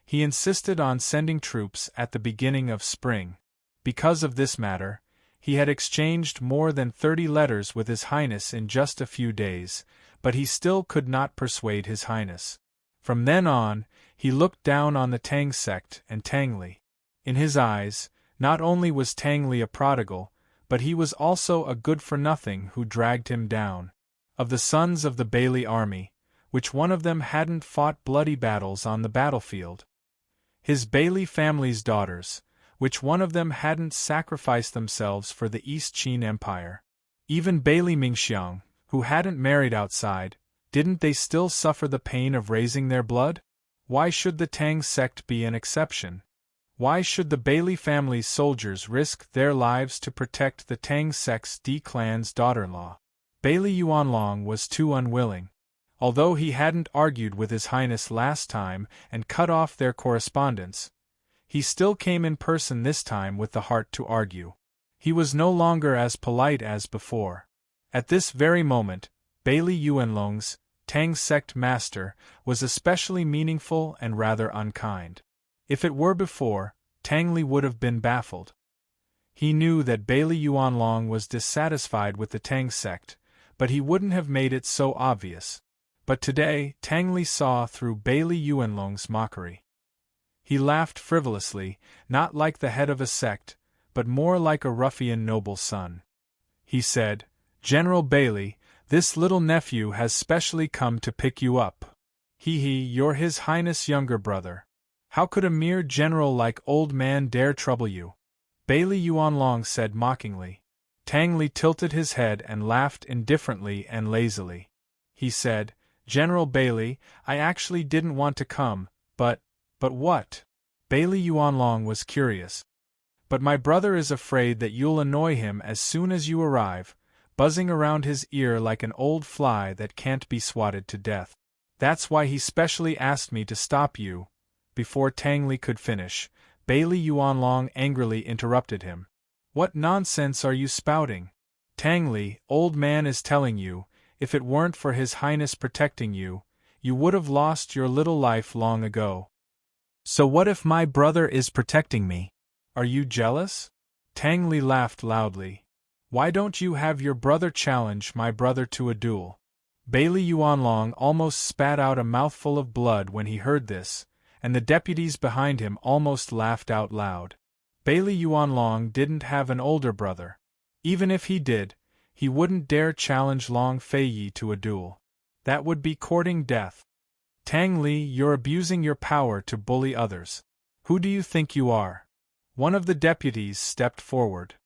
He insisted on sending troops at the beginning of spring. Because of this matter, he had exchanged more than 30 letters with His Highness in just a few days, but he still could not persuade His Highness. From then on, he looked down on the Tang sect and Tang Li. In his eyes, not only was Tang Li a prodigal, but he was also a good-for-nothing who dragged him down. Of the sons of the Bailey army, which one of them hadn't fought bloody battles on the battlefield? His Bailey family's daughters, which one of them hadn't sacrificed themselves for the East Qin Empire? Even Bailey Mingxiang, who hadn't married outside, didn't they still suffer the pain of raising their blood? Why should the Tang sect be an exception? Why should the Bailey family's soldiers risk their lives to protect the Tang sect's Di clan's daughter-in-law? Bailey Yuanlong was too unwilling. Although he hadn't argued with His Highness last time and cut off their correspondence, he still came in person this time with the heart to argue. He was no longer as polite as before. At this very moment, Bailey Yuanlong's Tang sect master was especially meaningful and rather unkind. If it were before, Tang Li would have been baffled. He knew that Bailey Yuanlong was dissatisfied with the Tang sect, but he wouldn't have made it so obvious. But today, Tang Li saw through Bailey Yuanlong's mockery. He laughed frivolously, not like the head of a sect, but more like a ruffian noble son. He said, "General Bailey, this little nephew has specially come to pick you up. You're His Highness' younger brother. How could a mere general like old man dare trouble you?" Bailey Yuanlong said mockingly. Tang Li tilted his head and laughed indifferently and lazily. He said, "General Bailey, I actually didn't want to come, but what?" Bailey Yuanlong was curious. "But my brother is afraid that you'll annoy him as soon as you arrive, buzzing around his ear like an old fly that can't be swatted to death. That's why he specially asked me to stop you." Before Tang Li could finish, Bailey Yuanlong angrily interrupted him. "What nonsense are you spouting? Tang Li, old man is telling you, if it weren't for His Highness protecting you, you would have lost your little life long ago." So what if my brother is protecting me? Are you jealous? Tang Li laughed loudly. Why don't you have your brother challenge my brother to a duel? Bailey Yuanlong almost spat out a mouthful of blood when he heard this, and the deputies behind him almost laughed out loud. Bailey Yuanlong didn't have an older brother. Even if he did, he wouldn't dare challenge Long Feiyi to a duel. That would be courting death. Tang Li, you're abusing your power to bully others. Who do you think you are? One of the deputies stepped forward.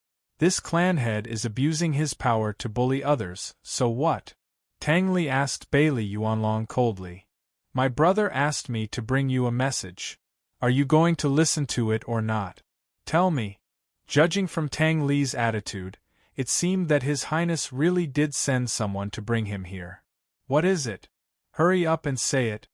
This clan head is abusing his power to bully others, so what? Tang Li asked Bailey Yuanlong coldly. My brother asked me to bring you a message. Are you going to listen to it or not? Tell me. Judging from Tang Li's attitude, it seemed that His Highness really did send someone to bring him here. What is it? Hurry up and say it,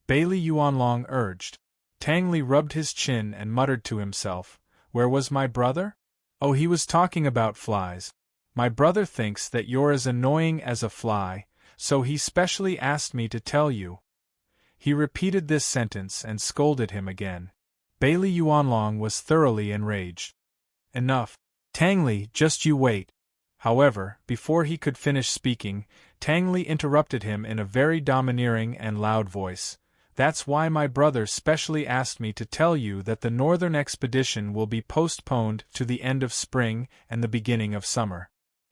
Bailey Yuanlong urged. Tang Li rubbed his chin and muttered to himself, Where was my brother? Oh, he was talking about flies. My brother thinks that you're as annoying as a fly, so he specially asked me to tell you. He repeated this sentence and scolded him again. Bailey Yuanlong was thoroughly enraged. Enough. Tang Li, just you wait. However, before he could finish speaking, Tang Li interrupted him in a very domineering and loud voice. That's why my brother specially asked me to tell you that the northern expedition will be postponed to the end of spring and the beginning of summer.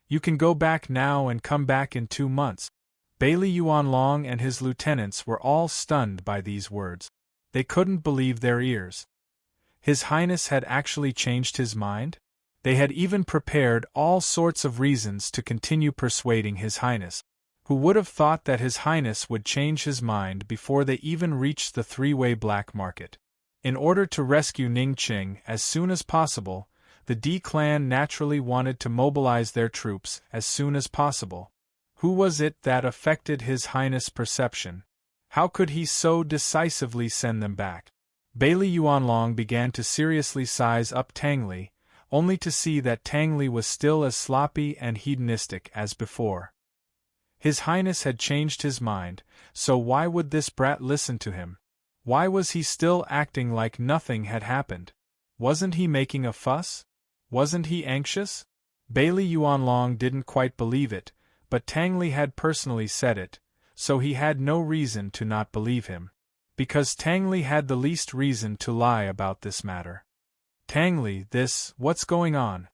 You can go back now and come back in 2 months. Bailey Yuanlong and his lieutenants were all stunned by these words. They couldn't believe their ears. His Highness had actually changed his mind? They had even prepared all sorts of reasons to continue persuading His Highness. Who would have thought that His Highness would change his mind before they even reached the three-way black market? In order to rescue Ningqing as soon as possible, the D clan naturally wanted to mobilize their troops as soon as possible. Who was it that affected His Highness' perception? How could he so decisively send them back? Bailey Yuanlong began to seriously size up Tang Li, only to see that Tang Li was still as sloppy and hedonistic as before. His Highness had changed his mind, so why would this brat listen to him? Why was he still acting like nothing had happened? Wasn't he making a fuss? Wasn't he anxious? Bailey Yuanlong didn't quite believe it, but Tang Li had personally said it, so he had no reason to not believe him. Because Tang Li had the least reason to lie about this matter. Tang Li, what's going on?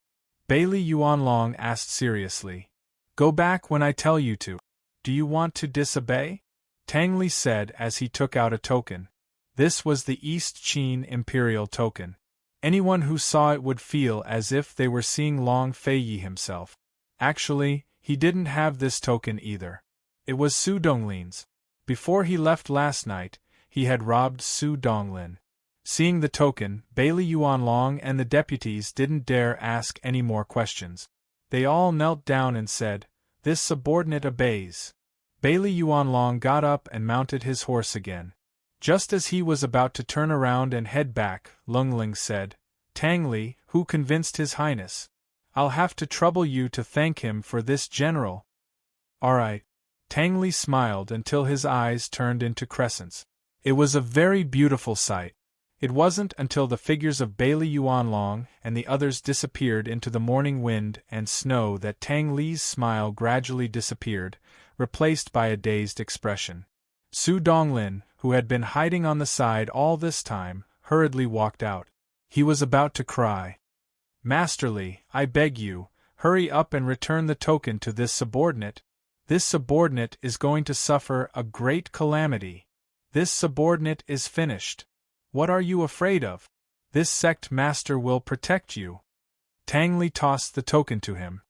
Bailey Yuanlong asked seriously. Go back when I tell you to. Do you want to disobey? Tang Li said as he took out a token. This was the East Qin Imperial token. Anyone who saw it would feel as if they were seeing Long Feiyi himself. Actually, he didn't have this token either. It was Su Donglin's. Before he left last night, he had robbed Su Donglin. Seeing the token, Bailey Yuanlong and the deputies didn't dare ask any more questions. They all knelt down and said, This subordinate obeys. Bailey Yuanlong got up and mounted his horse again. Just as he was about to turn around and head back, Lungling said, Tang Li, who convinced His Highness? I'll have to trouble you to thank him for this, General. All right. Tang Li smiled until his eyes turned into crescents. It was a very beautiful sight. It wasn't until the figures of Bailey Yuanlong and the others disappeared into the morning wind and snow that Tang Li's smile gradually disappeared, replaced by a dazed expression. Su Donglin, who had been hiding on the side all this time, hurriedly walked out. He was about to cry. Master Li, I beg you, hurry up and return the token to this subordinate. This subordinate is going to suffer a great calamity. This subordinate is finished. What are you afraid of? This sect master will protect you. Tang Li tossed the token to him.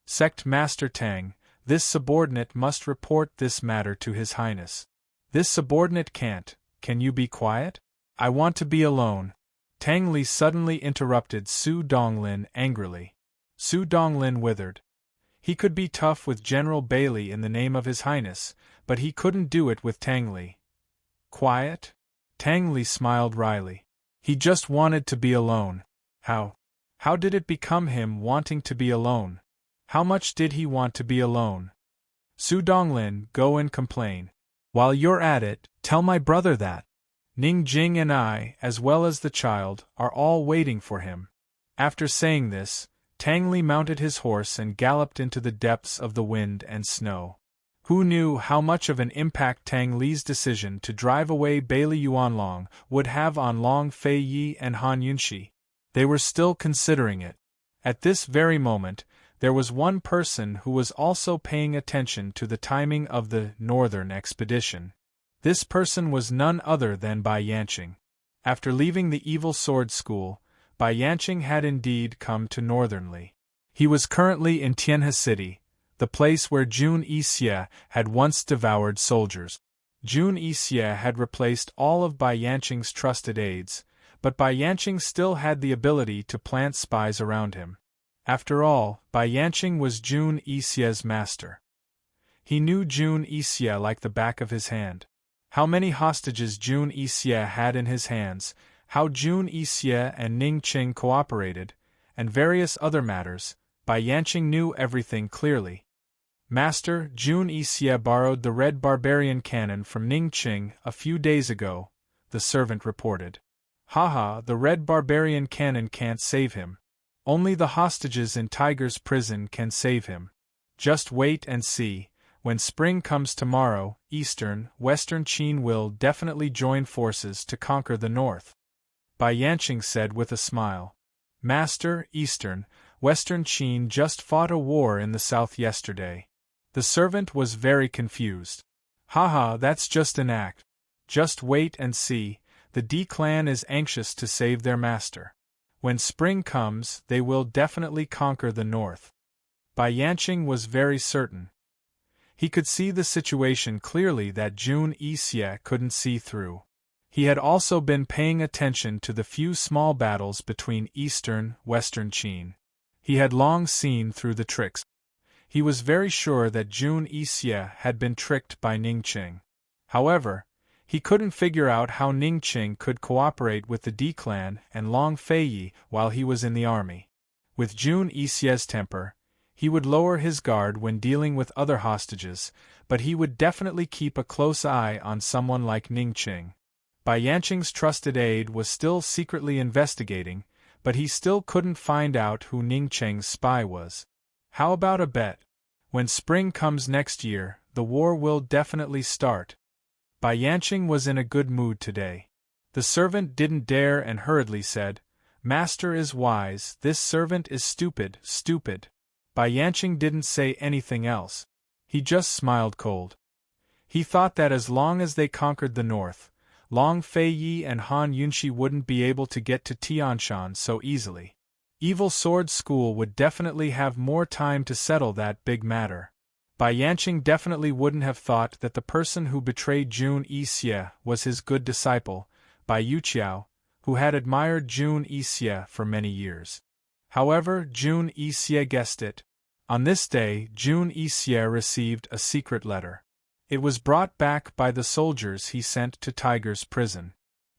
Sect Master Tang, this subordinate must report this matter to His Highness. This subordinate can't. Can you be quiet? I want to be alone. Tang Li suddenly interrupted Su Donglin angrily. Su Donglin withered. He could be tough with General Bailey in the name of His Highness, but he couldn't do it with Tang Li. Quiet? Tang Li smiled wryly. He just wanted to be alone. How did it become him wanting to be alone? How much did he want to be alone? Su Donglin, go and complain. While you're at it, tell my brother that. Ning Jing and I, as well as the child, are all waiting for him." After saying this, Tang Li mounted his horse and galloped into the depths of the wind and snow. Who knew how much of an impact Tang Li's decision to drive away Bailey Yuanlong would have on Long Fei Yi and Han Yunxi? They were still considering it. At this very moment, there was one person who was also paying attention to the timing of the northern expedition. This person was none other than Bai Yanqing. After leaving the Evil Sword School, Bai Yanqing had indeed come to Northernly. He was currently in Tianhe City, the place where Jun Yixie had once devoured soldiers. Jun Yixie had replaced all of Bai Yanqing's trusted aides, but Bai Yanqing still had the ability to plant spies around him. After all, Bai Yanqing was Jun Yixie's master. He knew Jun Yixie like the back of his hand. How many hostages Jun Yixie had in his hands, how Jun Yixie and Ning Qing cooperated, and various other matters, Bai Yanqing knew everything clearly. "Master, Jun Yixie borrowed the red barbarian cannon from Ning Qing a few days ago," the servant reported. "Haha, the red barbarian cannon can't save him. Only the hostages in Tiger's prison can save him. Just wait and see. When spring comes tomorrow, Eastern, Western Qin will definitely join forces to conquer the North," Bai Yanqing said with a smile. "Master, Eastern, Western Qin just fought a war in the south yesterday." The servant was very confused. "Haha, that's just an act. Just wait and see, the D clan is anxious to save their master. When spring comes, they will definitely conquer the North." Bai Yanqing was very certain. He could see the situation clearly that Jun Yixie couldn't see through. He had also been paying attention to the few small battles between Eastern, Western Qin. He had long seen through the tricks. He was very sure that Jun Yixie had been tricked by Ning Qing. However, he couldn't figure out how Ning Qing could cooperate with the D clan and Long Fei Yi while he was in the army. With Jun Yixie's temper, he would lower his guard when dealing with other hostages, but he would definitely keep a close eye on someone like Ning Qing. Bai Yanqing's trusted aide was still secretly investigating, but he still couldn't find out who Ning Qing's spy was. How about a bet? When spring comes next year, the war will definitely start. Bai Yanqing was in a good mood today. The servant didn't dare and hurriedly said, "Master is wise, this servant is stupid, stupid." Bai Yanqing didn't say anything else. He just smiled cold. He thought that as long as they conquered the North, Long Fei Yi and Han Yunxi wouldn't be able to get to Tianshan so easily. Evil Sword School would definitely have more time to settle that big matter. Bai Yanqing definitely wouldn't have thought that the person who betrayed Jun Yixie was his good disciple, Bai Yuqiao, who had admired Jun Yixie for many years. However, Jun Yixie guessed it. On this day, Jun Yixie received a secret letter. It was brought back by the soldiers he sent to Tiger's prison.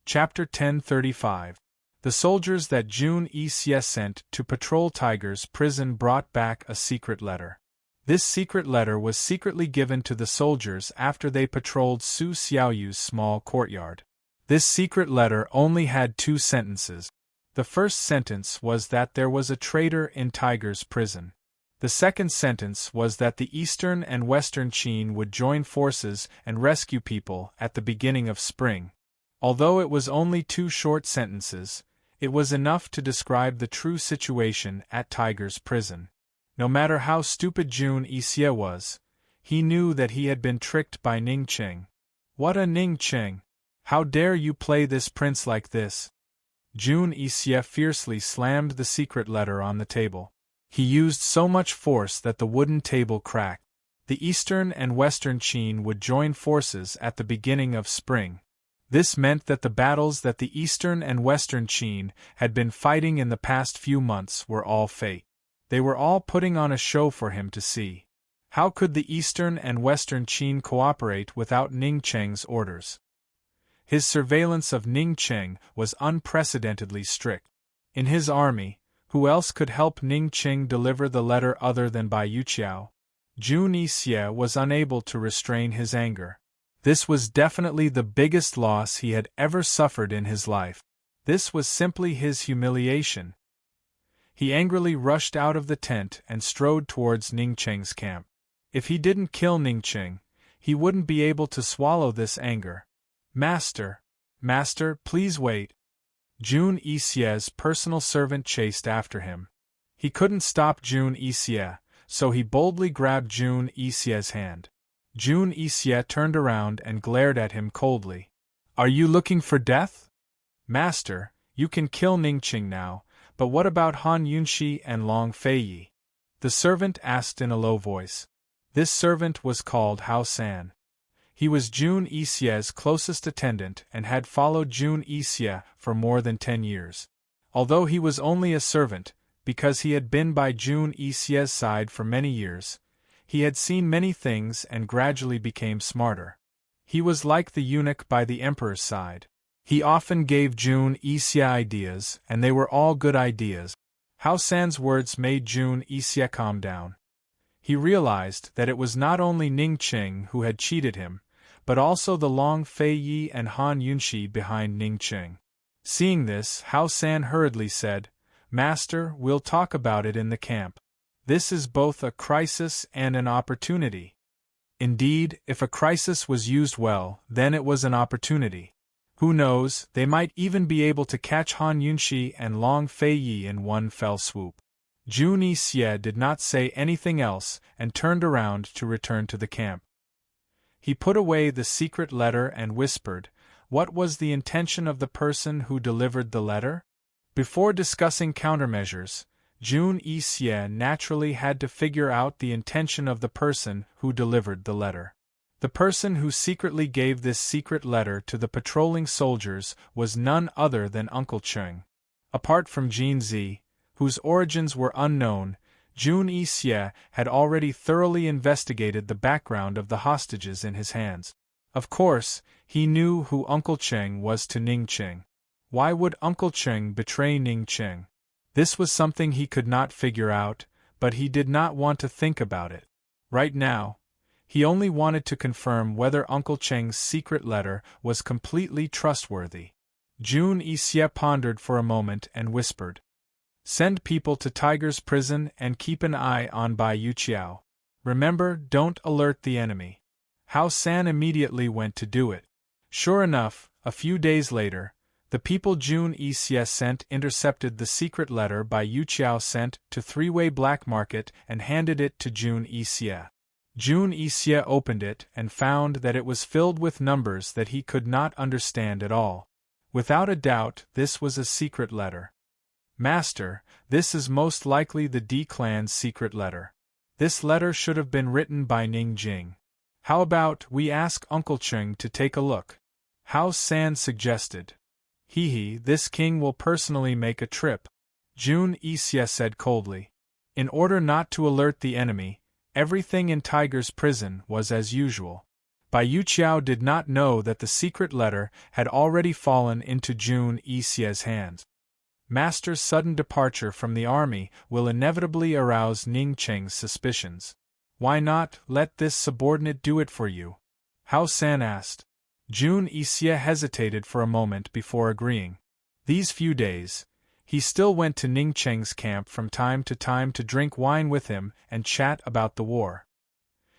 Chapter 1035. The soldiers that Jun Yixie sent to patrol Tiger's prison brought back a secret letter. This secret letter was secretly given to the soldiers after they patrolled Su Xiaoyu's small courtyard. This secret letter only had 2 sentences. The first sentence was that there was a traitor in Tiger's prison. The second sentence was that the Eastern and Western Qin would join forces and rescue people at the beginning of spring. Although it was only 2 short sentences, it was enough to describe the true situation at Tiger's prison. No matter how stupid Jun Yixie was, he knew that he had been tricked by Ning Qing. "What a Ning Qing! How dare you play this prince like this?" Jun Yixie fiercely slammed the secret letter on the table. He used so much force that the wooden table cracked. The Eastern and Western Qin would join forces at the beginning of spring. This meant that the battles that the Eastern and Western Qin had been fighting in the past few months were all fake. They were all putting on a show for him to see. How could the Eastern and Western Qin cooperate without Ning Qing's orders? His surveillance of Ning Qing was unprecedentedly strict. In his army, who else could help Ning Qing deliver the letter other than Bai Yuqiao? Jun Yixie was unable to restrain his anger. This was definitely the biggest loss he had ever suffered in his life. This was simply his humiliation. He angrily rushed out of the tent and strode towards Ning Cheng's camp. If he didn't kill Ning Cheng, he wouldn't be able to swallow this anger. Master, please wait. Jun Yixie's personal servant chased after him. He couldn't stop Jun Yixie, so he boldly grabbed Jun Yixie's hand. Jun Yixie turned around and glared at him coldly. Are you looking for death? Master, you can kill Ning Cheng now, but what about Han Yunxi and Long Feiyi? The servant asked in a low voice. This servant was called Hao San. He was Jun Yixie's closest attendant and had followed Jun Yixie for more than 10 years. Although he was only a servant, because he had been by Jun Yixie's side for many years, he had seen many things and gradually became smarter. He was like the eunuch by the emperor's side. He often gave Jun Yixie ideas, and they were all good ideas. Hao San's words made Jun Yixie calm down. He realized that it was not only Ning Cheng who had cheated him, but also the Long Feiyi and Han Yunxi behind Ning Cheng. Seeing this, Hao San hurriedly said, Master, we'll talk about it in the camp. This is both a crisis and an opportunity. Indeed, if a crisis was used well, then it was an opportunity. Who knows, they might even be able to catch Han Yunxi and Long Feiyi in one fell swoop. Jun Yixie did not say anything else and turned around to return to the camp. He put away the secret letter and whispered, What was the intention of the person who delivered the letter? Before discussing countermeasures, Jun Yixie naturally had to figure out the intention of the person who delivered the letter. The person who secretly gave this secret letter to the patrolling soldiers was none other than Uncle Cheng. Apart from Jin Zi, whose origins were unknown, Jun Yixie had already thoroughly investigated the background of the hostages in his hands. Of course, he knew who Uncle Cheng was to Ning Cheng. Why would Uncle Cheng betray Ning Cheng? This was something he could not figure out, but he did not want to think about it. Right now, he only wanted to confirm whether Uncle Cheng's secret letter was completely trustworthy. Jun Yixie pondered for a moment and whispered, Send people to Tiger's prison and keep an eye on Bai Yuqiao. Remember, don't alert the enemy. Hao San immediately went to do it. Sure enough, a few days later, the people Jun Yixie sent intercepted the secret letter Bai Yuqiao sent to Three-Way Black Market and handed it to Jun Yixie. Jun Yixie opened it and found that it was filled with numbers that he could not understand at all. Without a doubt, this was a secret letter. Master, this is most likely the D clan's secret letter. This letter should have been written by Ning Jing. How about we ask Uncle Cheng to take a look? Hao San suggested. This king will personally make a trip. Jun Yixie said coldly. In order not to alert the enemy, everything in Tiger's prison was as usual. Bai Yuqiao did not know that the secret letter had already fallen into Jun Yixie's hands. Master's sudden departure from the army will inevitably arouse Ning Cheng's suspicions. Why not let this subordinate do it for you? Hao San asked. Jun Yixie hesitated for a moment before agreeing. These few days, he still went to Ning Cheng's camp from time to drink wine with him and chat about the war.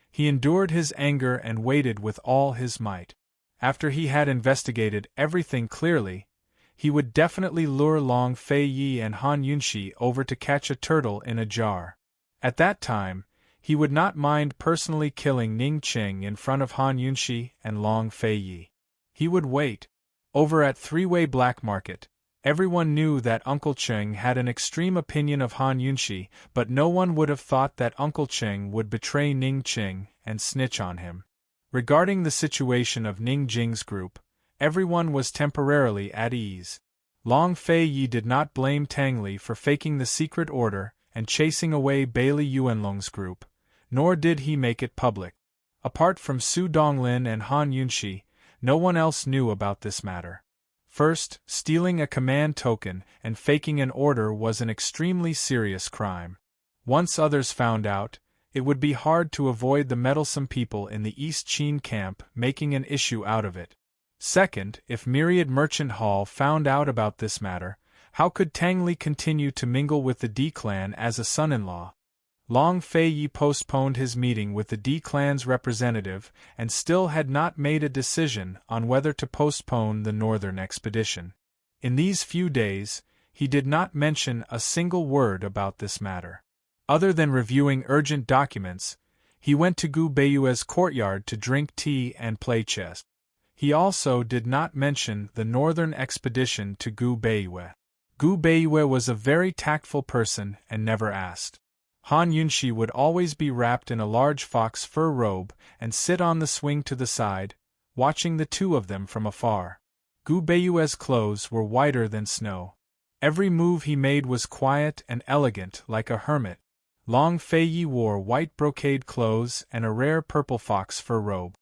He endured his anger and waited with all his might. After he had investigated everything clearly, he would definitely lure Long Feiyi and Han Yunxi over to catch a turtle in a jar. At that time, he would not mind personally killing Ning Cheng in front of Han Yunxi and Long Feiyi. He would wait. Over at Three-Way Black Market, everyone knew that Uncle Cheng had an extreme opinion of Han Yunxi, but no one would have thought that Uncle Cheng would betray Ning Cheng and snitch on him. Regarding the situation of Ning Jing's group, everyone was temporarily at ease. Long Feiyi did not blame Tang Li for faking the secret order and chasing away Bailey Yuanlong's group, nor did he make it public. Apart from Su Donglin and Han Yunxi, no one else knew about this matter. First, stealing a command token and faking an order was an extremely serious crime. Once others found out, It would be hard to avoid the meddlesome people in the East Qin camp making an issue out of it. Second, if Myriad Merchant Hall found out about this matter, how could Tang Li continue to mingle with the D clan as a son-in-law? Long Fei Yi postponed his meeting with the D clan's representative and still had not made a decision on whether to postpone the northern expedition. In these few days, he did not mention a single word about this matter. Other than reviewing urgent documents, he went to Gu Beiyue's courtyard to drink tea and play chess. He also did not mention the northern expedition to Gu Beiyue. Gu Beiyue was a very tactful person and never asked. Han Yunxi would always be wrapped in a large fox fur robe and sit on the swing to the side, watching the two of them from afar. Gu Beiyue's clothes were whiter than snow. Every move he made was quiet and elegant like a hermit. Long Fei Yi wore white brocade clothes and a rare purple fox fur robe.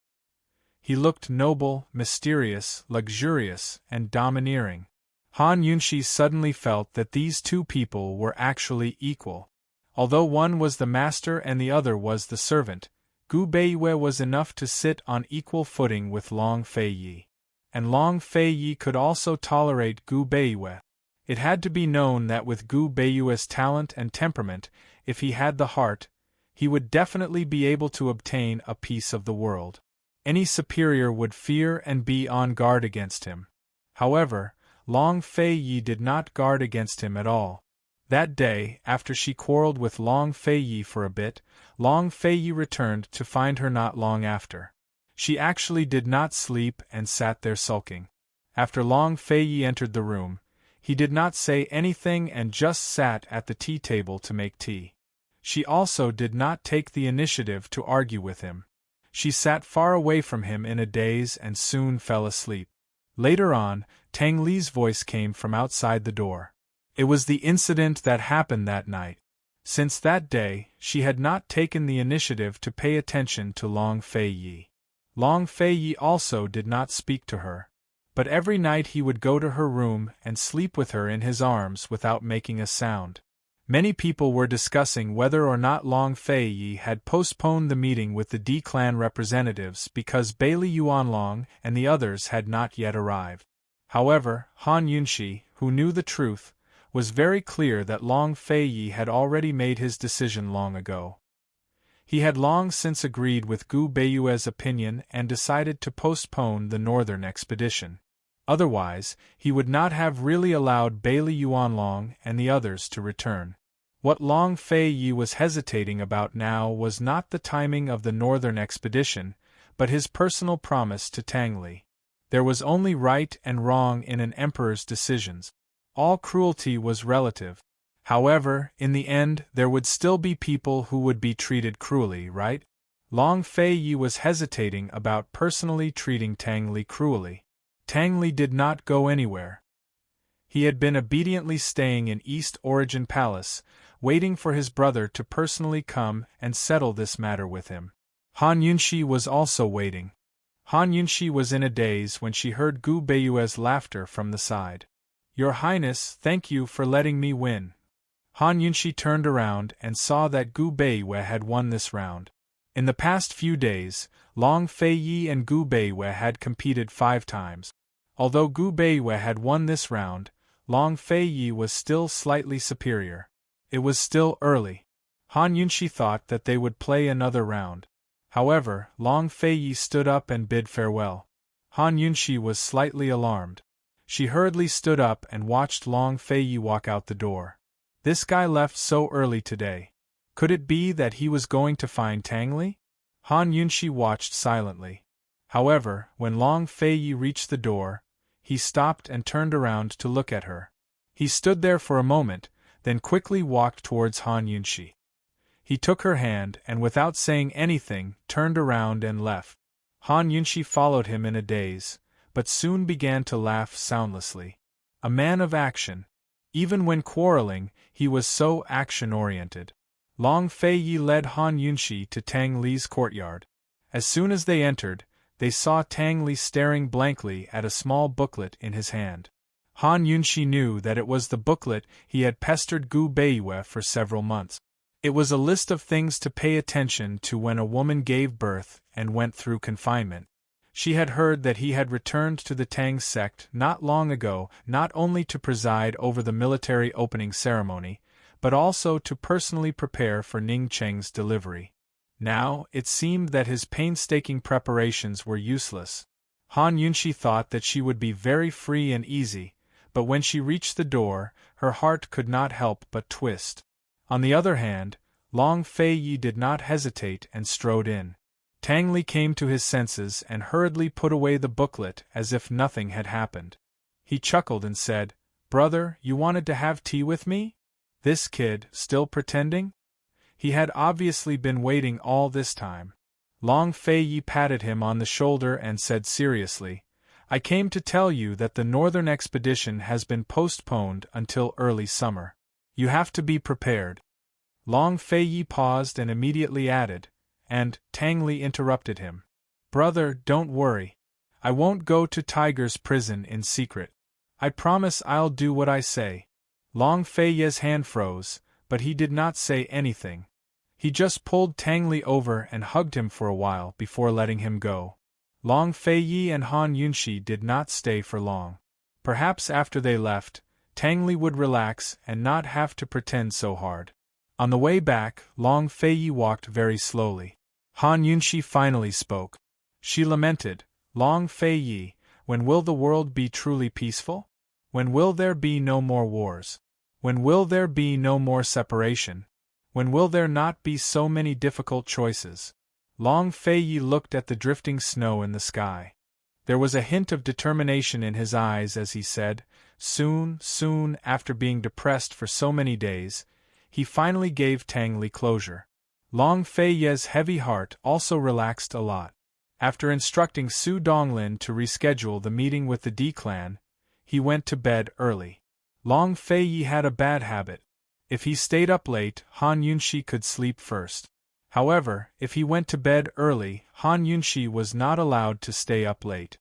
He looked noble, mysterious, luxurious, and domineering. Han Yunxi suddenly felt that these two people were actually equal. Although one was the master and the other was the servant, Gu Beiyue was enough to sit on equal footing with Long Fei Yi. And Long Fei Yi could also tolerate Gu Beiyue. It had to be known that with Gu Beiyue's talent and temperament, if he had the heart, he would definitely be able to obtain a piece of the world. Any superior would fear and be on guard against him. However, Long Fei Yi did not guard against him at all. That day, after she quarreled with Long Fei Yi for a bit, Long Fei Yi returned to find her not long after. She actually did not sleep and sat there sulking. After Long Fei Yi entered the room, he did not say anything and just sat at the tea table to make tea. She also did not take the initiative to argue with him. She sat far away from him in a daze and soon fell asleep. Later on, Tang Li's voice came from outside the door. It was the incident that happened that night. Since that day, she had not taken the initiative to pay attention to Long Fei Yi. Long Fei Yi also did not speak to her. But every night he would go to her room and sleep with her in his arms without making a sound. Many people were discussing whether or not Long Fei Yi had postponed the meeting with the D clan representatives because Bailey Yuanlong and the others had not yet arrived. However, Han Yunxi, who knew the truth, was very clear that Long Fei Yi had already made his decision long ago. He had long since agreed with Gu Beiyue's opinion and decided to postpone the northern expedition. Otherwise, he would not have really allowed Bailey Yuanlong and the others to return. What Long Fei Yi was hesitating about now was not the timing of the northern expedition, but his personal promise to Tang Li. There was only right and wrong in an emperor's decisions. All cruelty was relative. However, in the end, there would still be people who would be treated cruelly, right? Long Fei Yi was hesitating about personally treating Tang Li cruelly. Tang Li did not go anywhere. He had been obediently staying in East Origin Palace, waiting for his brother to personally come and settle this matter with him. Han Yunxi was also waiting. Han Yunxi was in a daze when she heard Gu Beiyue's laughter from the side. "Your Highness, thank you for letting me win." Han Yunxi turned around and saw that Gu Beiyue had won this round. In the past few days, Long Fei Yi and Gu Beiyue had competed 5 times. Although Gu Beiyue had won this round, Long Fei Yi was still slightly superior. It was still early. Han Yunxi thought that they would play another round. However, Long Fei Yi stood up and bid farewell. Han Yunxi was slightly alarmed. She hurriedly stood up and watched Long Fei Yi walk out the door. This guy left so early today. Could it be that he was going to find Tang Li? Han Yunxi watched silently. However, when Long Fei Yi reached the door, he stopped and turned around to look at her. He stood there for a moment, then quickly walked towards Han Yunxi. He took her hand and without saying anything, turned around and left. Han Yunxi followed him in a daze, but soon began to laugh soundlessly. A man of action. Even when quarreling, he was so action-oriented. Long Fei Yi led Han Yunxi to Tang Li's courtyard. As soon as they entered, they saw Tang Li staring blankly at a small booklet in his hand. Han Yunxi knew that it was the booklet he had pestered Gu Beiyue for several months. It was a list of things to pay attention to when a woman gave birth and went through confinement. She had heard that he had returned to the Tang sect not long ago, not only to preside over the military opening ceremony, but also to personally prepare for Ning Cheng's delivery. Now, it seemed that his painstaking preparations were useless. Han Yunxi thought that she would be very free and easy, but when she reached the door, her heart could not help but twist. On the other hand, Long Fei Yi did not hesitate and strode in. Tang Li came to his senses and hurriedly put away the booklet as if nothing had happened. He chuckled and said, "Brother, you wanted to have tea with me? This kid, still pretending?" He had obviously been waiting all this time. Long Fei Yi patted him on the shoulder and said seriously, "I came to tell you that the northern expedition has been postponed until early summer. You have to be prepared." Long Fei Yi paused and immediately added, and Tang Li interrupted him. "Brother, don't worry. I won't go to Tiger's prison in secret. I promise I'll do what I say." Long Fei Yi's hand froze, but he did not say anything. He just pulled Tang Li over and hugged him for a while before letting him go. Long Fei Yi and Han Yunxi did not stay for long. Perhaps after they left, Tang Li would relax and not have to pretend so hard. On the way back, Long Fei Yi walked very slowly. Han Yunxi finally spoke. She lamented, "Long Fei Yi, when will the world be truly peaceful? When will there be no more wars? When will there be no more separation? When will there not be so many difficult choices?" Long Fei Yi looked at the drifting snow in the sky. There was a hint of determination in his eyes as he said, soon, after being depressed for so many days, he finally gave Tang Li closure. Long Fei Yi's heavy heart also relaxed a lot. After instructing Su Donglin to reschedule the meeting with the D clan, he went to bed early. Long Fei Yi had a bad habit. If he stayed up late, Han Yunxi could sleep first. However, if he went to bed early, Han Yunxi was not allowed to stay up late.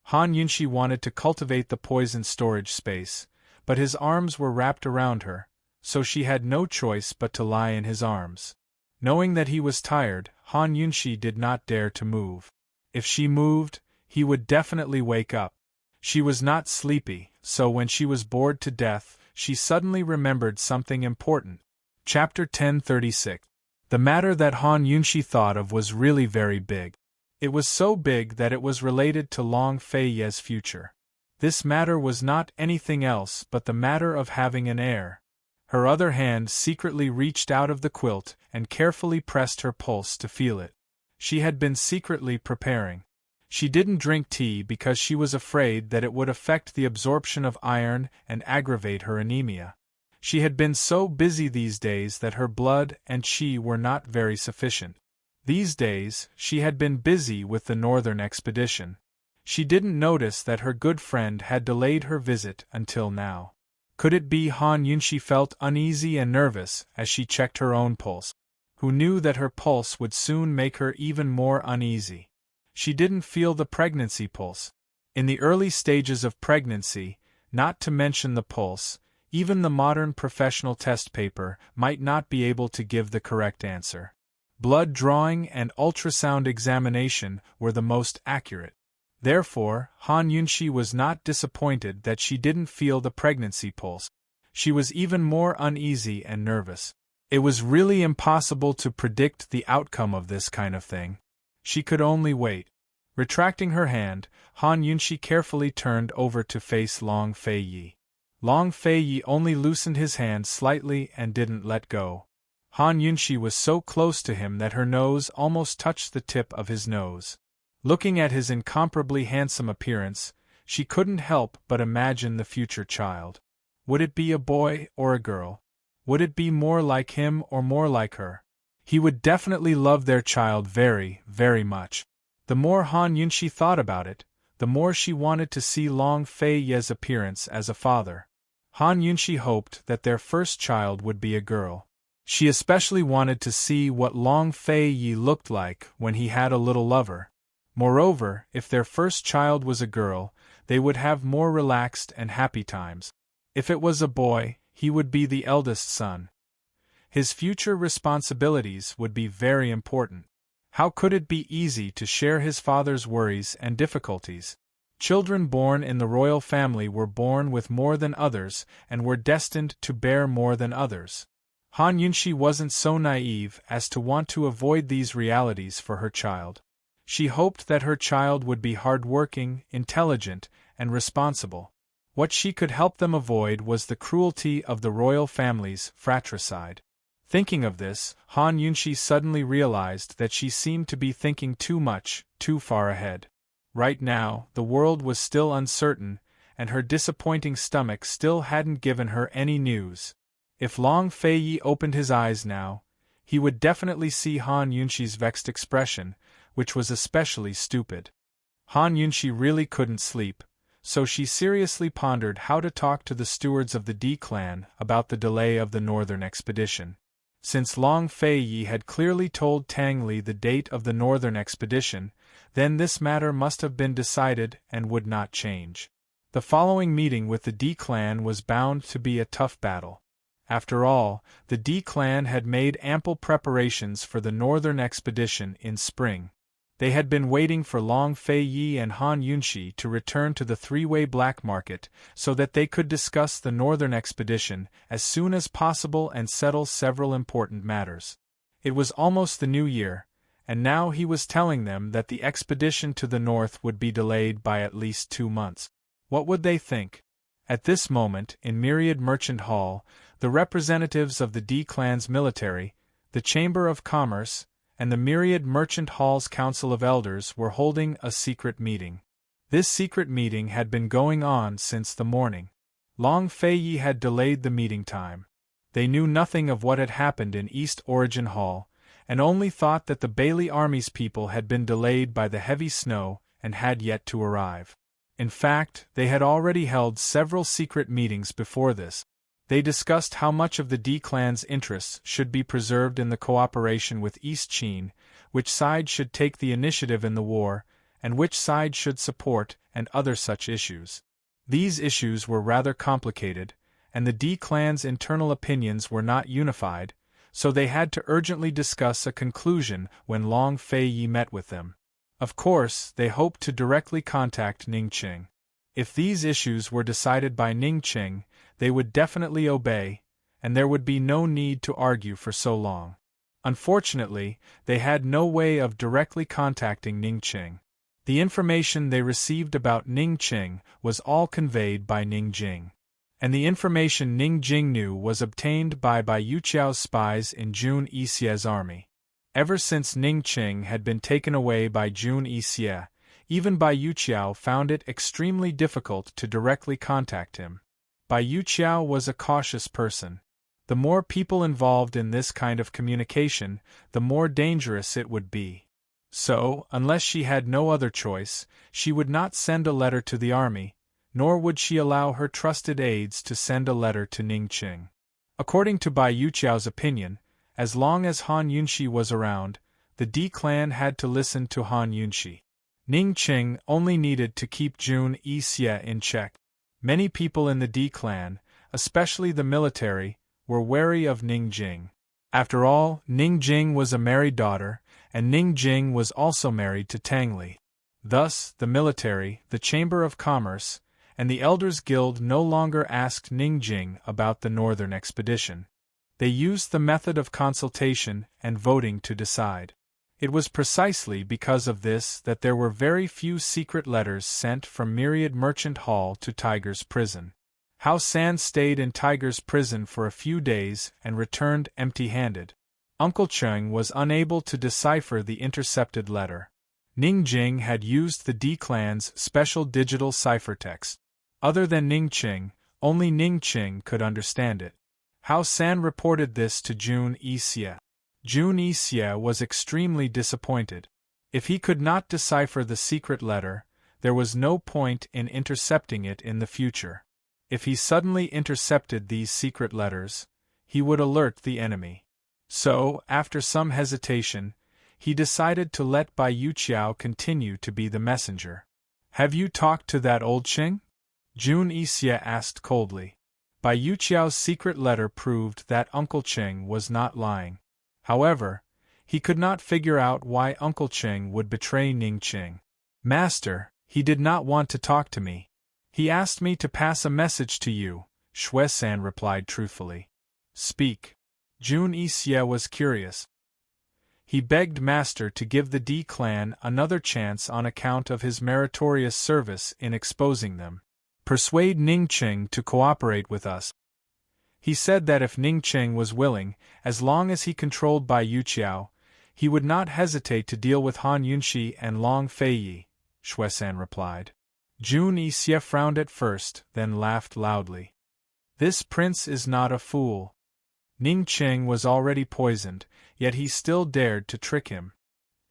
Han Yunxi wanted to cultivate the poison storage space, but his arms were wrapped around her, so she had no choice but to lie in his arms. Knowing that he was tired, Han Yunxi did not dare to move. If she moved, he would definitely wake up. She was not sleepy, so when she was bored to death, she suddenly remembered something important. Chapter 1036. The matter that Han Yunxi thought of was really very big. It was so big that it was related to Long Fei Yi's future. This matter was not anything else but the matter of having an heir. Her other hand secretly reached out of the quilt and carefully pressed her pulse to feel it. She had been secretly preparing. She didn't drink tea because she was afraid that it would affect the absorption of iron and aggravate her anemia. She had been so busy these days that her blood and qi were not very sufficient. These days, she had been busy with the northern expedition. She didn't notice that her good friend had delayed her visit until now. Could it be Han Yunxi felt uneasy and nervous as she checked her own pulse? Who knew that her pulse would soon make her even more uneasy? She didn't feel the pregnancy pulse. In the early stages of pregnancy, not to mention the pulse, even the modern professional test paper might not be able to give the correct answer. Blood drawing and ultrasound examination were the most accurate. Therefore, Han Yunxi was not disappointed that she didn't feel the pregnancy pulse. She was even more uneasy and nervous. It was really impossible to predict the outcome of this kind of thing. She could only wait. Retracting her hand, Han Yunxi carefully turned over to face Long Fei Yi. Long Fei Yi only loosened his hand slightly and didn't let go. Han Yunxi was so close to him that her nose almost touched the tip of his nose. Looking at his incomparably handsome appearance, she couldn't help but imagine the future child. Would it be a boy or a girl? Would it be more like him or more like her? He would definitely love their child very, very much. The more Han Yunxi thought about it, the more she wanted to see Long Fei Yi's appearance as a father. Han Yunxi hoped that their first child would be a girl. She especially wanted to see what Long Fei Yi looked like when he had a little lover. Moreover, if their first child was a girl, they would have more relaxed and happy times. If it was a boy, he would be the eldest son. His future responsibilities would be very important. How could it be easy to share his father's worries and difficulties? Children born in the royal family were born with more than others and were destined to bear more than others. Han Yunshi wasn't so naive as to want to avoid these realities for her child. She hoped that her child would be hardworking, intelligent, and responsible. What she could help them avoid was the cruelty of the royal family's fratricide. Thinking of this, Han Yunshi suddenly realized that she seemed to be thinking too much, too far ahead. Right now, the world was still uncertain, and her disappointing stomach still hadn't given her any news. If Long Feiyi opened his eyes now, he would definitely see Han Yunshi's vexed expression, which was especially stupid. Han Yunshi really couldn't sleep, so she seriously pondered how to talk to the stewards of the D clan about the delay of the northern expedition. Since Long Feiyi had clearly told Tang Li the date of the northern expedition, then this matter must have been decided and would not change. The following meeting with the D clan was bound to be a tough battle. After all, the D clan had made ample preparations for the northern expedition in spring. They had been waiting for Long Feiyi and Han Yunshi to return to the three-way black market so that they could discuss the northern expedition as soon as possible and settle several important matters. It was almost the new year, and now he was telling them that the expedition to the north would be delayed by at least 2 months. What would they think? At this moment, in Myriad Merchant Hall, the representatives of the D clan's military, the Chamber of Commerce, and the Myriad Merchant Hall's Council of Elders were holding a secret meeting. This secret meeting had been going on since the morning. Long Feiyi had delayed the meeting time. They knew nothing of what had happened in East Origin Hall, and only thought that the Bailey Army's people had been delayed by the heavy snow and had yet to arrive. In fact, they had already held several secret meetings before this. They discussed how much of the D clan's interests should be preserved in the cooperation with East Qin, which side should take the initiative in the war, and which side should support, and other such issues. These issues were rather complicated, and the D clan's internal opinions were not unified, so they had to urgently discuss a conclusion when Long Feiyi met with them. Of course, they hoped to directly contact Ningqing. If these issues were decided by Ningqing, they would definitely obey, and there would be no need to argue for so long. Unfortunately, they had no way of directly contacting Ningqing. The information they received about Ningqing was all conveyed by Ningjing. And the information Ningjing knew was obtained by Yuqiao's spies in Jun Yixie's army. Ever since Ningqing had been taken away by Jun Yixie, even Yuqiao found it extremely difficult to directly contact him. Yuqiao was a cautious person. The more people involved in this kind of communication, the more dangerous it would be. So, unless she had no other choice, she would not send a letter to the army, nor would she allow her trusted aides to send a letter to Ningqing. According to Yuqiao's opinion, as long as Han Yunshi was around, the D clan had to listen to Han Yunshi. Ningqing only needed to keep Jun Yixie in check. Many people in the D clan, especially the military, were wary of Ningjing. After all, Ningjing was a married daughter, and Ningjing was also married to Tang Li. Thus, the military, the Chamber of Commerce, and the Elders Guild no longer asked Ningjing about the northern expedition. They used the method of consultation and voting to decide. It was precisely because of this that there were very few secret letters sent from Myriad Merchant Hall to Tiger's prison. Hao San stayed in Tiger's prison for a few days and returned empty-handed. Uncle Cheng was unable to decipher the intercepted letter. Ningjing had used the D clan's special digital ciphertext. Other than Ningqing, only Ningqing could understand it. Hao San reported this to Jun Yixie. Jun Yixie was extremely disappointed. If he could not decipher the secret letter, there was no point in intercepting it in the future. If he suddenly intercepted these secret letters, he would alert the enemy. So, after some hesitation, he decided to let Yuqiao continue to be the messenger. "Have you talked to that old Qing?" Jun Yixie asked coldly. Bai Yuqiao's secret letter proved that Uncle Cheng was not lying. However, he could not figure out why Uncle Cheng would betray Ning Qing. Master, he did not want to talk to me. He asked me to pass a message to you, Shui-san replied truthfully. Speak. Jun Yixie was curious. He begged Master to give the D clan another chance on account of his meritorious service in exposing them. Persuade Ning Qing to cooperate with us. He said that if Ning Qing was willing, as long as he controlled Bai Yuqiao, he would not hesitate to deal with Han Yunxi and Long Feiyi, Shui-san replied. Jun Yixie frowned at first, then laughed loudly. This prince is not a fool. Ning Qing was already poisoned, yet he still dared to trick him.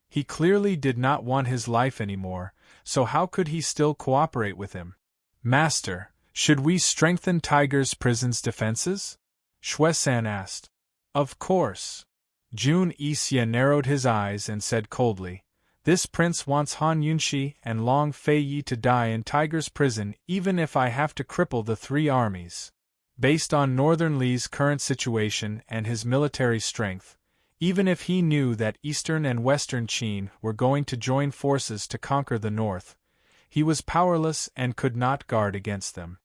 He clearly did not want his life anymore, so how could he still cooperate with him? Master, should we strengthen Tiger's prison's defenses? Shui-san asked. Of course. Jun Yixie narrowed his eyes and said coldly, This prince wants Han Yunxi and Long Feiyi to die in Tiger's prison even if I have to cripple the three armies. Based on Northern Li's current situation and his military strength, even if he knew that Eastern and Western Qin were going to join forces to conquer the North, he was powerless and could not guard against them.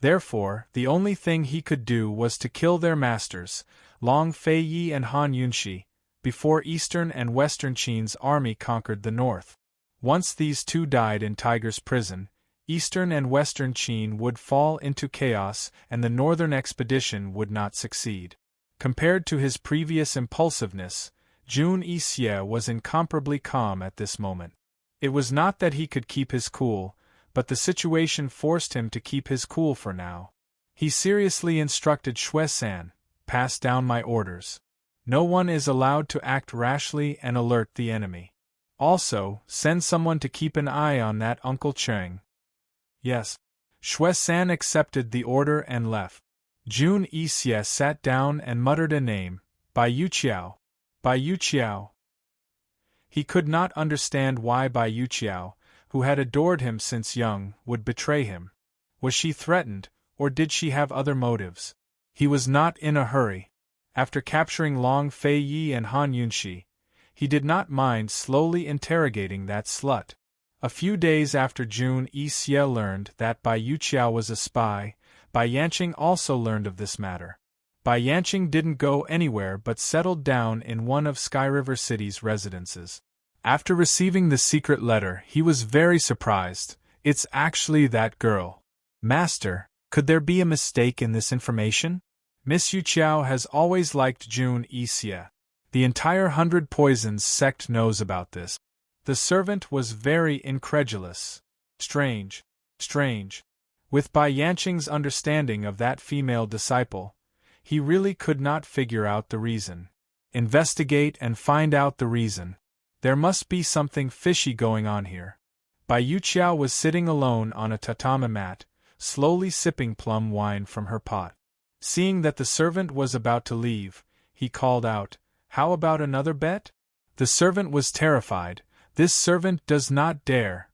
Therefore, the only thing he could do was to kill their masters, Long Feiyi and Han Yunxi, before Eastern and Western Qin's army conquered the North. Once these two died in Tiger's prison, Eastern and Western Qin would fall into chaos and the Northern expedition would not succeed. Compared to his previous impulsiveness, Jun Yixie was incomparably calm at this moment. It was not that he could keep his cool, but the situation forced him to keep his cool for now. He seriously instructed Shui-san, pass down my orders. No one is allowed to act rashly and alert the enemy. Also, send someone to keep an eye on that Uncle Cheng. Yes. Shui-san accepted the order and left. Jun Yixie sat down and muttered a name, Bai Yuqiao. Bai Yuqiao. He could not understand why Bai Yuqiao, who had adored him since young, would betray him. Was she threatened, or did she have other motives? He was not in a hurry. After capturing Long Feiyi and Han Yunxi, he did not mind slowly interrogating that slut. A few days after Jun Yixie learned that Bai Yuqiao was a spy, Bai Yanqing also learned of this matter. Bai Yanqing didn't go anywhere but settled down in one of Sky River City's residences. After receiving the secret letter, he was very surprised. It's actually that girl. Master, could there be a mistake in this information? Miss Yuqiao has always liked Jun Yixie. The entire 100 Poisons sect knows about this. The servant was very incredulous. Strange. With Bai Yanqing's understanding of that female disciple, he really could not figure out the reason. Investigate and find out the reason. There must be something fishy going on here. Bai Yuqiao was sitting alone on a tatami mat, slowly sipping plum wine from her pot. Seeing that the servant was about to leave, he called out, How about another bet? The servant was terrified. This servant does not dare.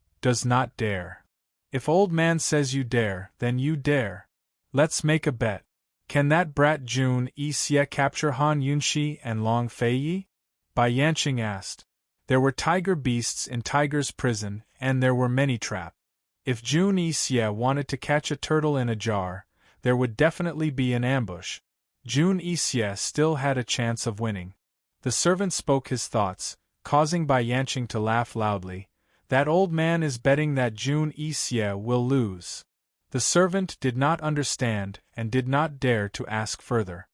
If old man says you dare, then you dare. Let's make a bet. Can that brat Jun Yixie capture Han Yunxi and Long Feiyi? Bai Yanqing asked. There were tiger beasts in Tiger's prison, and there were many traps. If Jun Yixie wanted to catch a turtle in a jar, there would definitely be an ambush. Jun Yixie still had a chance of winning. The servant spoke his thoughts, causing Bai Yanqing to laugh loudly. That old man is betting that Jun Yixie will lose. The servant did not understand and did not dare to ask further.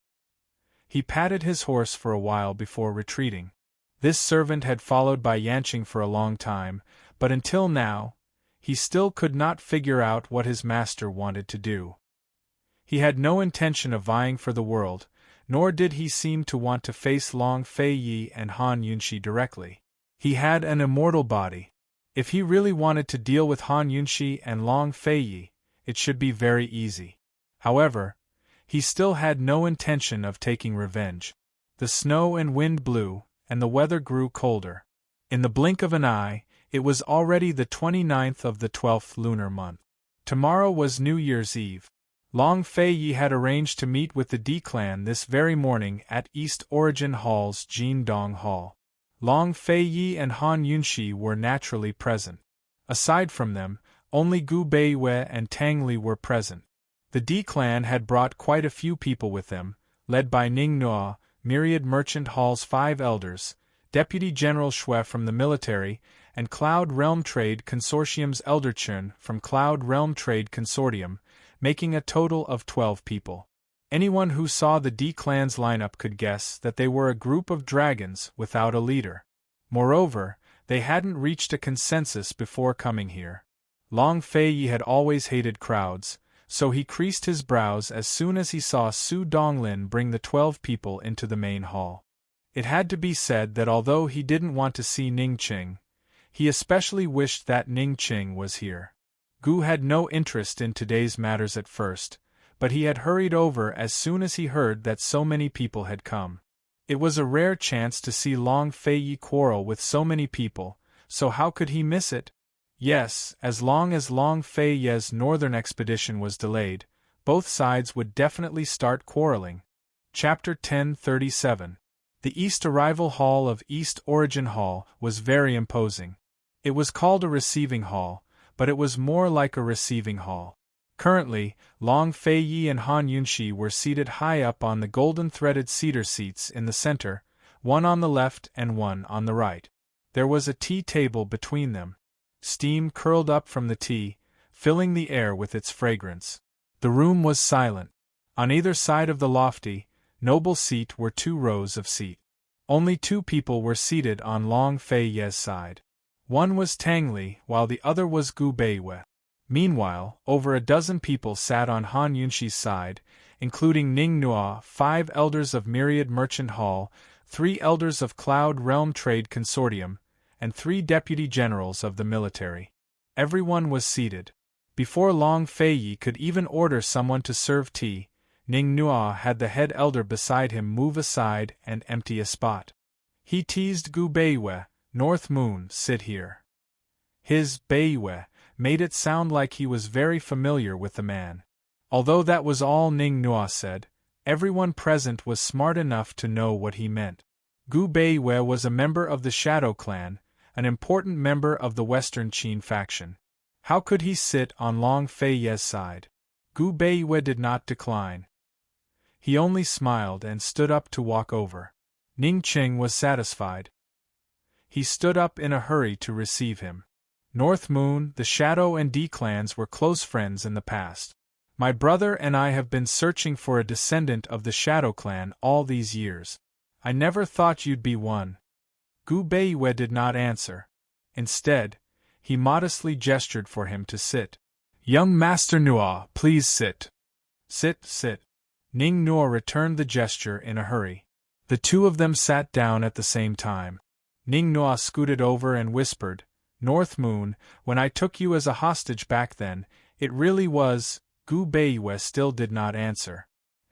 He patted his horse for a while before retreating. This servant had followed Bai Yanqing for a long time, but until now, he still could not figure out what his master wanted to do. He had no intention of vying for the world, nor did he seem to want to face Long Feiyi and Han Yunxi directly. He had an immortal body. If he really wanted to deal with Han Yunxi and Long Feiyi, it should be very easy. However, he still had no intention of taking revenge. The snow and wind blew, and the weather grew colder. In the blink of an eye, it was already the 29th of the 12th lunar month. Tomorrow was New Year's Eve. Long Fei Yi had arranged to meet with the D clan this very morning at East Origin Hall's Jindong Hall. Long Fei Yi and Han Yunxi were naturally present. Aside from them, only Gu Beiwei and Tang Li were present. The D clan had brought quite a few people with them, led by Ning Nuo, Myriad Merchant Hall's 5 elders, Deputy General Xue from the military, and Cloud Realm Trade Consortium's Elder Chun from Cloud Realm Trade Consortium, making a total of 12 people. Anyone who saw the D clan's lineup could guess that they were a group of dragons without a leader. Moreover, they hadn't reached a consensus before coming here. Long Fei Yi had always hated crowds, so he creased his brows as soon as he saw Su Donglin bring the 12 people into the main hall. It had to be said that although he didn't want to see Ning Qing, he especially wished that Ning Qing was here. Gu had no interest in today's matters at first, but he had hurried over as soon as he heard that so many people had come. It was a rare chance to see Long Fei Yi quarrel with so many people, so how could he miss it? Yes, as long as Long Fei Yi's northern expedition was delayed, both sides would definitely start quarreling. Chapter 1037. The East Arrival Hall of East Origin Hall was very imposing. It was called a receiving hall, but it was more like a receiving hall. Currently, Long Fei Yi and Han Yunxi were seated high up on the golden-threaded cedar seats in the center, one on the left and one on the right. There was a tea table between them. Steam curled up from the tea, filling the air with its fragrance. The room was silent. On either side of the lofty, noble seat were 2 rows of seats. Only 2 people were seated on Long Fei Yi's side. One was Tang Li, while the other was Gu Beiwei. Meanwhile, over a dozen people sat on Han Yunxi's side, including Ning Nuo, 5 elders of Myriad Merchant Hall, 3 elders of Cloud Realm Trade Consortium, and 3 deputy generals of the military. Everyone was seated. Before Long Fei Yi could even order someone to serve tea, Ning Nuo had the head elder beside him move aside and empty a spot. He teased Gu Beiwei, North Moon, sit here. His Beiwei made it sound like he was very familiar with the man. Although that was all Ning Nuo said, everyone present was smart enough to know what he meant. Gu Beiwei was a member of the Shadow Clan, an important member of the Western Qin faction. How could he sit on Long Fei Yi's side? Gu Beiwei did not decline. He only smiled and stood up to walk over. Ning Qing was satisfied. He stood up in a hurry to receive him. North Moon, the Shadow and D clans were close friends in the past. My brother and I have been searching for a descendant of the Shadow Clan all these years. I never thought you'd be one. Gu Beiwei did not answer. Instead, he modestly gestured for him to sit. Young Master Nuo, please sit. Sit. Ning Nuo returned the gesture in a hurry. The 2 of them sat down at the same time. Ning Nuo scooted over and whispered, North Moon, when I took you as a hostage back then, it really was. Gu Beiwei still did not answer.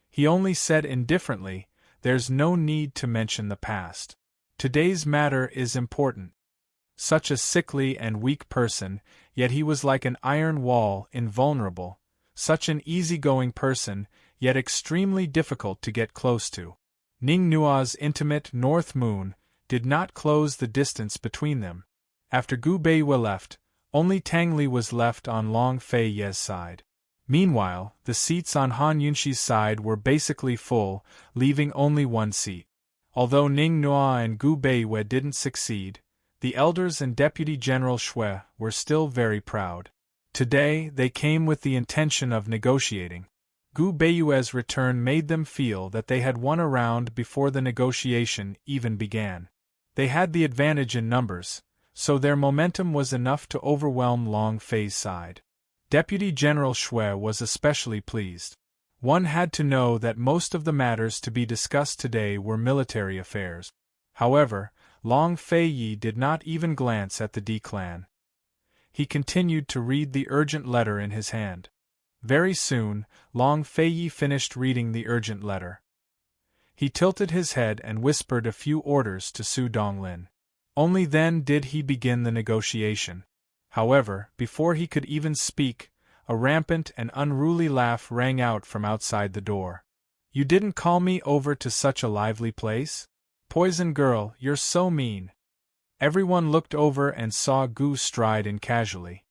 He only said indifferently, there's no need to mention the past. Today's matter is important. Such a sickly and weak person, yet he was like an iron wall, invulnerable. Such an easygoing person, yet extremely difficult to get close to. Ning Nuo's intimate North Moon did not close the distance between them. After Gu Beiwei left, only Tang Li was left on Long Fei Yi's side. Meanwhile, the seats on Han Yunxi's side were basically full, leaving only 1 seat. Although Ning Nuo and Gu Beiwei didn't succeed, the elders and Deputy General Xue were still very proud. Today, they came with the intention of negotiating. Gu Beiwei's return made them feel that they had won a round before the negotiation even began. They had the advantage in numbers, so their momentum was enough to overwhelm Long Fei's side. Deputy General Xue was especially pleased. One had to know that most of the matters to be discussed today were military affairs. However, Long Fei Yi did not even glance at the D clan. He continued to read the urgent letter in his hand. Very soon, Long Fei Yi finished reading the urgent letter. He tilted his head and whispered a few orders to Su Donglin. Only then did he begin the negotiation. However, before he could even speak, A rampant and unruly laugh rang out from outside the door. "You didn't call me over to such a lively place? Poison girl, you're so mean." Everyone looked over and saw Gu stride in casually.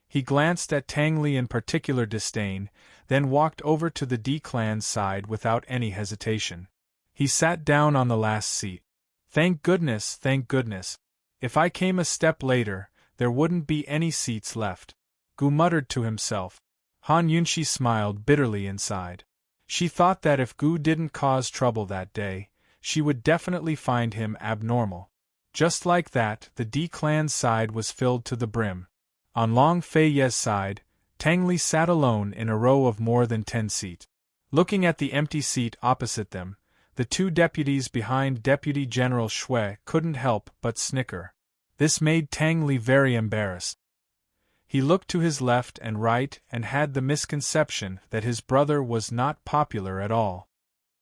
He glanced at Tang Li in particular disdain, then walked over to the D clan's side without any hesitation. He sat down on the last seat. Thank goodness, thank goodness. If I came a step later, there wouldn't be any seats left. Gu muttered to himself. Han Yunxi smiled bitterly inside. She thought that if Gu didn't cause trouble that day, she would definitely find him abnormal. Just like that, the D clan's side was filled to the brim. On Long Fei Ye's side, Tang Li sat alone in a row of more than 10 seats. Looking at the empty seat opposite them, the two deputies behind Deputy General Shui couldn't help but snicker. This made Tang Li very embarrassed. He looked to his left and right and had the misconception that his brother was not popular at all.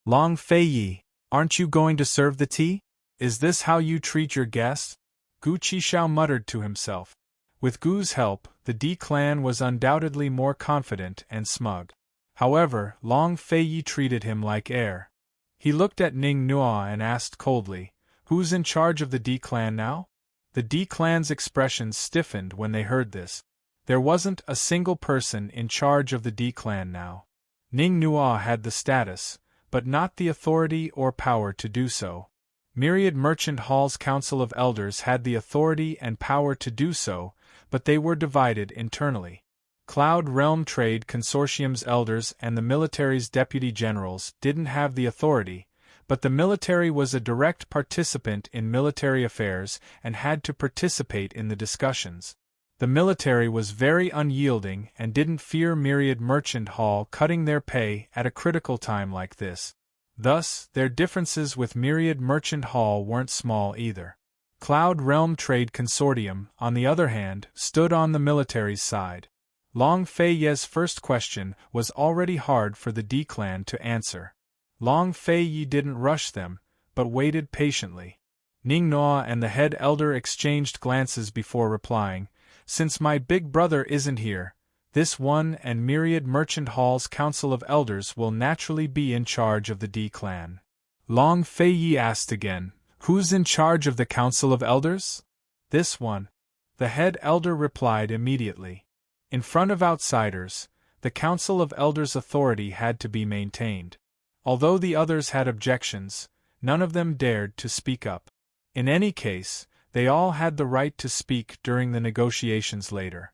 "Long Fei Yi, aren't you going to serve the tea? Is this how you treat your guests?" Gu Qishao muttered to himself. With Gu's help, the D clan was undoubtedly more confident and smug. However, Long Fei Yi treated him like air. He looked at Ning Nuo and asked coldly, "Who's in charge of the D clan now?" The D clan's expressions stiffened when they heard this. There wasn't a single person in charge of the D clan now. Ning Nuo had the status, but not the authority or power to do so. Myriad Merchant Hall's Council of Elders had the authority and power to do so, but they were divided internally. Cloud Realm Trade Consortium's elders and the military's deputy generals didn't have the authority, but the military was a direct participant in military affairs and had to participate in the discussions. The military was very unyielding and didn't fear Myriad Merchant Hall cutting their pay at a critical time like this. Thus, their differences with Myriad Merchant Hall weren't small either. Cloud Realm Trade Consortium, on the other hand, stood on the military's side. Long Fei Ye's first question was already hard for the D clan to answer. Long Fei Yi didn't rush them, but waited patiently. Ning Nuo and the head elder exchanged glances before replying. "Since my big brother isn't here, this one and Myriad Merchant Hall's Council of Elders will naturally be in charge of the D clan." Long Fei Yi asked again, "Who's in charge of the Council of Elders?" "This one." The head elder replied immediately. In front of outsiders, the Council of Elders' authority had to be maintained. Although the others had objections, none of them dared to speak up. In any case, they all had the right to speak during the negotiations later.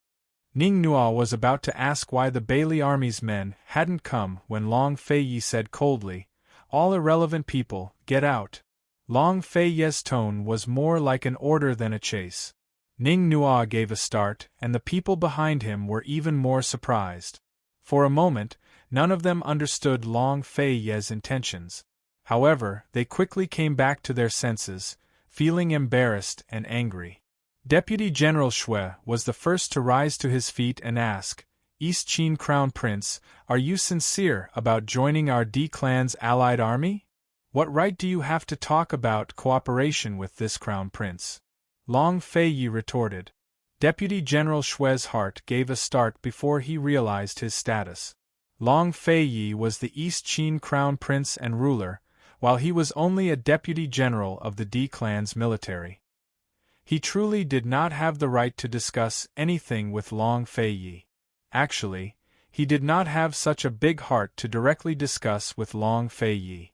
Ning Nuo was about to ask why the Bailey Army's men hadn't come when Long Fei Yi said coldly, "All irrelevant people, get out." Long Fei Ye's tone was more like an order than a chase. Ning Nuo gave a start, and the people behind him were even more surprised. For a moment, none of them understood Long Fei Ye's intentions. However, they quickly came back to their senses, feeling embarrassed and angry. Deputy General Shui was the first to rise to his feet and ask, "East Qin Crown Prince, are you sincere about joining our D clan's allied army? What right do you have to talk about cooperation with this Crown Prince?" Long Fei Yi retorted. Deputy General Shui's heart gave a start before he realized his status. Long Fei Yi was the East Qin Crown Prince and ruler, while he was only a deputy general of the D clan's military. He truly did not have the right to discuss anything with Long Fei Yi. Actually, he did not have such a big heart to directly discuss with Long Fei Yi.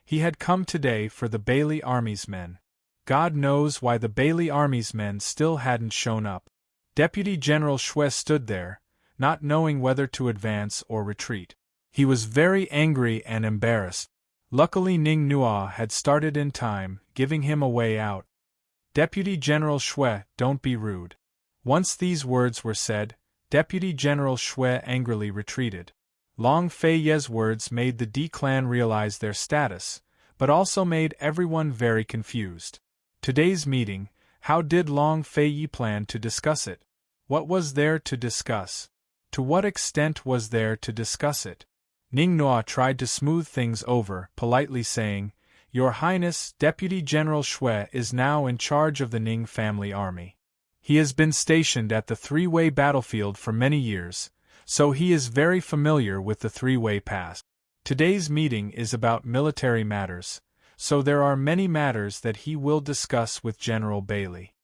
He had come today for the Bailey Army's men. God knows why the Bailey Army's men still hadn't shown up. Deputy General Shui stood there, not knowing whether to advance or retreat. He was very angry and embarrassed. Luckily Ning Nuo had started in time, giving him a way out. "Deputy General Shui, don't be rude." Once these words were said, Deputy General Shui angrily retreated. Long Fei Ye's words made the D clan realize their status, but also made everyone very confused. Today's meeting, how did Long Fei Yi plan to discuss it? What was there to discuss? To what extent was there to discuss it? Ning Nuo tried to smooth things over, politely saying, "Your Highness, Deputy General Shui is now in charge of the Ning family army. He has been stationed at the three-way battlefield for many years, so he is very familiar with the three-way pass. Today's meeting is about military matters, so there are many matters that he will discuss with General Bailey.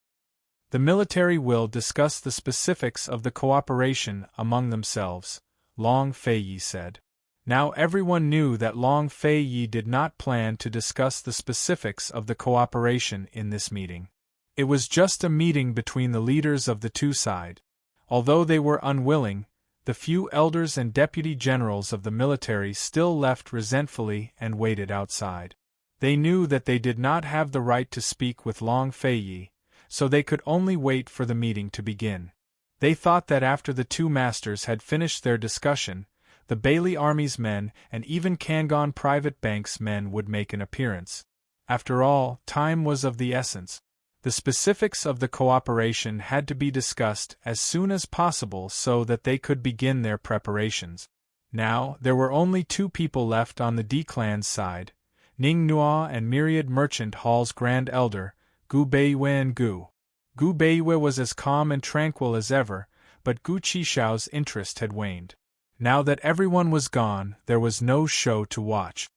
The military will discuss the specifics of the cooperation among themselves, Long Fei said. Now everyone knew that Long Fei did not plan to discuss the specifics of the cooperation in this meeting. It was just a meeting between the leaders of the two sides. Although they were unwilling, the few elders and deputy generals of the military still left resentfully and waited outside. They knew that they did not have the right to speak with Long Fei, so they could only wait for the meeting to begin. They thought that after the two masters had finished their discussion, the Bailey Army's men and even Kangon Private Bank's men would make an appearance. After all, time was of the essence. The specifics of the cooperation had to be discussed as soon as possible so that they could begin their preparations. Now, there were only two people left on the D-clan's side, Ning Nua and Myriad Merchant Hall's Grand Elder, Gu Beiyue and Gu. Gu Beiyue was as calm and tranquil as ever, but Gu Qishao's interest had waned. Now that everyone was gone, there was no show to watch.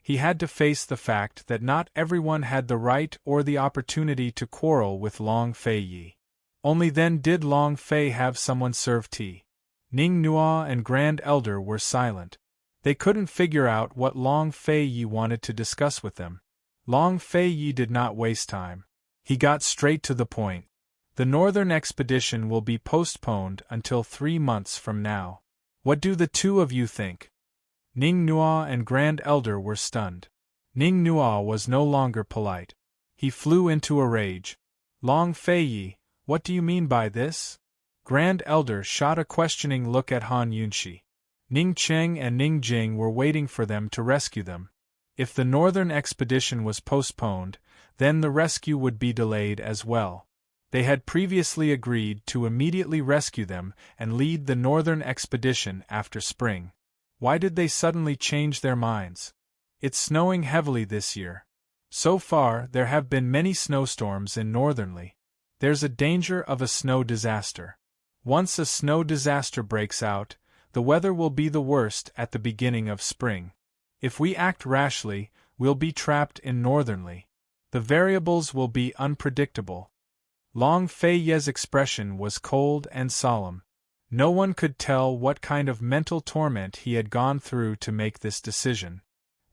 He had to face the fact that not everyone had the right or the opportunity to quarrel with Long Fei. Only then did Long Fei have someone serve tea. Ning Nua and Grand Elder were silent. They couldn't figure out what Long Fei wanted to discuss with them. Long Fei did not waste time. He got straight to the point. The northern expedition will be postponed until 3 months from now. What do the two of you think? Ning Nua and Grand Elder were stunned. Ning Nua was no longer polite. He flew into a rage. Long Fei, what do you mean by this? Grand Elder shot a questioning look at Han Yunshi. Ning Cheng and Ning Jing were waiting for them to rescue them. If the northern expedition was postponed, then the rescue would be delayed as well. They had previously agreed to immediately rescue them and lead the northern expedition after spring. Why did they suddenly change their minds? It's snowing heavily this year. So far, there have been many snowstorms in Northernly. There's a danger of a snow disaster. Once a snow disaster breaks out, the weather will be the worst at the beginning of spring. If we act rashly, we'll be trapped in Northernly. The variables will be unpredictable. Long Fei's expression was cold and solemn. No one could tell what kind of mental torment he had gone through to make this decision.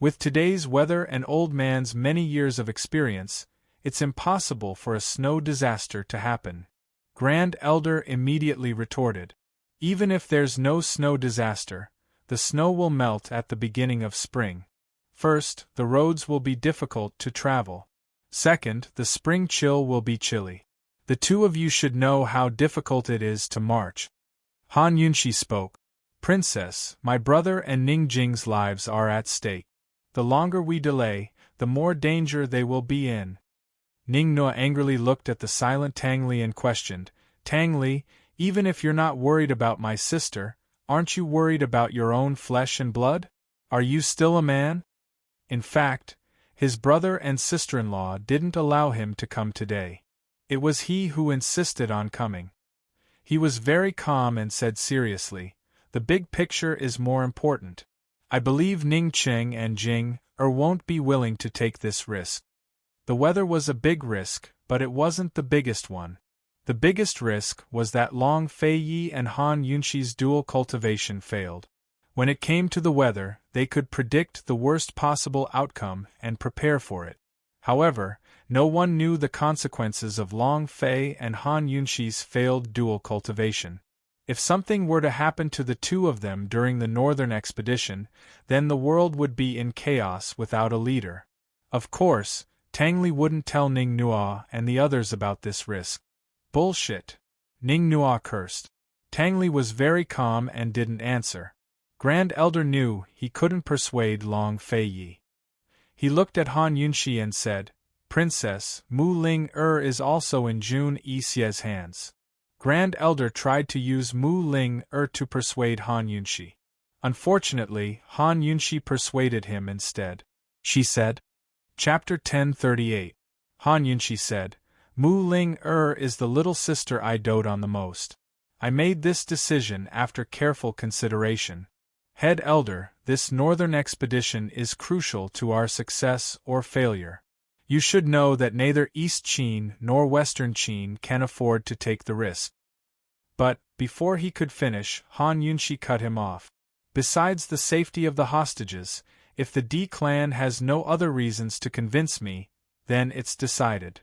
With today's weather and old man's many years of experience, it's impossible for a snow disaster to happen. Grand Elder immediately retorted. Even if there's no snow disaster, the snow will melt at the beginning of spring. First, the roads will be difficult to travel. Second, the spring chill will be chilly. The two of you should know how difficult it is to march. Han Yunshi spoke. Princess, my brother and Ning Jing's lives are at stake. The longer we delay, the more danger they will be in. Ning Nua angrily looked at the silent Tang Li and questioned, Tang Li, even if you're not worried about my sister, aren't you worried about your own flesh and blood? Are you still a man? In fact, his brother and sister-in-law didn't allow him to come today. It was he who insisted on coming. He was very calm and said seriously, the big picture is more important. I believe Ning Cheng and Jing won't be willing to take this risk. The weather was a big risk, but it wasn't the biggest one. The biggest risk was that Long Fei and Han Yunshi's dual cultivation failed. When it came to the weather, they could predict the worst possible outcome and prepare for it. However, no one knew the consequences of Long Fei and Han Yunshi's failed dual cultivation. If something were to happen to the two of them during the northern expedition, then the world would be in chaos without a leader. Of course, Tang Li wouldn't tell Ning Nua and the others about this risk. Bullshit. Ning Nua cursed. Tang Li was very calm and didn't answer. Grand Elder knew he couldn't persuade Long Fei. He looked at Han Yunshi and said, Princess, Mu Ling is also in Jun Yixie's hands. Grand Elder tried to use Mu Ling to persuade Han Yunshi. Unfortunately, Han Yunshi persuaded him instead. She said. Chapter 1038. Han Yunshi said, Mu Ling is the little sister I dote on the most. I made this decision after careful consideration. Head Elder, this northern expedition is crucial to our success or failure. You should know that neither East Qin nor Western Qin can afford to take the risk. But, before he could finish, Han Yunshi cut him off. Besides the safety of the hostages, if the D clan has no other reasons to convince me, then it's decided.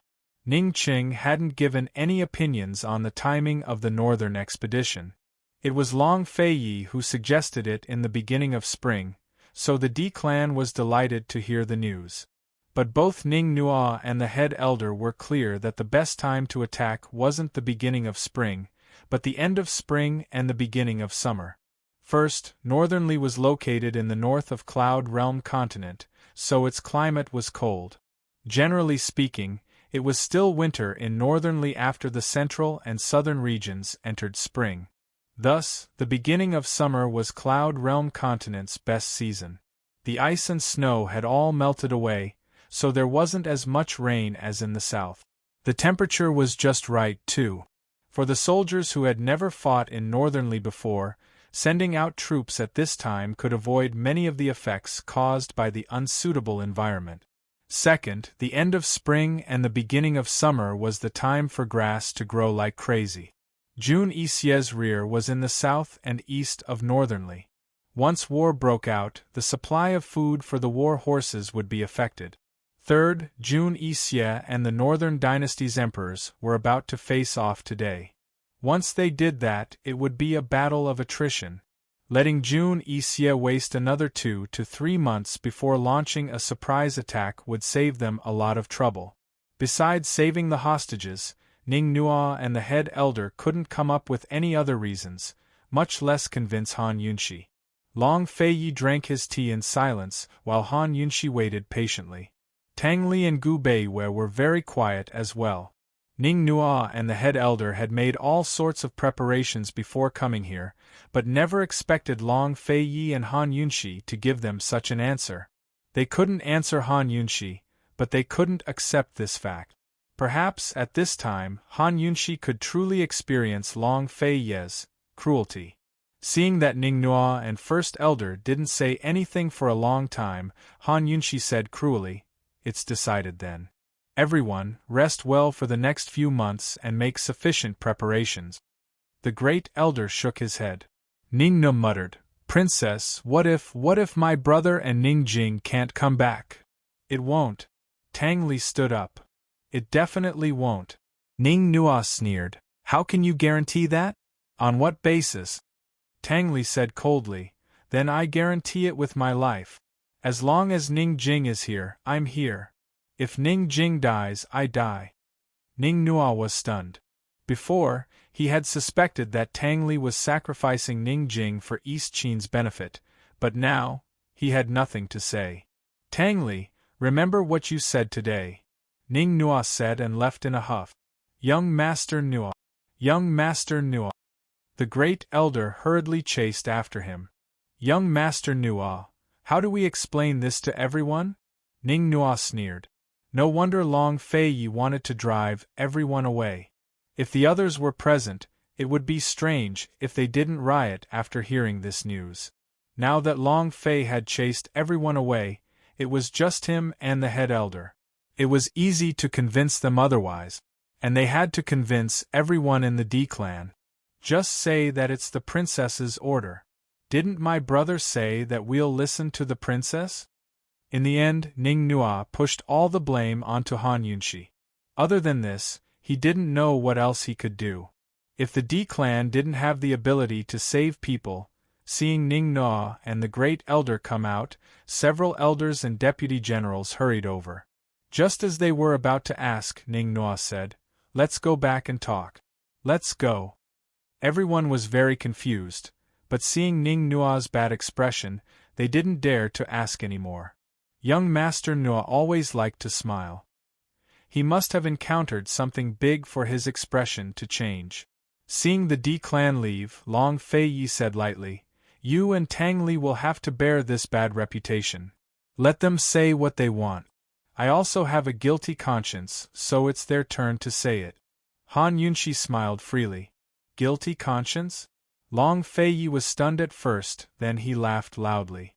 Ning Qing hadn't given any opinions on the timing of the northern expedition. It was Long Feiyi who suggested it in the beginning of spring, so the D clan was delighted to hear the news. But both Ning Nua and the head elder were clear that the best time to attack wasn't the beginning of spring, but the end of spring and the beginning of summer. First, Northern Li was located in the north of Cloud Realm continent, so its climate was cold. Generally speaking, it was still winter in Northern Li after the central and southern regions entered spring. Thus, the beginning of summer was Cloud Realm continent's best season. The ice and snow had all melted away, so there wasn't as much rain as in the south. The temperature was just right, too. For the soldiers who had never fought in Northern Li before, sending out troops at this time could avoid many of the effects caused by the unsuitable environment. Second, the end of spring and the beginning of summer was the time for grass to grow like crazy. June Isie's rear was in the south and east of Northern Li. Once war broke out, the supply of food for the war horses would be affected. Third, June Isie and the Northern Dynasty's emperors were about to face off today. Once they did that, it would be a battle of attrition. Letting June Isie waste another 2 to 3 months before launching a surprise attack would save them a lot of trouble. Besides saving the hostages, Ning Nua and the head elder couldn't come up with any other reasons, much less convince Han Yunshi. Long Feiyi drank his tea in silence while Han Yunshi waited patiently. Tang Li and Gu Beiwei were very quiet as well. Ning Nua and the head elder had made all sorts of preparations before coming here, but never expected Long Feiyi and Han Yunshi to give them such an answer. They couldn't answer Han Yunshi, but they couldn't accept this fact. Perhaps, at this time, Han Yunshi could truly experience Long Feiyi's cruelty. Seeing that Ning Nua and First Elder didn't say anything for a long time, Han Yunshi said cruelly, "It's decided then. Everyone, rest well for the next few months and make sufficient preparations." The great elder shook his head. Ning Nu muttered, "Princess, what if my brother and Ning Jing can't come back?" "It won't." Tang Li stood up. "It definitely won't." Ning Nua sneered. "How can you guarantee that? On what basis?" Tang Li said coldly, "Then I guarantee it with my life. As long as Ning Jing is here, I'm here. If Ning Jing dies, I die." Ning Nua was stunned. Before, he had suspected that Tang Li was sacrificing Ning Jing for East Qin's benefit, but now, he had nothing to say. "Tang Li, remember what you said today," Ning Nua said and left in a huff. "Young Master Nua! Young Master Nua!" The great elder hurriedly chased after him. "Young Master Nua, how do we explain this to everyone?" Ning Nua sneered. No wonder Long Feiyi wanted to drive everyone away. If the others were present, it would be strange if they didn't riot after hearing this news. Now that Long Fei had chased everyone away, it was just him and the head elder. It was easy to convince them otherwise, and they had to convince everyone in the D clan. Just say that it's the princess's order. Didn't my brother say that we'll listen to the princess? In the end, Ning Nua pushed all the blame onto Han Yunshi. Other than this, he didn't know what else he could do. If the D clan didn't have the ability to save people, seeing Ning Nua and the great elder come out, several elders and deputy generals hurried over. Just as they were about to ask, Ning Nua said, "Let's go back and talk. Let's go." Everyone was very confused, but seeing Ning Nua's bad expression, they didn't dare to ask any more. Young Master Nua always liked to smile. He must have encountered something big for his expression to change. Seeing the D clan leave, Long Feiyi said lightly, "You and Tang Li will have to bear this bad reputation. Let them say what they want. I also have a guilty conscience, so it's their turn to say it. Han Yunshi smiled freely. Guilty conscience? Long Feiyi was stunned at first, then he laughed loudly.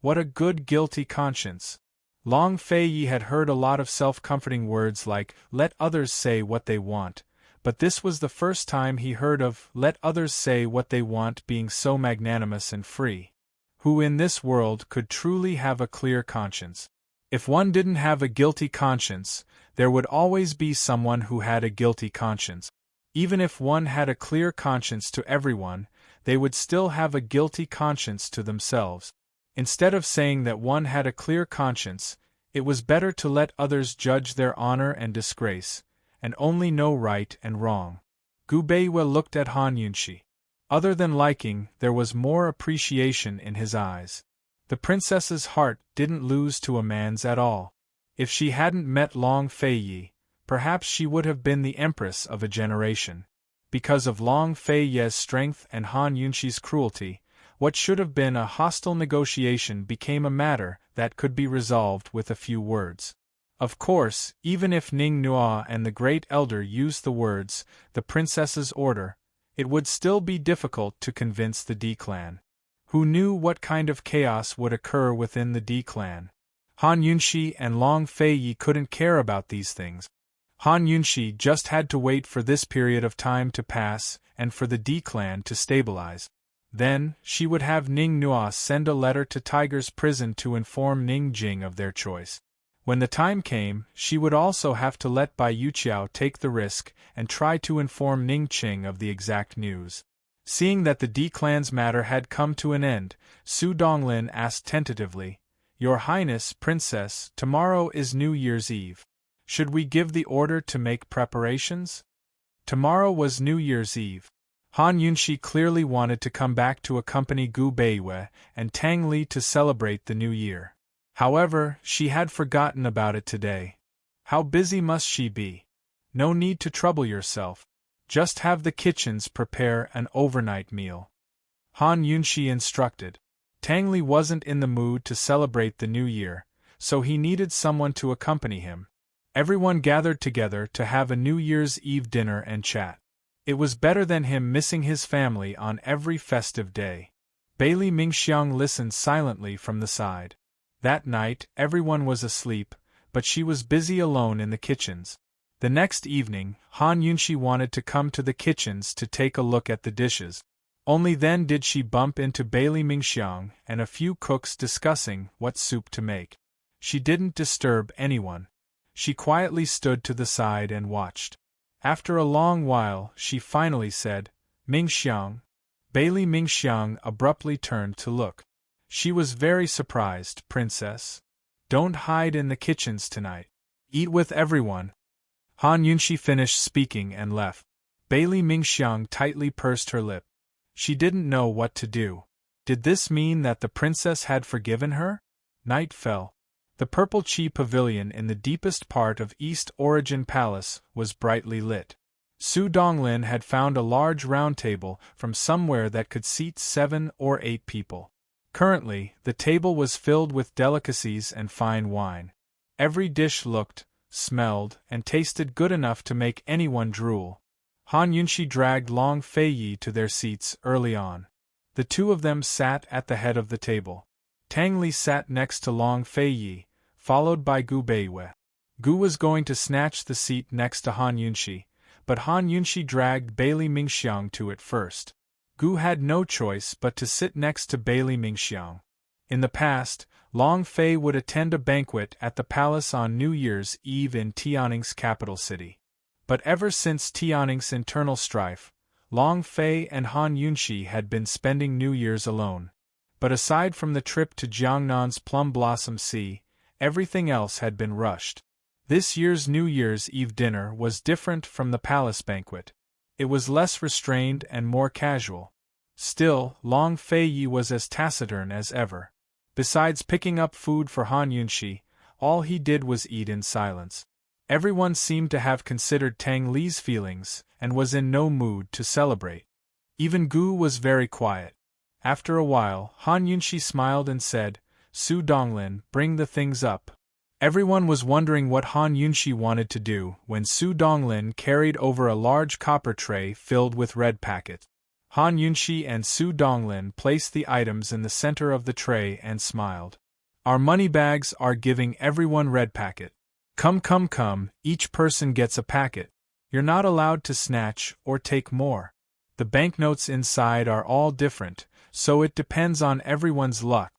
What a good guilty conscience! Long Feiyi had heard a lot of self-comforting words like, let others say what they want, but this was the first time he heard of let others say what they want being so magnanimous and free. Who in this world could truly have a clear conscience? If one didn't have a guilty conscience, there would always be someone who had a guilty conscience. Even if one had a clear conscience to everyone, they would still have a guilty conscience to themselves. Instead of saying that one had a clear conscience, it was better to let others judge their honor and disgrace, and only know right and wrong. Gu Beiwei looked at Han Yunshi. Other than liking, there was more appreciation in his eyes. The princess's heart didn't lose to a man's at all. If she hadn't met Long Feiyi, perhaps she would have been the empress of a generation. Because of Long Feiyi's strength and Han Yunshi's cruelty, what should have been a hostile negotiation became a matter that could be resolved with a few words. Of course, even if Ning Nua and the Great Elder used the words, the princess's order, it would still be difficult to convince the D clan. Who knew what kind of chaos would occur within the D clan? Han Yunshi and Long Feiyi couldn't care about these things. Han Yunshi just had to wait for this period of time to pass and for the D clan to stabilize. Then, she would have Ning Nua send a letter to Tiger's prison to inform Ning Jing of their choice. When the time came, she would also have to let Bai Yuqiao take the risk and try to inform Ning Qing of the exact news. Seeing that the D clan's matter had come to an end, Su Donglin asked tentatively, Your Highness, Princess, tomorrow is New Year's Eve. Should we give the order to make preparations? Tomorrow was New Year's Eve. Han Yunshi clearly wanted to come back to accompany Gu Beiwei and Tang Li to celebrate the new year. However, she had forgotten about it today. How busy must she be? No need to trouble yourself. Just have the kitchens prepare an overnight meal. Han Yunshi instructed. Tang Li wasn't in the mood to celebrate the new year, so he needed someone to accompany him. Everyone gathered together to have a New Year's Eve dinner and chat. It was better than him missing his family on every festive day. Bailey Mingxiang listened silently from the side. That night, everyone was asleep, but she was busy alone in the kitchens. The next evening, Han Yunshi wanted to come to the kitchens to take a look at the dishes. Only then did she bump into Bailey Mingxiang and a few cooks discussing what soup to make. She didn't disturb anyone. She quietly stood to the side and watched. After a long while, she finally said, Mingxiang. Bailey Mingxiang abruptly turned to look. She was very surprised, Princess. Don't hide in the kitchens tonight. Eat with everyone. Han Yunshi finished speaking and left. Bailey Mingxiang tightly pursed her lip. She didn't know what to do. Did this mean that the princess had forgiven her? Night fell. The Purple Chi Pavilion in the deepest part of East Origin Palace was brightly lit. Su Donglin had found a large round table from somewhere that could seat 7 or 8 people. Currently, the table was filled with delicacies and fine wine. Every dish looked, smelled, and tasted good enough to make anyone drool. Han Yunshi dragged Long Feiyi to their seats early on. The two of them sat at the head of the table. Tang Li sat next to Long Feiyi, followed by Gu Beiwei. Gu was going to snatch the seat next to Han Yunshi, but Han Yunshi dragged Bailey Mingxiang to it first. Gu had no choice but to sit next to Bailey Mingxiang. In the past, Long Fei would attend a banquet at the palace on New Year's Eve in Tianning's capital city. But ever since Tianning's internal strife, Long Fei and Han Yunshi had been spending New Year's alone. But aside from the trip to Jiangnan's Plum Blossom Sea, everything else had been rushed. This year's New Year's Eve dinner was different from the palace banquet. It was less restrained and more casual. Still, Long Feiyi was as taciturn as ever. Besides picking up food for Han Yunshi, all he did was eat in silence. Everyone seemed to have considered Tang Li's feelings and was in no mood to celebrate. Even Gu was very quiet. After a while, Han Yunshi smiled and said, Su Donglin, bring the things up. Everyone was wondering what Han Yunxi wanted to do when Su Donglin carried over a large copper tray filled with red packets. Han Yunxi and Su Donglin placed the items in the center of the tray and smiled. Our money bags are giving everyone red packet. Come, come, come, each person gets a packet. You're not allowed to snatch or take more. The banknotes inside are all different, so it depends on everyone's luck.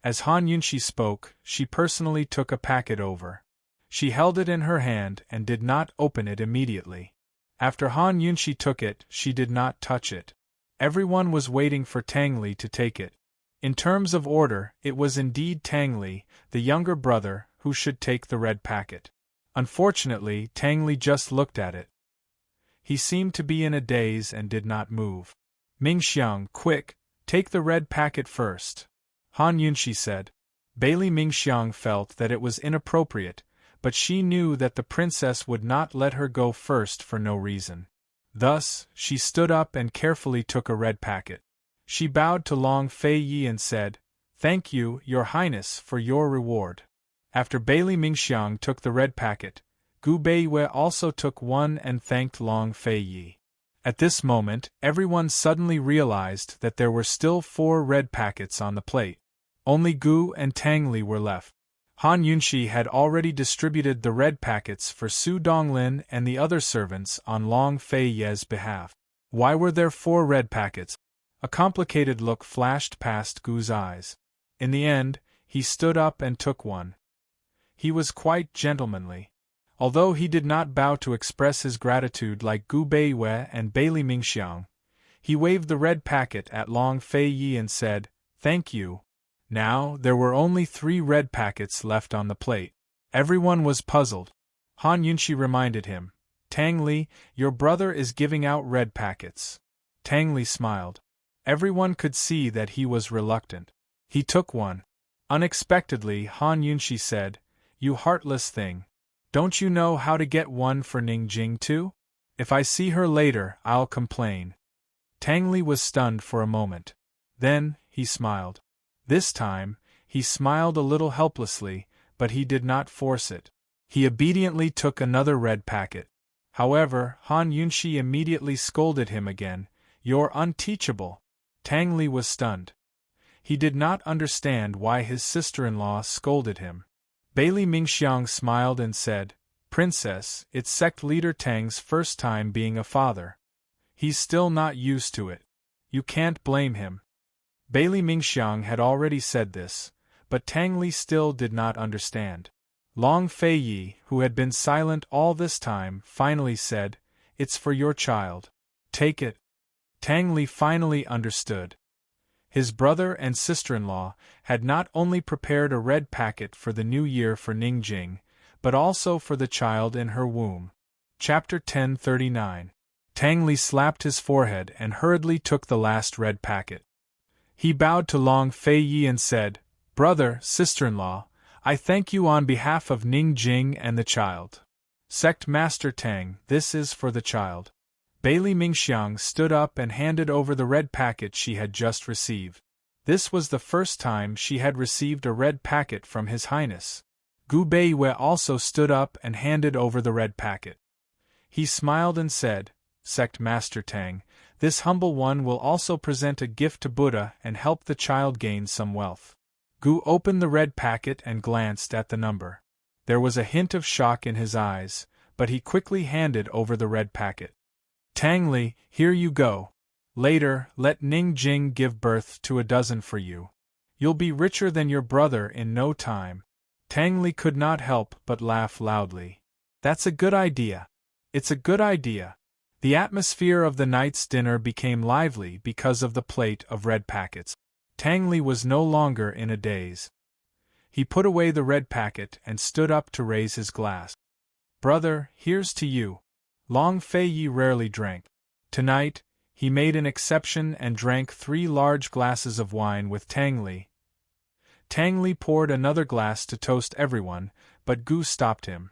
As Han Yunxi spoke, she personally took a packet over. She held it in her hand and did not open it immediately. After Han Yunxi took it, she did not touch it. Everyone was waiting for Tang Li to take it. In terms of order, it was indeed Tang Li, the younger brother, who should take the red packet. Unfortunately, Tang Li just looked at it. He seemed to be in a daze and did not move. Mingxiang, quick, take the red packet first, Han Yunxi said. Bailey Mingxiang felt that it was inappropriate, but she knew that the princess would not let her go first for no reason. Thus, she stood up and carefully took a red packet. She bowed to Long Fei Yi and said, "Thank you, Your Highness, for your reward." After Bailey Mingxiang took the red packet, Gu Beiwei also took one and thanked Long Fei Yi. At this moment, everyone suddenly realized that there were still 4 red packets on the plate. Only Gu and Tang Li were left. Han Yunxi had already distributed the red packets for Su Donglin and the other servants on Long Fei Ye's behalf. Why were there 4 red packets? A complicated look flashed past Gu's eyes. In the end, he stood up and took one. He was quite gentlemanly. Although he did not bow to express his gratitude like Gu Beiwei and Bailey Mingxiang, he waved the red packet at Long Fei Yi and said, "Thank you." Now, there were only 3 red packets left on the plate. Everyone was puzzled. Han Yunxi reminded him, "Tang Li, your brother is giving out red packets." Tang Li smiled. Everyone could see that he was reluctant. He took one. Unexpectedly, Han Yunxi said, "You heartless thing. Don't you know how to get one for Ning Jing too? If I see her later, I'll complain." Tang Li was stunned for a moment. Then, he smiled. This time, he smiled a little helplessly, but he did not force it. He obediently took another red packet. However, Han Yunxi immediately scolded him again, "You're unteachable." Tang Li was stunned. He did not understand why his sister-in-law scolded him. Bailey Mingxiang smiled and said, "Princess, it's sect leader Tang's first time being a father. He's still not used to it. You can't blame him." Bailey Mingxiang had already said this, but Tang Li still did not understand. Long Fei Yi, who had been silent all this time, finally said, "It's for your child. Take it." Tang Li finally understood. His brother and sister-in-law had not only prepared a red packet for the new year for Ning Jing, but also for the child in her womb. Chapter 1039. Tang Li slapped his forehead and hurriedly took the last red packet. He bowed to Long Fei Yi and said, "Brother, sister-in-law, I thank you on behalf of Ning Jing and the child. Sect Master Tang, this is for the child." Bailey Mingxiang stood up and handed over the red packet she had just received. This was the first time she had received a red packet from His Highness. Gu Beiwei also stood up and handed over the red packet. He smiled and said, "Sect Master Tang, this humble one will also present a gift to Buddha and help the child gain some wealth." Gu opened the red packet and glanced at the number. There was a hint of shock in his eyes, but he quickly handed over the red packet. "Tang Li, here you go. Later, let Ning Jing give birth to a dozen for you. You'll be richer than your brother in no time." Tang Li could not help but laugh loudly. "That's a good idea. It's a good idea." The atmosphere of the night's dinner became lively because of the plate of red packets. Tang Li was no longer in a daze. He put away the red packet and stood up to raise his glass. "Brother, here's to you." Long Fei Yi rarely drank. Tonight, he made an exception and drank 3 large glasses of wine with Tang Li. Tang Li poured another glass to toast everyone, but Gu stopped him.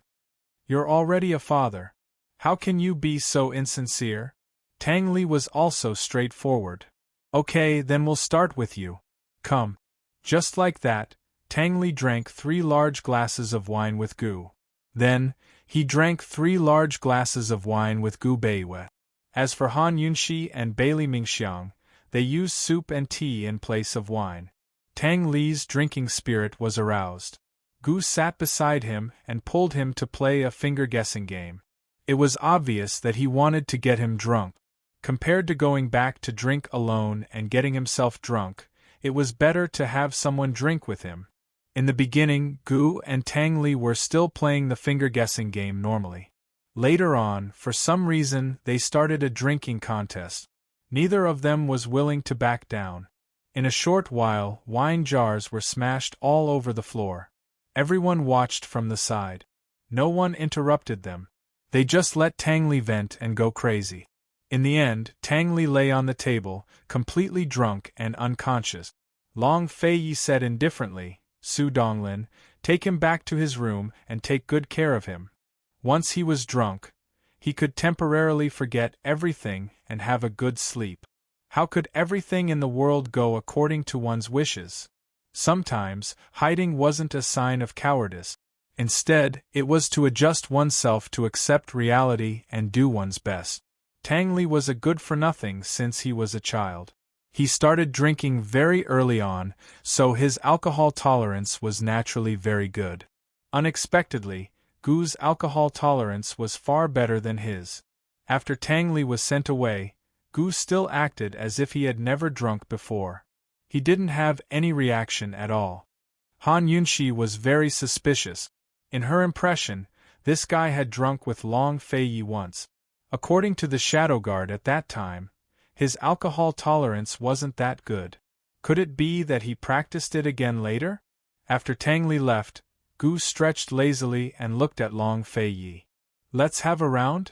"You're already a father. How can you be so insincere?" Tang Li was also straightforward. "Okay, then we'll start with you. Come." Just like that, Tang Li drank 3 large glasses of wine with Gu. Then, he drank 3 large glasses of wine with Gu Beiwei. As for Han Yunxi and Bailey Mingxiang, they used soup and tea in place of wine. Tang Li's drinking spirit was aroused. Gu sat beside him and pulled him to play a finger-guessing game. It was obvious that he wanted to get him drunk. Compared to going back to drink alone and getting himself drunk, it was better to have someone drink with him. In the beginning, Gu and Tang Li were still playing the finger-guessing game normally. Later on, for some reason, they started a drinking contest. Neither of them was willing to back down. In a short while, wine jars were smashed all over the floor. Everyone watched from the side. No one interrupted them. They just let Tang Li vent and go crazy. In the end, Tang Li lay on the table, completely drunk and unconscious. Long Feiyi said indifferently, "Su Donglin, take him back to his room and take good care of him." Once he was drunk, he could temporarily forget everything and have a good sleep. How could everything in the world go according to one's wishes? Sometimes, hiding wasn't a sign of cowardice. Instead, it was to adjust oneself to accept reality and do one's best. Tang Li was a good-for-nothing since he was a child. He started drinking very early on, so his alcohol tolerance was naturally very good. Unexpectedly, Gu's alcohol tolerance was far better than his. After Tang Li was sent away, Gu still acted as if he had never drunk before. He didn't have any reaction at all. Han Yunxi was very suspicious. In her impression, this guy had drunk with Long Feiyi once. According to the Shadow Guard at that time, his alcohol tolerance wasn't that good. Could it be that he practiced it again later? After Tang Li left, Gu stretched lazily and looked at Long Feiyi. "Let's have a round?"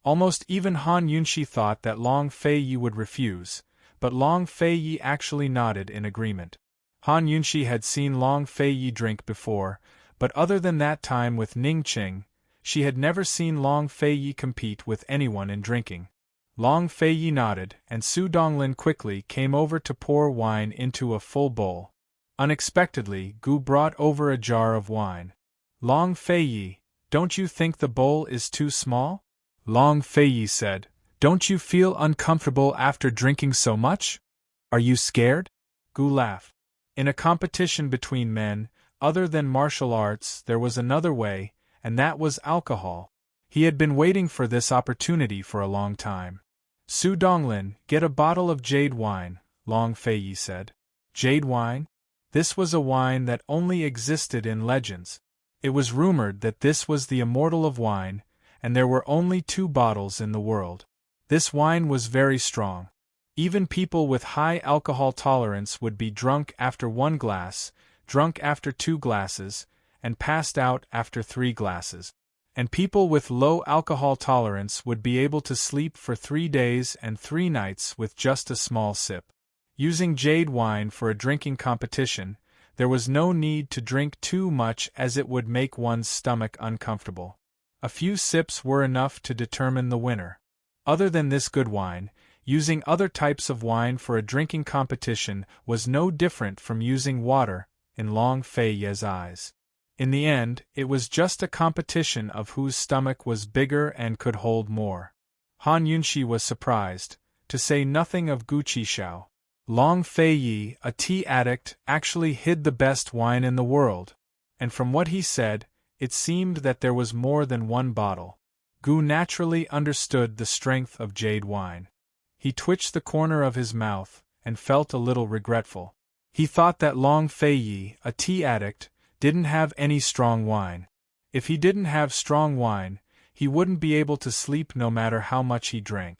Almost even Han Yunxi thought that Long Feiyi would refuse, but Long Feiyi actually nodded in agreement. Han Yunxi had seen Long Feiyi drink before, but other than that time with Ning Qing, she had never seen Long Feiyi compete with anyone in drinking. Long Feiyi nodded, and Su Donglin quickly came over to pour wine into a full bowl. Unexpectedly, Gu brought over a jar of wine. "Long Feiyi, don't you think the bowl is too small?" Long Feiyi said, "Don't you feel uncomfortable after drinking so much? Are you scared?" Gu laughed. In a competition between men, other than martial arts, there was another way, and that was alcohol. He had been waiting for this opportunity for a long time. "Su Donglin, get a bottle of jade wine," Long Feiyi said. Jade wine? This was a wine that only existed in legends. It was rumored that this was the immortal of wine, and there were only 2 bottles in the world. This wine was very strong. Even people with high alcohol tolerance would be drunk after 1 glass, drunk after 2 glasses, and passed out after 3 glasses. And people with low alcohol tolerance would be able to sleep for 3 days and 3 nights with just a small sip. Using jade wine for a drinking competition, there was no need to drink too much as it would make one's stomach uncomfortable. A few sips were enough to determine the winner. Other than this good wine, using other types of wine for a drinking competition was no different from using water, in Long Feiyi's eyes. In the end, it was just a competition of whose stomach was bigger and could hold more. Han Yunxi was surprised, to say nothing of Gu Qishao. Long Feiyi, a tea addict, actually hid the best wine in the world, and from what he said, it seemed that there was more than 1 bottle. Gu naturally understood the strength of jade wine. He twitched the corner of his mouth, and felt a little regretful. He thought that Long Feiyi, a tea addict, didn't have any strong wine. If he didn't have strong wine, he wouldn't be able to sleep no matter how much he drank.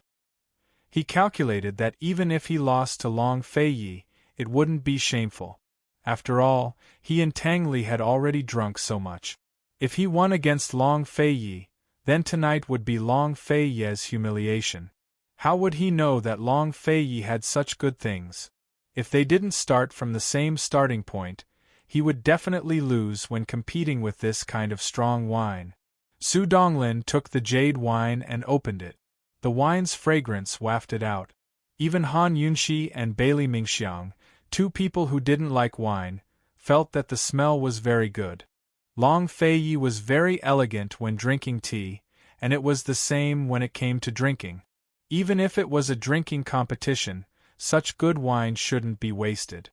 He calculated that even if he lost to Long Feiyi, it wouldn't be shameful. After all, he and Tang Li had already drunk so much. If he won against Long Feiyi, then tonight would be Long Feiyi's humiliation. How would he know that Long Feiyi had such good things? If they didn't start from the same starting point, he would definitely lose when competing with this kind of strong wine. Su Donglin took the jade wine and opened it. The wine's fragrance wafted out. Even Han Yunxi and Bailey Mingxiang, 2 people who didn't like wine, felt that the smell was very good. Long Fei Yi was very elegant when drinking tea, and it was the same when it came to drinking. Even if it was a drinking competition, such good wine shouldn't be wasted.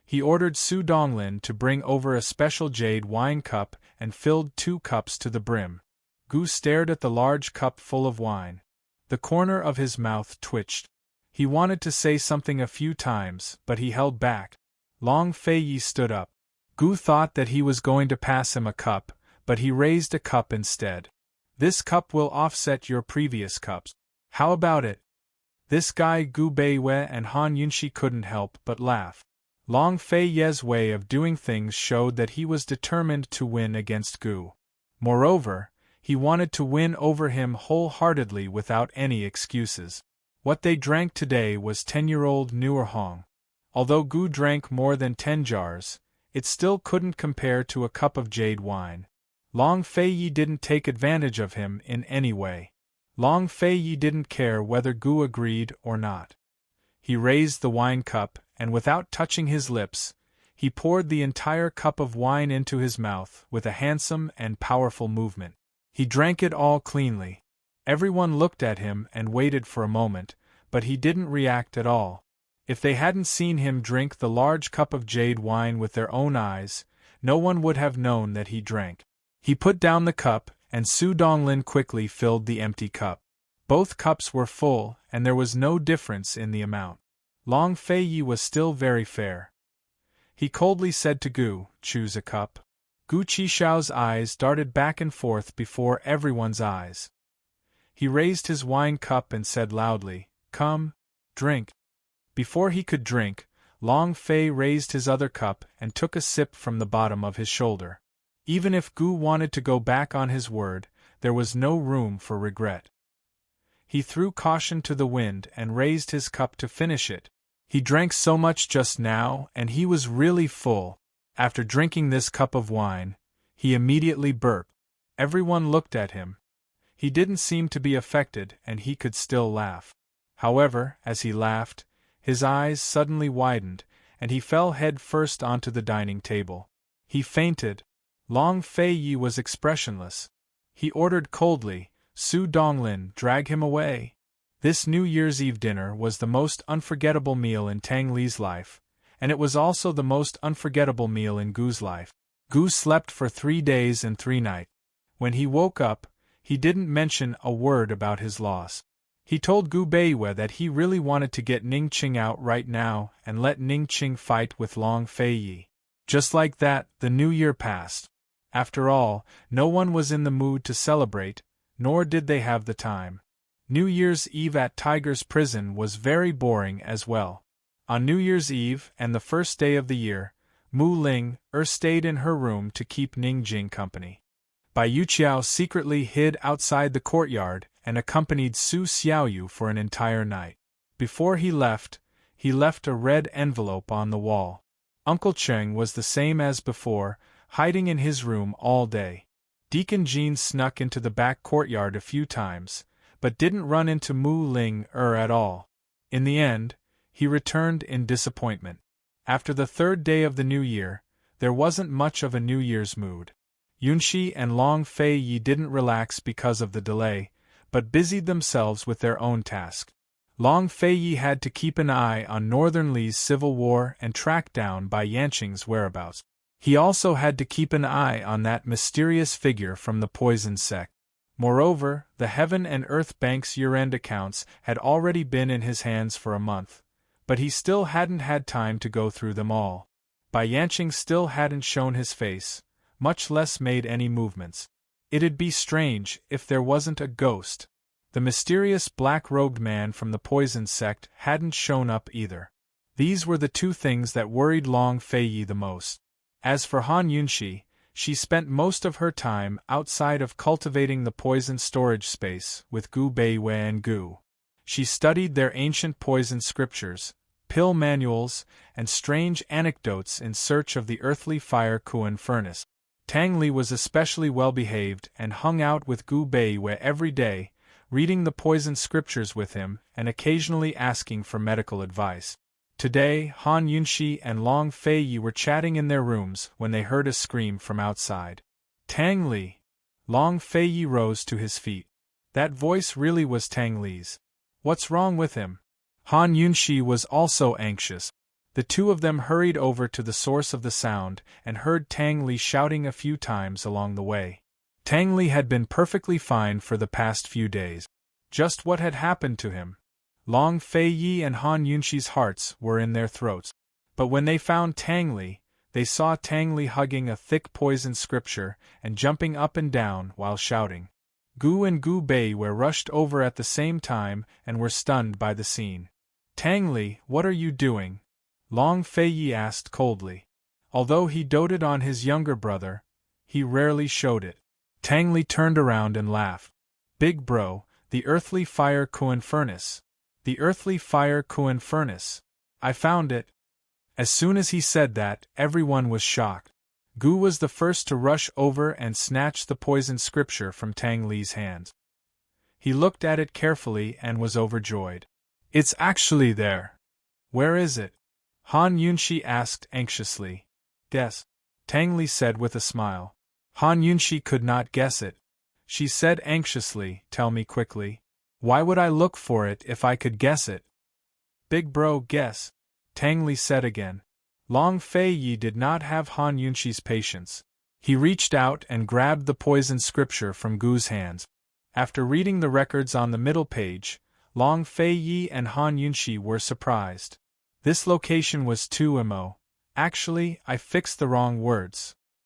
He ordered Su Donglin to bring over a special jade wine cup and filled 2 cups to the brim. Gu stared at the large cup full of wine. The corner of his mouth twitched. He wanted to say something a few times, but he held back. Long Fei Yi stood up. Gu thought that he was going to pass him a cup, but he raised a cup instead. This cup will offset your previous cups. How about it? This guy Gu Beiwei and Han Yunxi couldn't help but laugh. Long Fei Ye's way of doing things showed that he was determined to win against Gu. Moreover, he wanted to win over him wholeheartedly without any excuses. What they drank today was 10-year-old Nuerhong. Although Gu drank more than 10 jars, it still couldn't compare to a cup of jade wine. Long Fei Yi didn't take advantage of him in any way. Long Fei Yi didn't care whether Gu agreed or not. He raised the wine cup, and without touching his lips, he poured the entire cup of wine into his mouth with a handsome and powerful movement. He drank it all cleanly. Everyone looked at him and waited for a moment, but he didn't react at all. If they hadn't seen him drink the large cup of jade wine with their own eyes, no one would have known that he drank. He put down the cup, and Su Donglin quickly filled the empty cup. Both cups were full, and there was no difference in the amount. Long Fei Yi was still very fair. He coldly said to Gu, "Choose a cup." Gu Qixiao's eyes darted back and forth before everyone's eyes. He raised his wine cup and said loudly, "Come, drink." Before he could drink, Long Fei raised his other cup and took a sip from the bottom of his shoulder. Even if Gu wanted to go back on his word, there was no room for regret. He threw caution to the wind and raised his cup to finish it. He drank so much just now, and he was really full. After drinking this cup of wine, he immediately burped. Everyone looked at him. He didn't seem to be affected, and he could still laugh. However, as he laughed, his eyes suddenly widened, and he fell head first onto the dining table. He fainted. Long Fei Yi was expressionless. He ordered coldly, "Su Donglin, drag him away." This New Year's Eve dinner was the most unforgettable meal in Tang Li's life, and it was also the most unforgettable meal in Gu's life. Gu slept for 3 days and 3 nights. When he woke up, he didn't mention a word about his loss. He told Gu Beiwei that he really wanted to get Ning Qing out right now and let Ning Qing fight with Long Fei Yi. Just like that, the new year passed. After all, no one was in the mood to celebrate, nor did they have the time. New Year's Eve at Tiger's Prison was very boring as well. On New Year's Eve and the first day of the year, Mu Ling stayed in her room to keep Ning Jing company. Bai Yuqiao secretly hid outside the courtyard and accompanied Su Xiaoyu for an entire night. Before he left a red envelope on the wall. Uncle Cheng was the same as before, hiding in his room all day. Deacon Jean snuck into the back courtyard a few times, but didn't run into Mu Ling at all. In the end, he returned in disappointment. After the 3rd day of the new year, there wasn't much of a New Year's mood. Yunxi and Long Fei Yi didn't relax because of the delay, but busied themselves with their own task. Long Fei Yi had to keep an eye on Northern Li's civil war and track down Bai Yanqing's whereabouts. He also had to keep an eye on that mysterious figure from the poison sect. Moreover, the Heaven and Earth Bank's year-end accounts had already been in his hands for a month, but he still hadn't had time to go through them all. Bai Yanqing still hadn't shown his face, much less made any movements. It'd be strange if there wasn't a ghost. The mysterious black-robed man from the poison sect hadn't shown up either. These were the 2 things that worried Long Fei Yi the most. As for Han Yunxi, she spent most of her time outside of cultivating the poison storage space with Gu Beiwei and Gu. She studied their ancient poison scriptures, pill manuals, and strange anecdotes in search of the earthly fire Kuan furnace. Tang Li was especially well-behaved and hung out with Gu Beiwei every day, reading the poison scriptures with him and occasionally asking for medical advice. Today, Han Yunxi and Long Fei Yi were chatting in their rooms when they heard a scream from outside. Tang Li! Long Fei Yi rose to his feet. That voice really was Tang Li's. What's wrong with him? Han Yunxi was also anxious. The two of them hurried over to the source of the sound and heard Tang Li shouting a few times along the way. Tang Li had been perfectly fine for the past few days. Just what had happened to him? Long Fei Yi and Han Yunxi's hearts were in their throats. But when they found Tang Li, they saw Tang Li hugging a thick poison scripture and jumping up and down while shouting. Gu and Gu Bei were rushed over at the same time and were stunned by the scene. Tang Li, what are you doing? Long Fei Yi asked coldly. Although he doted on his younger brother, he rarely showed it. Tang Li turned around and laughed. Big bro, the earthly fire Kuan furnace. The earthly fire Kuan furnace. I found it. As soon as he said that, everyone was shocked. Gu was the first to rush over and snatch the poisoned scripture from Tang Li's hands. He looked at it carefully and was overjoyed. It's actually there. Where is it? Han Yunxi asked anxiously. Guess. Tang Li said with a smile. Han Yunxi could not guess it. She said anxiously, tell me quickly. Why would I look for it if I could guess it? Big bro, guess. Tang Li said again. Long Fei Yi did not have Han Yunxi's patience. He reached out and grabbed the poisoned scripture from Gu's hands. After reading the records on the middle page, Long Fei Yi and Han Yunxi were surprised. This location was 2mo. Actually, I fixed the wrong words.